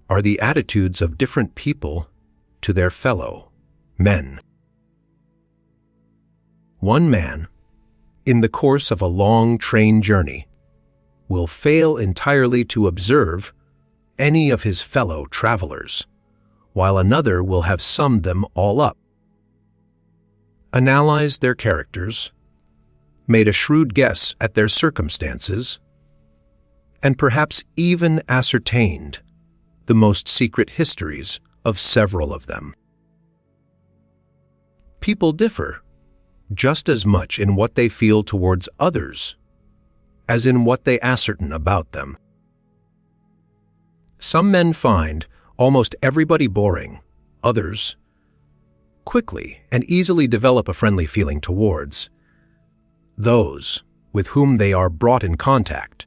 are the attitudes of different people to their fellow men. One man, in the course of a long train journey, will fail entirely to observe any of his fellow travelers, while another will have summed them all up, analyzed their characters, made a shrewd guess at their circumstances, and perhaps even ascertained the most secret histories of several of them. People differ just as much in what they feel towards others as in what they ascertain about them. Some men find almost everybody boring, others quickly and easily develop a friendly feeling towards those with whom they are brought in contact,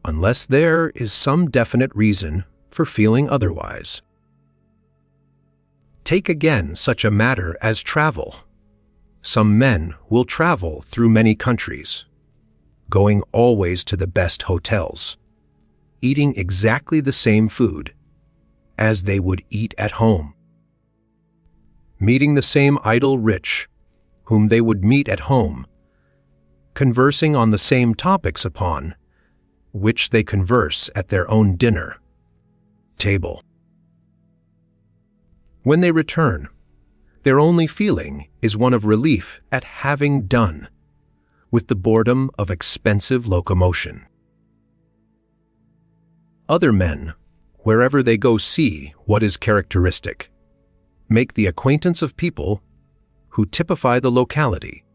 unless there is some definite reason for feeling otherwise. Take again such a matter as travel. Some men will travel through many countries, going always to the best hotels, eating exactly the same food as they would eat at home, meeting the same idle rich whom they would meet at home, conversing on the same topics upon which they converse at their own dinner table. When they return, their only feeling is one of relief at having done with the boredom of expensive locomotion. Other men, wherever they go, see what is characteristic, make the acquaintance of people who typify the locality,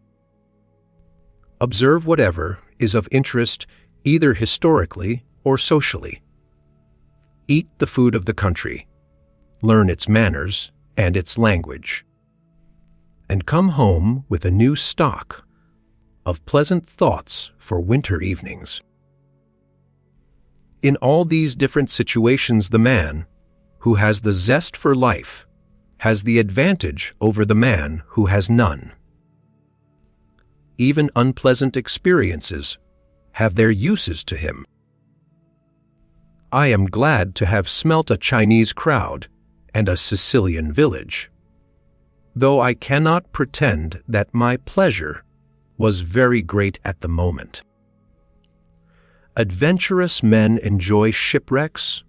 observe whatever is of interest either historically or socially, eat the food of the country, learn its manners and its language, and come home with a new stock of pleasant thoughts for winter evenings. In all these different situations, the man who has the zest for life has the advantage over the man who has none. Even unpleasant experiences have their uses to him. I am glad to have smelt a Chinese crowd and a Sicilian village, though I cannot pretend that my pleasure was very great at the moment. Adventurous men enjoy shipwrecks,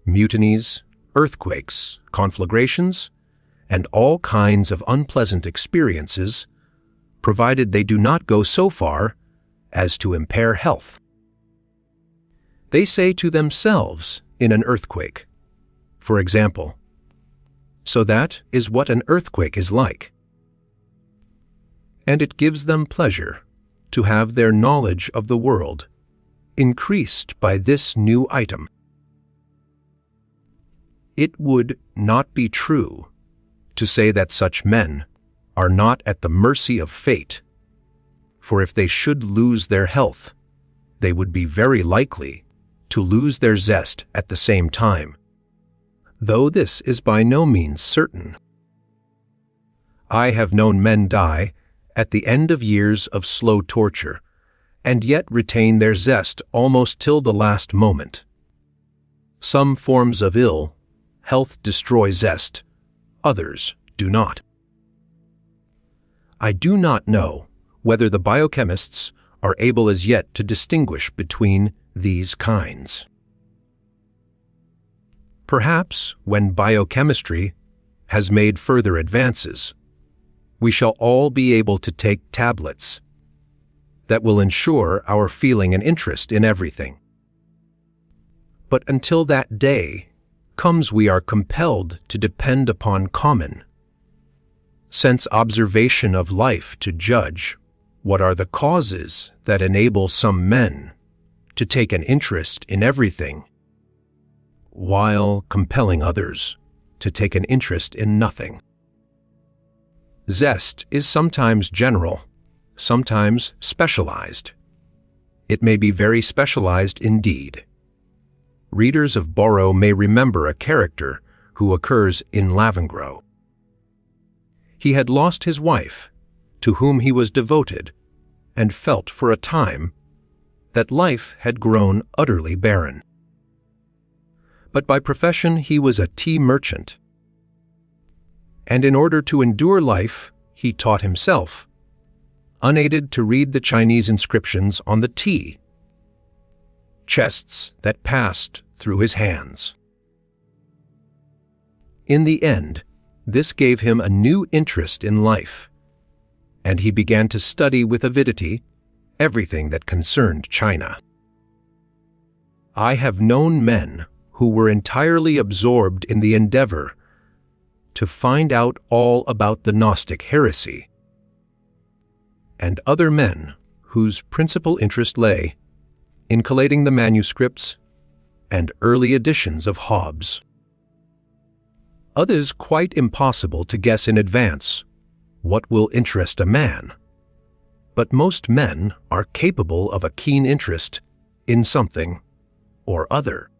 mutinies, earthquakes, conflagrations, and all kinds of unpleasant experiences, provided they do not go so far as to impair health. They say to themselves in an earthquake, for example, "So that is what an earthquake is like." And it gives them pleasure to have their knowledge of the world increased by this new item. It would not be true to say that such men are not at the mercy of fate, for if they should lose their health, they would be very likely to lose their zest at the same time, though this is by no means certain. I have known men die at the end of years of slow torture, and yet retain their zest almost till the last moment. Some forms of ill health destroy zest, others do not. I do not know whether the biochemists are able as yet to distinguish between these kinds. Perhaps when biochemistry has made further advances, we shall all be able to take tablets that will ensure our feeling an interest in everything. But until that day comes, we are compelled to depend upon common sense observation of life to judge what are the causes that enable some men to take an interest in everything, while compelling others to take an interest in nothing. Zest is sometimes general, sometimes specialized. It may be very specialized indeed. Readers of Borrow may remember a character who occurs in Lavengro. He had lost his wife, to whom he was devoted, and felt for a time that life had grown utterly barren. But by profession he was a tea merchant, and in order to endure life, he taught himself, unaided, to read the Chinese inscriptions on the tea chests that passed through his hands. In the end, this gave him a new interest in life, and he began to study with avidity everything that concerned China. I have known men who were entirely absorbed in the endeavor to find out all about the Gnostic heresy, and other men whose principal interest lay in collating the manuscripts and early editions of Hobbes. Others quite impossible to guess in advance what will interest a man, but most men are capable of a keen interest in something or other.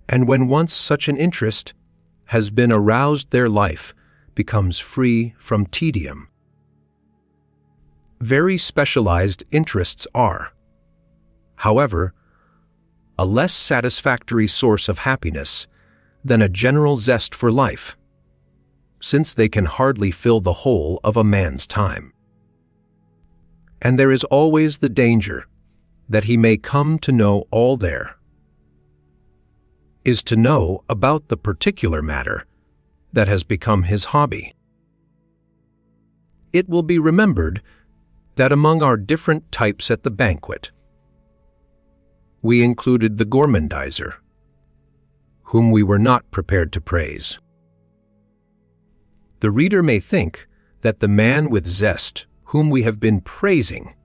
And when once such an interest has been aroused, their life becomes free from tedium. Very specialized interests are, however, a less satisfactory source of happiness than a general zest for life, since they can hardly fill the whole of a man's time. And there is always the danger that he may come to know all there is to know about the particular matter that has become his hobby. It will be remembered that among our different types at the banquet, we included the gourmandizer, whom we were not prepared to praise. The reader may think that the man with zest, whom we have been praising,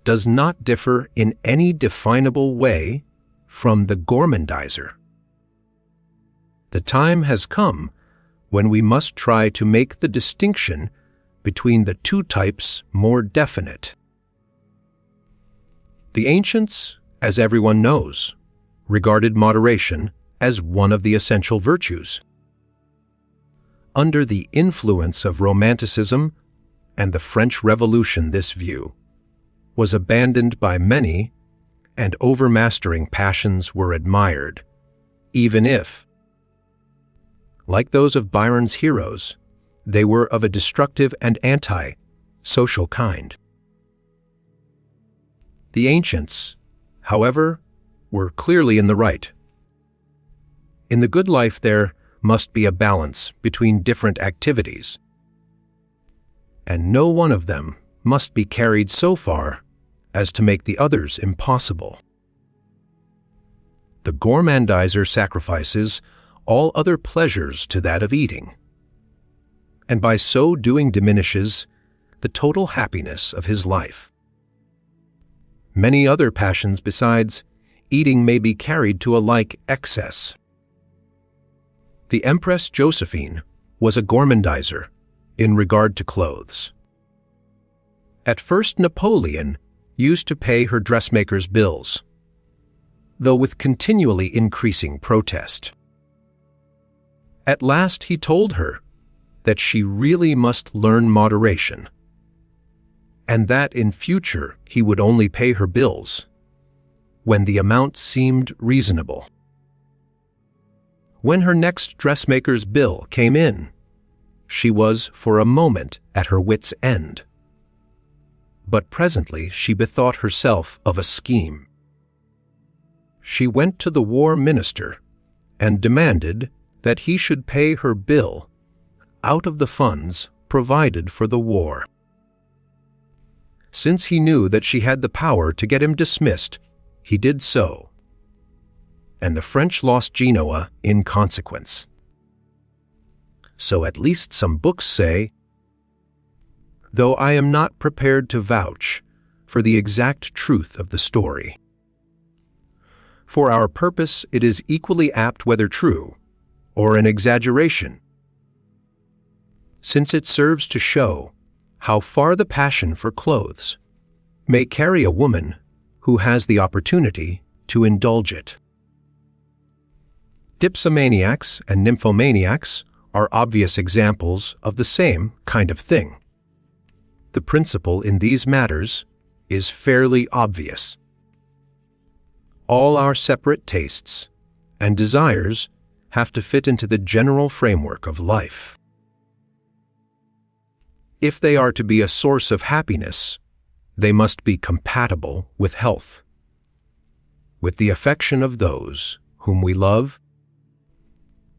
does not differ in any definable way from the gourmandizer. The time has come when we must try to make the distinction between the two types more definite. The ancients, as everyone knows, regarded moderation as one of the essential virtues. Under the influence of Romanticism and the French Revolution, this view was abandoned by many, and overmastering passions were admired, even if, like those of Byron's heroes, they were of a destructive and anti-social kind. The ancients, however, were clearly in the right. In the good life there must be a balance between different activities, and no one of them must be carried so far as to make the others impossible. The gourmandizer sacrifices all other pleasures to that of eating, and by so doing diminishes the total happiness of his life. Many other passions besides eating may be carried to a like excess. The Empress Josephine was a gourmandizer in regard to clothes. At first, Napoleon used to pay her dressmaker's bills, though with continually increasing protest. At last he told her that she really must learn moderation, and that in future he would only pay her bills when the amount seemed reasonable. When her next dressmaker's bill came in, she was for a moment at her wit's end. But presently she bethought herself of a scheme. She went to the war minister and demanded that he should pay her bill out of the funds provided for the war. Since he knew that she had the power to get him dismissed, he did so, and the French lost Genoa in consequence. So at least some books say, though I am not prepared to vouch for the exact truth of the story. For our purpose it is equally apt whether true or an exaggeration, since it serves to show how far the passion for clothes may carry a woman who has the opportunity to indulge it. Dipsomaniacs and nymphomaniacs are obvious examples of the same kind of thing. The principle in these matters is fairly obvious. All our separate tastes and desires have to fit into the general framework of life. If they are to be a source of happiness, they must be compatible with health, with the affection of those whom we love,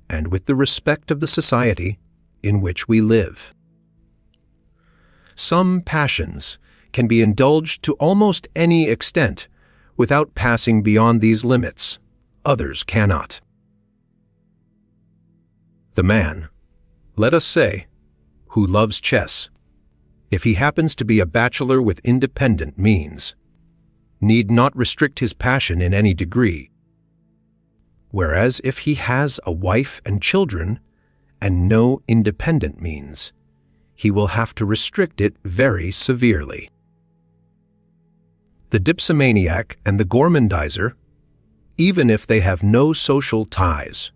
and with the respect of the society in which we live. Some passions can be indulged to almost any extent without passing beyond these limits. Others cannot. The man, let us say, who loves chess, if he happens to be a bachelor with independent means, need not restrict his passion in any degree. Whereas if he has a wife and children and no independent means, he will have to restrict it very severely. The dipsomaniac and the gourmandizer, even if they have no social ties,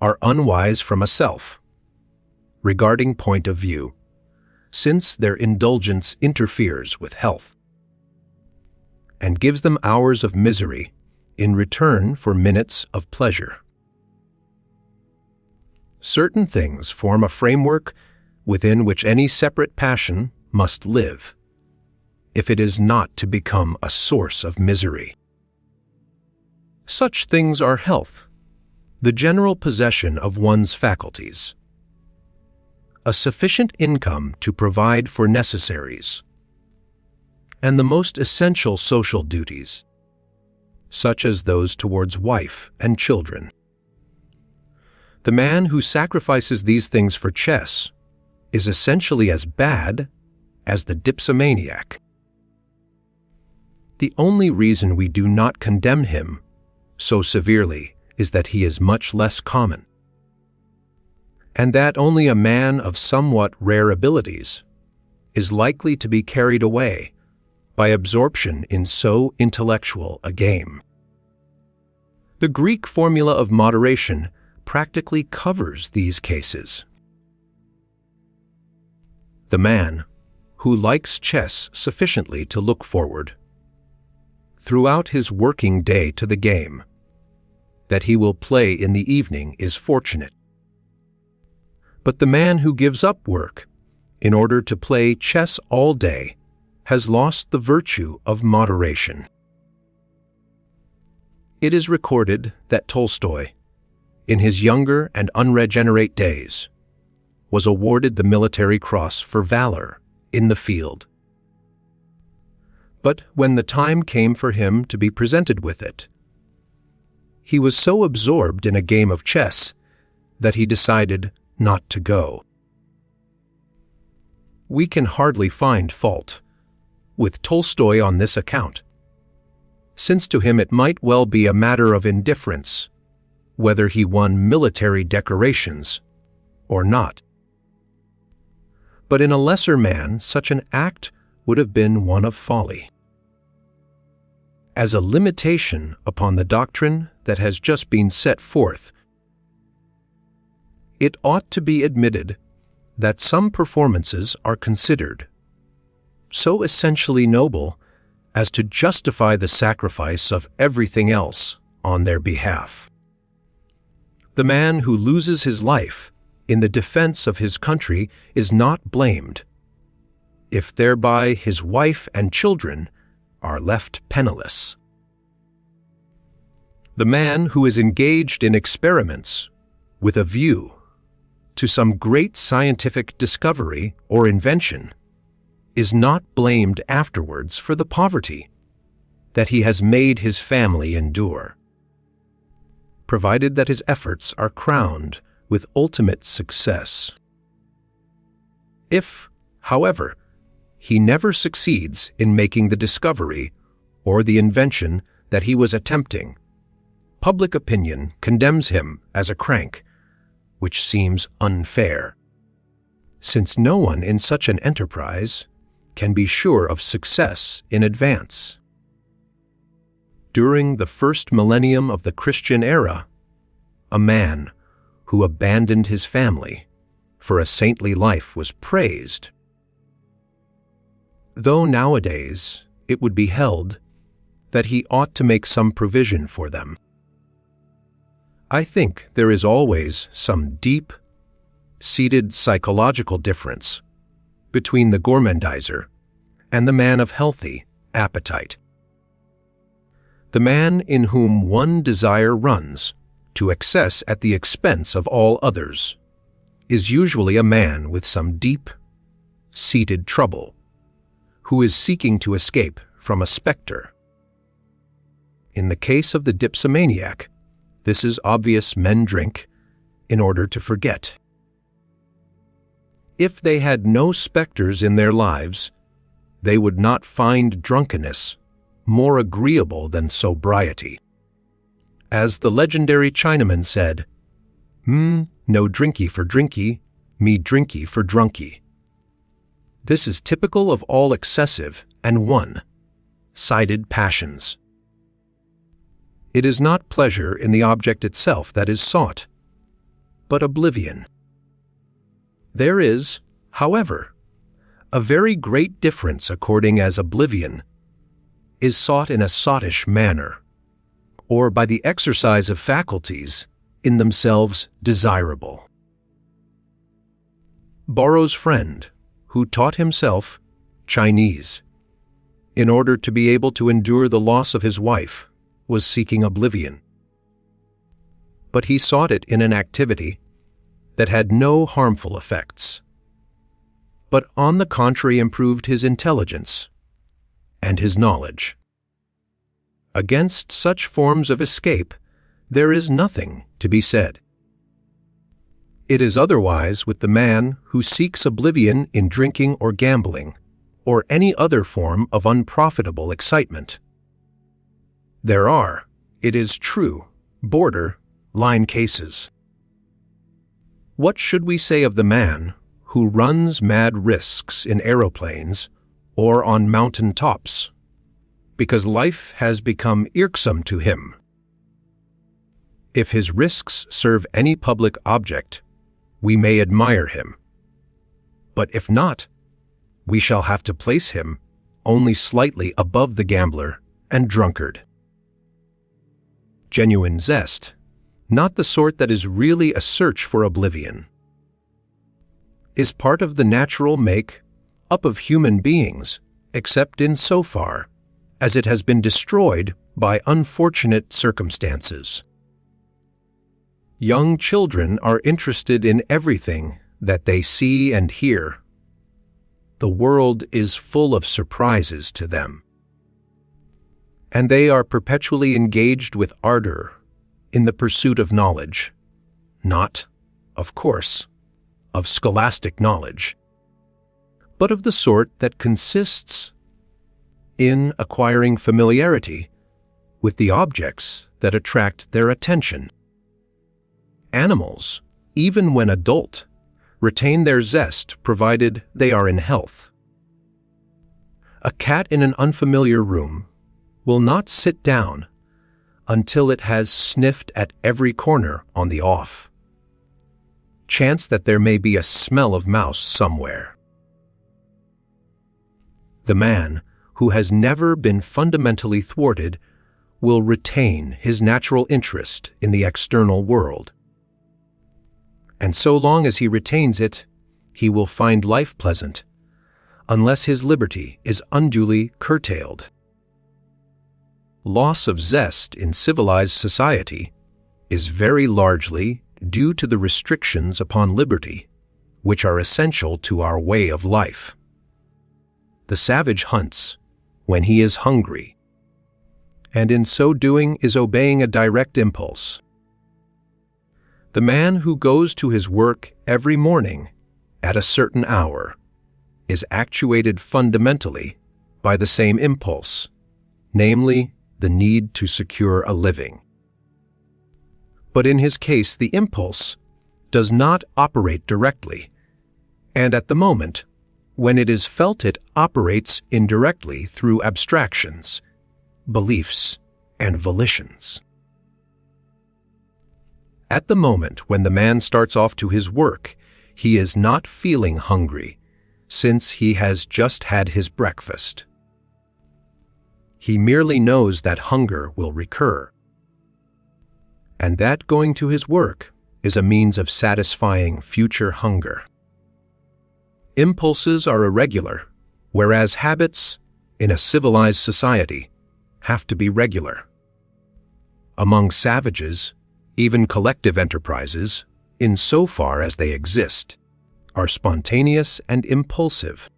are unwise from a self-regarding point of view, since their indulgence interferes with health and gives them hours of misery in return for minutes of pleasure. Certain things form a framework within which any separate passion must live, if it is not to become a source of misery. Such things are health, the general possession of one's faculties, a sufficient income to provide for necessaries, and the most essential social duties, such as those towards wife and children. The man who sacrifices these things for chess is essentially as bad as the dipsomaniac. The only reason we do not condemn him so severely is that he is much less common, and that only a man of somewhat rare abilities is likely to be carried away by absorption in so intellectual a game. The Greek formula of moderation practically covers these cases. The man who likes chess sufficiently to look forward throughout his working day to the game that he will play in the evening is fortunate. But the man who gives up work in order to play chess all day has lost the virtue of moderation. It is recorded that Tolstoy, in his younger and unregenerate days, was awarded the Military Cross for valor in the field. But when the time came for him to be presented with it, he was so absorbed in a game of chess that he decided not to go. we can hardly find fault with Tolstoy on this account, since to him it might well be a matter of indifference whether he won military decorations or not. But in a lesser man, such an act would have been one of folly. As a limitation upon the doctrine that has just been set forth, it ought to be admitted that some performances are considered so essentially noble as to justify the sacrifice of everything else on their behalf. The man who loses his life in the defense of his country is not blamed, if thereby his wife and children are left penniless. The man who is engaged in experiments with a view to some great scientific discovery or invention is not blamed afterwards for the poverty that he has made his family endure, provided that his efforts are crowned with ultimate success. If, however, he never succeeds in making the discovery or the invention that he was attempting, public opinion condemns him as a crank, which seems unfair, since no one in such an enterprise can be sure of success in advance. During the first millennium of the Christian era, a man who abandoned his family for a saintly life was praised, though nowadays it would be held that he ought to make some provision for them. I think there is always some deep-seated psychological difference between the gourmandizer and the man of healthy appetite. The man in whom one desire runs to excess at the expense of all others is usually a man with some deep-seated trouble, who is seeking to escape from a specter. In the case of the dipsomaniac, this is obvious. Men drink in order to forget. If they had no specters in their lives, they would not find drunkenness more agreeable than sobriety. As the legendary Chinaman said, no drinky for drinky, me drinky for drunky. This is typical of all excessive and one-sided passions. It is not pleasure in the object itself that is sought, but oblivion. There is, however, a very great difference according as oblivion is sought in a sottish manner, or by the exercise of faculties in themselves desirable. Borrow's friend, who taught himself Chinese in order to be able to endure the loss of his wife, was seeking oblivion. But he sought it in an activity that had no harmful effects, but on the contrary improved his intelligence and his knowledge. Against such forms of escape, there is nothing to be said. It is otherwise with the man who seeks oblivion in drinking or gambling, or any other form of unprofitable excitement. There are, it is true, border-line cases. What should we say of the man who runs mad risks in aeroplanes or on mountain tops, because life has become irksome to him? If his risks serve any public object, we may admire him. But if not, we shall have to place him only slightly above the gambler and drunkard. Genuine zest, not the sort that is really a search for oblivion, is part of the natural make-up of human beings, except in so far as it has been destroyed by unfortunate circumstances. Young children are interested in everything that they see and hear. The world is full of surprises to them, and they are perpetually engaged with ardor in the pursuit of knowledge, not, of course, of scholastic knowledge, but of the sort that consists in acquiring familiarity with the objects that attract their attention. Animals, even when adult, retain their zest provided they are in health. A cat in an unfamiliar room will not sit down until it has sniffed at every corner on the off. Chance that there may be a smell of mouse somewhere. The man who has never been fundamentally thwarted will retain his natural interest in the external world. And so long as he retains it, he will find life pleasant, unless his liberty is unduly curtailed. Loss of zest in civilized society is very largely due to the restrictions upon liberty, which are essential to our way of life. The savage hunts when he is hungry, and in so doing is obeying a direct impulse. The man who goes to his work every morning at a certain hour is actuated fundamentally by the same impulse, namely the need to secure a living. But in his case, the impulse does not operate directly, and at the moment, when it is felt, it operates indirectly through abstractions, beliefs, and volitions. At the moment when the man starts off to his work, he is not feeling hungry, since he has just had his breakfast. He merely knows that hunger will recur, and that going to his work is a means of satisfying future hunger. Impulses are irregular, whereas habits, in a civilized society, have to be regular. Among savages, even collective enterprises, insofar as they exist, are spontaneous and impulsive.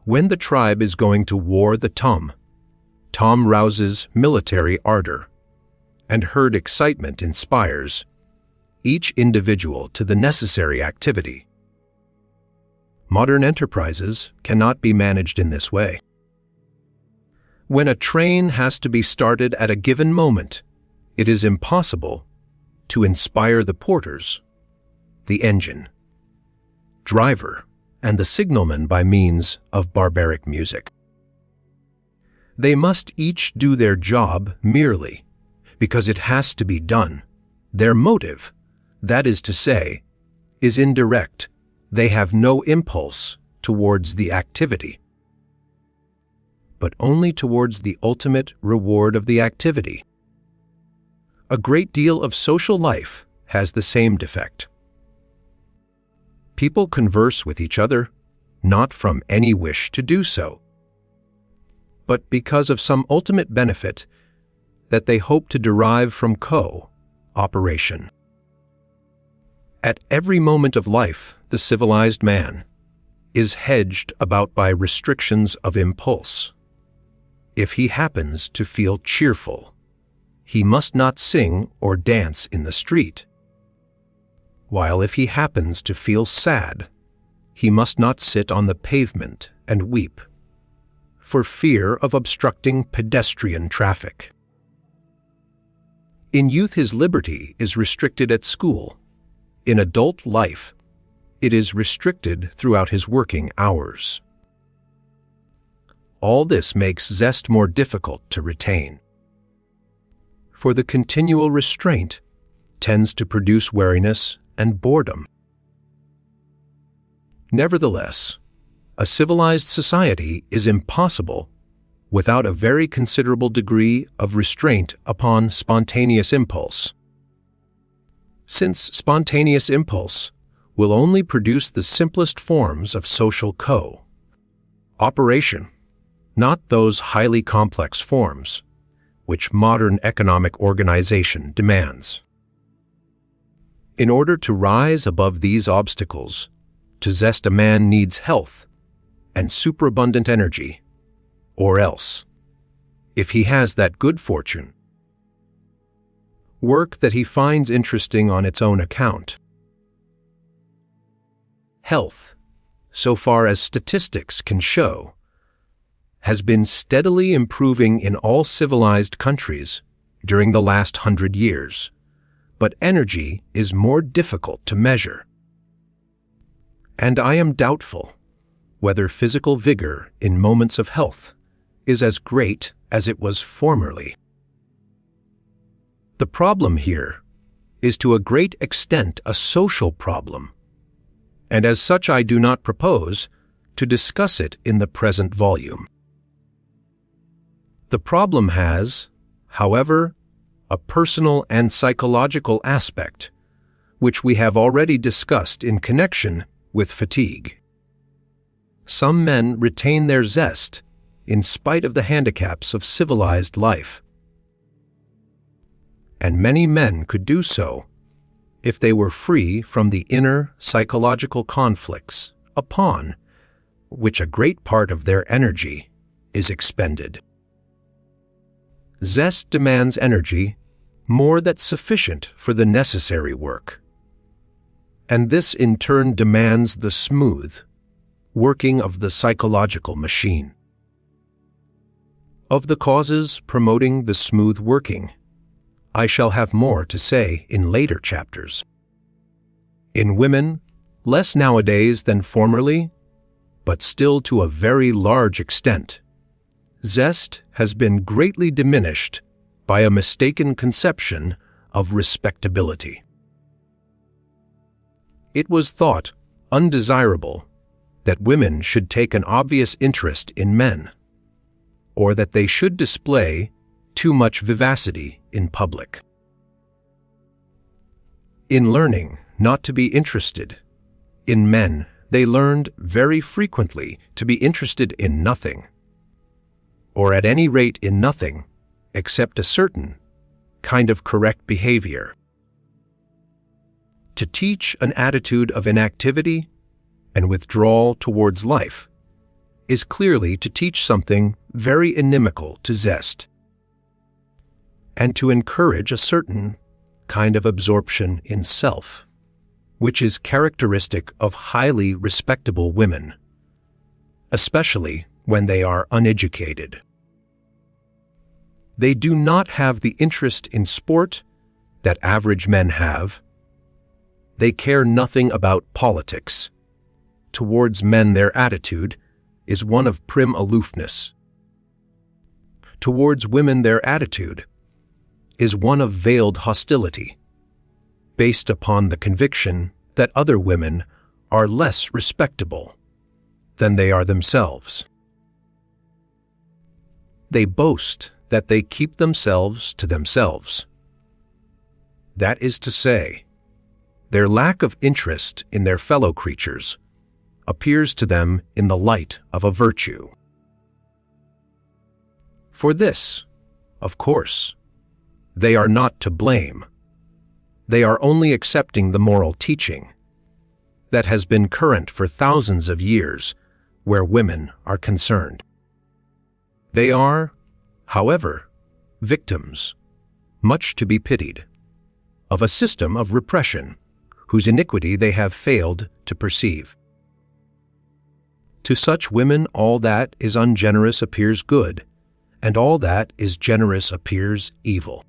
When the tribe is going to war the Tom rouses military ardor, and herd excitement inspires each individual to the necessary activity. Modern enterprises cannot be managed in this way. When a train has to be started at a given moment, it is impossible to inspire the porters, the engine, driver, and the signalman by means of barbaric music. They must each do their job merely because it has to be done. Their motive, that is to say, is indirect. They have no impulse towards the activity, but only towards the ultimate reward of the activity. A great deal of social life has the same defect. People converse with each other not from any wish to do so, but because of some ultimate benefit that they hope to derive from co-operation. At every moment of life, the civilized man is hedged about by restrictions of impulse. If he happens to feel cheerful, he must not sing or dance in the street, while if he happens to feel sad, he must not sit on the pavement and weep, for fear of obstructing pedestrian traffic. In youth, his liberty is restricted at school. In adult life, it is restricted throughout his working hours. All this makes zest more difficult to retain, for the continual restraint tends to produce weariness and boredom. Nevertheless, a civilized society is impossible without a very considerable degree of restraint upon spontaneous impulse, since spontaneous impulse will only produce the simplest forms of social co-operation, not those highly complex forms which modern economic organization demands. In order to rise above these obstacles, to zest a man needs health and superabundant energy, or else, if he has that good fortune, work that he finds interesting on its own account. Health, so far as statistics can show, has been steadily improving in all civilized countries during the last 100 years, but energy is more difficult to measure. And I am doubtful whether physical vigor in moments of health is as great as it was formerly. The problem here is to a great extent a social problem, and as such I do not propose to discuss it in the present volume. The problem has, however, a personal and psychological aspect, which we have already discussed in connection with fatigue. Some men retain their zest in spite of the handicaps of civilized life, and many men could do so if they were free from the inner psychological conflicts upon which a great part of their energy is expended. Zest demands energy more than sufficient for the necessary work, and this in turn demands the smooth working of the psychological machine. Of the causes promoting the smooth working, I shall have more to say in later chapters. In women, less nowadays than formerly, but still to a very large extent, zest has been greatly diminished by a mistaken conception of respectability. It was thought undesirable that women should take an obvious interest in men, or that they should display too much vivacity in public. In learning not to be interested in men, they learned very frequently to be interested in nothing, or at any rate in nothing except a certain kind of correct behavior. To teach an attitude of inactivity and withdrawal towards life is clearly to teach something very inimical to zest, and to encourage a certain kind of absorption in self, which is characteristic of highly respectable women, especially when they are uneducated. They do not have the interest in sport that average men have. They care nothing about politics. Towards men their attitude is one of prim aloofness. Towards women their attitude is one of veiled hostility, based upon the conviction that other women are less respectable than they are themselves. They boast that they keep themselves to themselves. That is to say, their lack of interest in their fellow creatures appears to them in the light of a virtue. For this, of course, they are not to blame. They are only accepting the moral teaching that has been current for thousands of years where women are concerned. They are, however, victims, much to be pitied, of a system of repression whose iniquity they have failed to perceive. To such women all that is ungenerous appears good, and all that is generous appears evil.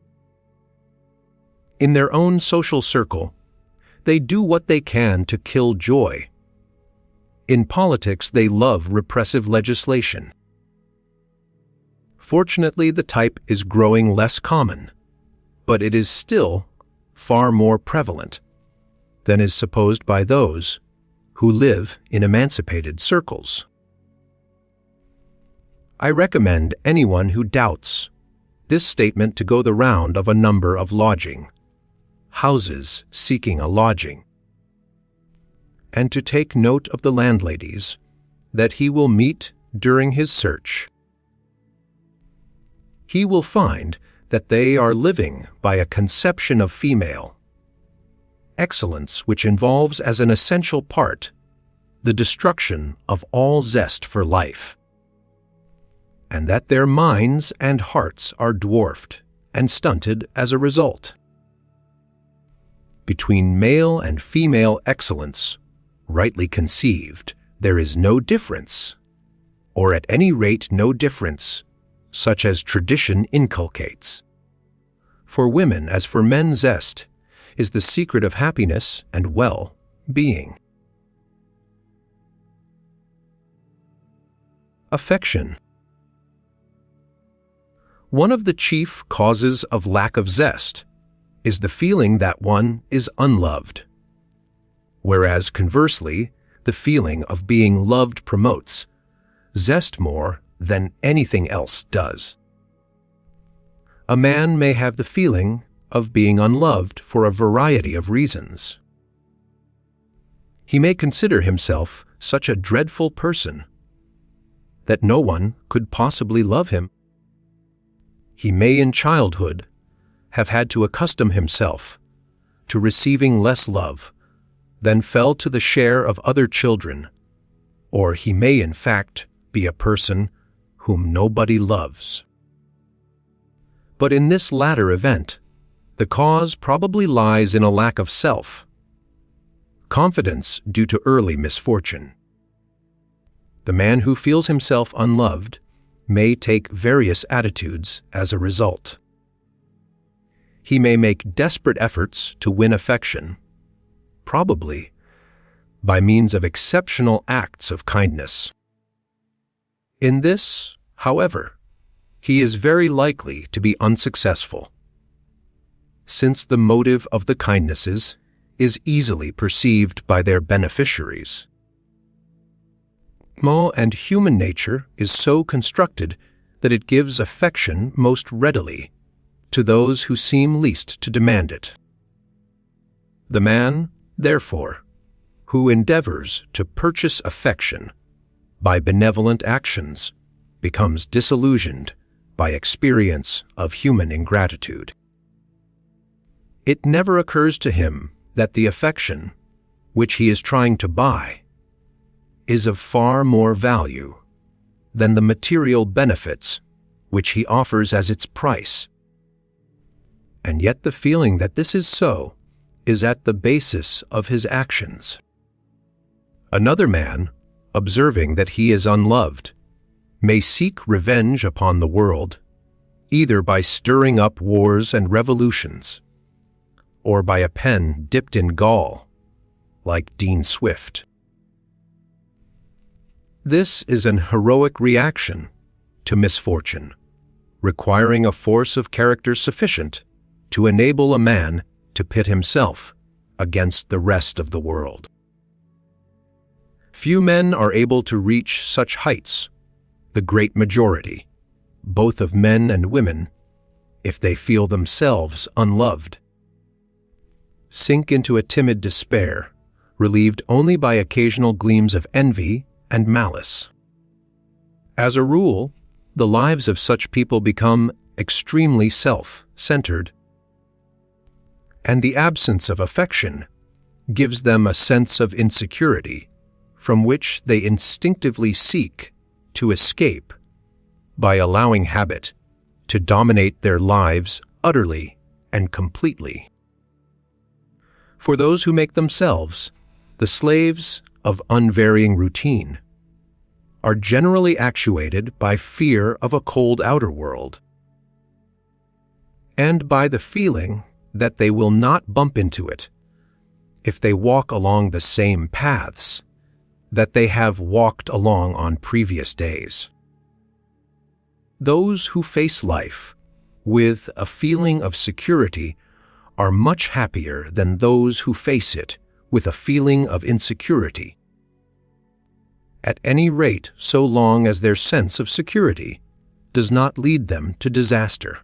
In their own social circle, they do what they can to kill joy. In politics, they love repressive legislation. Fortunately, the type is growing less common, but it is still far more prevalent than is supposed by those who live in emancipated circles. I recommend anyone who doubts this statement to go the round of a number of houses seeking a lodging, and to take note of the landladies that he will meet during his search. He will find that they are living by a conception of female excellence which involves as an essential part the destruction of all zest for life, and that their minds and hearts are dwarfed and stunted as a result. Between male and female excellence, rightly conceived, there is no difference, or at any rate no difference, such as tradition inculcates. For women as for men, zest is the secret of happiness and well-being. Affection. One of the chief causes of lack of zest is the feeling that one is unloved, whereas conversely, the feeling of being loved promotes zest more than anything else does. A man may have the feeling of being unloved for a variety of reasons. He may consider himself such a dreadful person that no one could possibly love him. He may in childhood have had to accustom himself to receiving less love than fell to the share of other children, or he may in fact be a person whom nobody loves. But in this latter event, the cause probably lies in a lack of self, confidence due to early misfortune. The man who feels himself unloved may take various attitudes as a result. He may make desperate efforts to win affection, probably by means of exceptional acts of kindness. In this, however, he is very likely to be unsuccessful, since the motive of the kindnesses is easily perceived by their beneficiaries. And human nature is so constructed that it gives affection most readily to those who seem least to demand it. The man, therefore, who endeavors to purchase affection by benevolent actions becomes disillusioned by experience of human ingratitude. It never occurs to him that the affection which he is trying to buy is of far more value than the material benefits which he offers as its price. And yet the feeling that this is so is at the basis of his actions. Another man, observing that he is unloved, may seek revenge upon the world, either by stirring up wars and revolutions, or by a pen dipped in gall, like Dean Swift. This is an heroic reaction to misfortune, requiring a force of character sufficient to enable a man to pit himself against the rest of the world. Few men are able to reach such heights, the great majority, both of men and women, if they feel themselves unloved, sink into a timid despair, relieved only by occasional gleams of envy and malice. As a rule, the lives of such people become extremely self-centered, and the absence of affection gives them a sense of insecurity from which they instinctively seek to escape by allowing habit to dominate their lives utterly and completely. For those who make themselves the slaves of unvarying routine are generally actuated by fear of a cold outer world, and by the feeling that they will not bump into it if they walk along the same paths that they have walked along on previous days. Those who face life with a feeling of security are much happier than those who face it with a feeling of insecurity, at any rate so long as their sense of security does not lead them to disaster.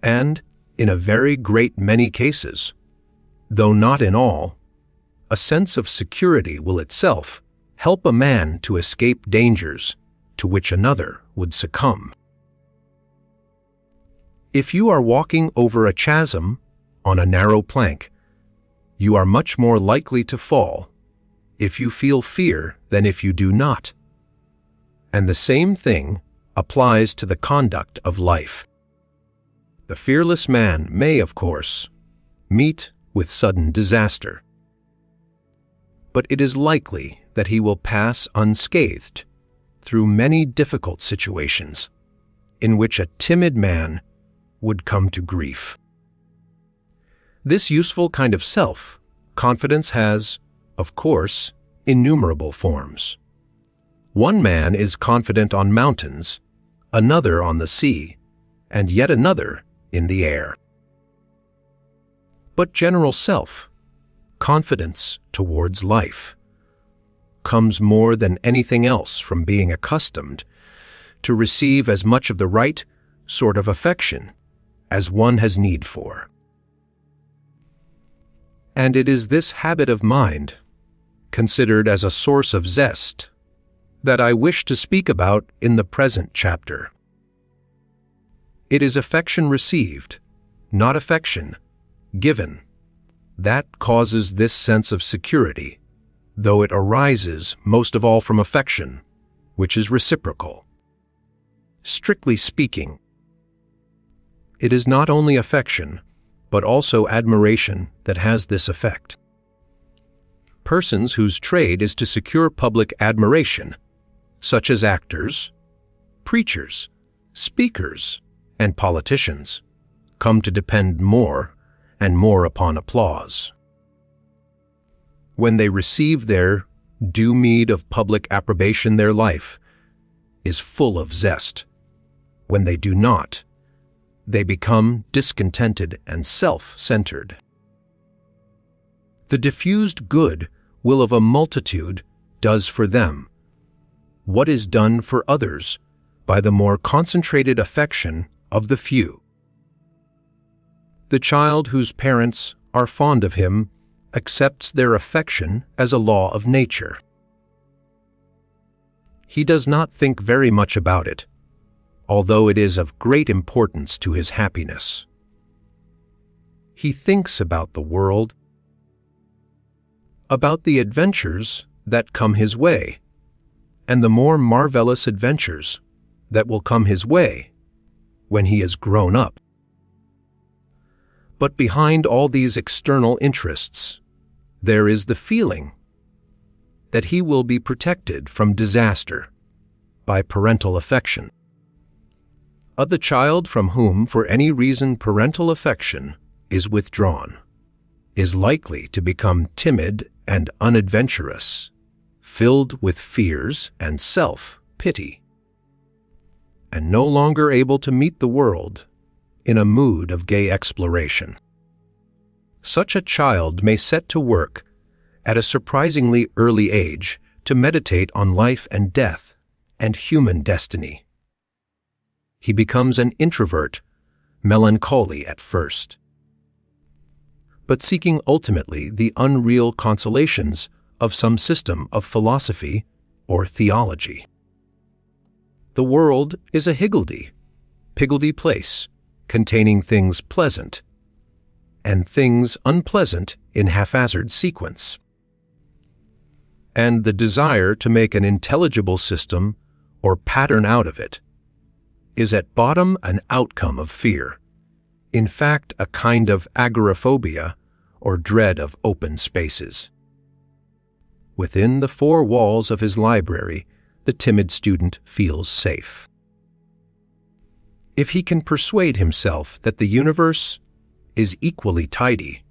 And, in a very great many cases, though not in all, a sense of security will itself help a man to escape dangers to which another would succumb. If you are walking over a chasm on a narrow plank, you are much more likely to fall if you feel fear than if you do not. And the same thing applies to the conduct of life. The fearless man may, of course, meet with sudden disaster, but it is likely that he will pass unscathed through many difficult situations in which a timid man would come to grief. This useful kind of self-confidence has, of course, innumerable forms. One man is confident on mountains, another on the sea, and yet another in the air. But general self-confidence towards life comes more than anything else from being accustomed to receive as much of the right sort of affection as one has need for. And it is this habit of mind, considered as a source of zest, that I wish to speak about in the present chapter. It is affection received, not affection given, that causes this sense of security, though it arises most of all from affection, which is reciprocal. Strictly speaking, it is not only affection, but also admiration that has this effect. Persons whose trade is to secure public admiration, such as actors, preachers, speakers, and politicians, come to depend more and more upon applause. When they receive their due meed of public approbation, their life is full of zest. When they do not, they become discontented and self-centered. The diffused good will of a multitude does for them what is done for others by the more concentrated affection of the few. The child whose parents are fond of him accepts their affection as a law of nature. He does not think very much about it, although it is of great importance to his happiness. He thinks about the world, about the adventures that come his way, and the more marvelous adventures that will come his way when he is grown up. But behind all these external interests, there is the feeling that he will be protected from disaster by parental affection. The child from whom, for any reason, parental affection is withdrawn, is likely to become timid and unadventurous, filled with fears and self-pity, and no longer able to meet the world in a mood of gay exploration. Such a child may set to work at a surprisingly early age to meditate on life and death and human destiny. He becomes an introvert, melancholy at first, but seeking ultimately the unreal consolations of some system of philosophy or theology. The world is a higgledy-piggledy place, containing things pleasant and things unpleasant in haphazard sequence. And the desire to make an intelligible system or pattern out of it is at bottom an outcome of fear, in fact a kind of agoraphobia or dread of open spaces. Within the four walls of his library, the timid student feels safe. If he can persuade himself that the universe is equally tidy,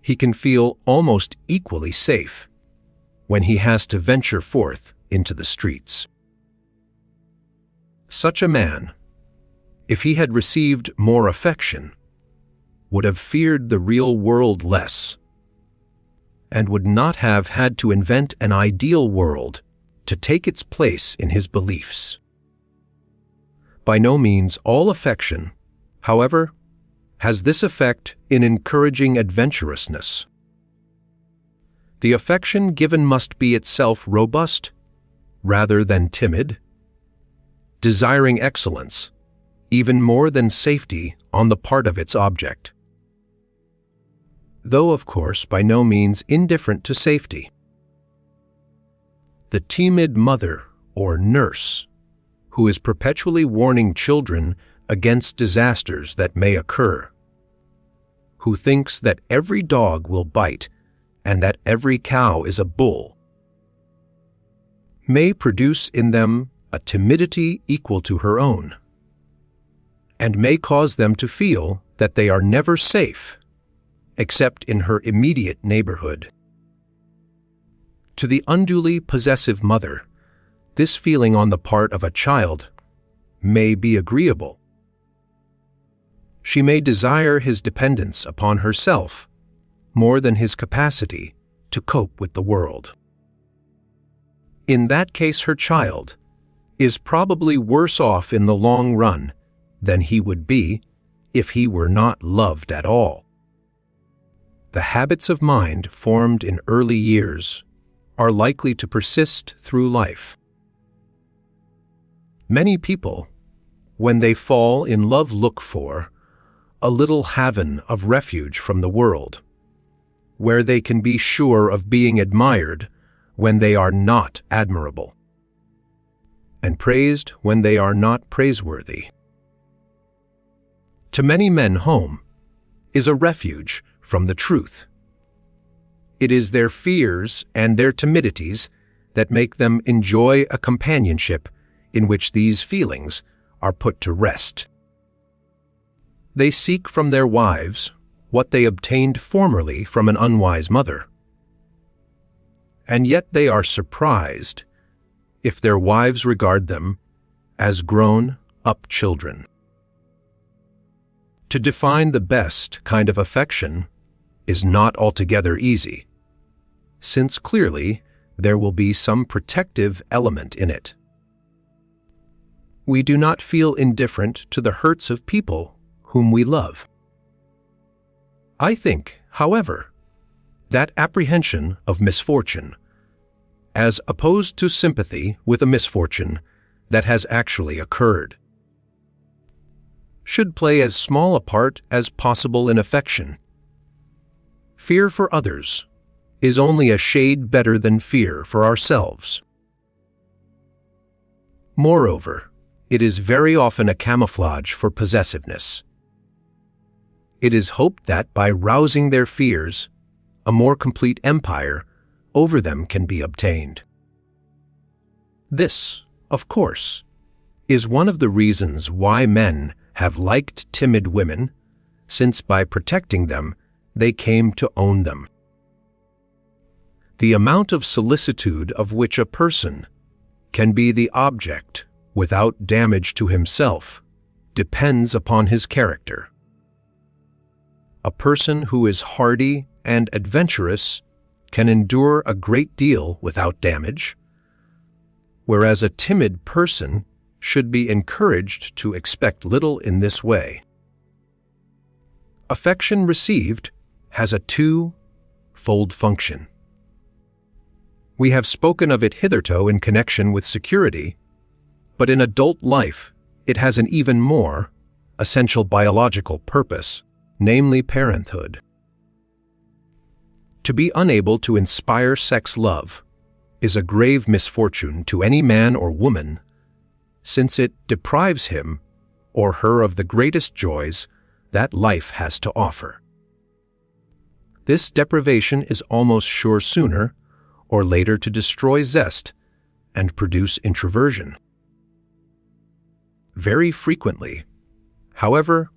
he can feel almost equally safe when he has to venture forth into the streets. Such a man, if he had received more affection, would have feared the real world less, and would not have had to invent an ideal world to take its place in his beliefs. By no means all affection, however, has this effect in encouraging adventurousness. The affection given must be itself robust, rather than timid, desiring excellence, even more than safety on the part of its object, though of course by no means indifferent to safety. The timid mother or nurse, who is perpetually warning children against disasters that may occur, who thinks that every dog will bite and that every cow is a bull, may produce in them a timidity equal to her own, and may cause them to feel that they are never safe, except in her immediate neighborhood. To the unduly possessive mother, this feeling on the part of a child may be agreeable. She may desire his dependence upon herself more than his capacity to cope with the world. In that case, her child is probably worse off in the long run than he would be if he were not loved at all. The habits of mind formed in early years are likely to persist through life. Many people, when they fall in love, look for a little haven of refuge from the world, where they can be sure of being admired when they are not admirable, and praised when they are not praiseworthy. To many men, home is a refuge from the truth. It is their fears and their timidities that make them enjoy a companionship in which these feelings are put to rest. They seek from their wives what they obtained formerly from an unwise mother. And yet they are surprised if their wives regard them as grown-up children. To define the best kind of affection is not altogether easy, since clearly there will be some protective element in it. We do not feel indifferent to the hurts of people whom we love. I think, however, that apprehension of misfortune, as opposed to sympathy with a misfortune that has actually occurred, should play as small a part as possible in affection. Fear for others is only a shade better than fear for ourselves. Moreover, it is very often a camouflage for possessiveness. It is hoped that by rousing their fears, a more complete empire over them can be obtained. This, of course, is one of the reasons why men have liked timid women, since by protecting them, they came to own them. The amount of solicitude of which a person can be the object without damage to himself depends upon his character. A person who is hardy and adventurous can endure a great deal without damage, whereas a timid person should be encouraged to expect little in this way. Affection received has a two-fold function. We have spoken of it hitherto in connection with security, but in adult life it has an even more essential biological purpose, namely parenthood. To be unable to inspire sex love is a grave misfortune to any man or woman, since it deprives him or her of the greatest joys that life has to offer. This deprivation is almost sure sooner or later to destroy zest and produce introversion. Very frequently, however,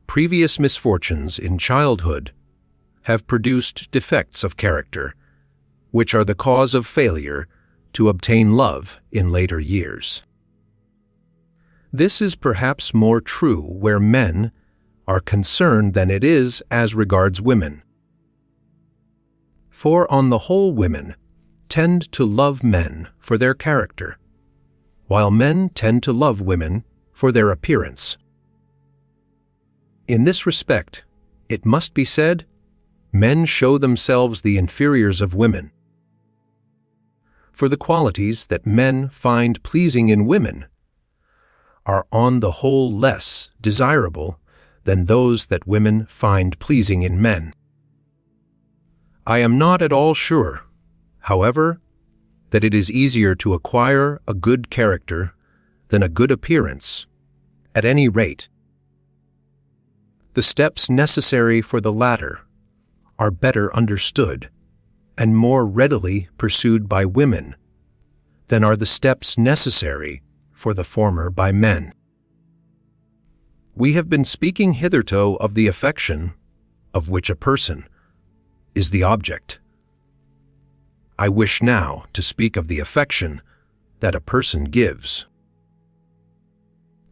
previous misfortunes in childhood have produced defects of character, which are the cause of failure to obtain love in later years. This is perhaps more true where men are concerned than it is as regards women. For on the whole, women tend to love men for their character, while men tend to love women for their appearance. In this respect, it must be said, men show themselves the inferiors of women. For the qualities that men find pleasing in women are on the whole less desirable than those that women find pleasing in men. I am not at all sure, however, that it is easier to acquire a good character than a good appearance. At any rate, the steps necessary for the latter are better understood and more readily pursued by women than are the steps necessary for the former by men. We have been speaking hitherto of the affection of which a person is the object. I wish now to speak of the affection that a person gives.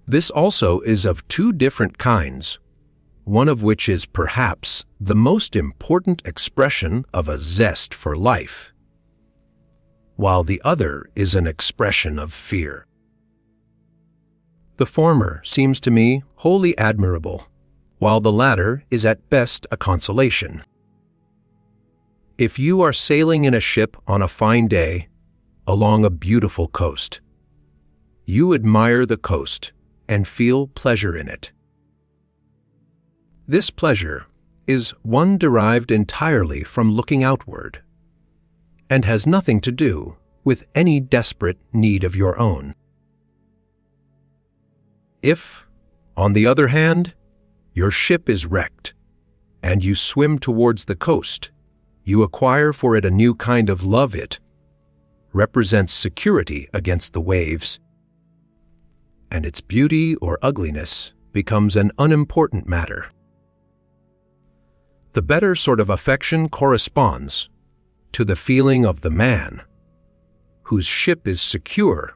This also is of two different kinds, one of which is perhaps the most important expression of a zest for life, while the other is an expression of fear. The former seems to me wholly admirable, while the latter is at best a consolation. If you are sailing in a ship on a fine day along a beautiful coast, you admire the coast and feel pleasure in it. This pleasure is one derived entirely from looking outward, and has nothing to do with any desperate need of your own. If, on the other hand, your ship is wrecked, and you swim towards the coast, you acquire for it a new kind of love. It represents security against the waves, and its beauty or ugliness becomes an unimportant matter. The better sort of affection corresponds to the feeling of the man whose ship is secure.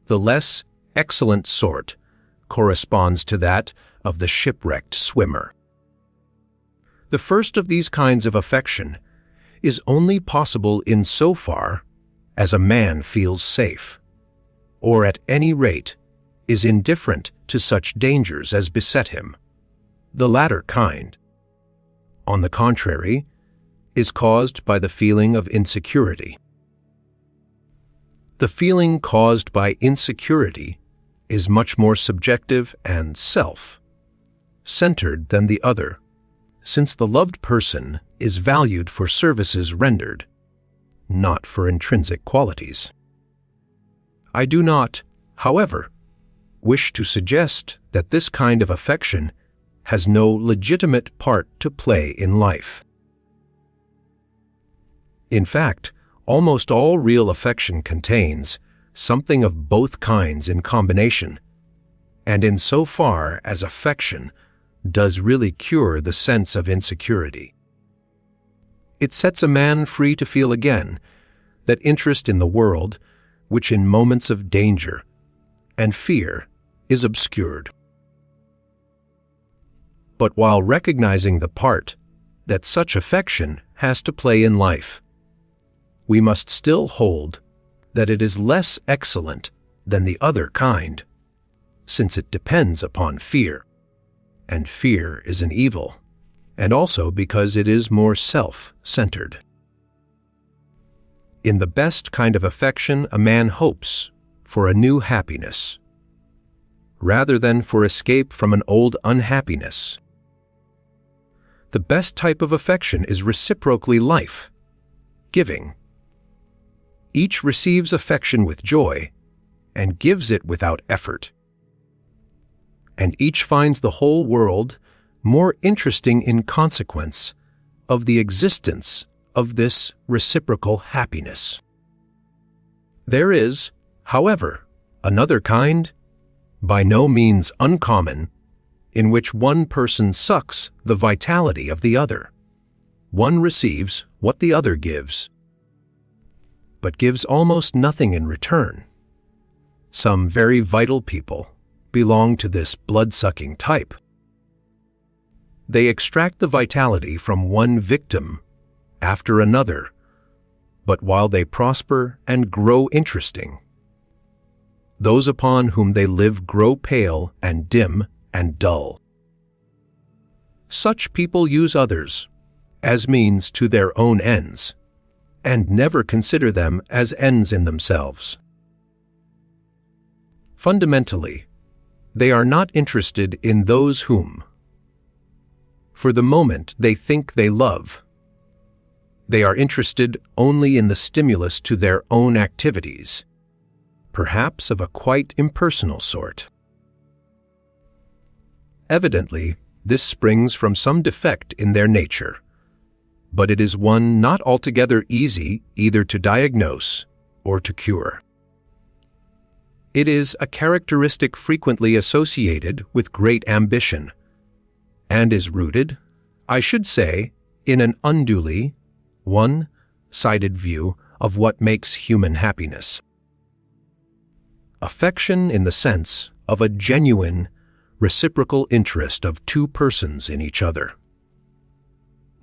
The less excellent sort corresponds to that of the shipwrecked swimmer. The first of these kinds of affection is only possible in so far as a man feels safe, or at any rate is indifferent to such dangers as beset him. The latter kind, on the contrary, is caused by the feeling of insecurity. The feeling caused by insecurity is much more subjective and self-centered than the other, since the loved person is valued for services rendered, not for intrinsic qualities. I do not, however, wish to suggest that this kind of affection has no legitimate part to play in life. In fact, almost all real affection contains something of both kinds in combination, and in so far as affection does really cure the sense of insecurity, it sets a man free to feel again that interest in the world which in moments of danger and fear is obscured. But while recognizing the part that such affection has to play in life, we must still hold that it is less excellent than the other kind, since it depends upon fear, and fear is an evil, and also because it is more self-centered. In the best kind of affection, a man hopes for a new happiness, rather than for escape from an old unhappiness. The best type of affection is reciprocally life-giving. Each receives affection with joy and gives it without effort. And each finds the whole world more interesting in consequence of the existence of this reciprocal happiness. There is, however, another kind, by no means uncommon, in which one person sucks the vitality of the other. One receives what the other gives, but gives almost nothing in return. Some very vital people belong to this blood-sucking type. They extract the vitality from one victim after another, but while they prosper and grow interesting, those upon whom they live grow pale and dim and dull. Such people use others as means to their own ends, and never consider them as ends in themselves. Fundamentally, they are not interested in those whom, for the moment, they think they love. They are interested only in the stimulus to their own activities, perhaps of a quite impersonal sort. Evidently, this springs from some defect in their nature, but it is one not altogether easy either to diagnose or to cure. It is a characteristic frequently associated with great ambition, and is rooted, I should say, in an unduly one-sided view of what makes human happiness. Affection in the sense of a genuine, reciprocal interest of two persons in each other,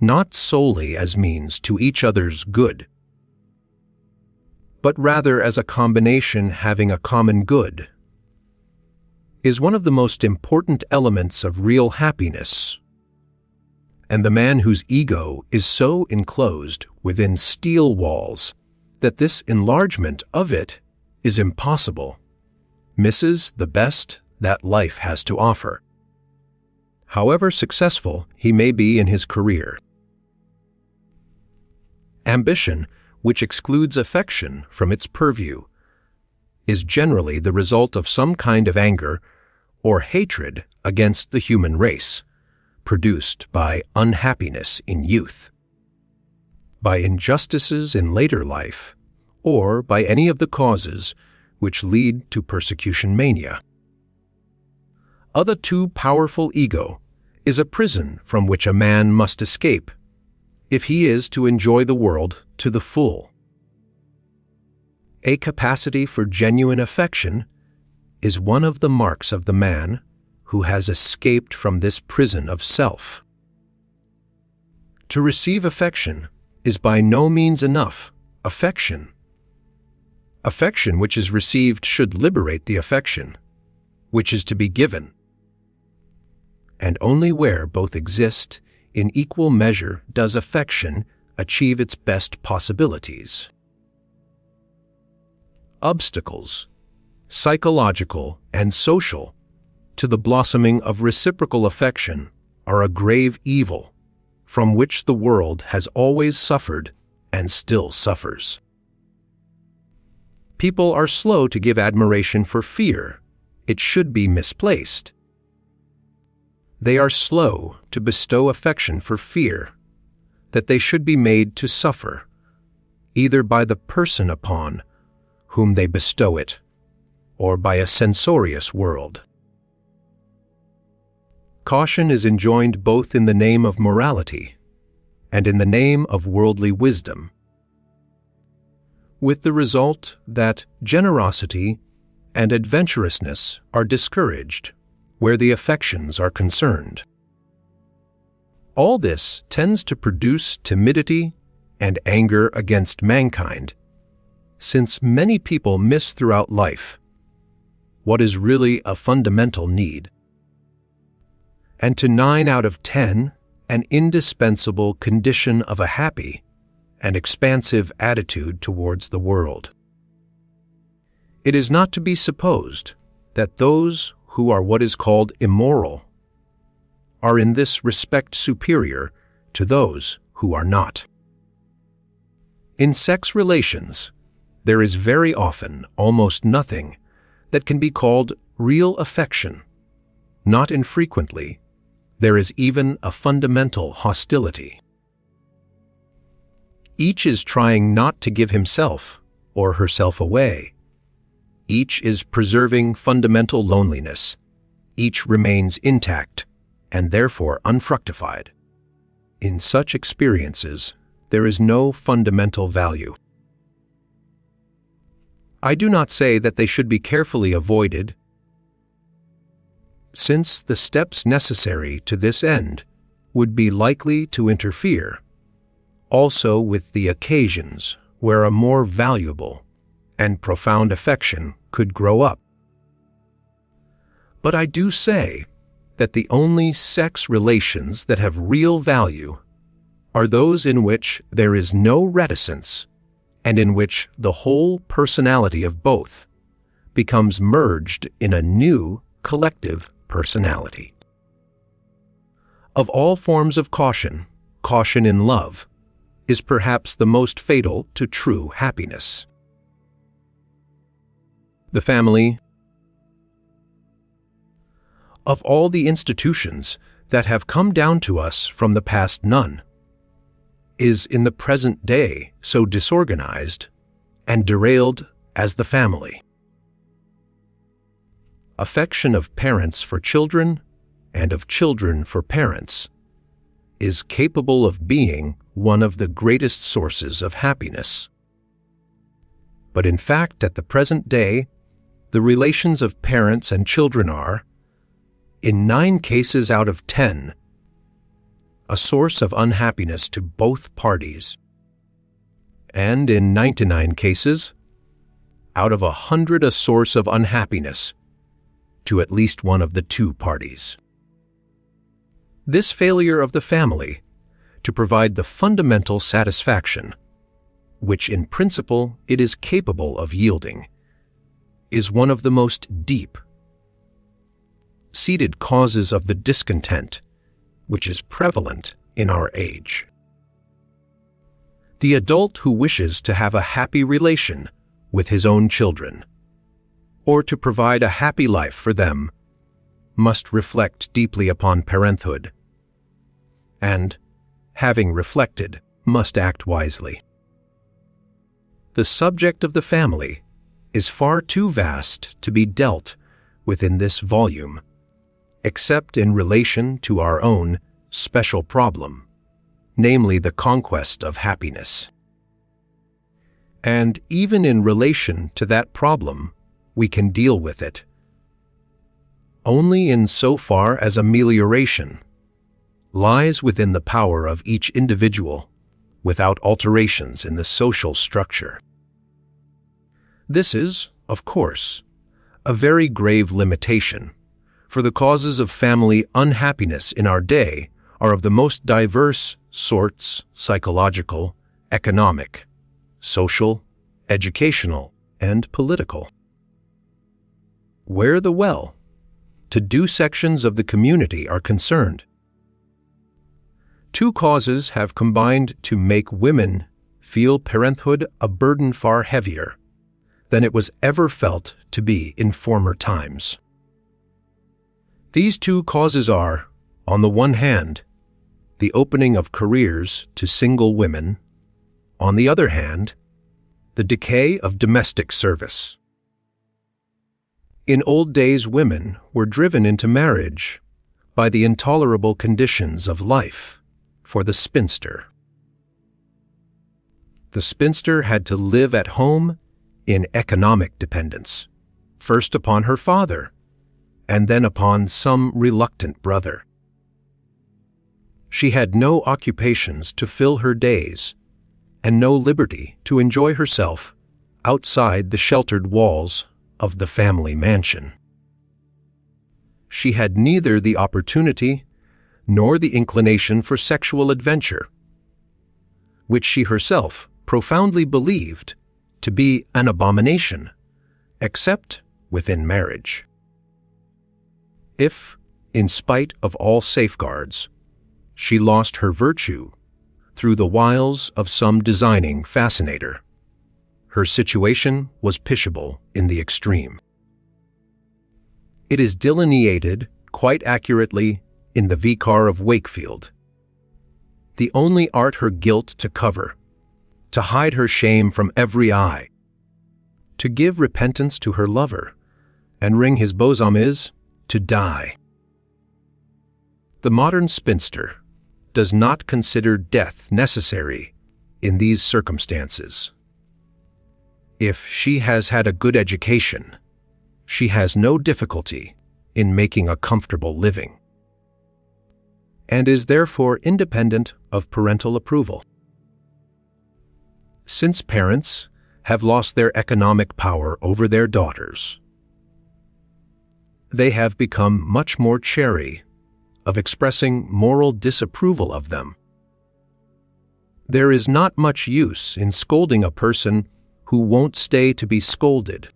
not solely as means to each other's good, but rather as a combination having a common good, is one of the most important elements of real happiness. And the man whose ego is so enclosed within steel walls that this enlargement of it is impossible, misses the best that life has to offer, however successful he may be in his career. Ambition, which excludes affection from its purview, is generally the result of some kind of anger or hatred against the human race, produced by unhappiness in youth, by injustices in later life, or by any of the causes which lead to persecution mania. A too powerful ego is a prison from which a man must escape if he is to enjoy the world to the full. A capacity for genuine affection is one of the marks of the man who has escaped from this prison of self. To receive affection is by no means enough. Affection which is received should liberate the affection which is to be given. And only where both exist in equal measure does affection achieve its best possibilities. Obstacles, psychological and social, to the blossoming of reciprocal affection are a grave evil from which the world has always suffered and still suffers. People are slow to give admiration for fear it should be misplaced. They are slow to bestow affection for fear that they should be made to suffer, either by the person upon whom they bestow it, or by a censorious world. Caution is enjoined both in the name of morality and in the name of worldly wisdom, with the result that generosity and adventurousness are discouraged where the affections are concerned. All this tends to produce timidity and anger against mankind, since many people miss throughout life what is really a fundamental need, and to 9 out of 10, an indispensable condition of a happy and expansive attitude towards the world. It is not to be supposed that those who are what is called immoral are in this respect superior to those who are not. In sex relations, there is very often almost nothing that can be called real affection. Not infrequently, there is even a fundamental hostility. Each is trying not to give himself or herself away. Each is preserving fundamental loneliness. Each remains intact and therefore unfructified. In such experiences, there is no fundamental value. I do not say that they should be carefully avoided, since the steps necessary to this end would be likely to interfere also with the occasions where a more valuable and profound affection could grow up. But I do say that the only sex relations that have real value are those in which there is no reticence and in which the whole personality of both becomes merged in a new collective personality. Of all forms of caution, caution in love is perhaps the most fatal to true happiness. The family. Of all the institutions that have come down to us from the past, none is in the present day so disorganized and derailed as the family. Affection of parents for children and of children for parents is capable of being one of the greatest sources of happiness. But in fact, at the present day, the relations of parents and children are, in 9 cases out of 10, a source of unhappiness to both parties, and in 99 cases, out of 100 a source of unhappiness to at least one of the 2 parties. This failure of the family to provide the fundamental satisfaction, which in principle it is capable of yielding, is one of the most deep-seated causes of the discontent which is prevalent in our age. The adult who wishes to have a happy relation with his own children, or to provide a happy life for them, must reflect deeply upon parenthood, and, having reflected, must act wisely. The subject of the family is far too vast to be dealt with in this volume, except in relation to our own special problem, namely the conquest of happiness. And even in relation to that problem, we can deal with it only in so far as amelioration lies within the power of each individual without alterations in the social structure. This is, of course, a very grave limitation, for the causes of family unhappiness in our day are of the most diverse sorts: psychological, economic, social, educational, and political. Where the well-to-do sections of the community are concerned, 2 causes have combined to make women feel parenthood a burden far heavier than it was ever felt to be in former times. These 2 causes are, on the one hand, the opening of careers to single women, on the other hand, the decay of domestic service. In old days, women were driven into marriage by the intolerable conditions of life for the spinster. The spinster had to live at home in economic dependence, first upon her father, and then upon some reluctant brother. She had no occupations to fill her days, and no liberty to enjoy herself outside the sheltered walls of the family mansion. She had neither the opportunity nor the inclination for sexual adventure, which she herself profoundly believed to be an abomination, except within marriage. If, in spite of all safeguards, she lost her virtue through the wiles of some designing fascinator, her situation was pitiable in the extreme. It is delineated quite accurately in the Vicar of Wakefield. The only art her guilt to cover, to hide her shame from every eye, to give repentance to her lover, and ring his bosom is to die. The modern spinster does not consider death necessary in these circumstances. If she has had a good education, she has no difficulty in making a comfortable living, and is therefore independent of parental approval. Since parents have lost their economic power over their daughters, they have become much more chary of expressing moral disapproval of them. There is not much use in scolding a person who won't stay to be scolded.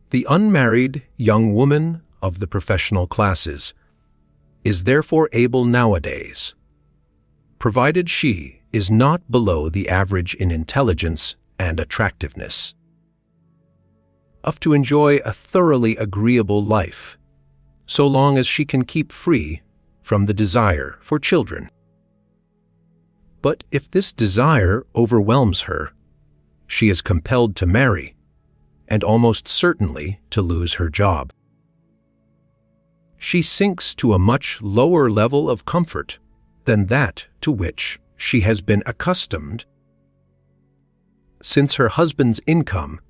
The unmarried young woman of the professional classes is therefore able nowadays, provided she is not below the average in intelligence and attractiveness, of to enjoy a thoroughly agreeable life, so long as she can keep free from the desire for children. But if this desire overwhelms her she is compelled to marry, and almost certainly to lose her job. She sinks to a much lower level of comfort than that to which she has been accustomed, since her husband's income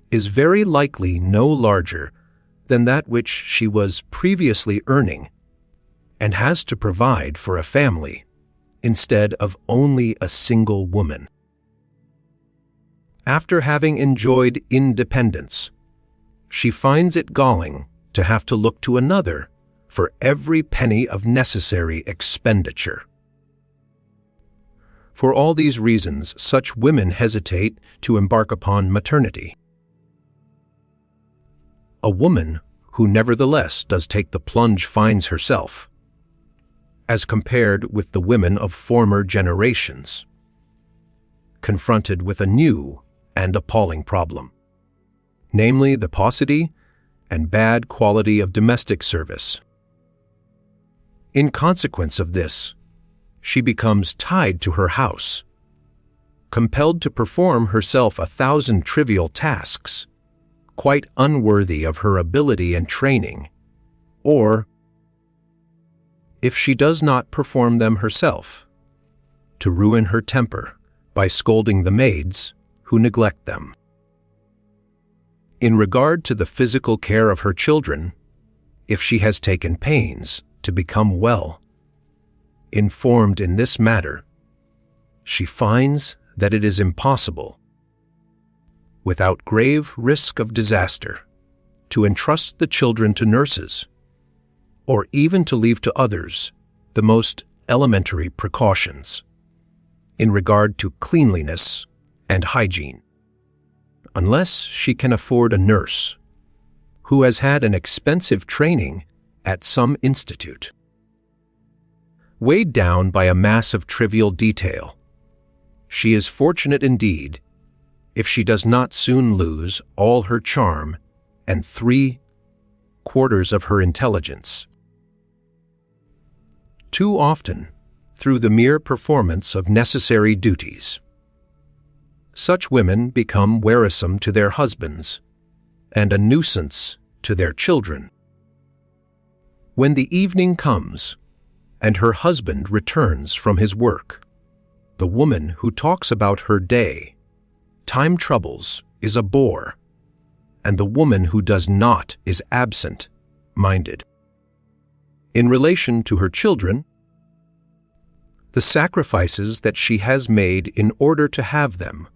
is very likely no larger than that which she was previously earning, and has to provide for a family instead of only a single woman. After having enjoyed independence, she finds it galling to have to look to another for every penny of necessary expenditure. For all these reasons, such women hesitate to embark upon maternity. A woman who nevertheless does take the plunge finds herself, as compared with the women of former generations, confronted with a new and appalling problem, namely the paucity and bad quality of domestic service. In consequence of this, she becomes tied to her house, compelled to perform herself 1,000 trivial tasks, quite unworthy of her ability and training, or, if she does not perform them herself, to ruin her temper by scolding the maids who neglect them. In regard to the physical care of her children, if she has taken pains to become well informed in this matter, she finds that it is impossible, without grave risk of disaster, to entrust the children to nurses, or even to leave to others the most elementary precautions in regard to cleanliness and hygiene, unless she can afford a nurse who has had an expensive training at some institute. Weighed down by a mass of trivial detail, she is fortunate indeed if she does not soon lose all her charm and 3/4 of her intelligence. Too often, through the mere performance of necessary duties, such women become wearisome to their husbands and a nuisance to their children. When the evening comes and her husband returns from his work, the woman who talks about her day, time troubles, is a bore, and the woman who does not is absent-minded. In relation to her children, the sacrifices that she has made in order to have them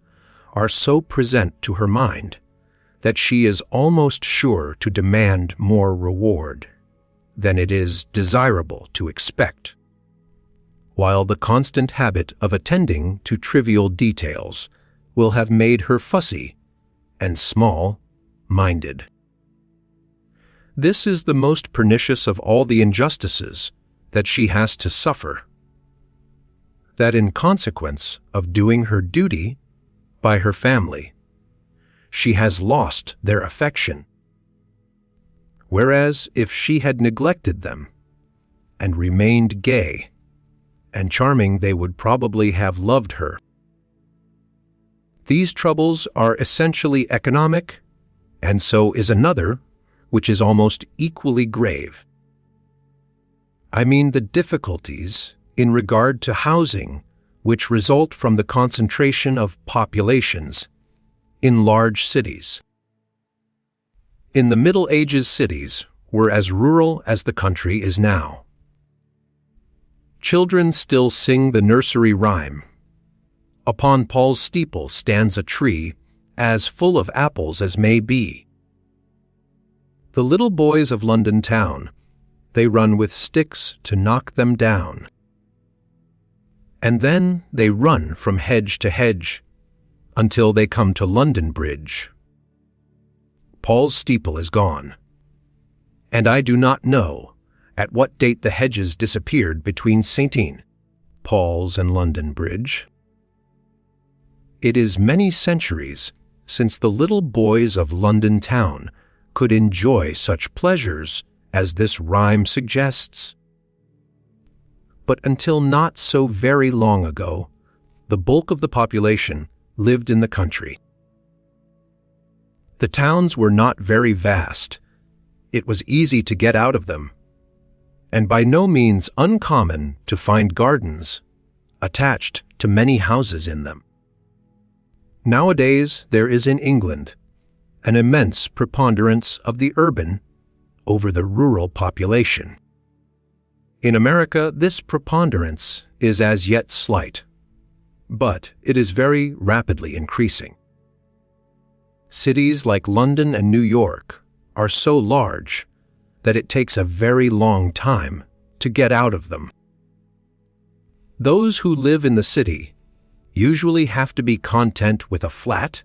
are so present to her mind that she is almost sure to demand more reward than it is desirable to expect, while the constant habit of attending to trivial details will have made her fussy and small-minded. This is the most pernicious of all the injustices that she has to suffer, that in consequence of doing her duty by her family, she has lost their affection, whereas if she had neglected them and remained gay and charming, they would probably have loved her. These troubles are essentially economic, and so is another, which is almost equally grave. I mean the difficulties in regard to housing which result from the concentration of populations in large cities. In the Middle Ages, cities were as rural as the country is now. Children still sing the nursery rhyme. Upon Paul's steeple stands a tree as full of apples as may be. The little boys of London town, they run with sticks to knock them down. And then they run from hedge to hedge until they come to London Bridge. Paul's steeple is gone, and I do not know at what date the hedges disappeared between St. Paul's and London Bridge. It is many centuries since the little boys of London town could enjoy such pleasures as this rhyme suggests. But until not so very long ago, the bulk of the population lived in the country, The towns were not very vast. It was easy to get out of them, and by no means uncommon to find gardens attached to many houses in them. Nowadays, there is in England an immense preponderance of the urban over the rural population. In America, this preponderance is as yet slight, but it is very rapidly increasing. Cities like London and New York are so large that it takes a very long time to get out of them. Those who live in the city usually have to be content with a flat,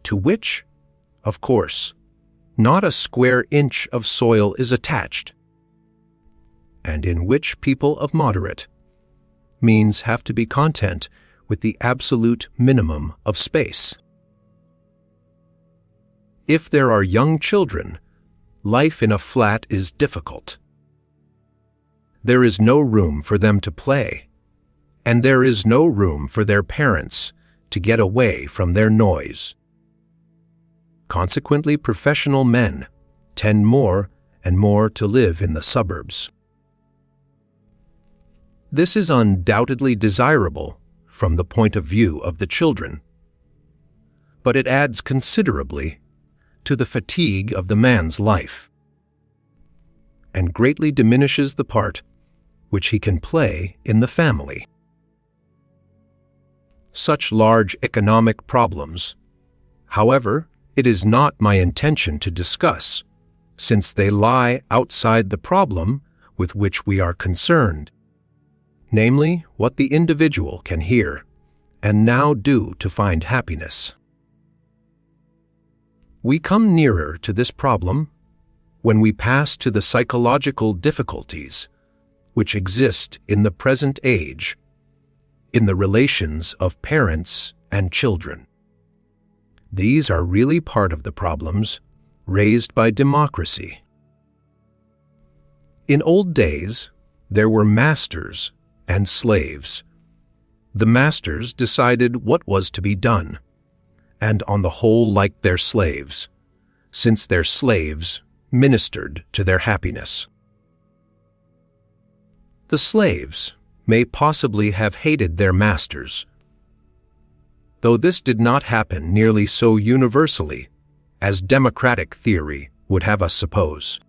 to which, of course, not a square inch of soil is attached, and in which people of moderate means have to be content with the absolute minimum of space. If there are young children, life in a flat is difficult. There is no room for them to play, and there is no room for their parents to get away from their noise. Consequently, professional men tend more and more to live in the suburbs. This is undoubtedly desirable from the point of view of the children, but it adds considerably to the fatigue of the man's life, and greatly diminishes the part which he can play in the family. Such large economic problems, however, it is not my intention to discuss, since they lie outside the problem with which we are concerned, namely, what the individual can hear and now do to find happiness. We come nearer to this problem when we pass to the psychological difficulties which exist in the present age in the relations of parents and children. These are really part of the problems raised by democracy. In old days, there were masters and slaves. The masters decided what was to be done, and on the whole liked their slaves, since their slaves ministered to their happiness. The slaves may possibly have hated their masters, though this did not happen nearly so universally as democratic theory would have us suppose.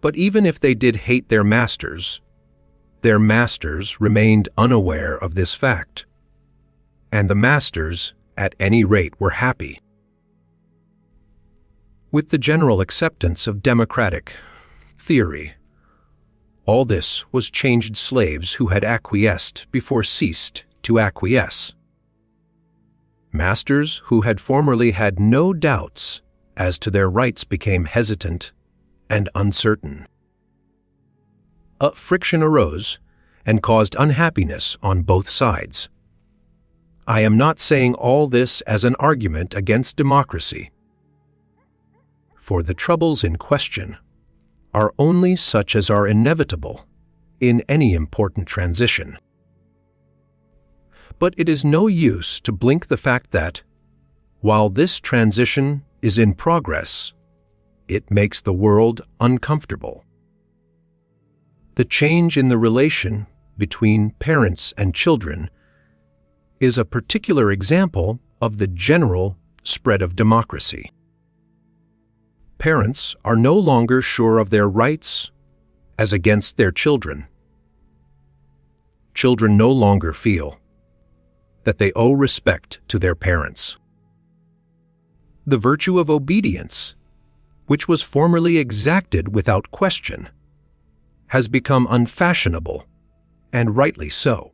But even if they did hate their masters remained unaware of this fact, and the masters, at any rate, were happy. With the general acceptance of democratic theory, all this was changed slaves who had acquiesced before ceased to acquiesce. Masters who had formerly had no doubts as to their rights became hesitant and uncertain. A friction arose and caused unhappiness on both sides. I am not saying all this as an argument against democracy, for the troubles in question are only such as are inevitable in any important transition. But it is no use to blink the fact that, while this transition is in progress, it makes the world uncomfortable. The change in the relation between parents and children is a particular example of the general spread of democracy. Parents are no longer sure of their rights as against their children. Children no longer feel that they owe respect to their parents. The virtue of obedience, which was formerly exacted without question, has become unfashionable, and rightly so.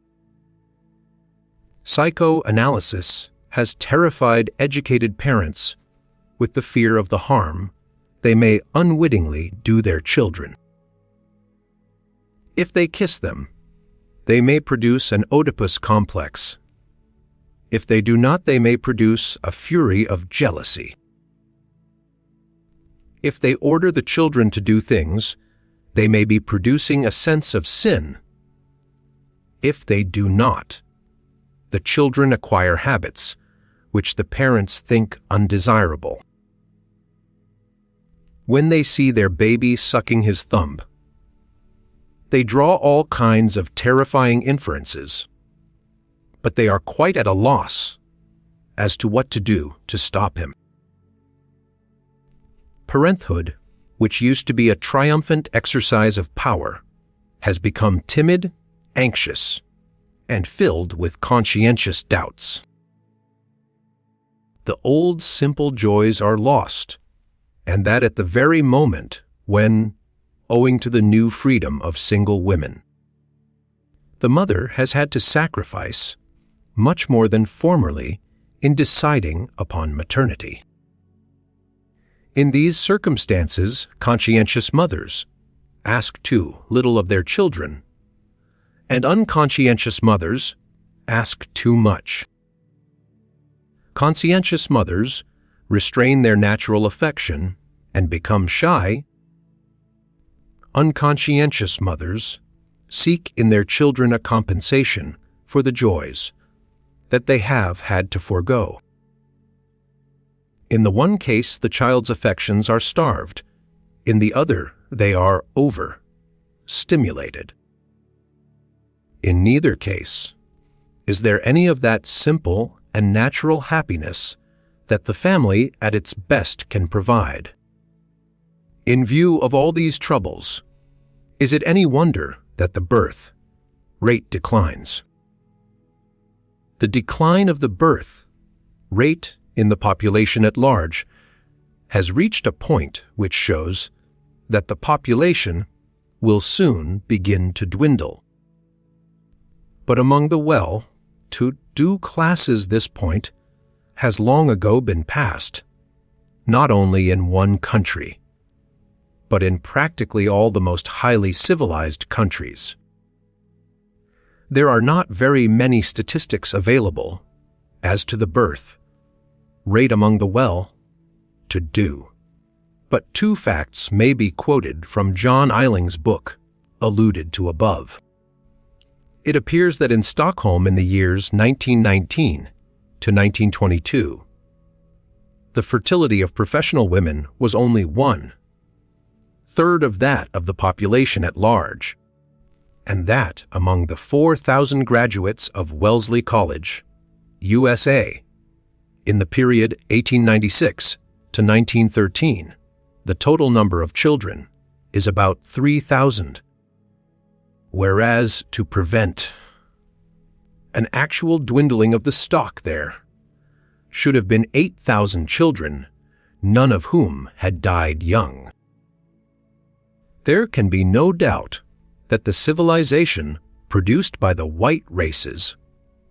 Psychoanalysis has terrified educated parents with the fear of the harm they may unwittingly do their children. If they kiss them, they may produce an Oedipus complex. If they do not, they may produce a fury of jealousy. If they order the children to do things, they may be producing a sense of sin. If they do not, the children acquire habits which the parents think undesirable. When they see their baby sucking his thumb, they draw all kinds of terrifying inferences, but they are quite at a loss as to what to do to stop him. Parenthood, which used to be a triumphant exercise of power, has become timid, anxious, and filled with conscientious doubts. The old simple joys are lost, and that at the very moment when, owing to the new freedom of single women, the mother has had to sacrifice much more than formerly in deciding upon maternity. In these circumstances, conscientious mothers ask too little of their children, and unconscientious mothers ask too much. Conscientious mothers restrain their natural affection and become shy. Unconscientious mothers seek in their children a compensation for the joys that they have had to forego. In the one case, the child's affections are starved. In the other, they are over-stimulated. In neither case is there any of that simple and natural happiness that the family at its best can provide. In view of all these troubles, is it any wonder that the birth rate declines? The decline of the birth rate in the population at large has reached a point which shows that the population will soon begin to dwindle. But among the well-to-do classes this point has long ago been passed, not only in one country, but in practically all the most highly civilized countries. There are not very many statistics available as to the birth rate among the well-to-do, but two facts may be quoted from John Eiling's book, alluded to above. It appears that in Stockholm in the years 1919 to 1922, the fertility of professional women was only 1/3 of that of the population at large, and that among the 4,000 graduates of Wellesley College, USA, in the period 1896 to 1913, the total number of children is about 3,000. Whereas to prevent an actual dwindling of the stock there should have been 8,000 children, none of whom had died young. There can be no doubt that the civilization produced by the white races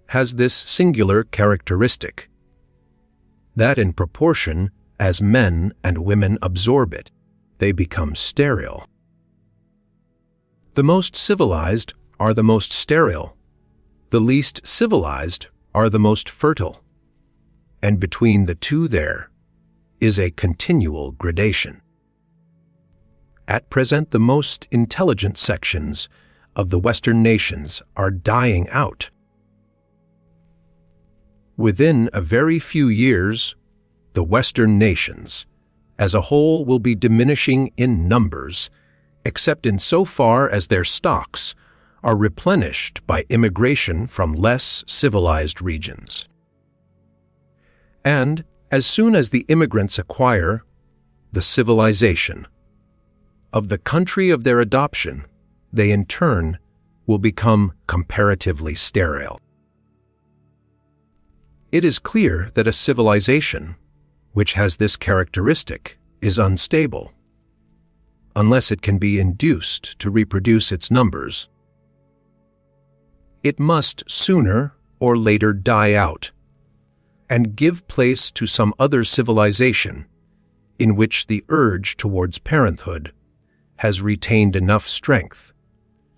has this singular characteristic, that in proportion as men and women absorb it, they become sterile. The most civilized are the most sterile, the least civilized are the most fertile, and between the two there is a continual gradation. At present, the most intelligent sections of the Western nations are dying out. Within a very few years, the Western nations as a whole will be diminishing in numbers, except in so far as their stocks are replenished by immigration from less civilized regions. And as soon as the immigrants acquire the civilization of the country of their adoption, they in turn will become comparatively sterile. It is clear that a civilization which has this characteristic is unstable, unless it can be induced to reproduce its numbers. It must sooner or later die out and give place to some other civilization in which the urge towards parenthood has retained enough strength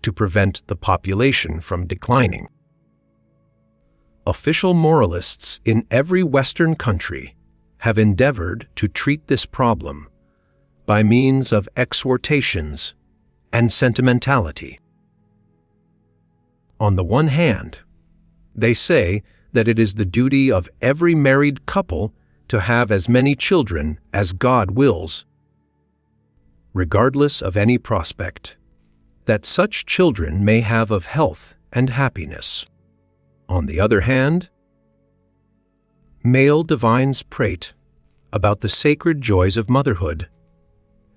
to prevent the population from declining. Official moralists in every Western country have endeavored to treat this problem by means of exhortations and sentimentality. On the one hand, they say that it is the duty of every married couple to have as many children as God wills, regardless of any prospect, that such children may have of health and happiness. On the other hand, male divines prate about the sacred joys of motherhood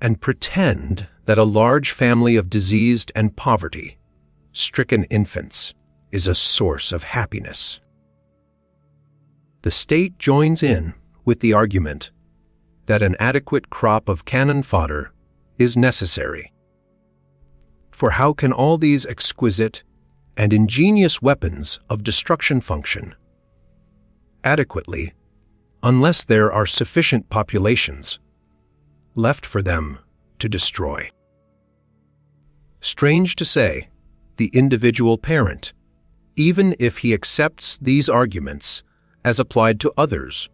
and pretend that a large family of diseased and poverty-stricken infants is a source of happiness. The state joins in with the argument that an adequate crop of cannon fodder is necessary. For how can all these exquisite and ingenious weapons of destruction function adequately unless there are sufficient populations left for them to destroy? Strange to say, the individual parent, even if he accepts these arguments as applied to others,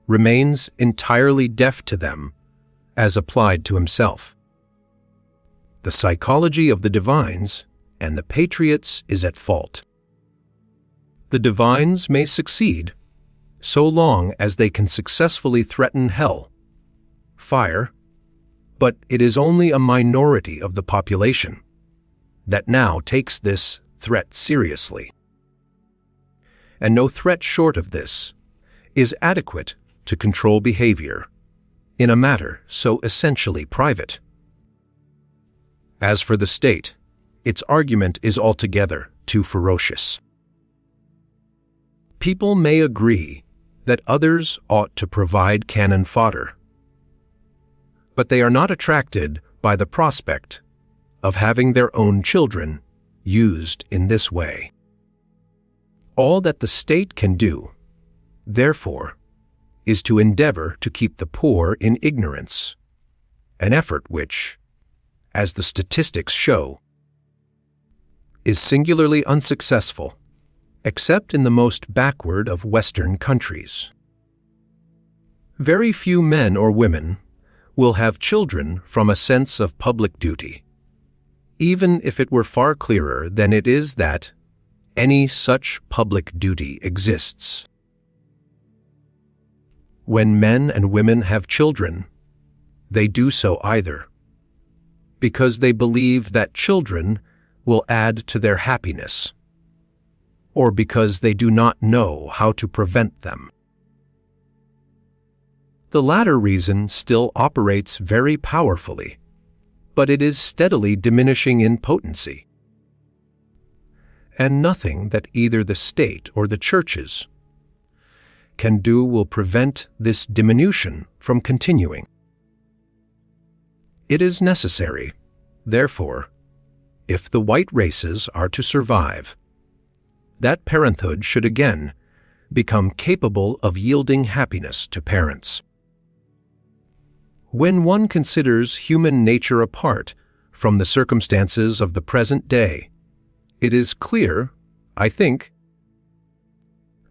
remains entirely deaf to them as applied to himself. The psychology of the divines and the patriots is at fault. The divines may succeed so long as they can successfully threaten hell, fire, but it is only a minority of the population that now takes this threat seriously. And no threat short of this is adequate to control behavior in a matter so essentially private. As for the state, its argument is altogether too ferocious. People may agree that others ought to provide cannon fodder, but they are not attracted by the prospect of having their own children used in this way. All that the state can do, therefore, is to endeavor to keep the poor in ignorance, an effort which, as the statistics show, is singularly unsuccessful, except in the most backward of Western countries. Very few men or women will have children from a sense of public duty, even if it were far clearer than it is that any such public duty exists. When men and women have children, they do so either because they believe that children will add to their happiness, or because they do not know how to prevent them. The latter reason still operates very powerfully, but it is steadily diminishing in potency. And nothing that either the state or the churches can do will prevent this diminution from continuing. It is necessary, therefore, if the white races are to survive, that parenthood should again become capable of yielding happiness to parents. When one considers human nature apart from the circumstances of the present day, it is clear, I think,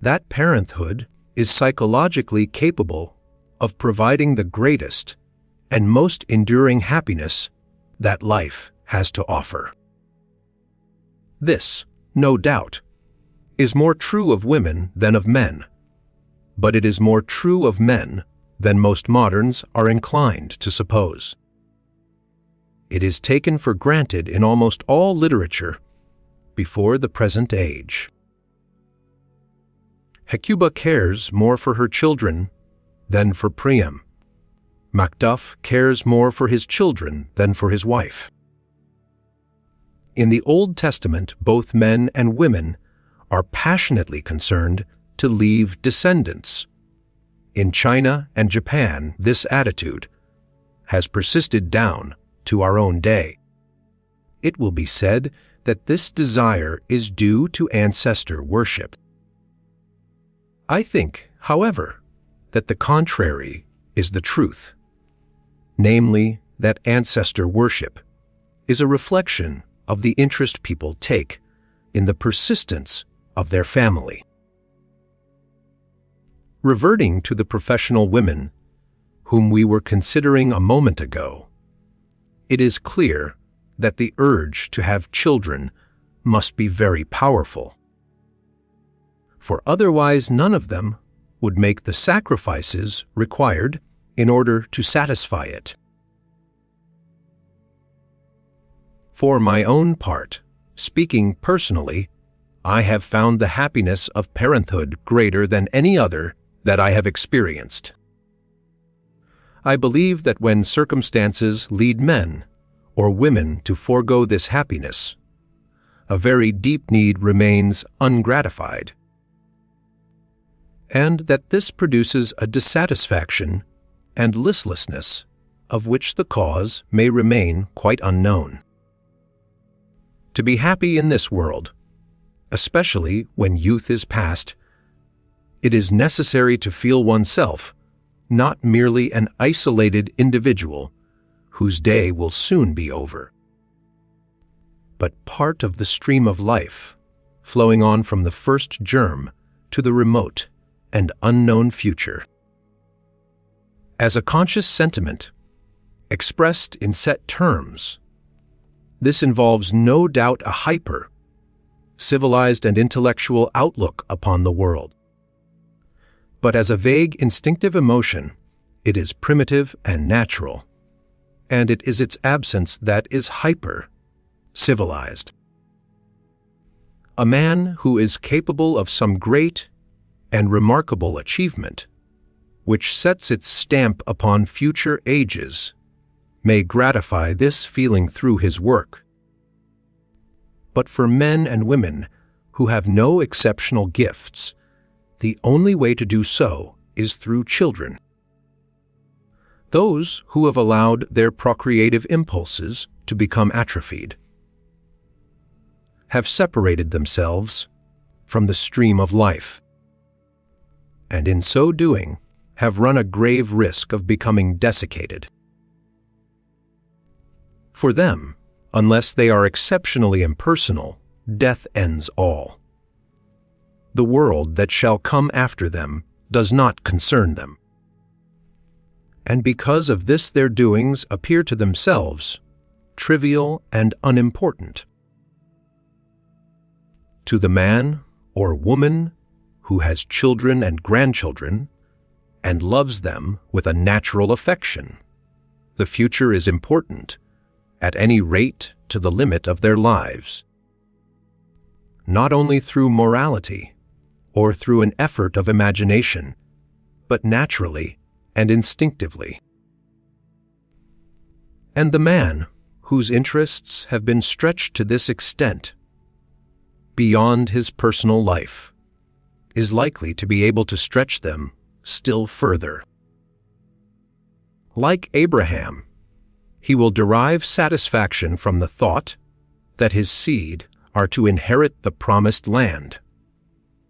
that parenthood is psychologically capable of providing the greatest and most enduring happiness that life has to offer. This, no doubt, is more true of women than of men, but it is more true of men than most moderns are inclined to suppose. It is taken for granted in almost all literature before the present age. Hecuba cares more for her children than for Priam. Macduff cares more for his children than for his wife. In the Old Testament, both men and women are passionately concerned to leave descendants. In China and Japan, this attitude has persisted down to our own day. It will be said that this desire is due to ancestor worship. I think, however, that the contrary is the truth, namely that ancestor worship is a reflection of the interest people take in the persistence of their family. Reverting to the professional women whom we were considering a moment ago, it is clear that the urge to have children must be very powerful. for otherwise none of them would make the sacrifices required in order to satisfy it. For my own part, speaking personally, I have found the happiness of parenthood greater than any other that I have experienced. I believe that when circumstances lead men or women to forego this happiness, a very deep need remains ungratified, and that this produces a dissatisfaction and listlessness of which the cause may remain quite unknown. To be happy in this world, especially when youth is past, it is necessary to feel oneself not merely an isolated individual whose day will soon be over, but part of the stream of life flowing on from the first germ to the remote and unknown future. As a conscious sentiment, expressed in set terms, this involves no doubt a hyper, civilized and intellectual outlook upon the world. But as a vague instinctive emotion, it is primitive and natural, and it is its absence that is hyper, civilized. A man who is capable of some great and remarkable achievement, which sets its stamp upon future ages, may gratify this feeling through his work. But for men and women who have no exceptional gifts, the only way to do so is through children. Those who have allowed their procreative impulses to become atrophied have separated themselves from the stream of life, and in so doing have run a grave risk of becoming desiccated. For them, unless they are exceptionally impersonal, death ends all. The world that shall come after them does not concern them. And because of this their doings appear to themselves trivial and unimportant. To the man or woman who has children and grandchildren and loves them with a natural affection, the future is important, at any rate to the limit of their lives. Not only through morality or through an effort of imagination, but naturally and instinctively. And the man whose interests have been stretched to this extent, beyond his personal life, is likely to be able to stretch them still further. Like Abraham, he will derive satisfaction from the thought that his seed are to inherit the promised land,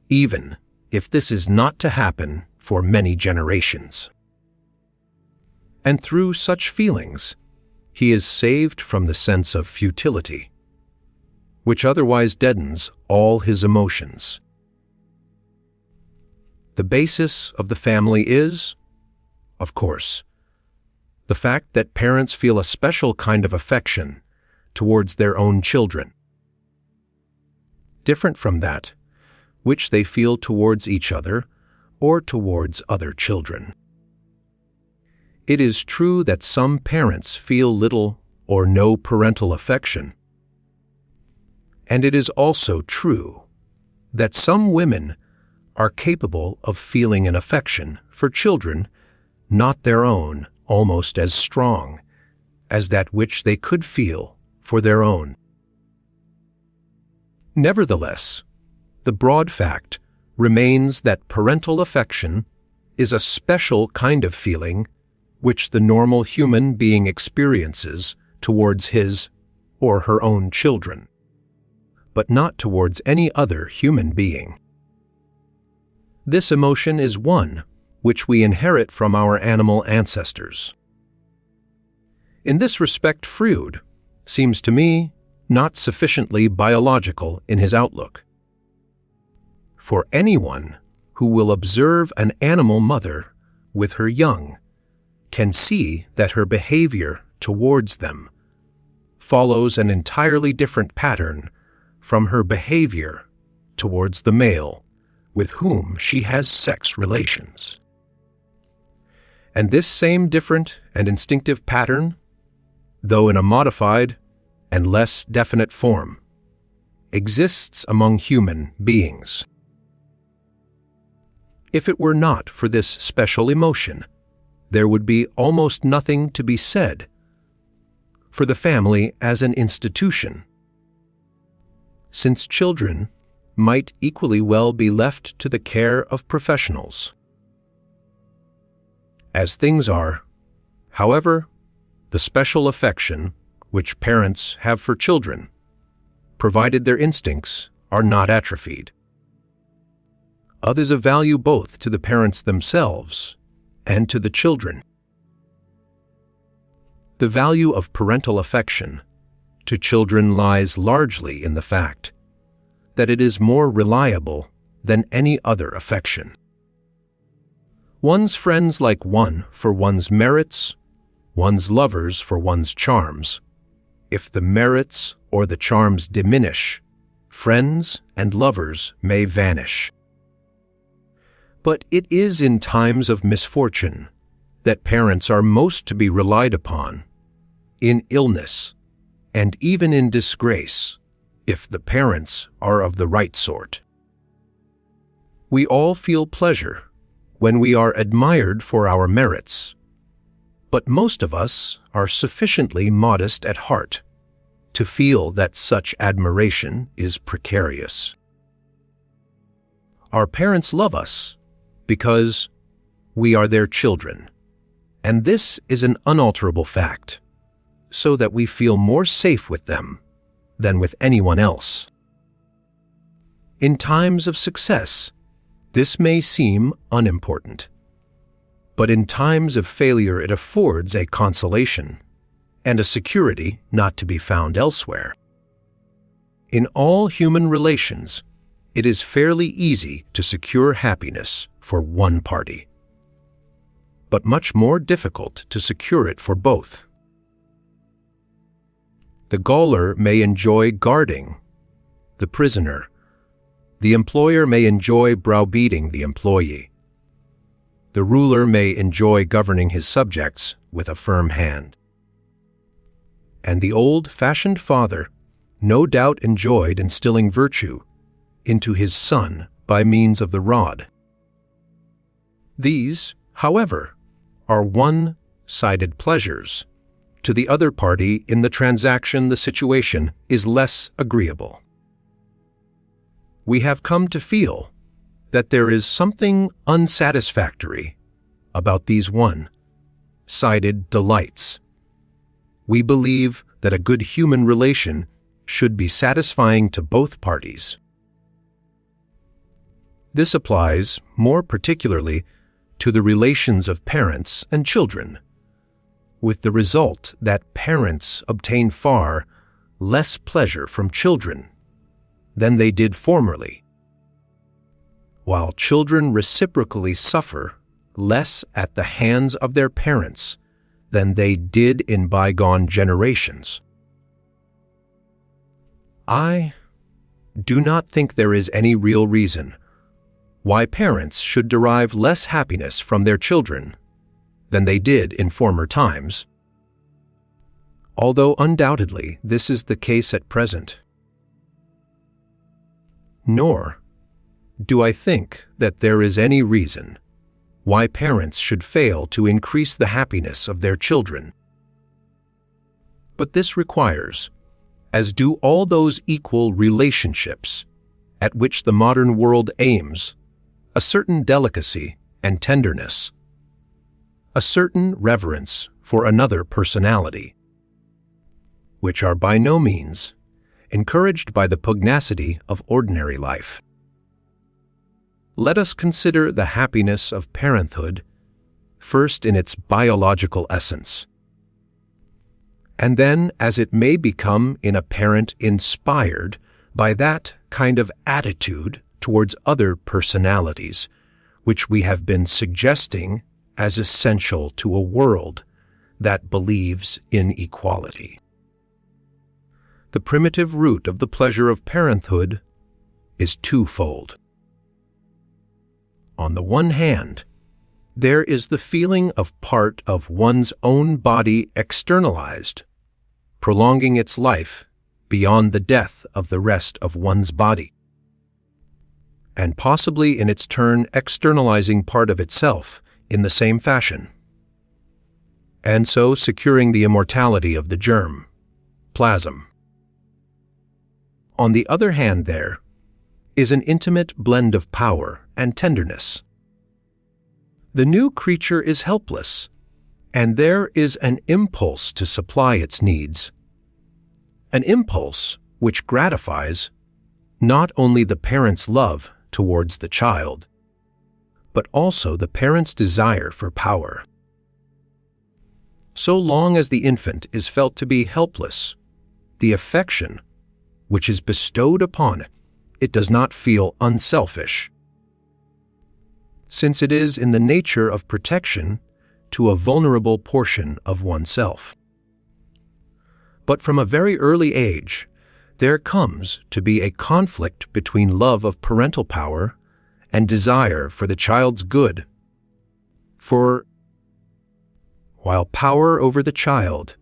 even if this is not to happen for many generations. And through such feelings, he is saved from the sense of futility, which otherwise deadens all his emotions. The basis of the family is, of course, the fact that parents feel a special kind of affection towards their own children, different from that which they feel towards each other or towards other children. It is true that some parents feel little or no parental affection, and it is also true that some women are capable of feeling an affection for children not their own almost as strong as that which they could feel for their own. Nevertheless, the broad fact remains that parental affection is a special kind of feeling which the normal human being experiences towards his or her own children, but not towards any other human being. This emotion is one which we inherit from our animal ancestors. In this respect, Freud seems to me not sufficiently biological in his outlook. For anyone who will observe an animal mother with her young can see that her behavior towards them follows an entirely different pattern from her behavior towards the male with whom she has sex relations. And this same different and instinctive pattern, though in a modified and less definite form, exists among human beings. If it were not for this special emotion, there would be almost nothing to be said for the family as an institution, since children might equally well be left to the care of professionals. As things are, however, the special affection which parents have for children, provided their instincts are not atrophied, is of value both to the parents themselves and to the children. The value of parental affection to children lies largely in the fact that it is more reliable than any other affection. One's friends like one for one's merits, one's lovers for one's charms. If the merits or the charms diminish, friends and lovers may vanish. But it is in times of misfortune that parents are most to be relied upon, in illness, and even in disgrace, if the parents are of the right sort. We all feel pleasure when we are admired for our merits, but most of us are sufficiently modest at heart to feel that such admiration is precarious. Our parents love us because we are their children, and this is an unalterable fact, so that we feel more safe with them than with anyone else. In times of success, this may seem unimportant, but in times of failure it affords a consolation and a security not to be found elsewhere. In all human relations, it is fairly easy to secure happiness for one party, but much more difficult to secure it for both. The gaoler may enjoy guarding the prisoner. The employer may enjoy browbeating the employee. The ruler may enjoy governing his subjects with a firm hand. And the old-fashioned father no doubt enjoyed instilling virtue into his son by means of the rod. These, however, are one-sided pleasures. To the other party in the transaction, the situation is less agreeable. We have come to feel that there is something unsatisfactory about these one-sided delights. We believe that a good human relation should be satisfying to both parties. This applies more particularly to the relations of parents and children, with the result that parents obtain far less pleasure from children than they did formerly, while children reciprocally suffer less at the hands of their parents than they did in bygone generations. I do not think there is any real reason why parents should derive less happiness from their children than they did in former times, although undoubtedly this is the case at present. Nor do I think that there is any reason why parents should fail to increase the happiness of their children. But this requires, as do all those equal relationships at which the modern world aims, a certain delicacy and tenderness, a certain reverence for another personality, which are by no means encouraged by the pugnacity of ordinary life. Let us consider the happiness of parenthood first in its biological essence, and then as it may become in a parent inspired by that kind of attitude towards other personalities which we have been suggesting as essential to a world that believes in equality. The primitive root of the pleasure of parenthood is twofold. On the one hand, there is the feeling of part of one's own body externalized, prolonging its life beyond the death of the rest of one's body, and possibly in its turn externalizing part of itself in the same fashion, and so securing the immortality of the germ, plasm. On the other hand, there is an intimate blend of power and tenderness. The new creature is helpless, and there is an impulse to supply its needs, an impulse which gratifies not only the parent's love towards the child, but also the parent's desire for power. So long as the infant is felt to be helpless, the affection which is bestowed upon it does not feel unselfish, since it is in the nature of protection to a vulnerable portion of oneself. But from a very early age, there comes to be a conflict between love of parental power and desire for the child's good. For while power over the child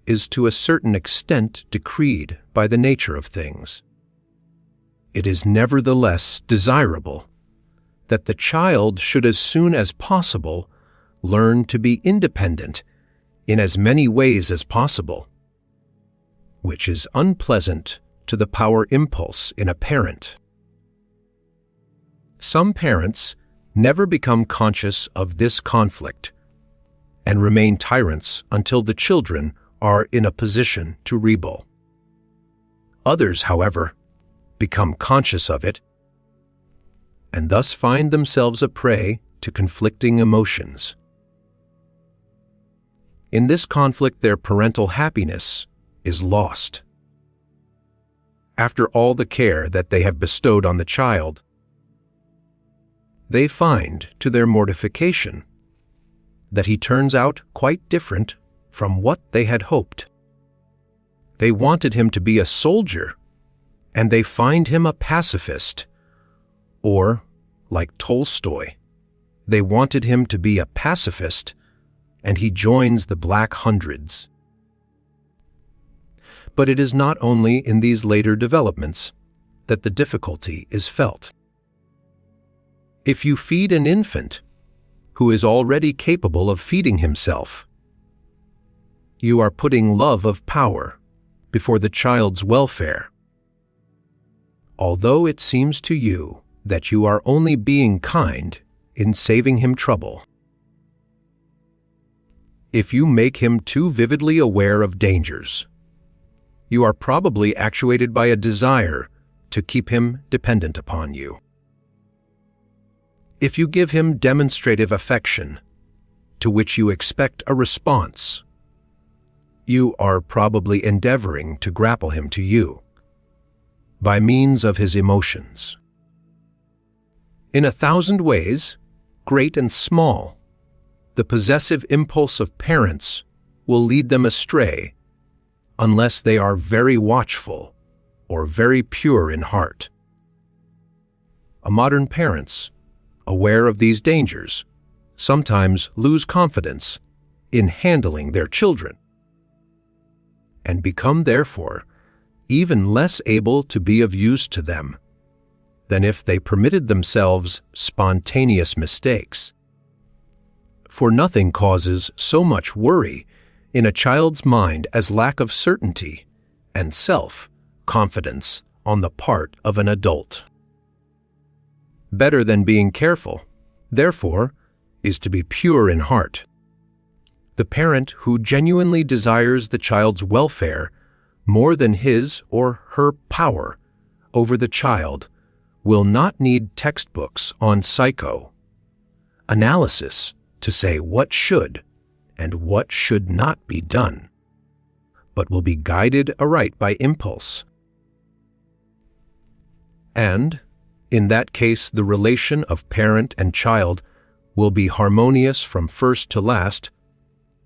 is to a certain extent decreed by the nature of things, it is nevertheless desirable that the child should as soon as possible learn to be independent in as many ways as possible, which is unpleasant to the power impulse in a parent. Some parents never become conscious of this conflict and remain tyrants until the children are in a position to rebel. Others, however, become conscious of it and thus find themselves a prey to conflicting emotions. In this conflict, their parental happiness is lost. After all the care that they have bestowed on the child, they find, to their mortification, that he turns out quite different from what they had hoped. They wanted him to be a soldier, and they find him a pacifist, or, like Tolstoy, they wanted him to be a pacifist, and he joins the Black Hundreds. But it is not only in these later developments that the difficulty is felt. If you feed an infant who is already capable of feeding himself, you are putting love of power before the child's welfare. Although it seems to you that you are only being kind in saving him trouble. If you make him too vividly aware of dangers, you are probably actuated by a desire to keep him dependent upon you. If you give him demonstrative affection, to which you expect a response, you are probably endeavoring to grapple him to you by means of his emotions. In 1,000 ways, great and small, the possessive impulse of parents will lead them astray unless they are very watchful or very pure in heart. Modern parents, aware of these dangers, sometimes lose confidence in handling their children and become, therefore, even less able to be of use to them than if they permitted themselves spontaneous mistakes. For nothing causes so much worry in a child's mind as lack of certainty and self-confidence on the part of an adult. Better than being careful, therefore, is to be pure in heart. The parent who genuinely desires the child's welfare more than his or her power over the child will not need textbooks on psychoanalysis to say what should and what should not be done, but will be guided aright by impulse. And, in that case, the relation of parent and child will be harmonious from first to last,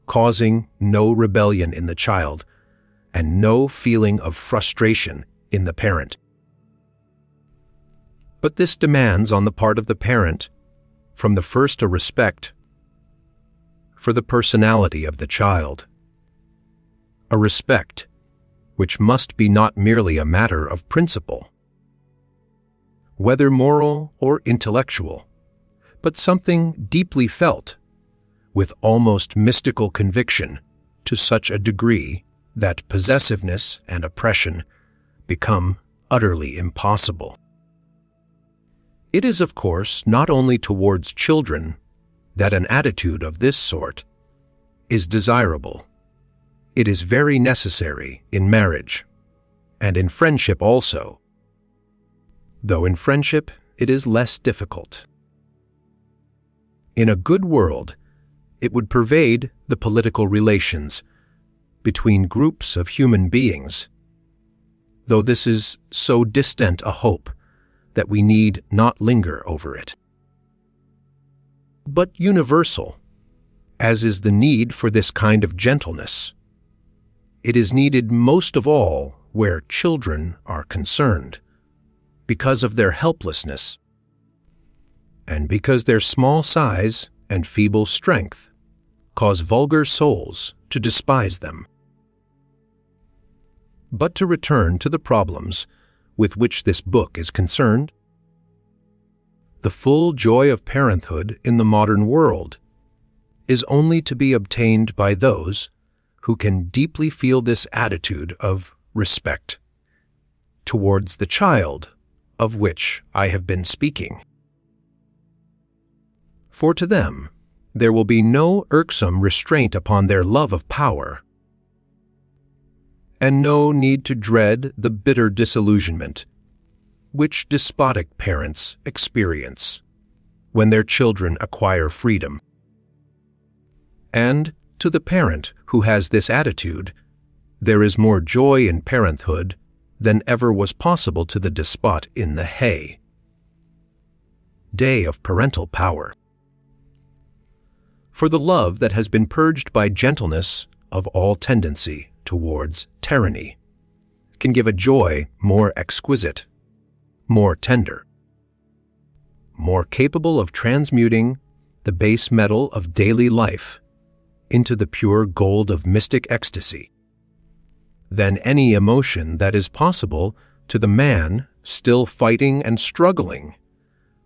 causing no rebellion in the child and no feeling of frustration in the parent. But this demands on the part of the parent from the first a respect for the personality of the child, a respect which must be not merely a matter of principle, whether moral or intellectual, but something deeply felt, with almost mystical conviction, to such a degree that possessiveness and oppression become utterly impossible. It is, of course, not only towards children that an attitude of this sort is desirable. It is very necessary in marriage, and in friendship also, though in friendship it is less difficult. In a good world, it would pervade the political relations between groups of human beings, though this is so distant a hope that we need not linger over it. But universal, as is the need for this kind of gentleness, it is needed most of all where children are concerned, because of their helplessness, and because their small size and feeble strength cause vulgar souls to despise them. But to return to the problems with which this book is concerned, the full joy of parenthood in the modern world is only to be obtained by those who can deeply feel this attitude of respect towards the child of which I have been speaking. For to them, there will be no irksome restraint upon their love of power, and no need to dread the bitter disillusionment which despotic parents experience when their children acquire freedom. And to the parent who has this attitude, there is more joy in parenthood than ever was possible to the despot in the day of parental power. For the love that has been purged by gentleness of all tendency towards tyranny can give a joy more exquisite, more tender, more capable of transmuting the base metal of daily life into the pure gold of mystic ecstasy, than any emotion that is possible to the man still fighting and struggling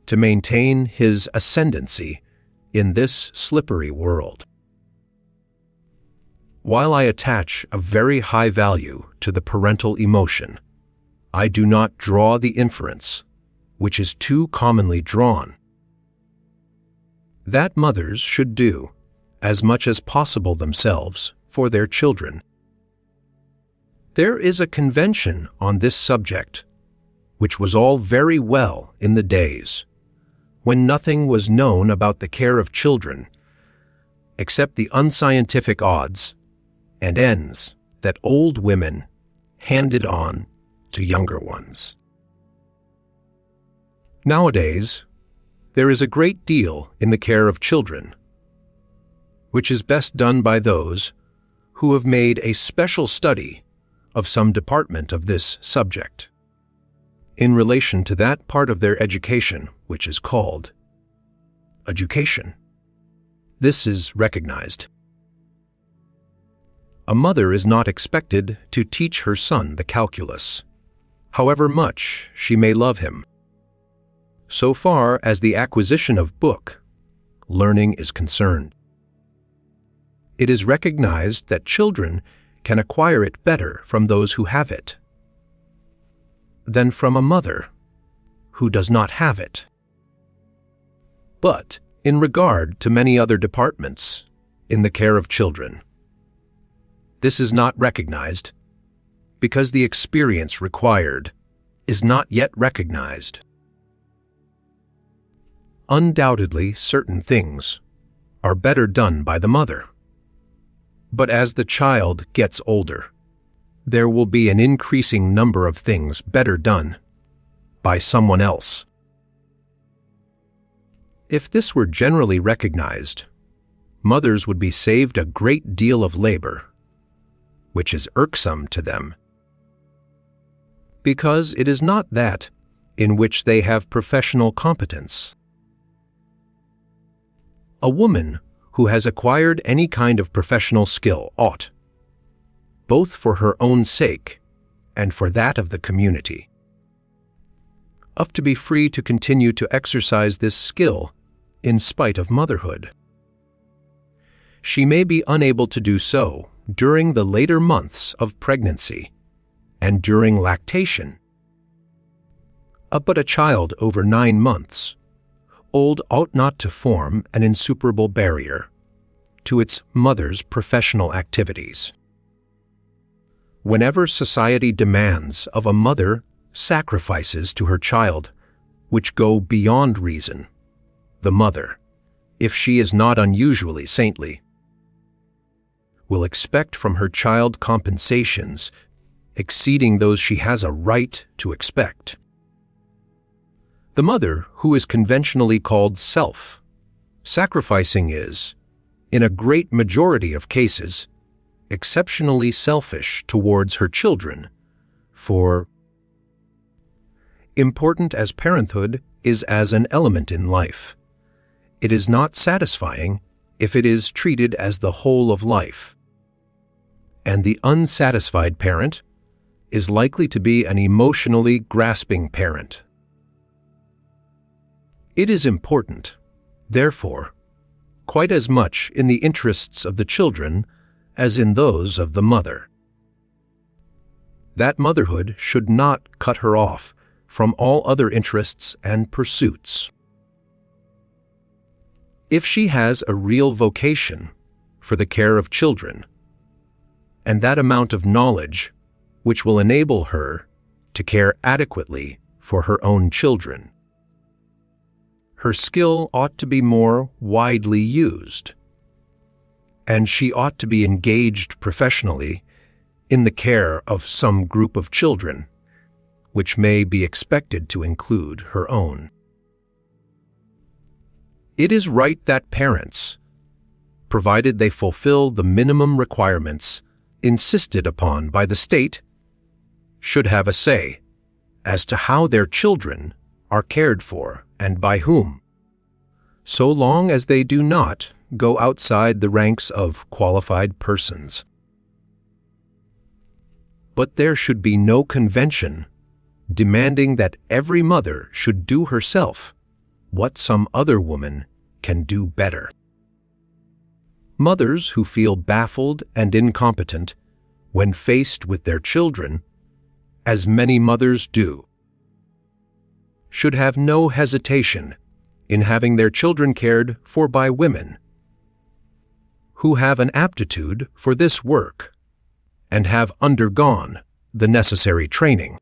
to maintain his ascendancy in this slippery world. While I attach a very high value to the parental emotion, I do not draw the inference, which is too commonly drawn, that mothers should do as much as possible themselves for their children. There is a convention on this subject, which was all very well in the days when nothing was known about the care of children except the unscientific odds and ends that old women handed on to younger ones. Nowadays, there is a great deal in the care of children, which is best done by those who have made a special study of some department of this subject, in relation to that part of their education which is called education. This is recognized. A mother is not expected to teach her son the calculus, however much she may love him. So far as the acquisition of book learning is concerned, it is recognized that children can acquire it better from those who have it than from a mother who does not have it. But in regard to many other departments in the care of children, this is not recognized because the experience required is not yet recognized. Undoubtedly, certain things are better done by the mother, but as the child gets older, there will be an increasing number of things better done by someone else. If this were generally recognized, mothers would be saved a great deal of labor, which is irksome to them, because it is not that in which they have professional competence. A woman who has acquired any kind of professional skill ought, both for her own sake and for that of the community, to be free to continue to exercise this skill in spite of motherhood. She may be unable to do so during the later months of pregnancy and during lactation. But a child over 9 months old ought not to form an insuperable barrier to its mother's professional activities. Whenever society demands of a mother sacrifices to her child which go beyond reason, the mother, if she is not unusually saintly, will expect from her child compensations exceeding those she has a right to expect. The mother, who is conventionally called self-sacrificing, is, in a great majority of cases, exceptionally selfish towards her children, for important as parenthood is as an element in life, it is not satisfying if it is treated as the whole of life. And the unsatisfied parent is likely to be an emotionally grasping parent. It is important, therefore, quite as much in the interests of the children as in those of the mother, that motherhood should not cut her off from all other interests and pursuits. If she has a real vocation for the care of children, and that amount of knowledge which will enable her to care adequately for her own children, her skill ought to be more widely used, and she ought to be engaged professionally in the care of some group of children, which may be expected to include her own. It is right that parents, provided they fulfill the minimum requirements insisted upon by the state, should have a say as to how their children are cared for and by whom, so long as they do not go outside the ranks of qualified persons. But there should be no convention demanding that every mother should do herself what some other woman can do better. Mothers who feel baffled and incompetent when faced with their children, as many mothers do, should have no hesitation in having their children cared for by women who have an aptitude for this work and have undergone the necessary training.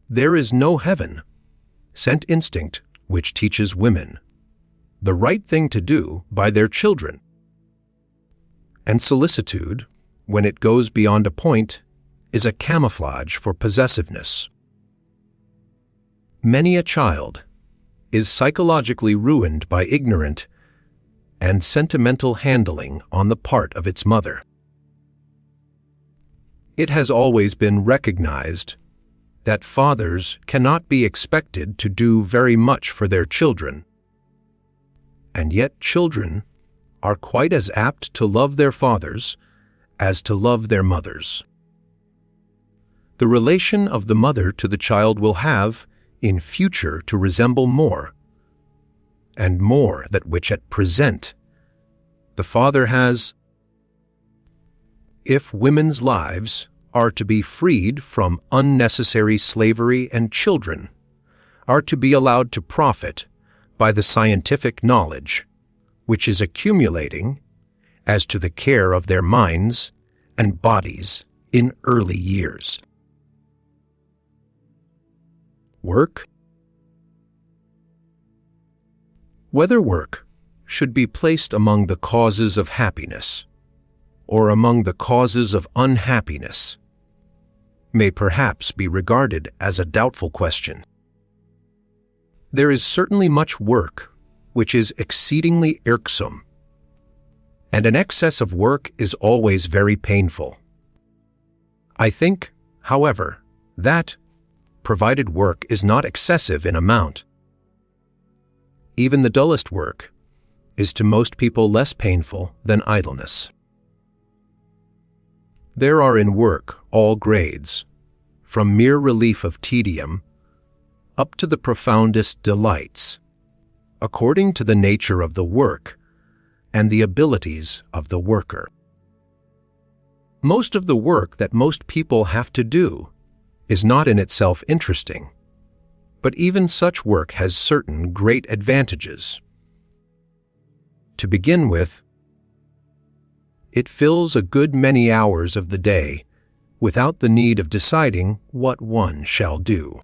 There is no heaven-sent instinct which teaches women the right thing to do by their children, and solicitude, when it goes beyond a point, is a camouflage for possessiveness. Many a child is psychologically ruined by ignorant and sentimental handling on the part of its mother. It has always been recognized that fathers cannot be expected to do very much for their children, and yet children are quite as apt to love their fathers as to love their mothers. The relation of the mother to the child will have, in future, to resemble more, and more that which at present the father has. If women's lives are to be freed from unnecessary slavery and children are to be allowed to profit by the scientific knowledge which is accumulating as to the care of their minds and bodies in early years. Work. Whether work should be placed among the causes of happiness or among the causes of unhappiness may perhaps be regarded as a doubtful question. There is certainly much work which is exceedingly irksome, and an excess of work is always very painful. I think, however, that, provided work is not excessive in amount, even the dullest work is to most people less painful than idleness. There are in work all grades, from mere relief of tedium up to the profoundest delights, according to the nature of the work and the abilities of the worker. Most of the work that most people have to do is not in itself interesting, but even such work has certain great advantages. To begin with, it fills a good many hours of the day without the need of deciding what one shall do.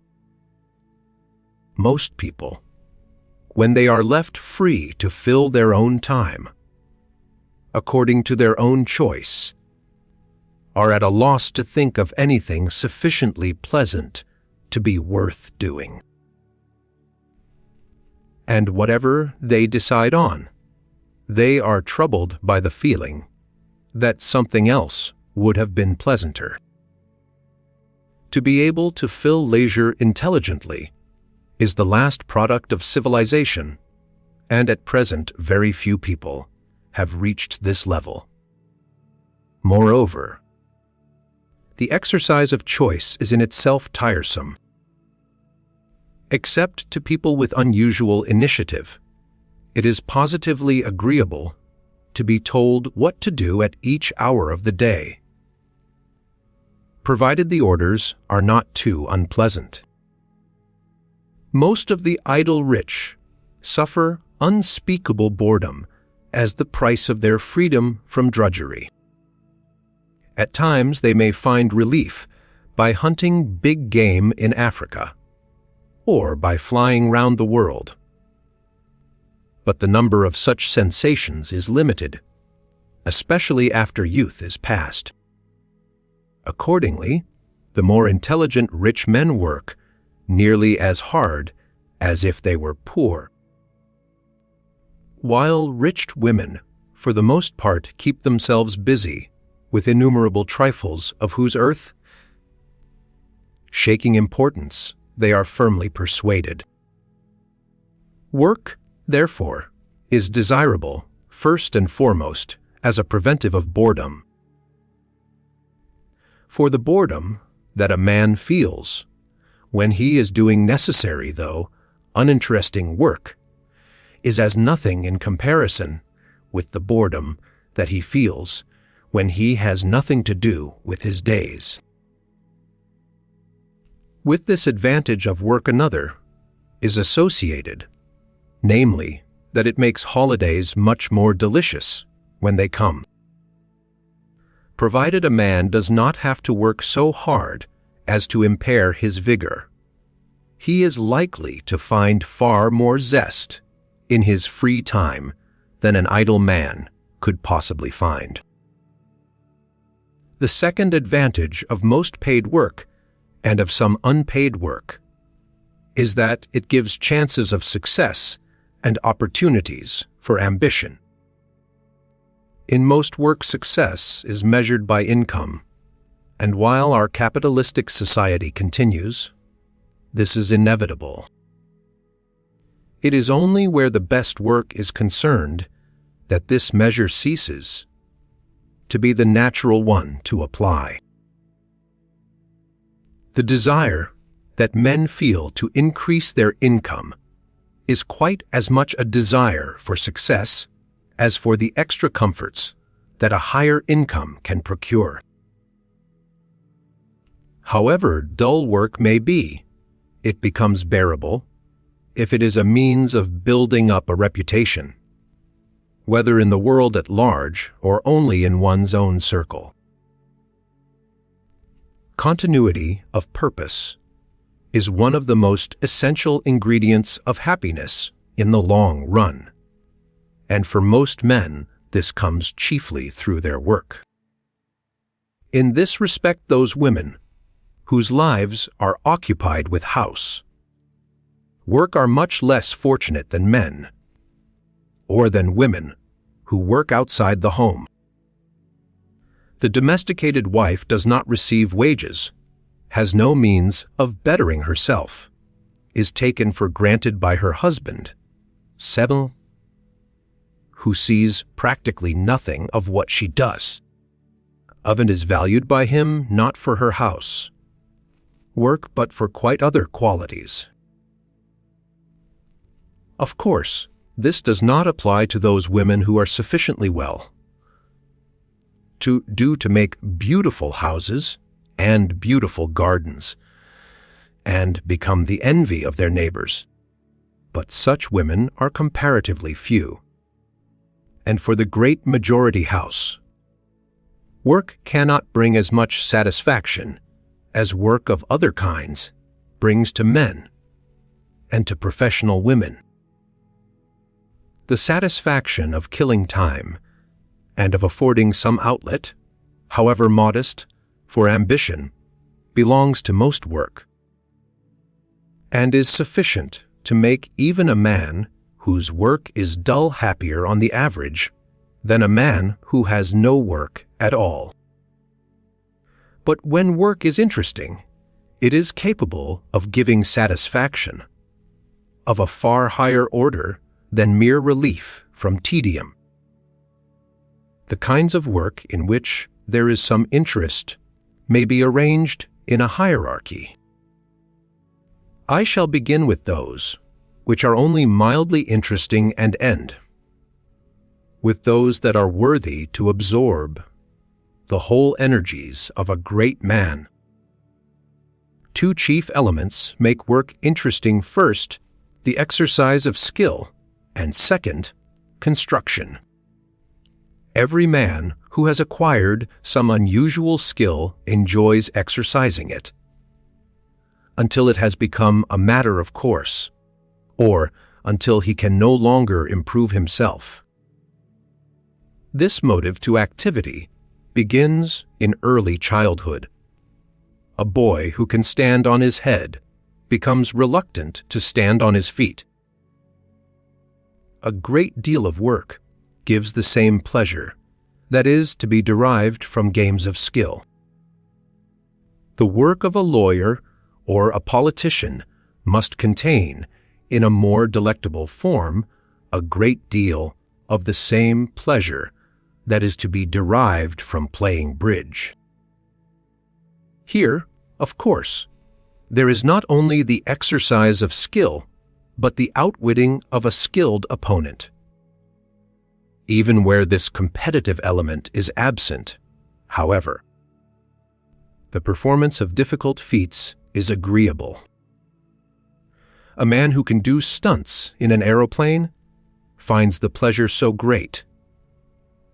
Most people, when they are left free to fill their own time, according to their own choice, are at a loss to think of anything sufficiently pleasant to be worth doing. And whatever they decide on, they are troubled by the feeling that something else would have been pleasanter. To be able to fill leisure intelligently is the last product of civilization, and at present very few people have reached this level. Moreover, the exercise of choice is in itself tiresome. Except to people with unusual initiative, it is positively agreeable to be told what to do at each hour of the day, provided the orders are not too unpleasant. Most of the idle rich suffer unspeakable boredom as the price of their freedom from drudgery. At times they may find relief by hunting big game in Africa, or by flying round the world. But the number of such sensations is limited, especially after youth is past. Accordingly, the more intelligent rich men work nearly as hard as if they were poor, while rich women, for the most part, keep themselves busy with innumerable trifles of whose earth-shaking importance they are firmly persuaded. Work, therefore, is desirable, first and foremost, as a preventive of boredom. For the boredom that a man feels when he is doing necessary, though uninteresting work, is as nothing in comparison with the boredom that he feels when he has nothing to do with his days. With this advantage of work another is associated, namely, that it makes holidays much more delicious when they come. Provided a man does not have to work so hard as to impair his vigor, he is likely to find far more zest in his free time than an idle man could possibly find. The second advantage of most paid work and of some unpaid work is that it gives chances of success and opportunities for ambition. In most work, success is measured by income, and while our capitalistic society continues, this is inevitable. It is only where the best work is concerned that this measure ceases to be the natural one to apply. The desire that men feel to increase their income is quite as much a desire for success as for the extra comforts that a higher income can procure. However dull work may be, it becomes bearable if it is a means of building up a reputation, whether in the world at large or only in one's own circle. Continuity of purpose is one of the most essential ingredients of happiness in the long run, and for most men this comes chiefly through their work. In this respect, those women whose lives are occupied with house work are much less fortunate than men, or than women who work outside the home. The domesticated wife does not receive wages, has no means of bettering herself, is taken for granted by her husband, who sees practically nothing of what she does. Oven is valued by him not for her house work, but for quite other qualities. Of course, this does not apply to those women who are sufficiently well to make beautiful houses and beautiful gardens and become the envy of their neighbors. But such women are comparatively few. And for the great majority house, work cannot bring as much satisfaction as work of other kinds brings to men and to professional women. The satisfaction of killing time and of affording some outlet, however modest, for ambition belongs to most work, and is sufficient to make even a man whose work is dull happier on the average than a man who has no work at all. But when work is interesting, it is capable of giving satisfaction of a far higher order than mere relief from tedium. The kinds of work in which there is some interest may be arranged in a hierarchy. I shall begin with those which are only mildly interesting and end with those that are worthy to absorb the whole energies of a great man. Two chief elements make work interesting: first, the exercise of skill, and second, construction. Every man who has acquired some unusual skill enjoys exercising it, until it has become a matter of course, or until he can no longer improve himself. This motive to activity begins in early childhood. A boy who can stand on his head becomes reluctant to stand on his feet. A great deal of work gives the same pleasure that is to be derived from games of skill. The work of a lawyer or a politician must contain, in a more delectable form, a great deal of the same pleasure that is to be derived from playing bridge. Here, of course, there is not only the exercise of skill, but the outwitting of a skilled opponent. Even where this competitive element is absent, however, the performance of difficult feats is agreeable. A man who can do stunts in an aeroplane finds the pleasure so great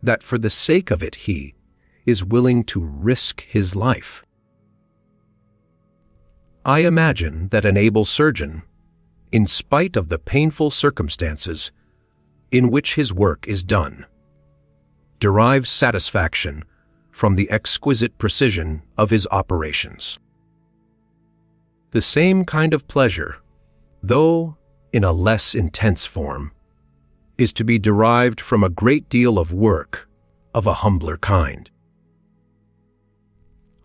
that for the sake of it he is willing to risk his life. I imagine that an able surgeon, in spite of the painful circumstances in which his work is done, derives satisfaction from the exquisite precision of his operations. The same kind of pleasure, though in a less intense form, is to be derived from a great deal of work of a humbler kind.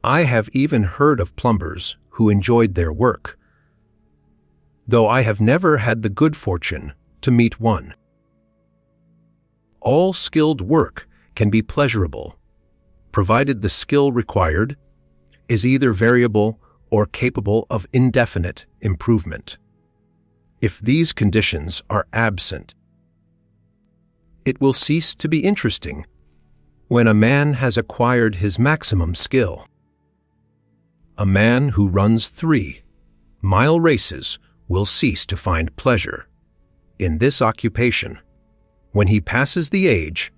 I have even heard of plumbers who enjoyed their work, though I have never had the good fortune to meet one. All skilled work can be pleasurable, provided the skill required is either variable or capable of indefinite improvement. If these conditions are absent, it will cease to be interesting when a man has acquired his maximum skill. A man who runs 3-mile races will cease to find pleasure in this occupation when he passes the age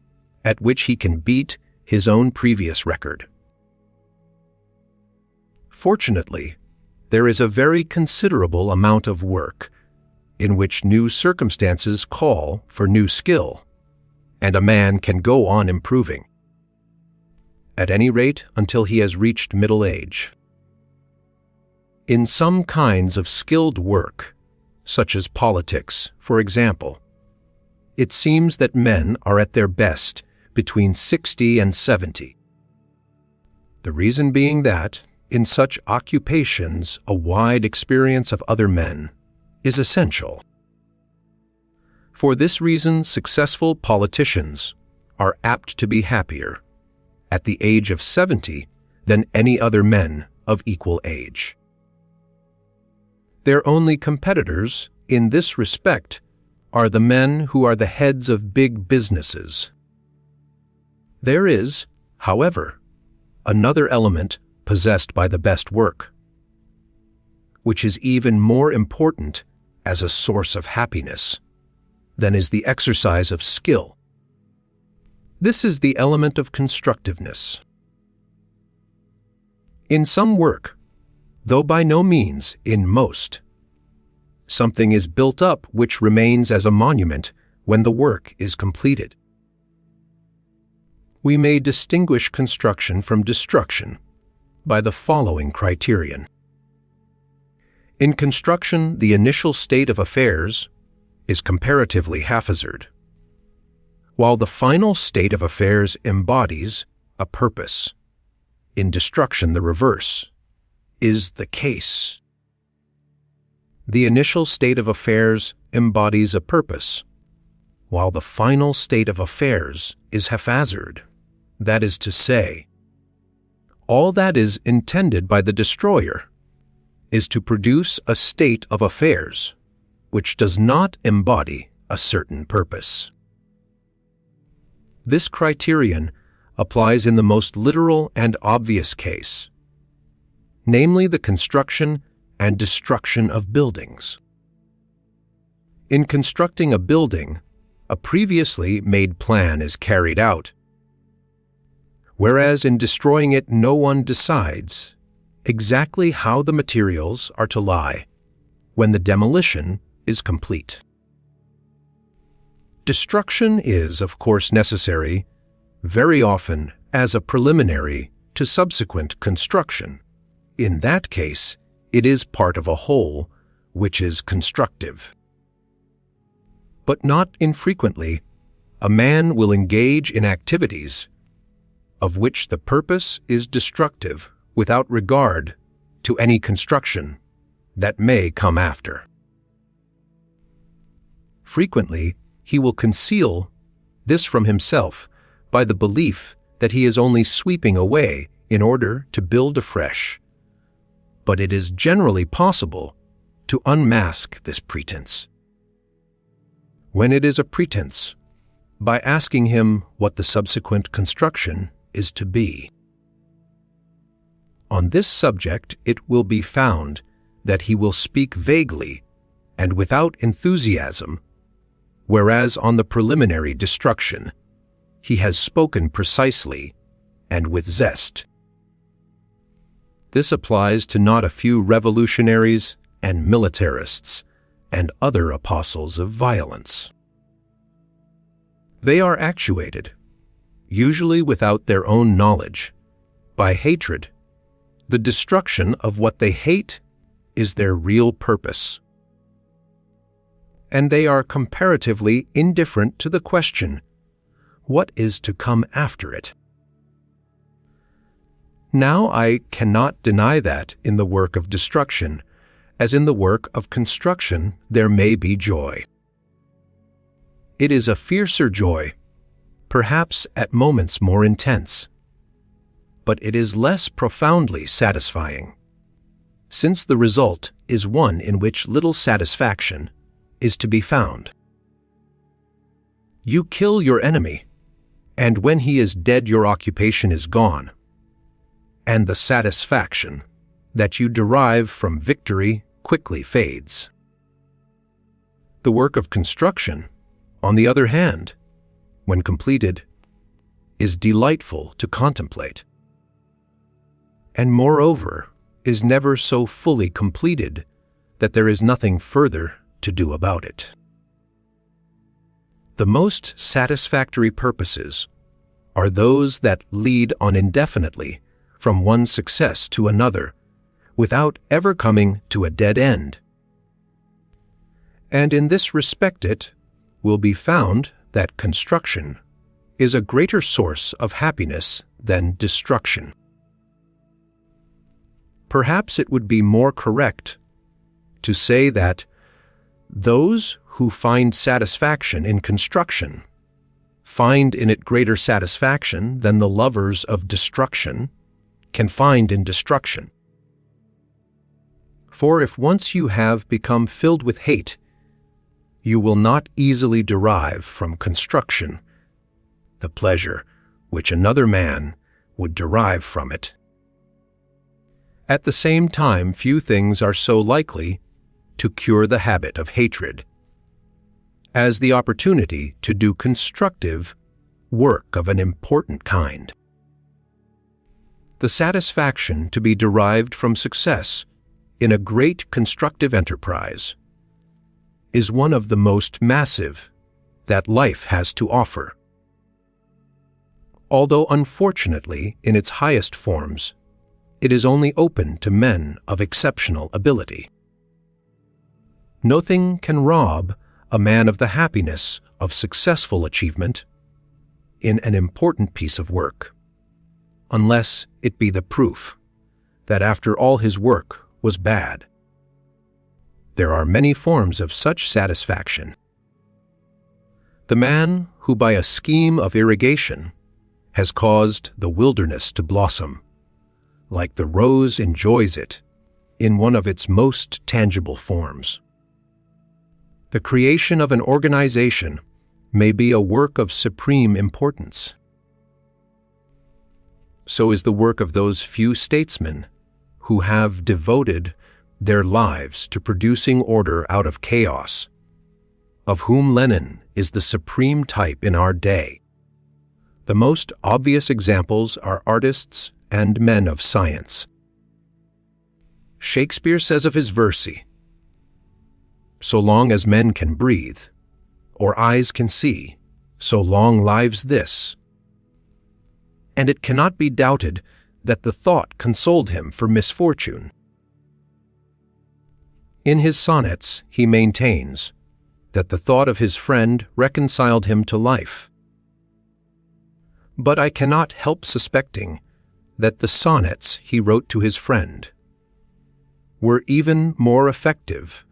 at which he can beat his own previous record. Fortunately, there is a very considerable amount of work in which new circumstances call for new skill, and a man can go on improving, at any rate until he has reached middle age. In some kinds of skilled work, such as politics, for example, it seems that men are at their best between 60 and 70. The reason being that, in such occupations, a wide experience of other men is essential. For this reason, successful politicians are apt to be happier at the age of 70 than any other men of equal age. Their only competitors in this respect are the men who are the heads of big businesses. There is, however, another element possessed by the best work, which is even more important as a source of happiness than is the exercise of skill. This is the element of constructiveness. In some work, though by no means in most, something is built up which remains as a monument when the work is completed. We may distinguish construction from destruction by the following criterion. In construction, the initial state of affairs is comparatively haphazard, while the final state of affairs embodies a purpose. In destruction, the reverse is the case. The initial state of affairs embodies a purpose, while the final state of affairs is haphazard. That is to say, all that is intended by the destroyer is to produce a state of affairs which does not embody a certain purpose. This criterion applies in the most literal and obvious case, namely the construction and destruction of buildings. In constructing a building, a previously made plan is carried out, whereas in destroying it no one decides exactly how the materials are to lie when the demolition is complete. Destruction is, of course, necessary very often as a preliminary to subsequent construction. In that case, it is part of a whole which is constructive. But not infrequently, a man will engage in activities of which the purpose is destructive without regard to any construction that may come after. Frequently, he will conceal this from himself by the belief that he is only sweeping away in order to build afresh. But it is generally possible to unmask this pretense. When it is a pretense, by asking him what the subsequent construction is to be. On this subject, it will be found that he will speak vaguely and without enthusiasm, whereas on the preliminary destruction, he has spoken precisely and with zest. This applies to not a few revolutionaries and militarists and other apostles of violence. They are actuated, usually without their own knowledge, by hatred. The destruction of what they hate is their real purpose, and they are comparatively indifferent to the question, what is to come after it? Now I cannot deny that in the work of destruction, as in the work of construction, there may be joy. It is a fiercer joy, perhaps at moments more intense, but it is less profoundly satisfying, since the result is one in which little satisfaction is to be found. You kill your enemy, and when he is dead your occupation is gone, and the satisfaction that you derive from victory quickly fades. The work of construction, on the other hand, when completed, is delightful to contemplate, and moreover is never so fully completed that there is nothing further to do about it. The most satisfactory purposes are those that lead on indefinitely from one success to another without ever coming to a dead end. And in this respect it will be found that construction is a greater source of happiness than destruction. Perhaps it would be more correct to say that Those who find satisfaction in construction find in it greater satisfaction than the lovers of destruction can find in destruction. For if once you have become filled with hate, you will not easily derive from construction the pleasure which another man would derive from it. At the same time, few things are so likely to cure the habit of hatred as the opportunity to do constructive work of an important kind. The satisfaction to be derived from success in a great constructive enterprise is one of the most massive that life has to offer. Although unfortunately, in its highest forms, it is only open to men of exceptional ability. Nothing can rob a man of the happiness of successful achievement in an important piece of work, unless it be the proof that after all his work was bad. There are many forms of such satisfaction. The man who by a scheme of irrigation has caused the wilderness to blossom, like the rose enjoys it in one of its most tangible forms. The creation of an organization may be a work of supreme importance. So is the work of those few statesmen who have devoted their lives to producing order out of chaos, of whom Lenin is the supreme type in our day. The most obvious examples are artists and men of science. Shakespeare says of his verse, "So long as men can breathe, or eyes can see, so long lives this." And it cannot be doubted that the thought consoled him for misfortune. In his sonnets, he maintains that the thought of his friend reconciled him to life. But I cannot help suspecting that the sonnets he wrote to his friend were even more effective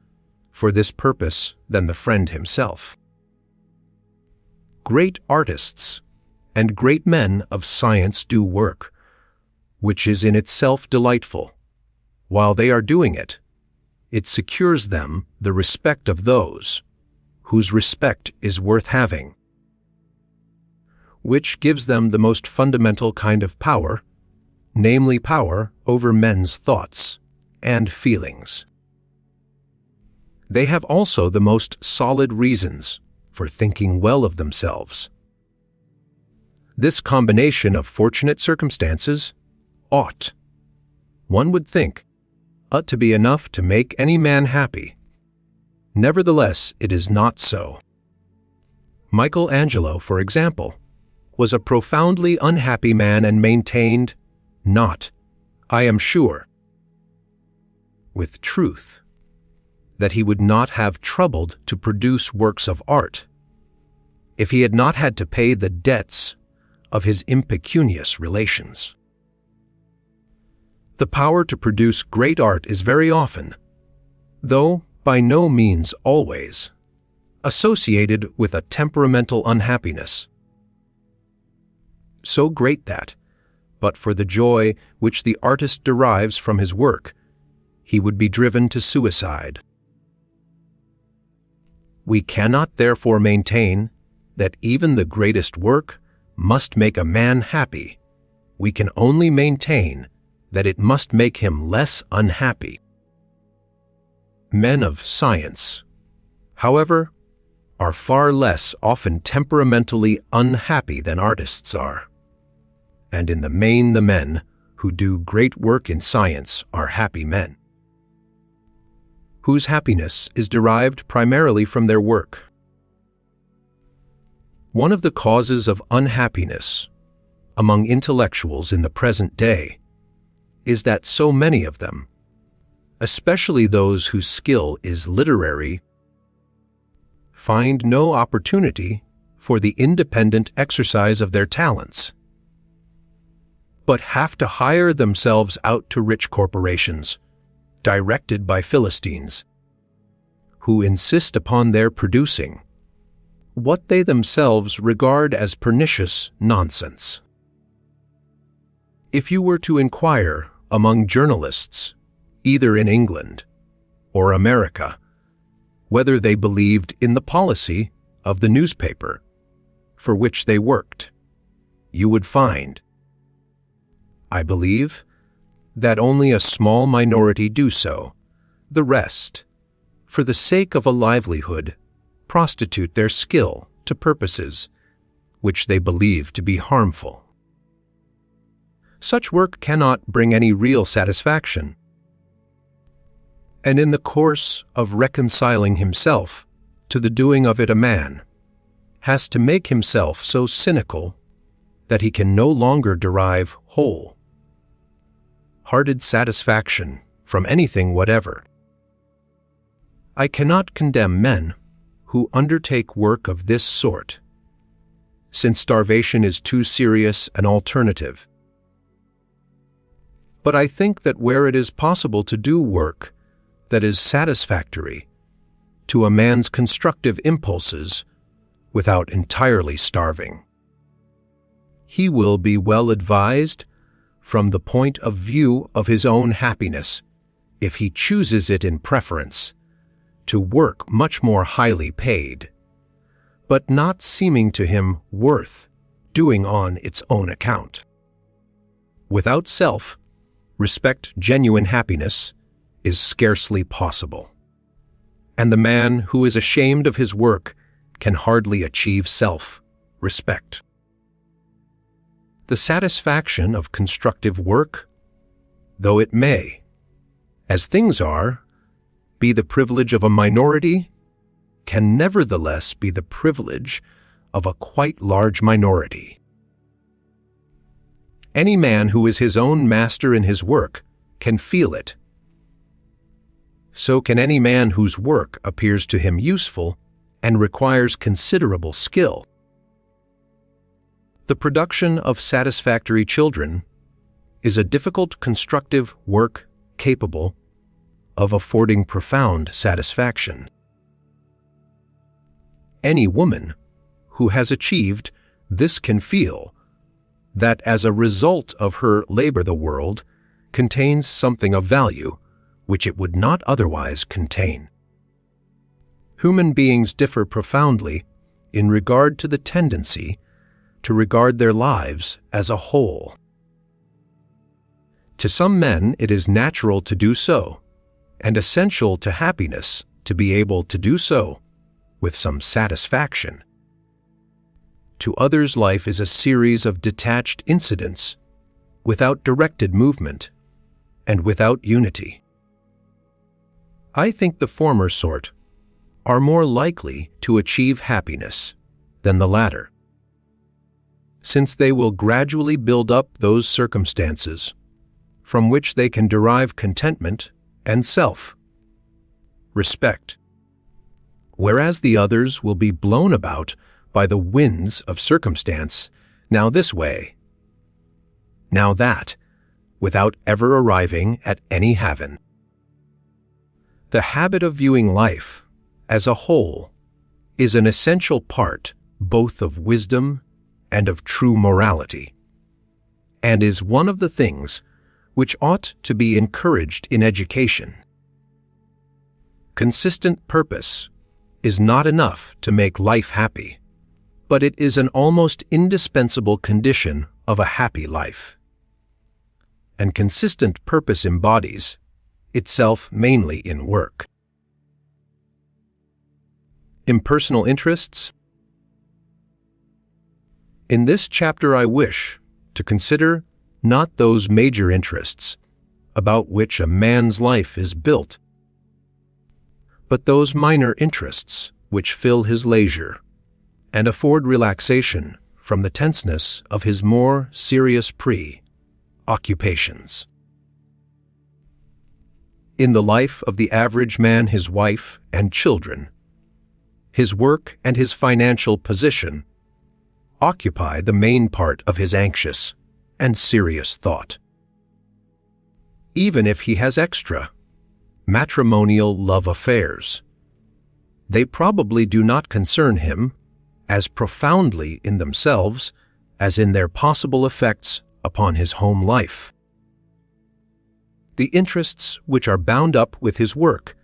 for this purpose than the friend himself. Great artists and great men of science do work, which is in itself delightful. While they are doing it, it secures them the respect of those whose respect is worth having, which gives them the most fundamental kind of power, namely power over men's thoughts and feelings. They have also the most solid reasons for thinking well of themselves. This combination of fortunate circumstances ought, one would think, to be enough to make any man happy. Nevertheless, it is not so. Michelangelo, for example, was a profoundly unhappy man and maintained not, I am sure, with truth, that he would not have troubled to produce works of art if he had not had to pay the debts of his impecunious relations. The power to produce great art is very often, though by no means always, associated with a temperamental unhappiness, so great that, but for the joy which the artist derives from his work, he would be driven to suicide. We cannot therefore maintain that even the greatest work must make a man happy. We can only maintain that it must make him less unhappy. Men of science, however, are far less often temperamentally unhappy than artists are. And in the main, the men who do great work in science are happy men, whose happiness is derived primarily from their work. One of the causes of unhappiness among intellectuals in the present day is that so many of them, especially those whose skill is literary, find no opportunity for the independent exercise of their talents, but have to hire themselves out to rich corporations, directed by Philistines, who insist upon their producing what they themselves regard as pernicious nonsense. If you were to inquire among journalists, either in England or America, whether they believed in the policy of the newspaper for which they worked, you would find, I believe, that only a small minority do so. The rest, for the sake of a livelihood, prostitute their skill to purposes which they believe to be harmful. Such work cannot bring any real satisfaction. And in the course of reconciling himself to the doing of it, a man has to make himself so cynical that he can no longer derive whole-hearted satisfaction from anything whatever. I cannot condemn men who undertake work of this sort, since starvation is too serious an alternative. But I think that where it is possible to do work that is satisfactory to a man's constructive impulses without entirely starving, he will be well advised from the point of view of his own happiness if he chooses it in preference to work much more highly paid, but not seeming to him worth doing on its own account. Without self, respect genuine happiness is scarcely possible, and the man who is ashamed of his work can hardly achieve self-respect. The satisfaction of constructive work, though it may, as things are, be the privilege of a minority, can nevertheless be the privilege of a quite large minority. Any man who is his own master in his work can feel it. So can any man whose work appears to him useful and requires considerable skill. The production of satisfactory children is a difficult constructive work capable of affording profound satisfaction. Any woman who has achieved this can feel that as a result of her labor the world contains something of value which it would not otherwise contain. Human beings differ profoundly in regard to the tendency to regard their lives as a whole. To some men it is natural to do so, and essential to happiness to be able to do so with some satisfaction. To others, life is a series of detached incidents, without directed movement, and without unity. I think the former sort are more likely to achieve happiness than the latter, since they will gradually build up those circumstances from which they can derive contentment and self-respect, whereas the others will be blown about by the winds of circumstance, now this way, now that, without ever arriving at any haven. The habit of viewing life as a whole is an essential part both of wisdom and of true morality, and is one of the things which ought to be encouraged in education. Consistent purpose is not enough to make life happy, but it is an almost indispensable condition of a happy life. And consistent purpose embodies itself mainly in work. Impersonal interests. In this chapter I wish to consider not those major interests about which a man's life is built, but those minor interests which fill his leisure and afford relaxation from the tenseness of his more serious occupations. In the life of the average man, his wife and children, his work and his financial position occupy the main part of his anxious and serious thought. Even if he has extra matrimonial love affairs, they probably do not concern him as profoundly in themselves as in their possible effects upon his home life. The interests which are bound up with his work,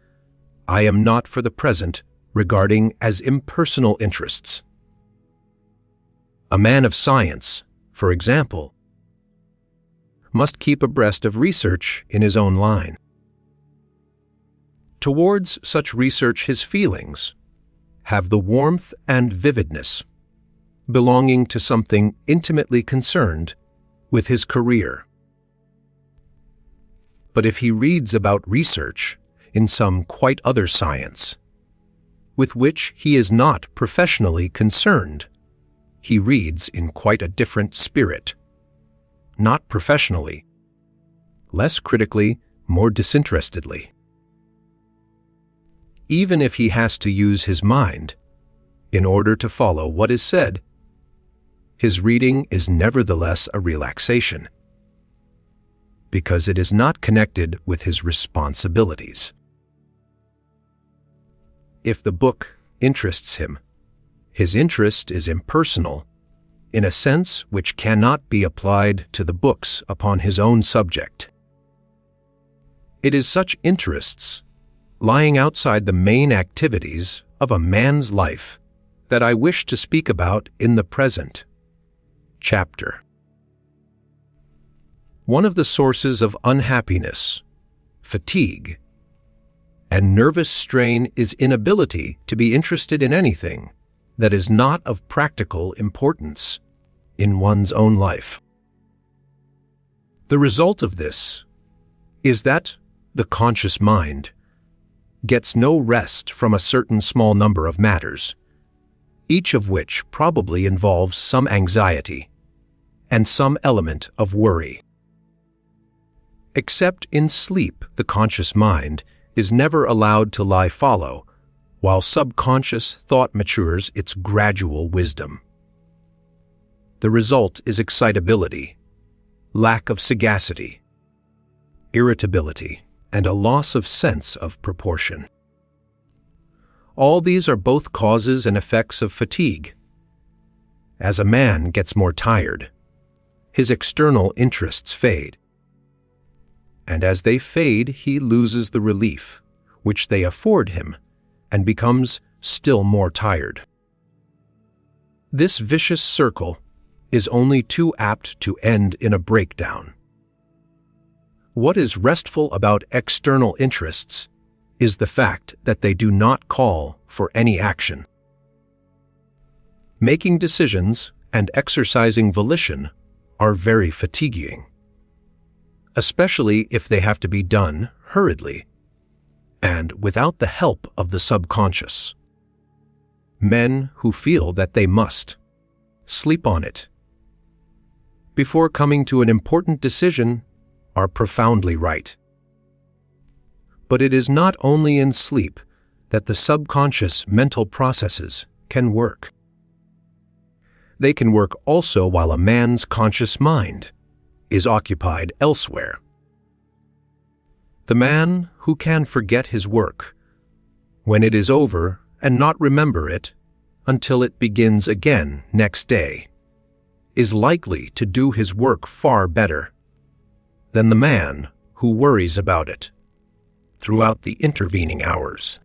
I am not for the present regarding as impersonal interests. A man of science, for example, must keep abreast of research in his own line. Towards such research his feelings have the warmth and vividness belonging to something intimately concerned with his career. But if he reads about research in some quite other science, with which he is not professionally concerned, he reads in quite a different spirit, not professionally, less critically, more disinterestedly. Even if he has to use his mind in order to follow what is said, his reading is nevertheless a relaxation, because it is not connected with his responsibilities. If the book interests him, his interest is impersonal, in a sense which cannot be applied to the books upon his own subject. It is such interests, lying outside the main activities of a man's life, that I wish to speak about in the present chapter. One of the sources of unhappiness, fatigue, and nervous strain is inability to be interested in anything that is not of practical importance in one's own life. The result of this is that the conscious mind gets no rest from a certain small number of matters, each of which probably involves some anxiety and some element of worry. Except in sleep, the conscious mind is never allowed to lie fallow, while subconscious thought matures its gradual wisdom. The result is excitability, lack of sagacity, irritability, and a loss of sense of proportion. All these are both causes and effects of fatigue. As a man gets more tired, his external interests fade, and as they fade, he loses the relief which they afford him and becomes still more tired. This vicious circle is only too apt to end in a breakdown. What is restful about external interests is the fact that they do not call for any action. Making decisions and exercising volition are very fatiguing, especially if they have to be done hurriedly and without the help of the subconscious. Men who feel that they must sleep on it before coming to an important decision are profoundly right. But it is not only in sleep that the subconscious mental processes can work. They can work also while a man's conscious mind is occupied elsewhere. The man who can forget his work when it is over and not remember it until it begins again next day is likely to do his work far better than the man who worries about it throughout the intervening hours.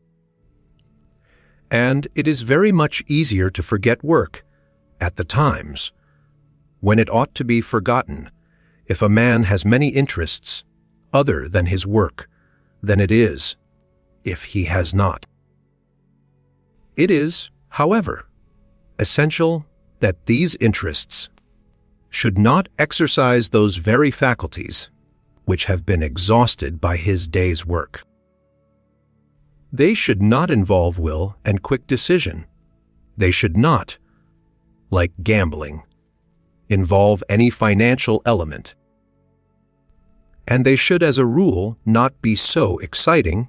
And it is very much easier to forget work at the times when it ought to be forgotten if a man has many interests other than his work than it is if he has not. It is, however, essential that these interests should not exercise those very faculties which have been exhausted by his day's work. They should not involve will and quick decision. They should not, like gambling, involve any financial element. And they should, as a rule, not be so exciting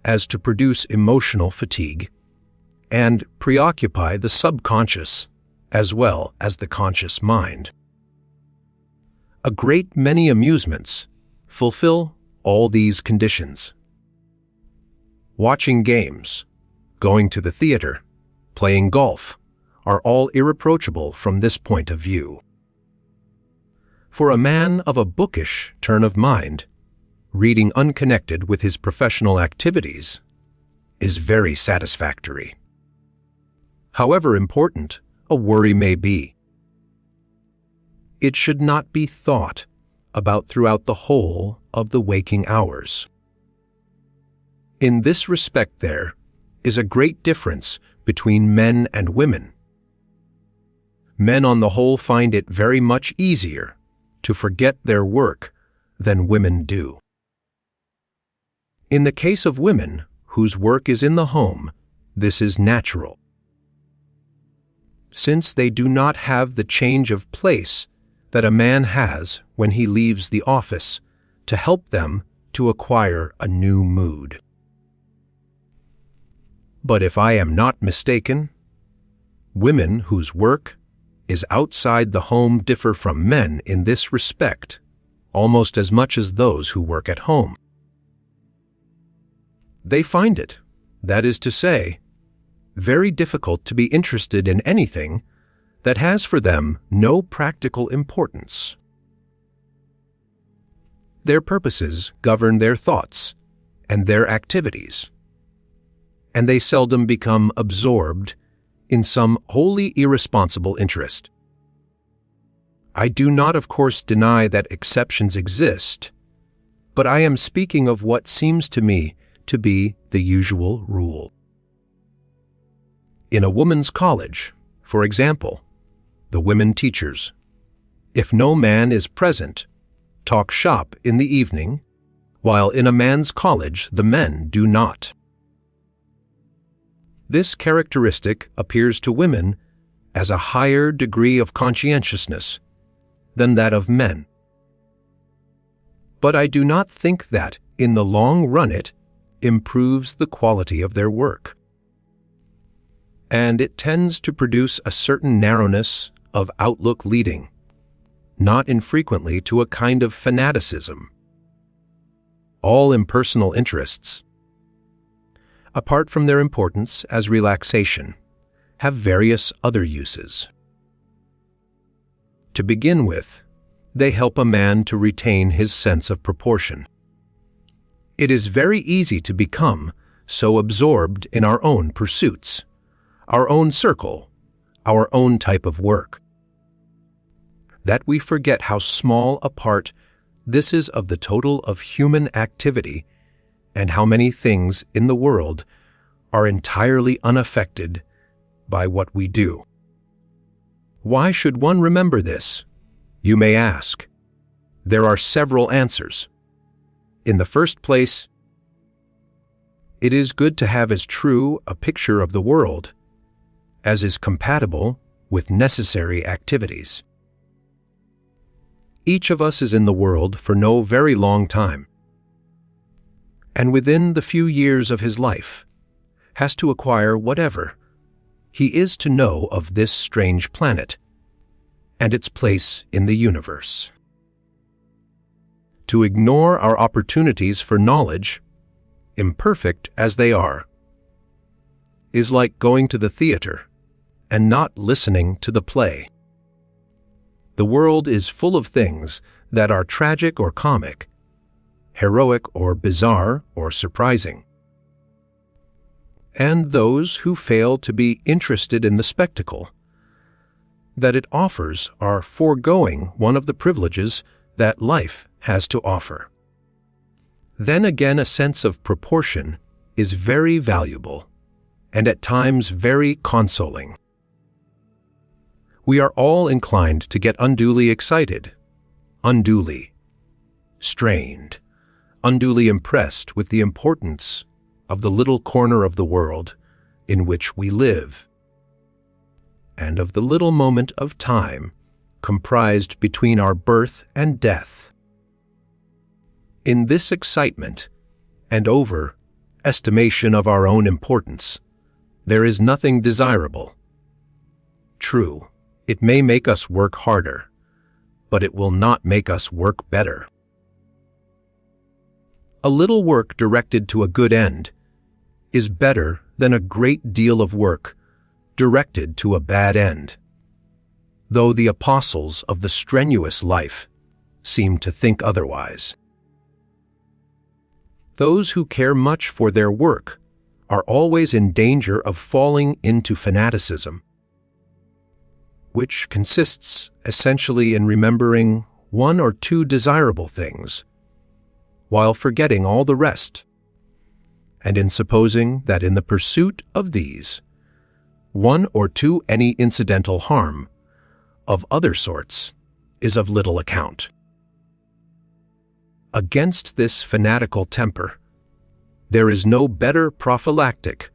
as to produce emotional fatigue and preoccupy the subconscious as well as the conscious mind. A great many amusements fulfill all these conditions. Watching games, going to the theater, playing golf, are all irreproachable from this point of view. For a man of a bookish turn of mind, reading unconnected with his professional activities is very satisfactory. However important a worry may be, it should not be thought about throughout the whole of the waking hours. In this respect, there is a great difference between men and women. Men on the whole find it very much easier to forget their work than women do. In the case of women whose work is in the home, this is natural, since they do not have the change of place that a man has when he leaves the office to help them to acquire a new mood. But if I am not mistaken, women whose work is outside the home differ from men in this respect almost as much as those who work at home. They find it, that is to say, very difficult to be interested in anything that has for them no practical importance. Their purposes govern their thoughts and their activities, and they seldom become absorbed in some wholly irresponsible interest. I do not, of course, deny that exceptions exist, but I am speaking of what seems to me to be the usual rule. In a woman's college, for example, the women teachers, if no man is present, talk shop in the evening, while in a man's college the men do not. This characteristic appears to women as a higher degree of conscientiousness than that of men. But I do not think that, in the long run, it improves the quality of their work. And it tends to produce a certain narrowness of outlook leading, not infrequently, to a kind of fanaticism. All impersonal interests, apart from their importance as relaxation, have various other uses. To begin with, they help a man to retain his sense of proportion. It is very easy to become so absorbed in our own pursuits, our own circle, our own type of work, that we forget how small a part this is of the total of human activity and how many things in the world are entirely unaffected by what we do. Why should one remember this? You may ask. There are several answers. In the first place, it is good to have as true a picture of the world as is compatible with necessary activities. Each of us is in the world for no very long time, and within the few years of his life has to acquire whatever he is to know of this strange planet and its place in the universe. To ignore our opportunities for knowledge, imperfect as they are, is like going to the theater and not listening to the play. The world is full of things that are tragic or comic, heroic or bizarre or surprising. And those who fail to be interested in the spectacle that it offers are foregoing one of the privileges that life has to offer. Then again, a sense of proportion is very valuable and at times very consoling. We are all inclined to get unduly excited, unduly strained, unduly impressed with the importance of the little corner of the world in which we live, and of the little moment of time comprised between our birth and death. In this excitement and over-estimation of our own importance, there is nothing desirable. True, it may make us work harder, but it will not make us work better. A little work directed to a good end is better than a great deal of work directed to a bad end, though the apostles of the strenuous life seem to think otherwise. Those who care much for their work are always in danger of falling into fanaticism, which consists essentially in remembering one or two desirable things, while forgetting all the rest, and in supposing that in the pursuit of these, one or two any incidental harm of other sorts is of little account. Against this fanatical temper, there is no better prophylactic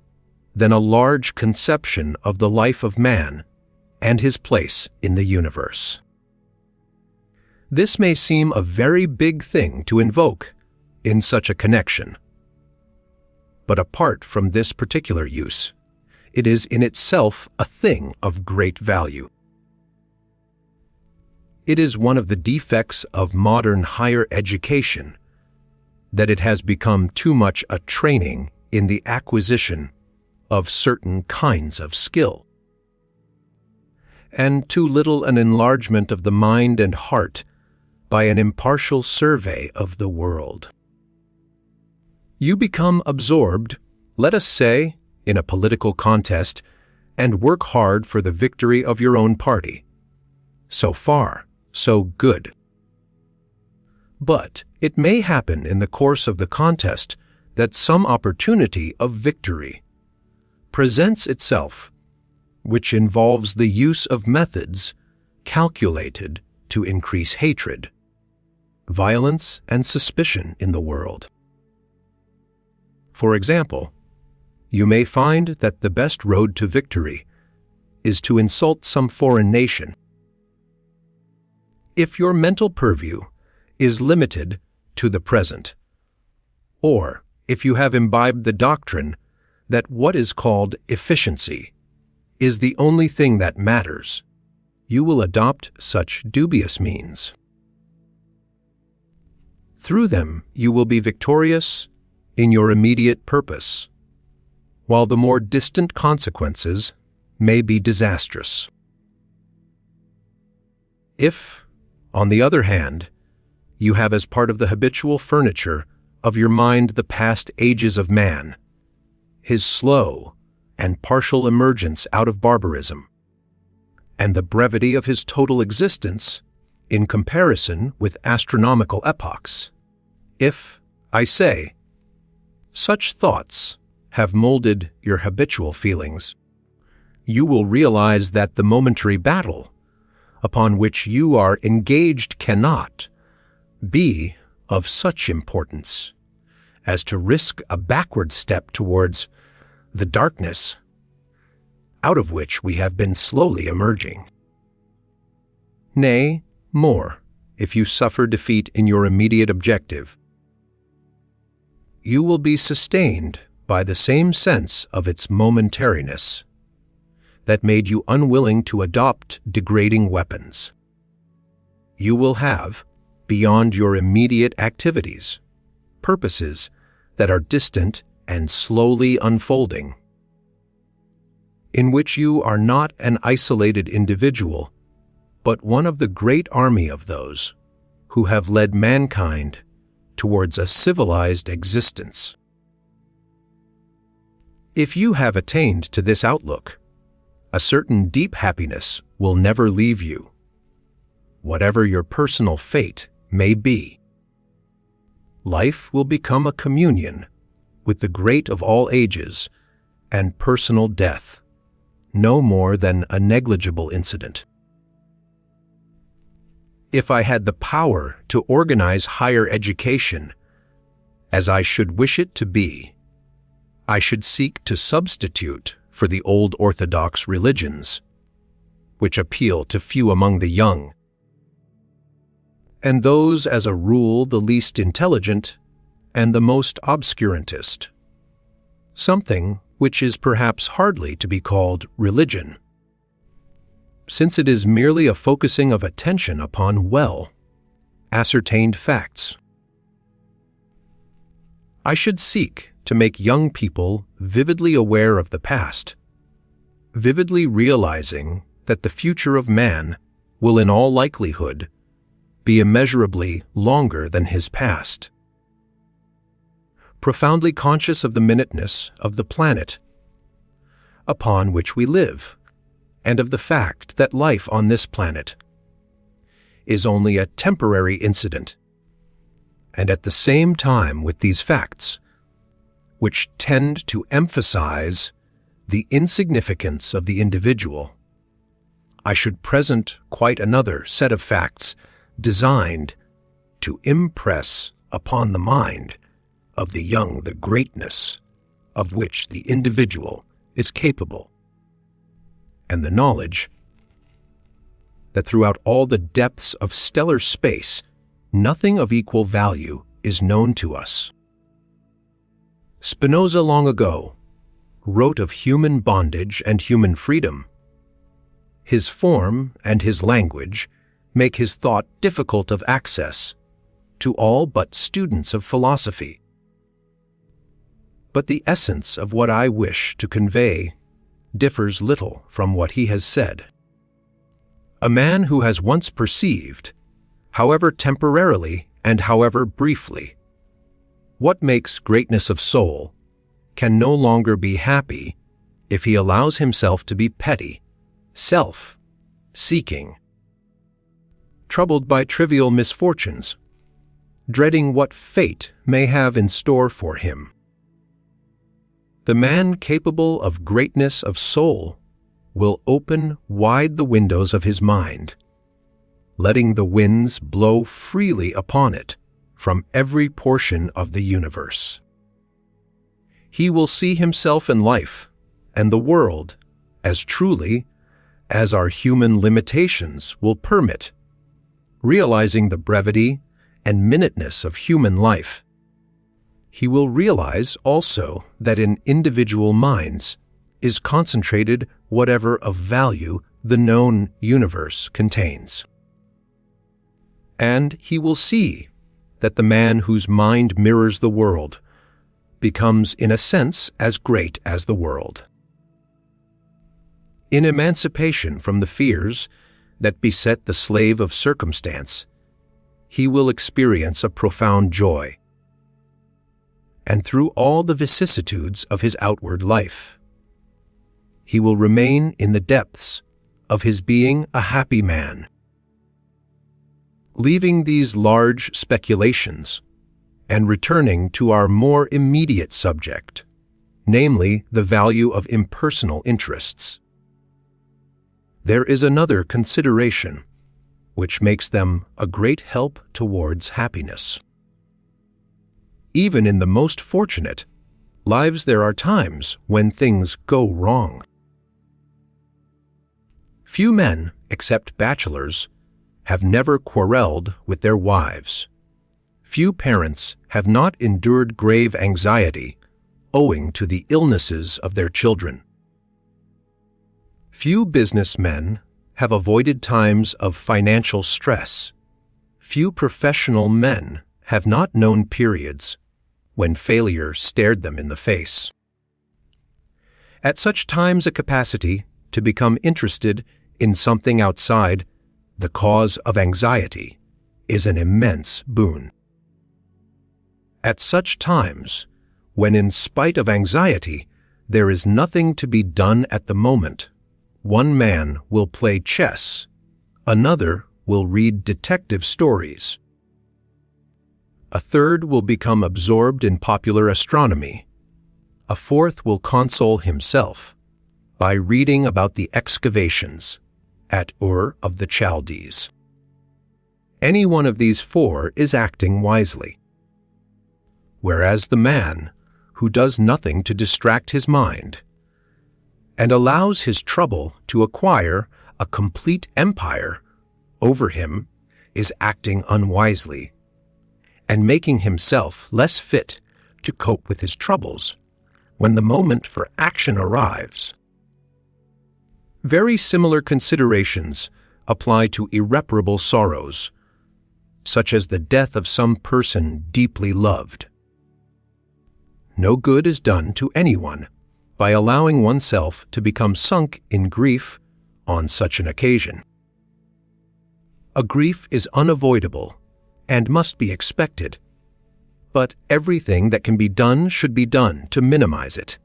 than a large conception of the life of man and his place in the universe. This may seem a very big thing to invoke in such a connection, but apart from this particular use, it is in itself a thing of great value. It is one of the defects of modern higher education that it has become too much a training in the acquisition of certain kinds of skill, and too little an enlargement of the mind and heart by an impartial survey of the world. You become absorbed, let us say, in a political contest, and work hard for the victory of your own party. So far, so good. But it may happen in the course of the contest that some opportunity of victory presents itself, which involves the use of methods calculated to increase hatred, violence, and suspicion in the world. For example, you may find that the best road to victory is to insult some foreign nation. If your mental purview is limited to the present, or if you have imbibed the doctrine that what is called efficiency is the only thing that matters, you will adopt such dubious means. Through them, you will be victorious in your immediate purpose, while the more distant consequences may be disastrous. If, on the other hand, you have as part of the habitual furniture of your mind the past ages of man, his slow and partial emergence out of barbarism, and the brevity of his total existence in comparison with astronomical epochs, if, I say, such thoughts have molded your habitual feelings, you will realize that the momentary battle upon which you are engaged cannot be of such importance as to risk a backward step towards the darkness out of which we have been slowly emerging. Nay, more, if you suffer defeat in your immediate objective, you will be sustained by the same sense of its momentariness that made you unwilling to adopt degrading weapons. You will have, beyond your immediate activities, purposes that are distant and slowly unfolding, in which you are not an isolated individual, but one of the great army of those who have led mankind towards a civilized existence. If you have attained to this outlook, a certain deep happiness will never leave you, whatever your personal fate may be. Life will become a communion with the great of all ages, and personal death no more than a negligible incident. If I had the power to organize higher education as I should wish it to be, I should seek to substitute for the old orthodox religions, which appeal to few among the young, and those as a rule the least intelligent and the most obscurantist, something which is perhaps hardly to be called religion, since it is merely a focusing of attention upon well-ascertained facts. I should seek to to make young people vividly aware of the past, vividly realizing that the future of man will in all likelihood be immeasurably longer than his past. Profoundly conscious of the minuteness of the planet upon which we live, and of the fact that life on this planet is only a temporary incident, and at the same time with these facts, which tend to emphasize the insignificance of the individual, I should present quite another set of facts designed to impress upon the mind of the young the greatness of which the individual is capable, and the knowledge that throughout all the depths of stellar space, nothing of equal value is known to us. Spinoza long ago wrote of human bondage and human freedom. His form and his language make his thought difficult of access to all but students of philosophy. But the essence of what I wish to convey differs little from what he has said. A man who has once perceived, however temporarily and however briefly, what makes greatness of soul can no longer be happy if he allows himself to be petty, self-seeking, troubled by trivial misfortunes, dreading what fate may have in store for him. The man capable of greatness of soul will open wide the windows of his mind, letting the winds blow freely upon it from every portion of the universe. He will see himself in life and the world as truly as our human limitations will permit, realizing the brevity and minuteness of human life. He will realize also that in individual minds is concentrated whatever of value the known universe contains. And he will see that the man whose mind mirrors the world becomes in a sense as great as the world. In emancipation from the fears that beset the slave of circumstance, he will experience a profound joy. And through all the vicissitudes of his outward life, he will remain in the depths of his being a happy man. Leaving these large speculations and returning to our more immediate subject, namely the value of impersonal interests, there is another consideration which makes them a great help towards happiness. Even in the most fortunate lives there are times when things go wrong. Few men, except bachelors, have never quarreled with their wives. Few parents have not endured grave anxiety owing to the illnesses of their children. Few businessmen have avoided times of financial stress. Few professional men have not known periods when failure stared them in the face. At such times, a capacity to become interested in something outside the cause of anxiety is an immense boon. At such times, when in spite of anxiety there is nothing to be done at the moment, one man will play chess, another will read detective stories, a third will become absorbed in popular astronomy, a fourth will console himself by reading about the excavations at Ur of the Chaldees. Any one of these four is acting wisely, whereas the man who does nothing to distract his mind and allows his trouble to acquire a complete empire over him is acting unwisely and making himself less fit to cope with his troubles when the moment for action arrives. Very similar considerations apply to irreparable sorrows, such as the death of some person deeply loved. no good is done to anyone by allowing oneself to become sunk in grief on such an occasion. A grief is unavoidable and must be expected, but everything that can be done should be done to minimize it.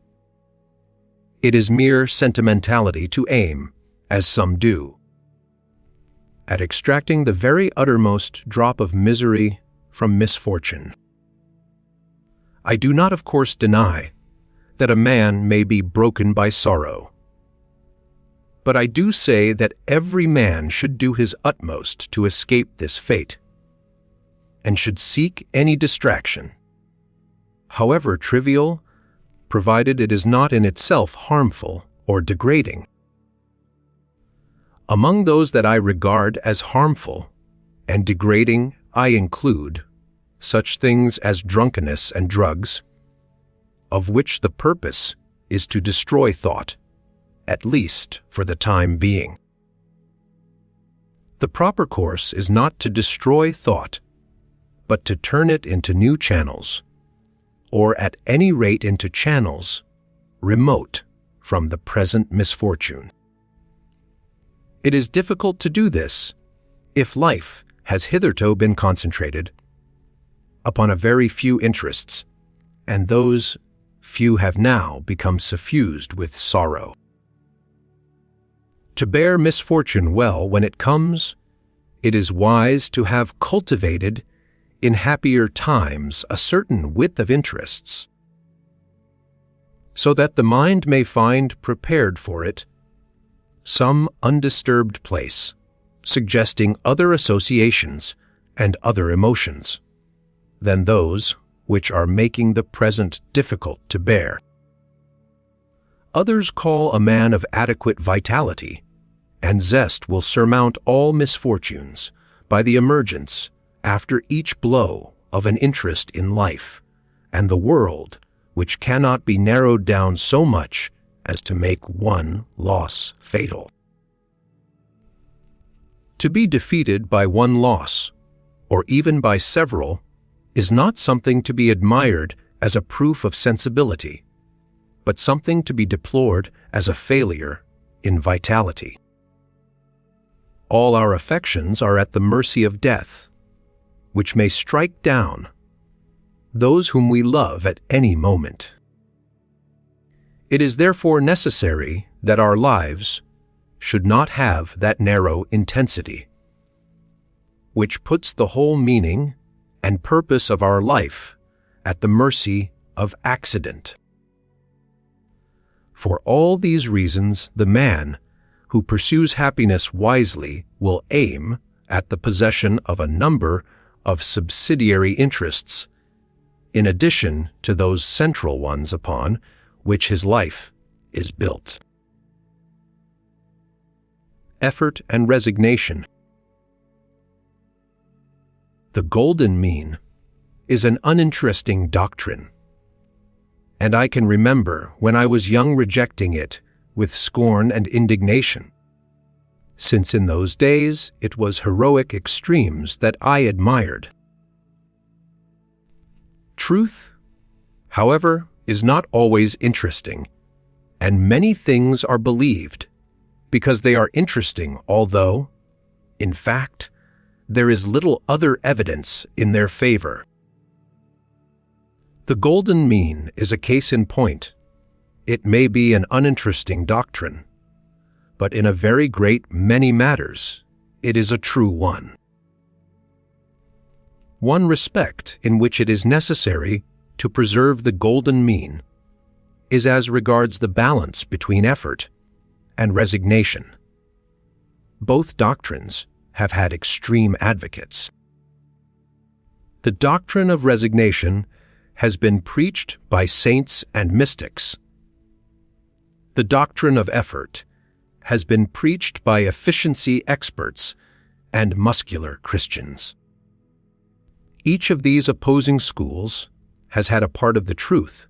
It is mere sentimentality to aim, as some do, at extracting the very uttermost drop of misery from misfortune. I do not, of course, deny that a man may be broken by sorrow, but I do say that every man should do his utmost to escape this fate, and should seek any distraction, however trivial, provided it is not in itself harmful or degrading. Among those that I regard as harmful and degrading, I include such things as drunkenness and drugs, of which the purpose is to destroy thought, at least for the time being. The proper course is not to destroy thought, but to turn it into new channels, or at any rate into channels remote from the present misfortune. It is difficult to do this if life has hitherto been concentrated upon a very few interests, and those few have now become suffused with sorrow. To bear misfortune well when it comes, it is wise to have cultivated in happier times a certain width of interests, so that the mind may find prepared for it some undisturbed place, suggesting other associations and other emotions than those which are making the present difficult to bear. Others call a man of adequate vitality and zest will surmount all misfortunes by the emergence, after each blow, of an interest in life and the world which cannot be narrowed down so much as to make one loss fatal. To be defeated by one loss, or even by several, is not something to be admired as a proof of sensibility, but something to be deplored as a failure in vitality. All our affections are at the mercy of death, which may strike down those whom we love at any moment. It is therefore necessary that our lives should not have that narrow intensity, which puts the whole meaning and purpose of our life at the mercy of accident. For all these reasons, the man who pursues happiness wisely will aim at the possession of a number of subsidiary interests, in addition to those central ones upon which his life is built. Effort and resignation. The golden mean is an uninteresting doctrine, and I can remember when I was young rejecting it with scorn and indignation, since in those days it was heroic extremes that I admired. Truth, however, is not always interesting, and many things are believed because they are interesting, although, in fact, there is little other evidence in their favor. The golden mean is a case in point. It may be an uninteresting doctrine, but in a very great many matters, it is a true one. One respect in which it is necessary to preserve the golden mean is as regards the balance between effort and resignation. Both doctrines have had extreme advocates. The doctrine of resignation has been preached by saints and mystics. The doctrine of effort has been preached by efficiency experts and muscular Christians. Each of these opposing schools has had a part of the truth,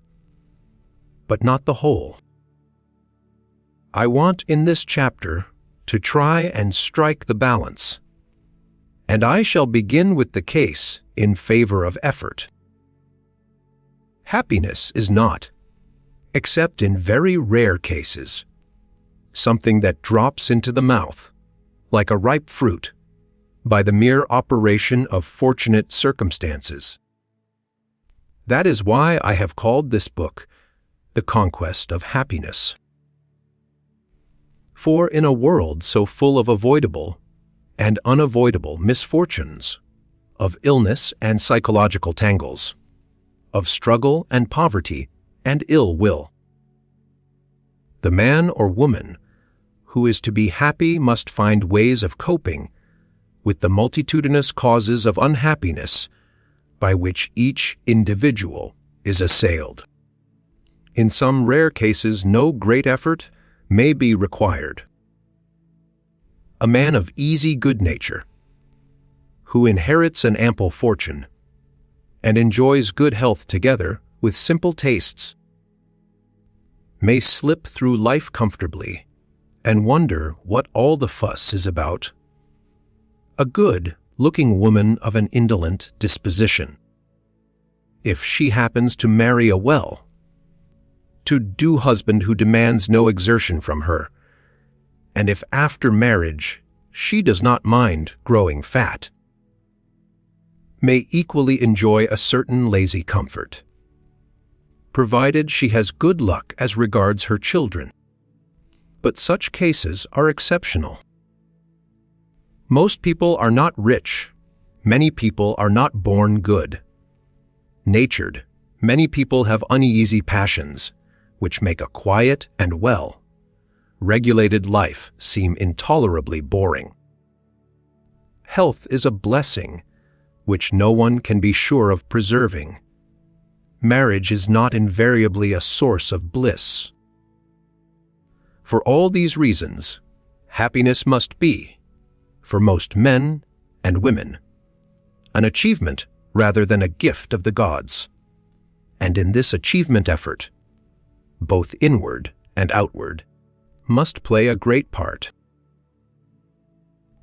but not the whole. I want in this chapter to try and strike the balance, and I shall begin with the case in favor of effort. Happiness is not, except in very rare cases, something that drops into the mouth, like a ripe fruit, by the mere operation of fortunate circumstances. That is why I have called this book The Conquest of Happiness. For in a world so full of avoidable and unavoidable misfortunes, of illness and psychological tangles, of struggle and poverty and ill will, the man or woman who is to be happy must find ways of coping with the multitudinous causes of unhappiness by which each individual is assailed. In some rare cases, no great effort may be required. A man of easy good nature, who inherits an ample fortune and enjoys good health together with simple tastes, may slip through life comfortably and wonder what all the fuss is about. A good-looking woman of an indolent disposition, if she happens to marry a well-to-do husband who demands no exertion from her, and if after marriage she does not mind growing fat, may equally enjoy a certain lazy comfort, provided she has good luck as regards her children. But such cases are exceptional. Most people are not rich. Many people are not born good. Natured, many people have uneasy passions, which make a quiet and well-regulated life seem intolerably boring. Health is a blessing which no one can be sure of preserving. Marriage is not invariably a source of bliss. For all these reasons, happiness must be, for most men and women, an achievement rather than a gift of the gods. And in this achievement effort, both inward and outward, must play a great part.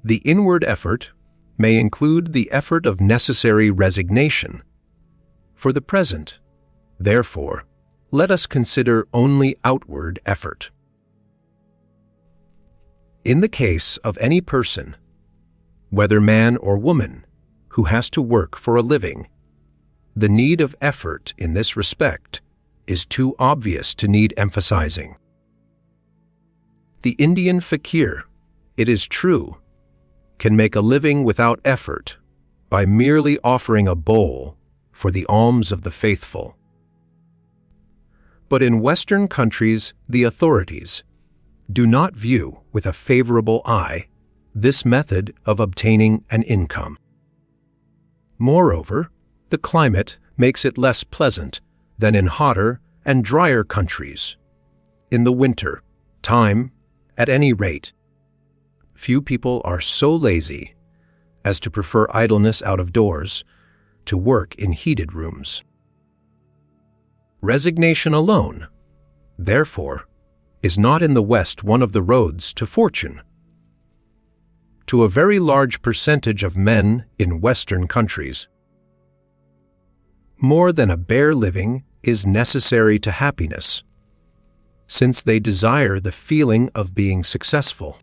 The inward effort may include the effort of necessary resignation. For the present, therefore, let us consider only outward effort. In the case of any person, whether man or woman, who has to work for a living, the need of effort in this respect is too obvious to need emphasizing. The Indian fakir, it is true, can make a living without effort by merely offering a bowl for the alms of the faithful. But in Western countries, the authorities do not view with a favorable eye this method of obtaining an income. Moreover, the climate makes it less pleasant than in hotter and drier countries. In the winter time, at any rate, few people are so lazy as to prefer idleness out of doors to work in heated rooms. Resignation alone, therefore, is not in the West one of the roads to fortune. To a very large percentage of men in Western countries, more than a bare living is necessary to happiness, since they desire the feeling of being successful.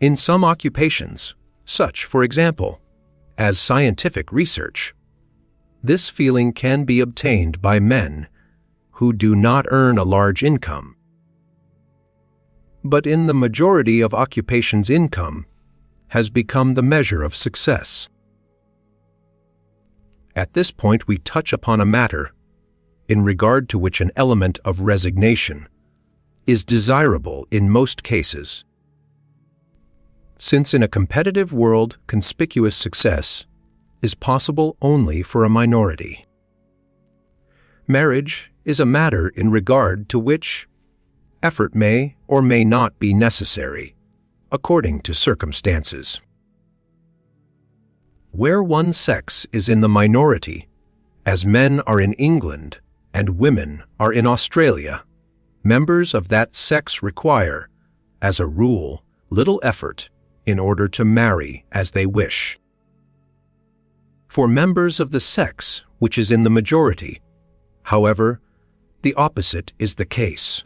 In some occupations, such, for example, as scientific research, this feeling can be obtained by men who do not earn a large income. But in the majority of occupations, income has become the measure of success. At this point, we touch upon a matter in regard to which an element of resignation is desirable in most cases. Since in a competitive world, conspicuous success is possible only for a minority. Marriage is a matter in regard to which effort may or may not be necessary, according to circumstances. Where one sex is in the minority, as men are in England and women are in Australia, members of that sex require, as a rule, little effort in order to marry as they wish. For members of the sex which is in the majority, However, the opposite is the case.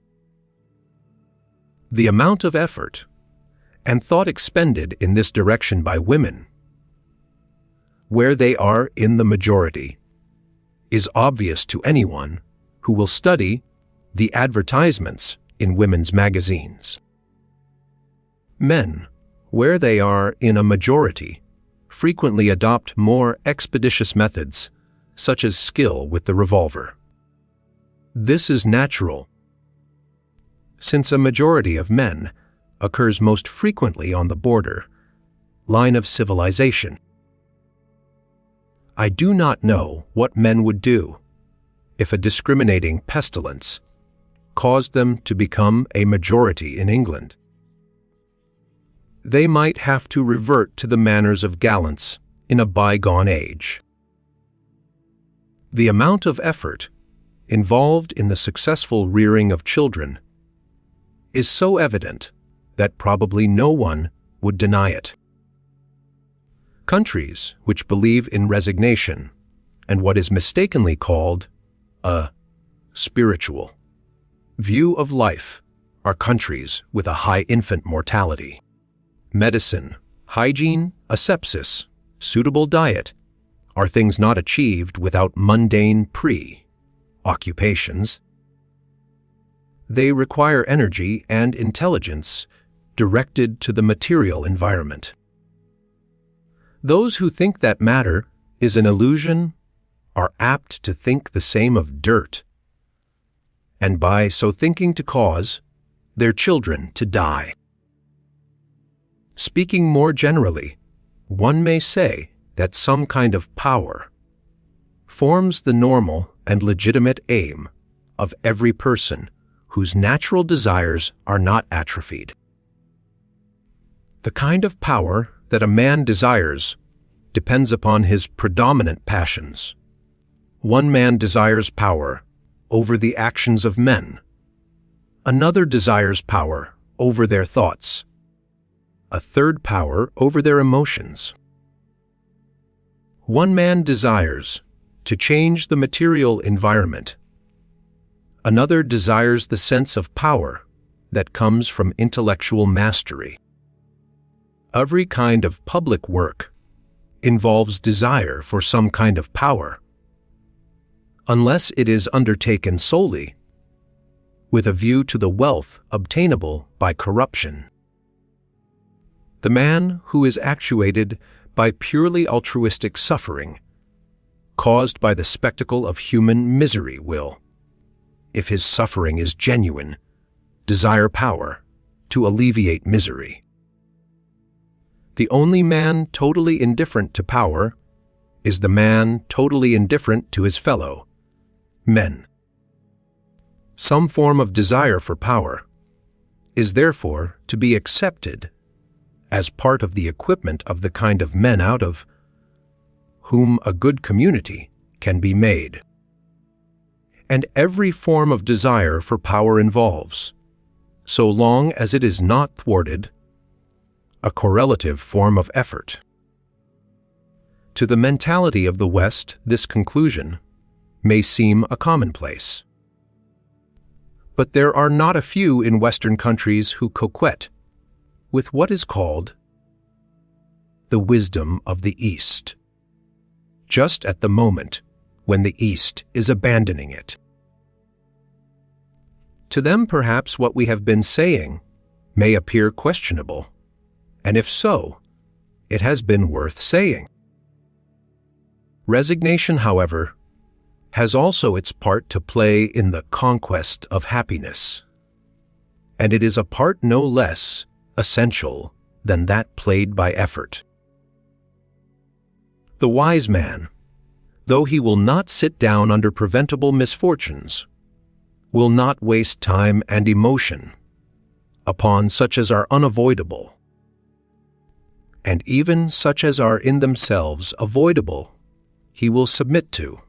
The amount of effort and thought expended in this direction by women, where they are in the majority, is obvious to anyone who will study the advertisements in women's magazines. Men, where they are in a majority, frequently adopt more expeditious methods, such as skill with the revolver. This is natural, since a majority of men occurs most frequently on the border line of civilization. I do not know what men would do if a discriminating pestilence caused them to become a majority in England. They might have to revert to the manners of gallants in a bygone age. The amount of effort involved in the successful rearing of children is so evident that probably no one would deny it. Countries which believe in resignation and what is mistakenly called a spiritual view of life are countries with a high infant mortality. Medicine, hygiene, asepsis, suitable diet are things not achieved without mundane pre-occupations. They require energy and intelligence directed to the material environment. Those who think that matter is an illusion are apt to think the same of dirt, and by so thinking to cause their children to die. Speaking more generally, one may say that some kind of power forms the normal and legitimate aim of every person whose natural desires are not atrophied. The kind of power that a man desires depends upon his predominant passions. One man desires power over the actions of men. Another desires power over their thoughts. A third power over their emotions. One man desires to change the material environment. Another desires the sense of power that comes from intellectual mastery. Every kind of public work involves desire for some kind of power, unless it is undertaken solely with a view to the wealth obtainable by corruption. The man who is actuated by purely altruistic suffering, caused by the spectacle of human misery, will, if his suffering is genuine, desire power to alleviate misery. The only man totally indifferent to power is the man totally indifferent to his fellow men. Some form of desire for power is therefore to be accepted as part of the equipment of the kind of men out of whom a good community can be made. And every form of desire for power involves, so long as it is not thwarted, a correlative form of effort. To the mentality of the West, this conclusion may seem a commonplace. But there are not a few in Western countries who coquette with what is called the wisdom of the East, just at the moment when the East is abandoning it. To them, perhaps what we have been saying may appear questionable, and if so, it has been worth saying. Resignation, however, has also its part to play in the conquest of happiness, and it is a part no less essential than that played by effort. The wise man, though he will not sit down under preventable misfortunes, will not waste time and emotion upon such as are unavoidable, and even such as are in themselves avoidable he will submit to,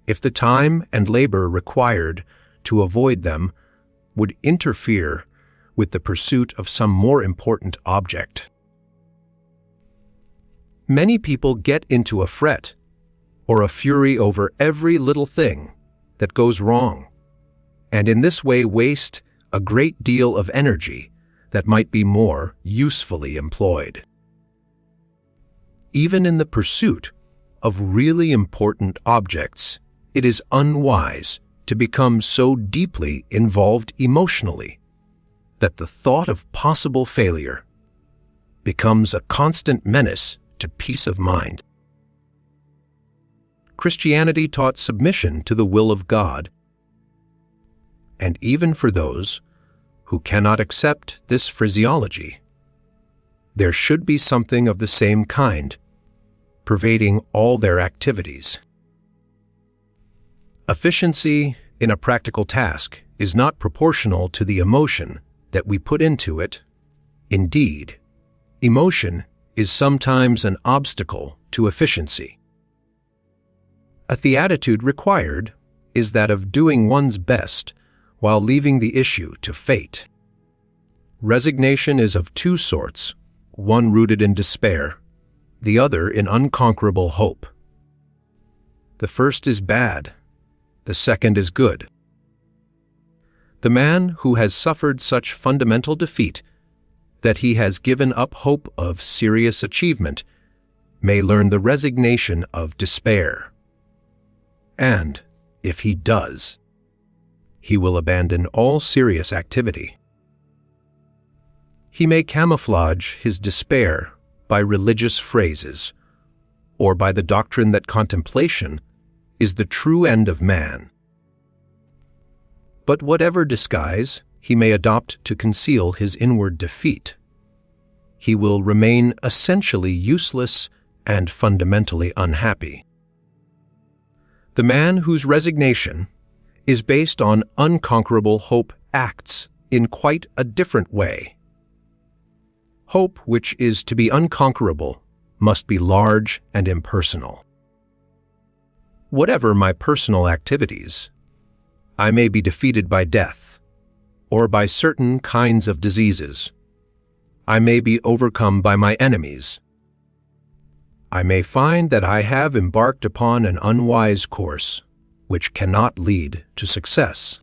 if the time and labor required to avoid them would interfere with the pursuit of some more important object. Many people get into a fret or a fury over every little thing that goes wrong, and in this way waste a great deal of energy that might be more usefully employed. Even in the pursuit of really important objects, it is unwise to become so deeply involved emotionally that the thought of possible failure becomes a constant menace to peace of mind. Christianity taught submission to the will of God, and even for those who cannot accept this phraseology, there should be something of the same kind pervading all their activities. Efficiency in a practical task is not proportional to the emotion that we put into it. Indeed, emotion is sometimes an obstacle to efficiency. The attitude required is that of doing one's best while leaving the issue to fate. Resignation is of two sorts, one rooted in despair, the other in unconquerable hope. The first is bad, the second is good. The man who has suffered such fundamental defeat that he has given up hope of serious achievement may learn the resignation of despair. And, if he does, he will abandon all serious activity. He may camouflage his despair by religious phrases, or by the doctrine that contemplation is the true end of man. But whatever disguise he may adopt to conceal his inward defeat, he will remain essentially useless and fundamentally unhappy. The man whose resignation is based on unconquerable hope acts in quite a different way. Hope which is to be unconquerable must be large and impersonal. Whatever my personal activities, I may be defeated by death, or by certain kinds of diseases. I may be overcome by my enemies. I may find that I have embarked upon an unwise course, which cannot lead to success.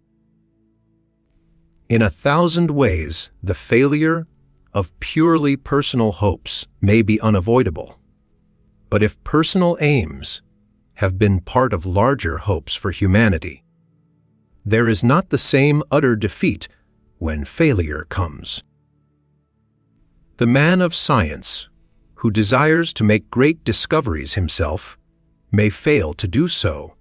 In 1,000 ways, the failure of purely personal hopes may be unavoidable. But if personal aims have been part of larger hopes for humanity, there is not the same utter defeat when failure comes. The man of science who desires to make great discoveries himself may fail to do so,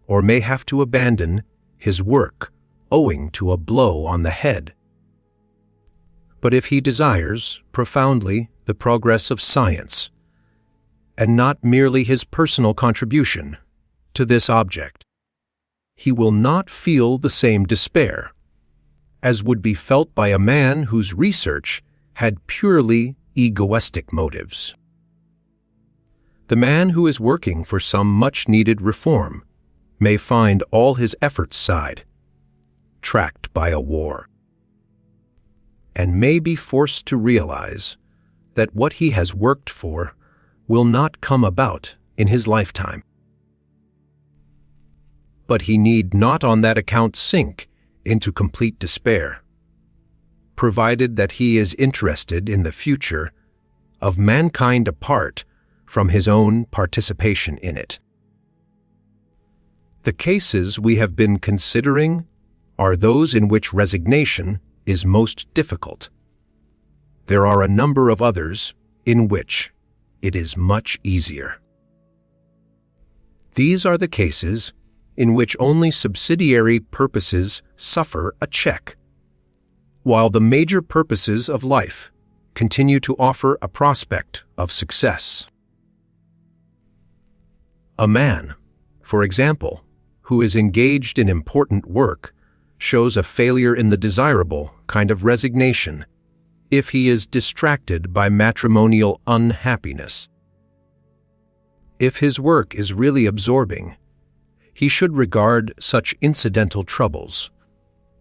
or may have to abandon his work owing to a blow on the head. But if he desires profoundly the progress of science, and not merely his personal contribution to this object, he will not feel the same despair as would be felt by a man whose research had purely egoistic motives. The man who is working for some much-needed reform may find all his efforts tracked by a war, and may be forced to realize that what he has worked for will not come about in his lifetime. But he need not on that account sink into complete despair, provided that he is interested in the future of mankind apart from his own participation in it. The cases we have been considering are those in which resignation is most difficult. There are a number of others in which it is much easier. These are the cases in which only subsidiary purposes suffer a check, while the major purposes of life continue to offer a prospect of success. A man, for example, who is engaged in important work shows a failure in the desirable kind of resignation if he is distracted by matrimonial unhappiness. If his work is really absorbing, he should regard such incidental troubles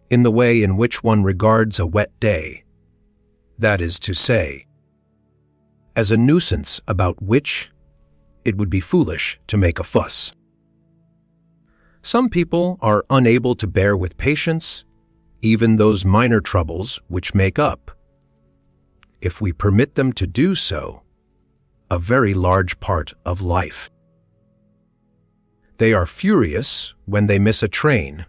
in the way in which one regards a wet day, that is to say, as a nuisance about which it would be foolish to make a fuss. Some people are unable to bear with patience even those minor troubles which make up, if we permit them to do so, a very large part of life. They are furious when they miss a train,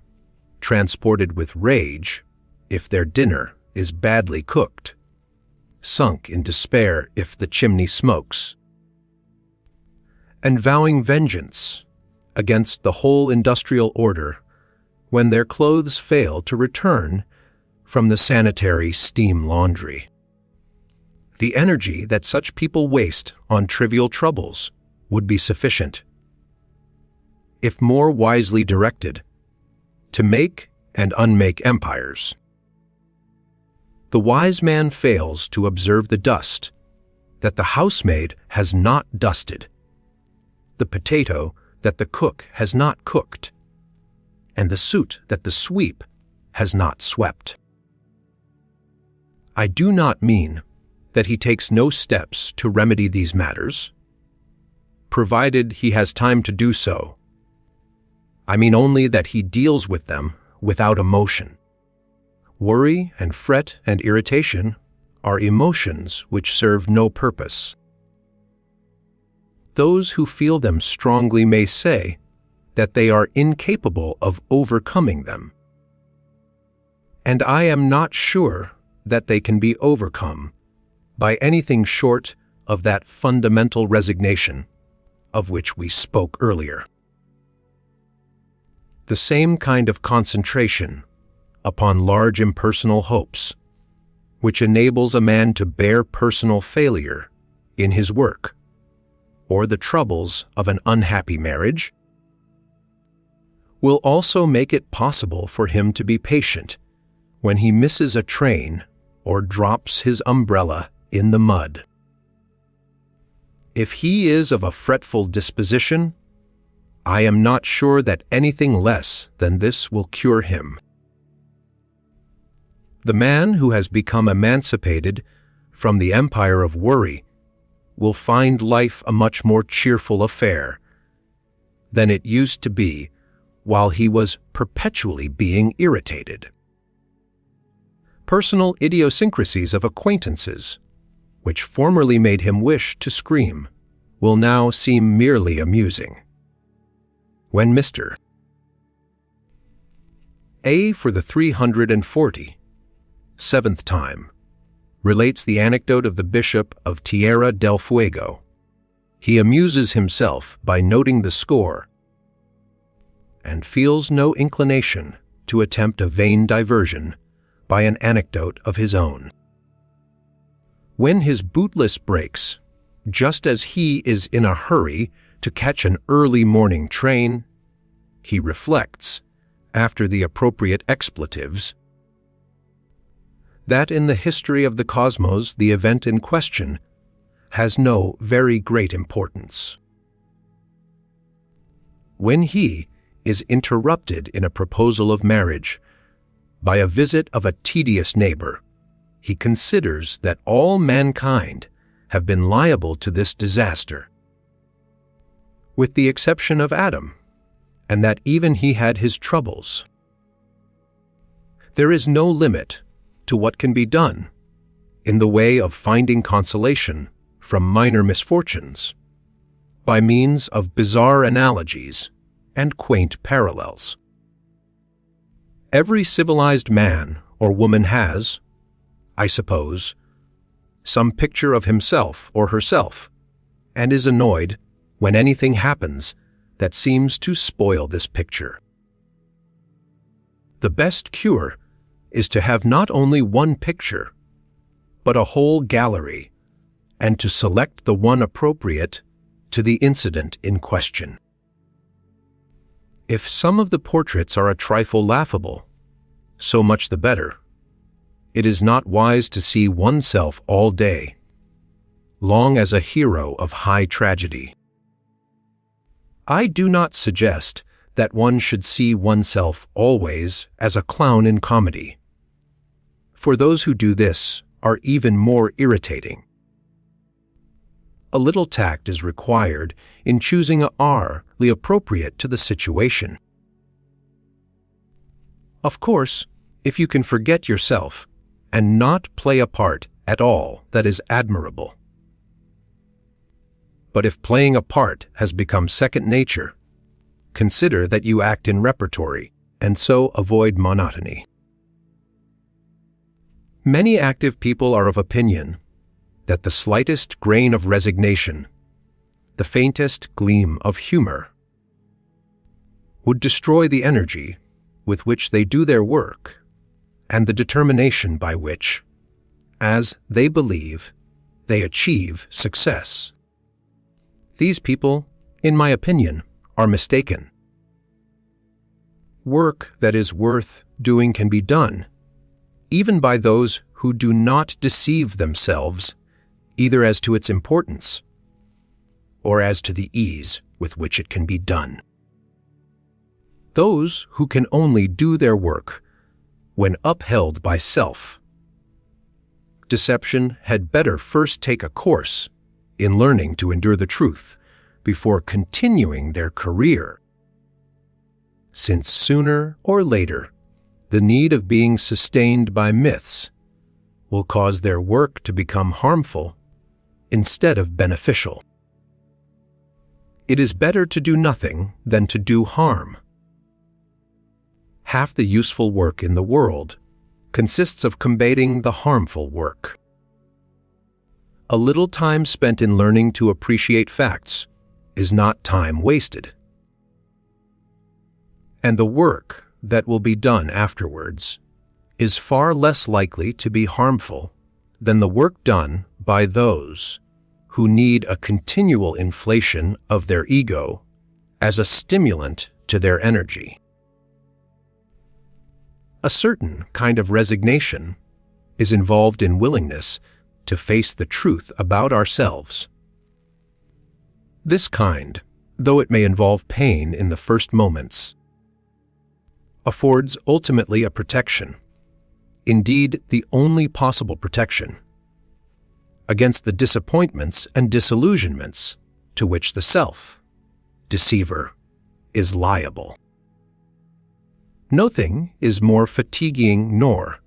transported with rage if their dinner is badly cooked, sunk in despair if the chimney smokes, and vowing vengeance against the whole industrial order when their clothes fail to return from the sanitary steam laundry. The energy that such people waste on trivial troubles would be sufficient, if more wisely directed, to make and unmake empires. The wise man fails to observe the dust that the housemaid has not dusted, the potato that the cook has not cooked, and the soot that the sweep has not swept. I do not mean that he takes no steps to remedy these matters, provided he has time to do so. I mean only that he deals with them without emotion. Worry and fret and irritation are emotions which serve no purpose. Those who feel them strongly may say that they are incapable of overcoming them. And I am not sure that they can be overcome by anything short of that fundamental resignation of which we spoke earlier. The same kind of concentration upon large impersonal hopes, which enables a man to bear personal failure in his work, or the troubles of an unhappy marriage, will also make it possible for him to be patient when he misses a train or drops his umbrella in the mud. If he is of a fretful disposition, I am not sure that anything less than this will cure him. The man who has become emancipated from the empire of worry will find life a much more cheerful affair than it used to be while he was perpetually being irritated. Personal idiosyncrasies of acquaintances, which formerly made him wish to scream, will now seem merely amusing. When Mr. A, for the 347th time, relates the anecdote of the Bishop of Tierra del Fuego, he amuses himself by noting the score and feels no inclination to attempt a vain diversion by an anecdote of his own. When his bootless breaks, just as he is in a hurry to catch an early morning train, he reflects, after the appropriate expletives, that in the history of the cosmos the event in question has no very great importance. When he is interrupted in a proposal of marriage by a visit of a tedious neighbor, he considers that all mankind have been liable to this disaster, with the exception of Adam, and that even he had his troubles. There is no limit to what can be done in the way of finding consolation from minor misfortunes by means of bizarre analogies and quaint parallels. Every civilized man or woman has, I suppose, some picture of himself or herself, and is annoyed when anything happens that seems to spoil this picture. The best cure is to have not only one picture, but a whole gallery, and to select the one appropriate to the incident in question. If some of the portraits are a trifle laughable, so much the better. It is not wise to see oneself all day, long as a hero of high tragedy. I do not suggest that one should see oneself always as a clown in comedy, for those who do this are even more irritating. a little tact is required in choosing a R-ly appropriate to the situation. Of course, if you can forget yourself and not play a part at all, that is admirable. But if playing a part has become second nature, consider that you act in repertory and so avoid monotony. Many active people are of opinion that the slightest grain of resignation, the faintest gleam of humor, would destroy the energy with which they do their work and the determination by which, as they believe, they achieve success. These people, in my opinion, are mistaken. Work that is worth doing can be done, even by those who do not deceive themselves either as to its importance or as to the ease with which it can be done. Those who can only do their work when upheld by self. Deception had better first take a course in learning to endure the truth before continuing their career, since sooner or later the need of being sustained by myths will cause their work to become harmful instead of beneficial. It is better to do nothing than to do harm. Half the useful work in the world consists of combating the harmful work. A little time spent in learning to appreciate facts is not time wasted. And the work that will be done afterwards is far less likely to be harmful than the work done by those who need a continual inflation of their ego as a stimulant to their energy. A certain kind of resignation is involved in willingness to face the truth about ourselves. This kind, though it may involve pain in the first moments, affords ultimately a protection, indeed the only possible protection, against the disappointments and disillusionments to which the self, deceiver, is liable. Nothing is more fatiguing nor,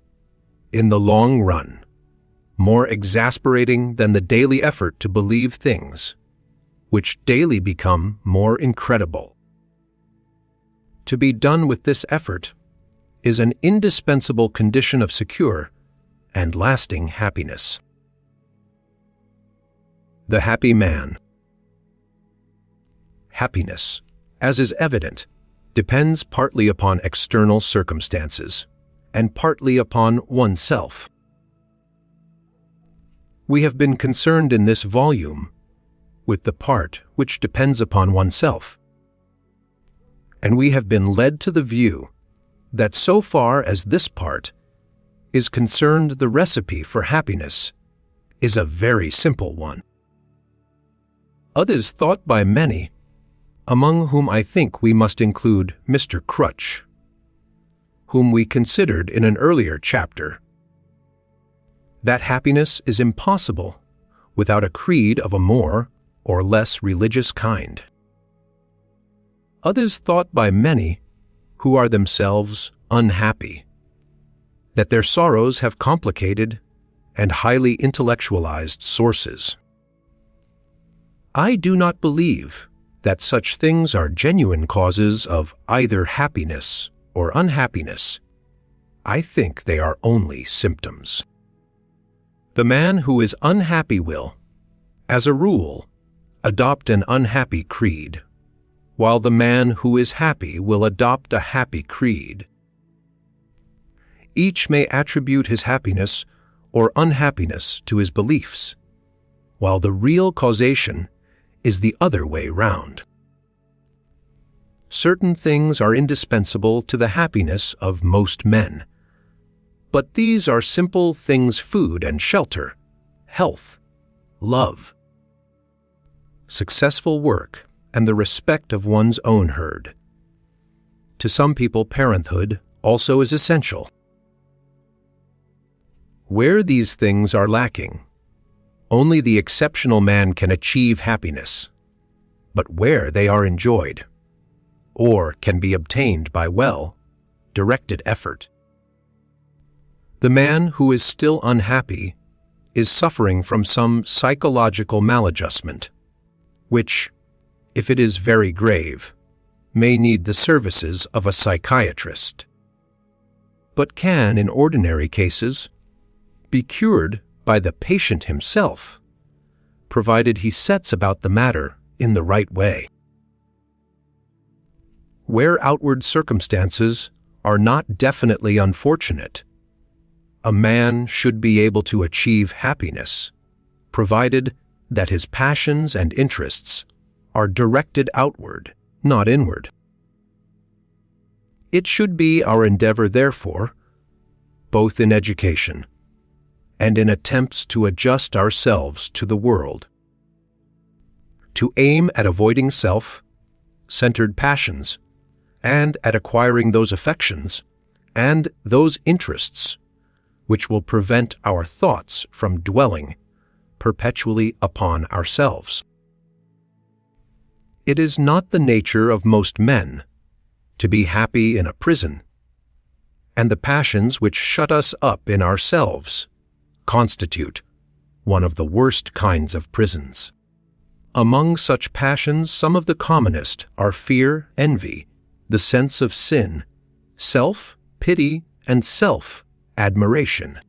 in the long run, more exasperating than the daily effort to believe things which daily become more incredible. To be done with this effort is an indispensable condition of secure and lasting happiness. The happy man. Happiness, as is evident, depends partly upon external circumstances and partly upon oneself. We have been concerned in this volume with the part which depends upon oneself, and we have been led to the view that so far as this part is concerned, the recipe for happiness is a very simple one. Others thought by many, among whom I think we must include Mr. Crutch, whom we considered in an earlier chapter, that happiness is impossible without a creed of a more or less religious kind. Others thought by many, who are themselves unhappy, that their sorrows have complicated and highly intellectualized sources. I do not believe that such things are genuine causes of either happiness or unhappiness. I think they are only symptoms. The man who is unhappy will, as a rule, adopt an unhappy creed, while the man who is happy will adopt a happy creed. Each may attribute his happiness or unhappiness to his beliefs, while the real causation is the other way round. Certain things are indispensable to the happiness of most men, but these are simple things: food and shelter, health, love, successful work, and the respect of one's own herd. To some people, parenthood also is essential. Where these things are lacking, Only the exceptional man can achieve happiness, but where they are enjoyed, or can be obtained by well-directed effort. The man who is still unhappy is suffering from some psychological maladjustment, which, if it is very grave, may need the services of a psychiatrist, but can, in ordinary cases, be cured by the patient himself, provided he sets about the matter in the right way. Where outward circumstances are not definitely unfortunate, a man should be able to achieve happiness, provided that his passions and interests are directed outward, not inward. It should be our endeavor, therefore, both in education and in attempts to adjust ourselves to the world, to aim at avoiding self-centered passions and at acquiring those affections and those interests which will prevent our thoughts from dwelling perpetually upon ourselves. It is not the nature of most men to be happy in a prison, and the passions which shut us up in ourselves constitute one of the worst kinds of prisons. Among such passions, some of the commonest are fear, envy, the sense of sin, self-pity, and self-admiration.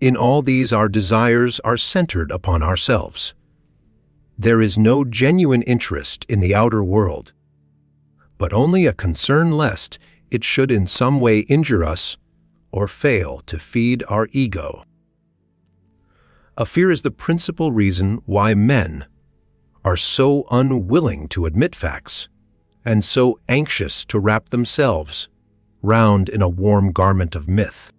In all these, our desires are centered upon ourselves. There is no genuine interest in the outer world, but only a concern lest it should in some way injure us or fail to feed our ego. A fear is the principal reason why men are so unwilling to admit facts and so anxious to wrap themselves round in a warm garment of myth.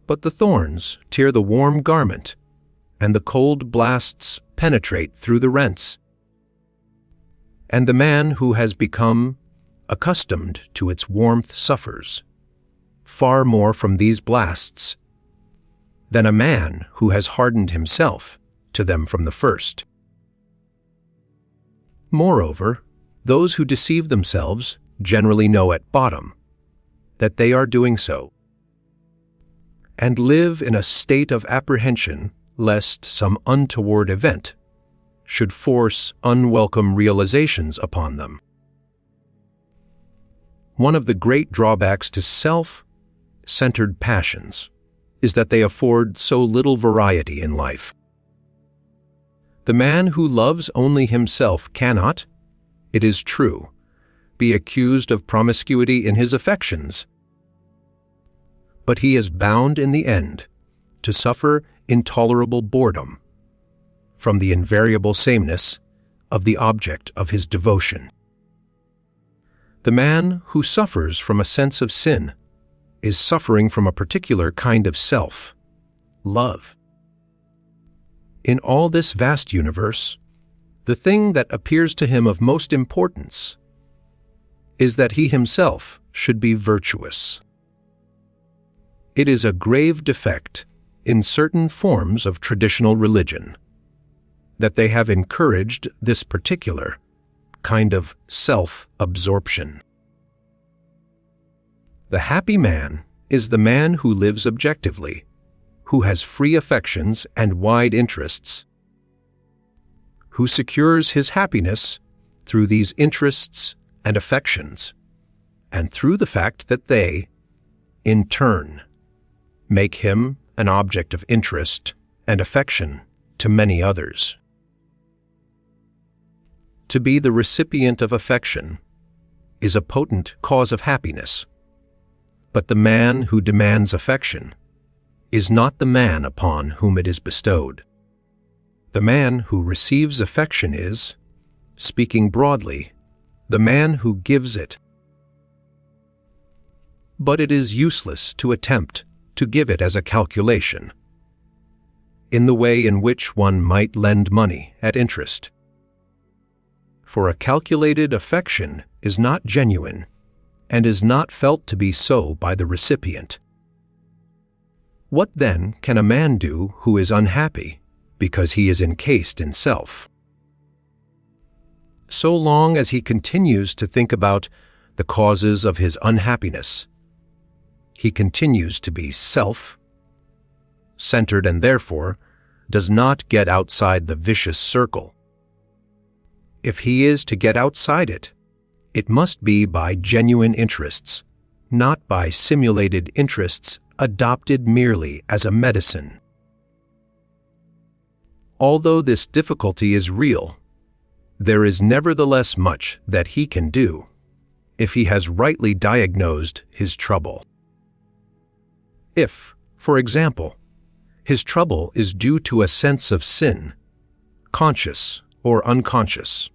But the thorns tear the warm garment, and the cold blasts penetrate through the rents. And the man who has become accustomed to its warmth suffers far more from these blasts than a man who has hardened himself to them from the first. Moreover, those who deceive themselves generally know at bottom that they are doing so, and live in a state of apprehension lest some untoward event should force unwelcome realizations upon them. One of the great drawbacks to self-centered passions is that they afford so little variety in life. The man who loves only himself cannot, it is true, be accused of promiscuity in his affections, but he is bound in the end to suffer intolerable boredom from the invariable sameness of the object of his devotion. The man who suffers from a sense of sin is suffering from a particular kind of self-love. In all this vast universe, the thing that appears to him of most importance is that he himself should be virtuous. It is a grave defect in certain forms of traditional religion that they have encouraged this particular kind of self-absorption. The happy man is the man who lives objectively, who has free affections and wide interests, who secures his happiness through these interests and affections, and through the fact that they, in turn, make him an object of interest and affection to many others. To be the recipient of affection is a potent cause of happiness, but the man who demands affection is not the man upon whom it is bestowed. The man who receives affection is, speaking broadly, the man who gives it. But it is useless to attempt to give it as a calculation, in the way in which one might lend money at interest. For a calculated affection is not genuine and is not felt to be so by the recipient. What then can a man do who is unhappy because he is encased in self? So long as he continues to think about the causes of his unhappiness, he continues to be self-centered and therefore does not get outside the vicious circle. If he is to get outside it, it must be by genuine interests, not by simulated interests adopted merely as a medicine. Although this difficulty is real, there is nevertheless much that he can do if he has rightly diagnosed his trouble. If, for example, his trouble is due to a sense of sin, conscious or unconscious,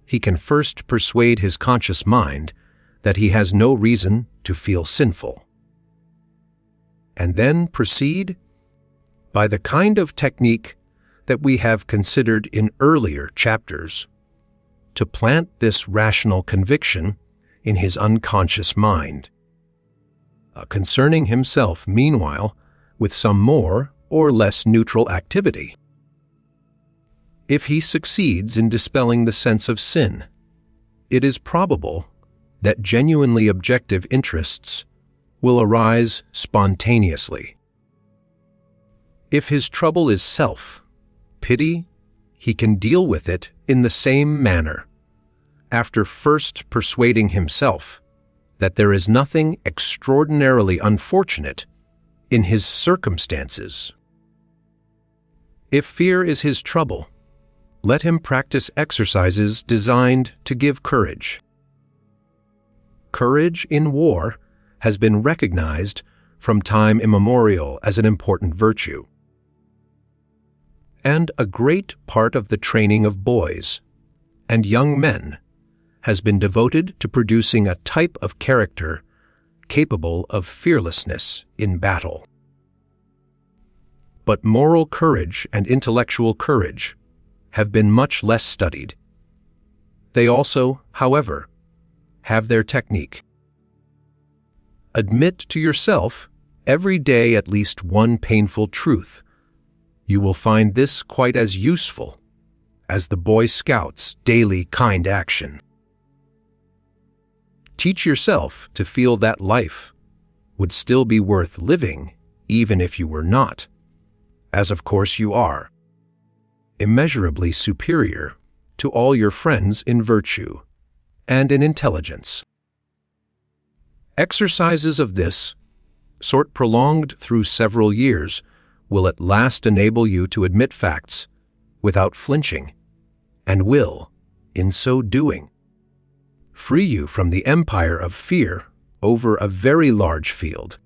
he can first persuade his conscious mind that he has no reason to feel sinful, and then proceed by the kind of technique that we have considered in earlier chapters to plant this rational conviction in his unconscious mind, concerning himself meanwhile with some more or less neutral activity. If he succeeds in dispelling the sense of sin, it is probable that genuinely objective interests will arise spontaneously. If his trouble is self-pity, he can deal with it in the same manner, after first persuading himself that there is nothing extraordinarily unfortunate in his circumstances. If fear is his trouble, let him practice exercises designed to give courage. Courage in war has been recognized from time immemorial as an important virtue. And a great part of the training of boys and young men has been devoted to producing a type of character capable of fearlessness in battle. But moral courage and intellectual courage have been much less studied. They also, however, have their technique. Admit to yourself every day at least one painful truth. You will find this quite as useful as the Boy Scouts' daily kind action. Teach yourself to feel that life would still be worth living even if you were not, as of course you are, immeasurably superior to all your friends in virtue and in intelligence. Exercises of this sort prolonged through several years will at last enable you to admit facts without flinching, and will, in so doing, free you from the empire of fear over a very large field.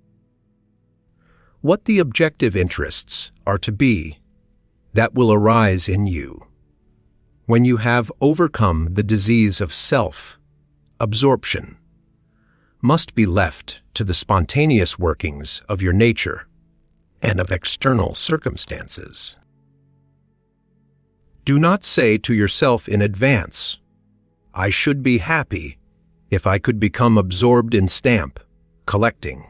What the objective interests are to be that will arise in you when you have overcome the disease of self-absorption must be left to the spontaneous workings of your nature and of external circumstances. Do not say to yourself in advance, "I should be happy if I could become absorbed in stamp collecting,"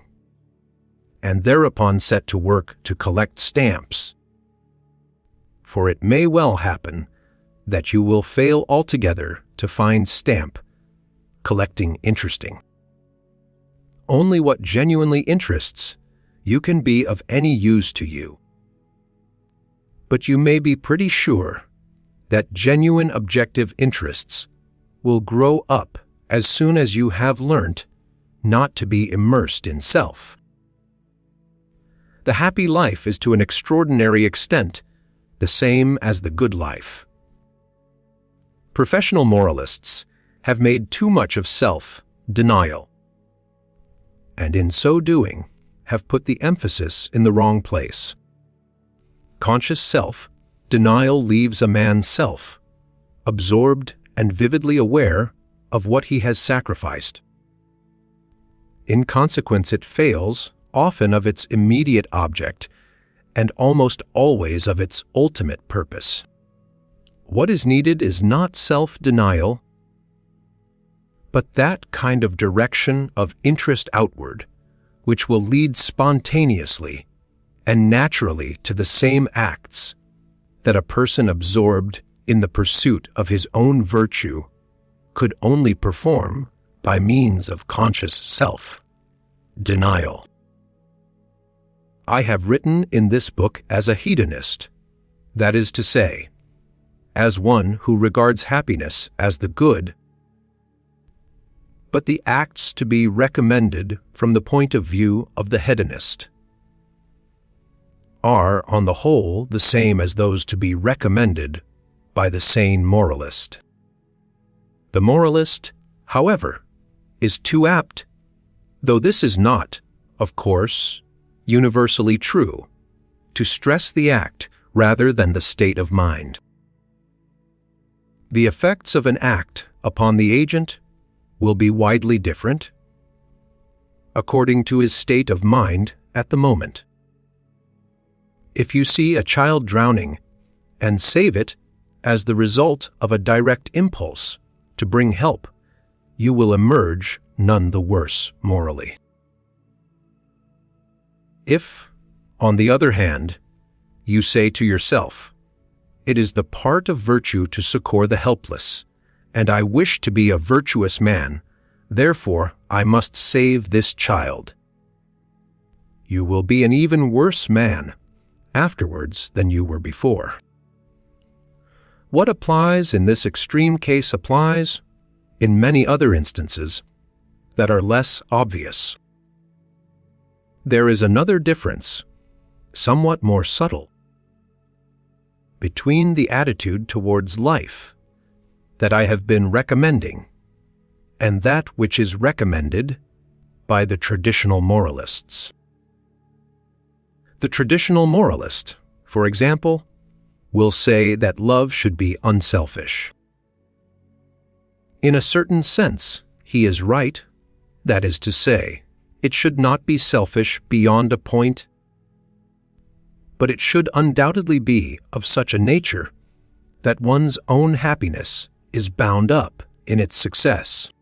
and thereupon set to work to collect stamps. For it may well happen that you will fail altogether to find stamp collecting interesting. Only what genuinely interests you can be of any use to you. But you may be pretty sure that genuine objective interests will grow up as soon as you have learnt not to be immersed in self. The happy life is to an extraordinary extent the same as the good life. Professional moralists have made too much of self-denial, and in so doing have put the emphasis in the wrong place. Conscious self-denial leaves a man absorbed and vividly aware of what he has sacrificed. In consequence, it fails often of its immediate object and almost always of its ultimate purpose. What is needed is not self-denial, but that kind of direction of interest outward which will lead spontaneously and naturally to the same acts that a person absorbed in the pursuit of his own virtue could only perform by means of conscious self-denial. I have written in this book as a hedonist, that is to say, as one who regards happiness as the good, but the acts to be recommended from the point of view of the hedonist are, on the whole, the same as those to be recommended by the sane moralist. The moralist, however, is too apt, though this is not, of course, universally true, to stress the act rather than the state of mind. The effects of an act upon the agent will be widely different according to his state of mind at the moment. If you see a child drowning and save it as the result of a direct impulse to bring help, you will emerge none the worse morally. If, on the other hand, you say to yourself, "It is the part of virtue to succor the helpless, and I wish to be a virtuous man, therefore I must save this child," you will be an even worse man afterwards than you were before. What applies in this extreme case applies in many other instances that are less obvious. There is another difference, somewhat more subtle, between the attitude towards life that I have been recommending and that which is recommended by the traditional moralists. The traditional moralist, for example, will say that love should be unselfish. In a certain sense, he is right, that is to say, it should not be selfish beyond a point, but it should undoubtedly be of such a nature that one's own happiness is bound up in its success.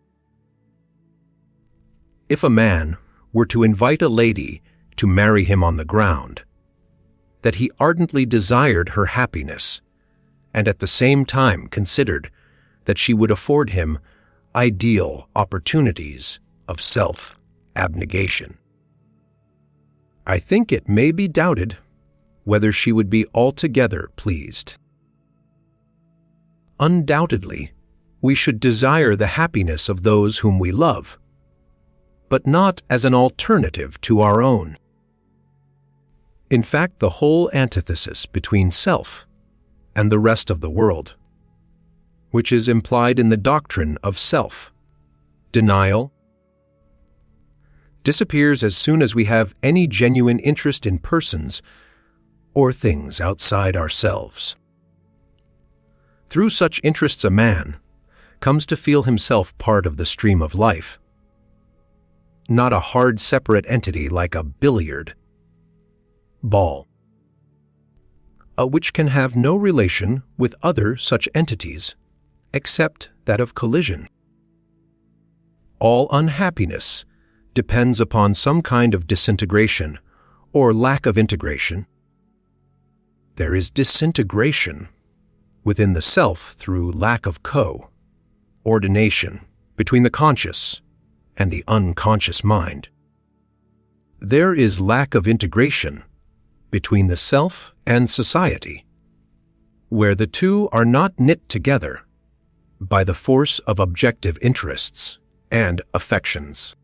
If a man were to invite a lady to marry him on the ground that he ardently desired her happiness, and at the same time considered that she would afford him ideal opportunities of self-abnegation, I think it may be doubted whether she would be altogether pleased. Undoubtedly, we should desire the happiness of those whom we love, but not as an alternative to our own. In fact, the whole antithesis between self and the rest of the world, which is implied in the doctrine of self-denial, disappears as soon as we have any genuine interest in persons or things outside ourselves. Through such interests a man comes to feel himself part of the stream of life, not a hard separate entity like a billiard ball, which can have no relation with other such entities except that of collision. All unhappiness depends upon some kind of disintegration or lack of integration. There is disintegration within the self through lack of co-ordination between the conscious and the unconscious mind. There is lack of integration between the self and society, where the two are not knit together by the force of objective interests and affections.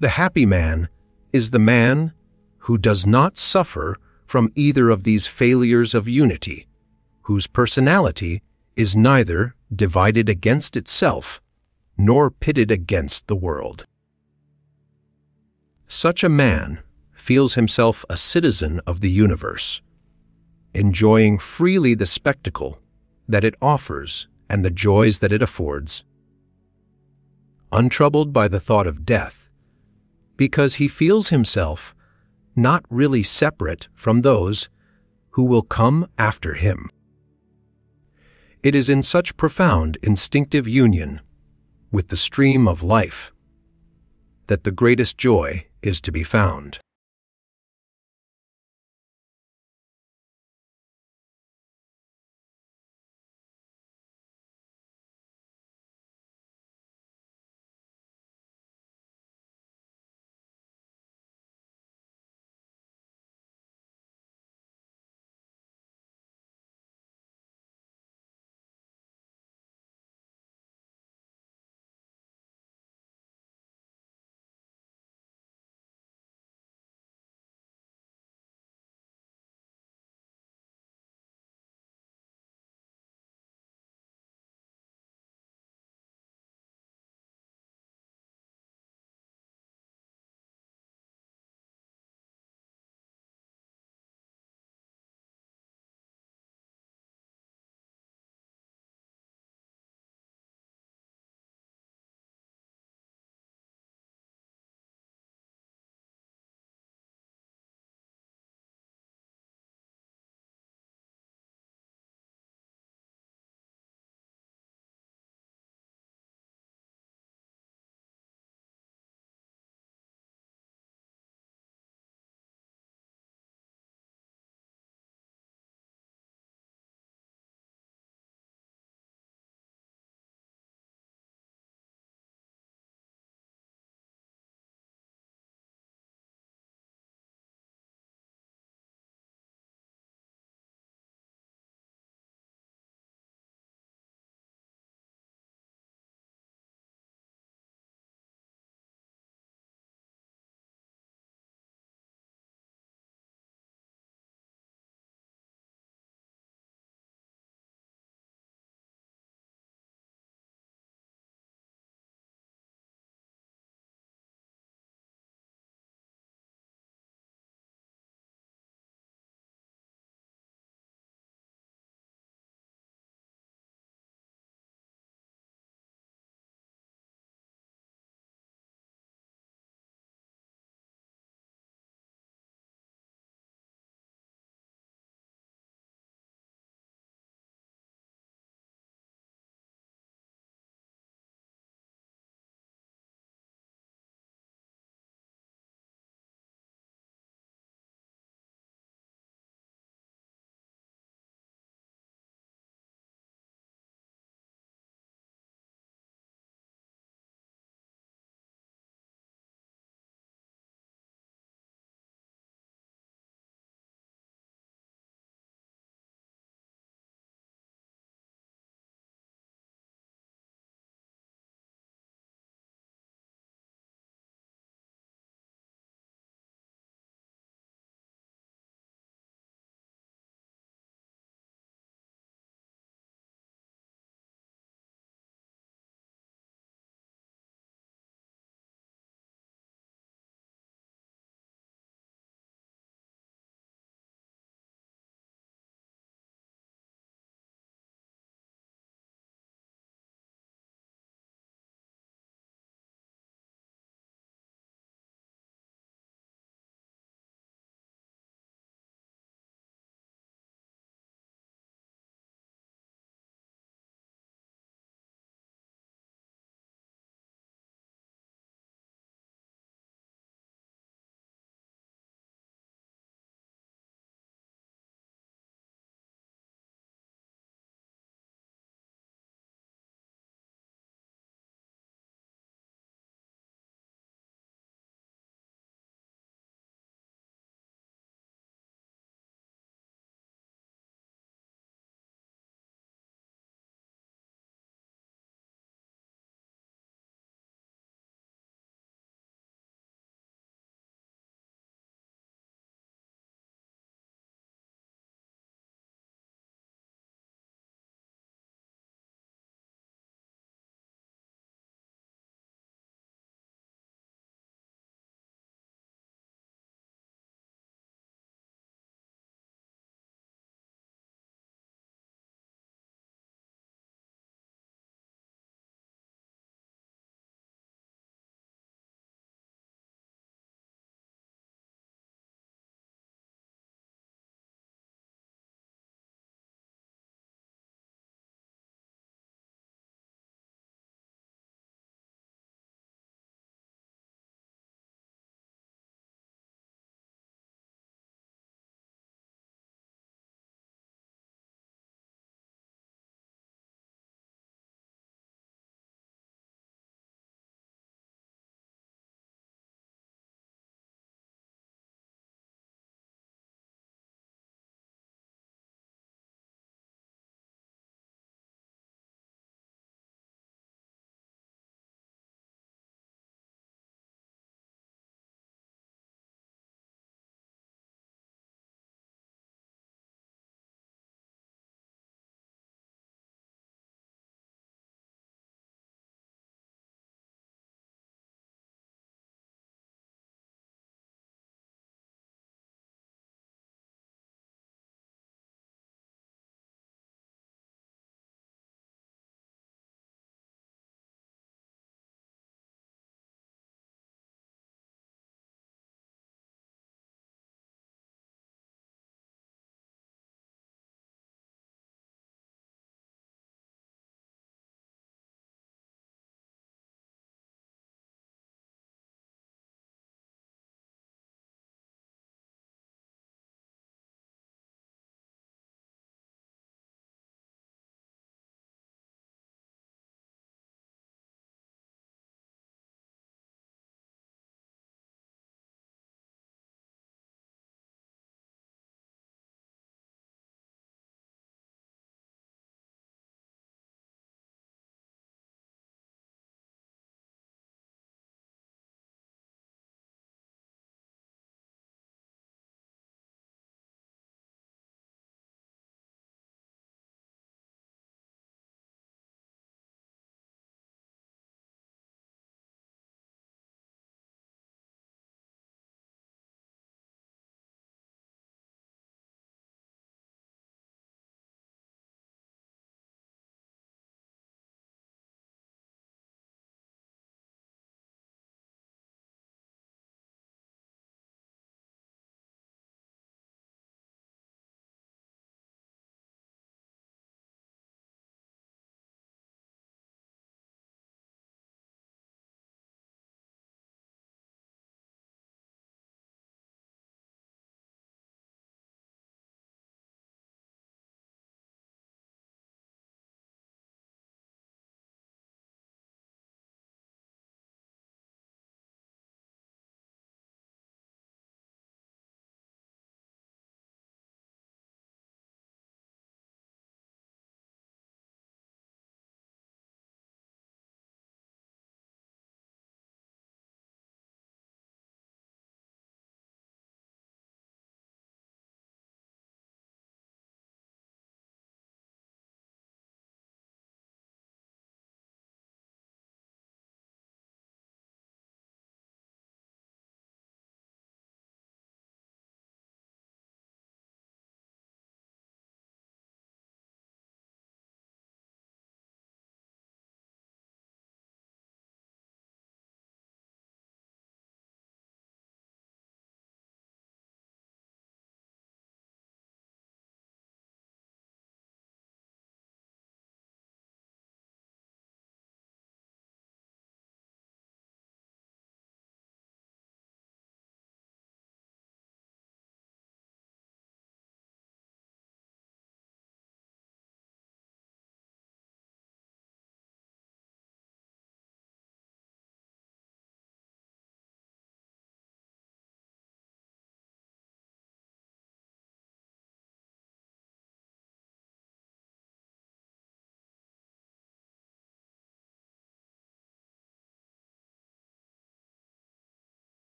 The happy man is the man who does not suffer from either of these failures of unity, whose personality is neither divided against itself nor pitted against the world. Such a man feels himself a citizen of the universe, enjoying freely the spectacle that it offers and the joys that it affords, untroubled by the thought of death, because he feels himself not really separate from those who will come after him. It is in such profound instinctive union with the stream of life that the greatest joy is to be found.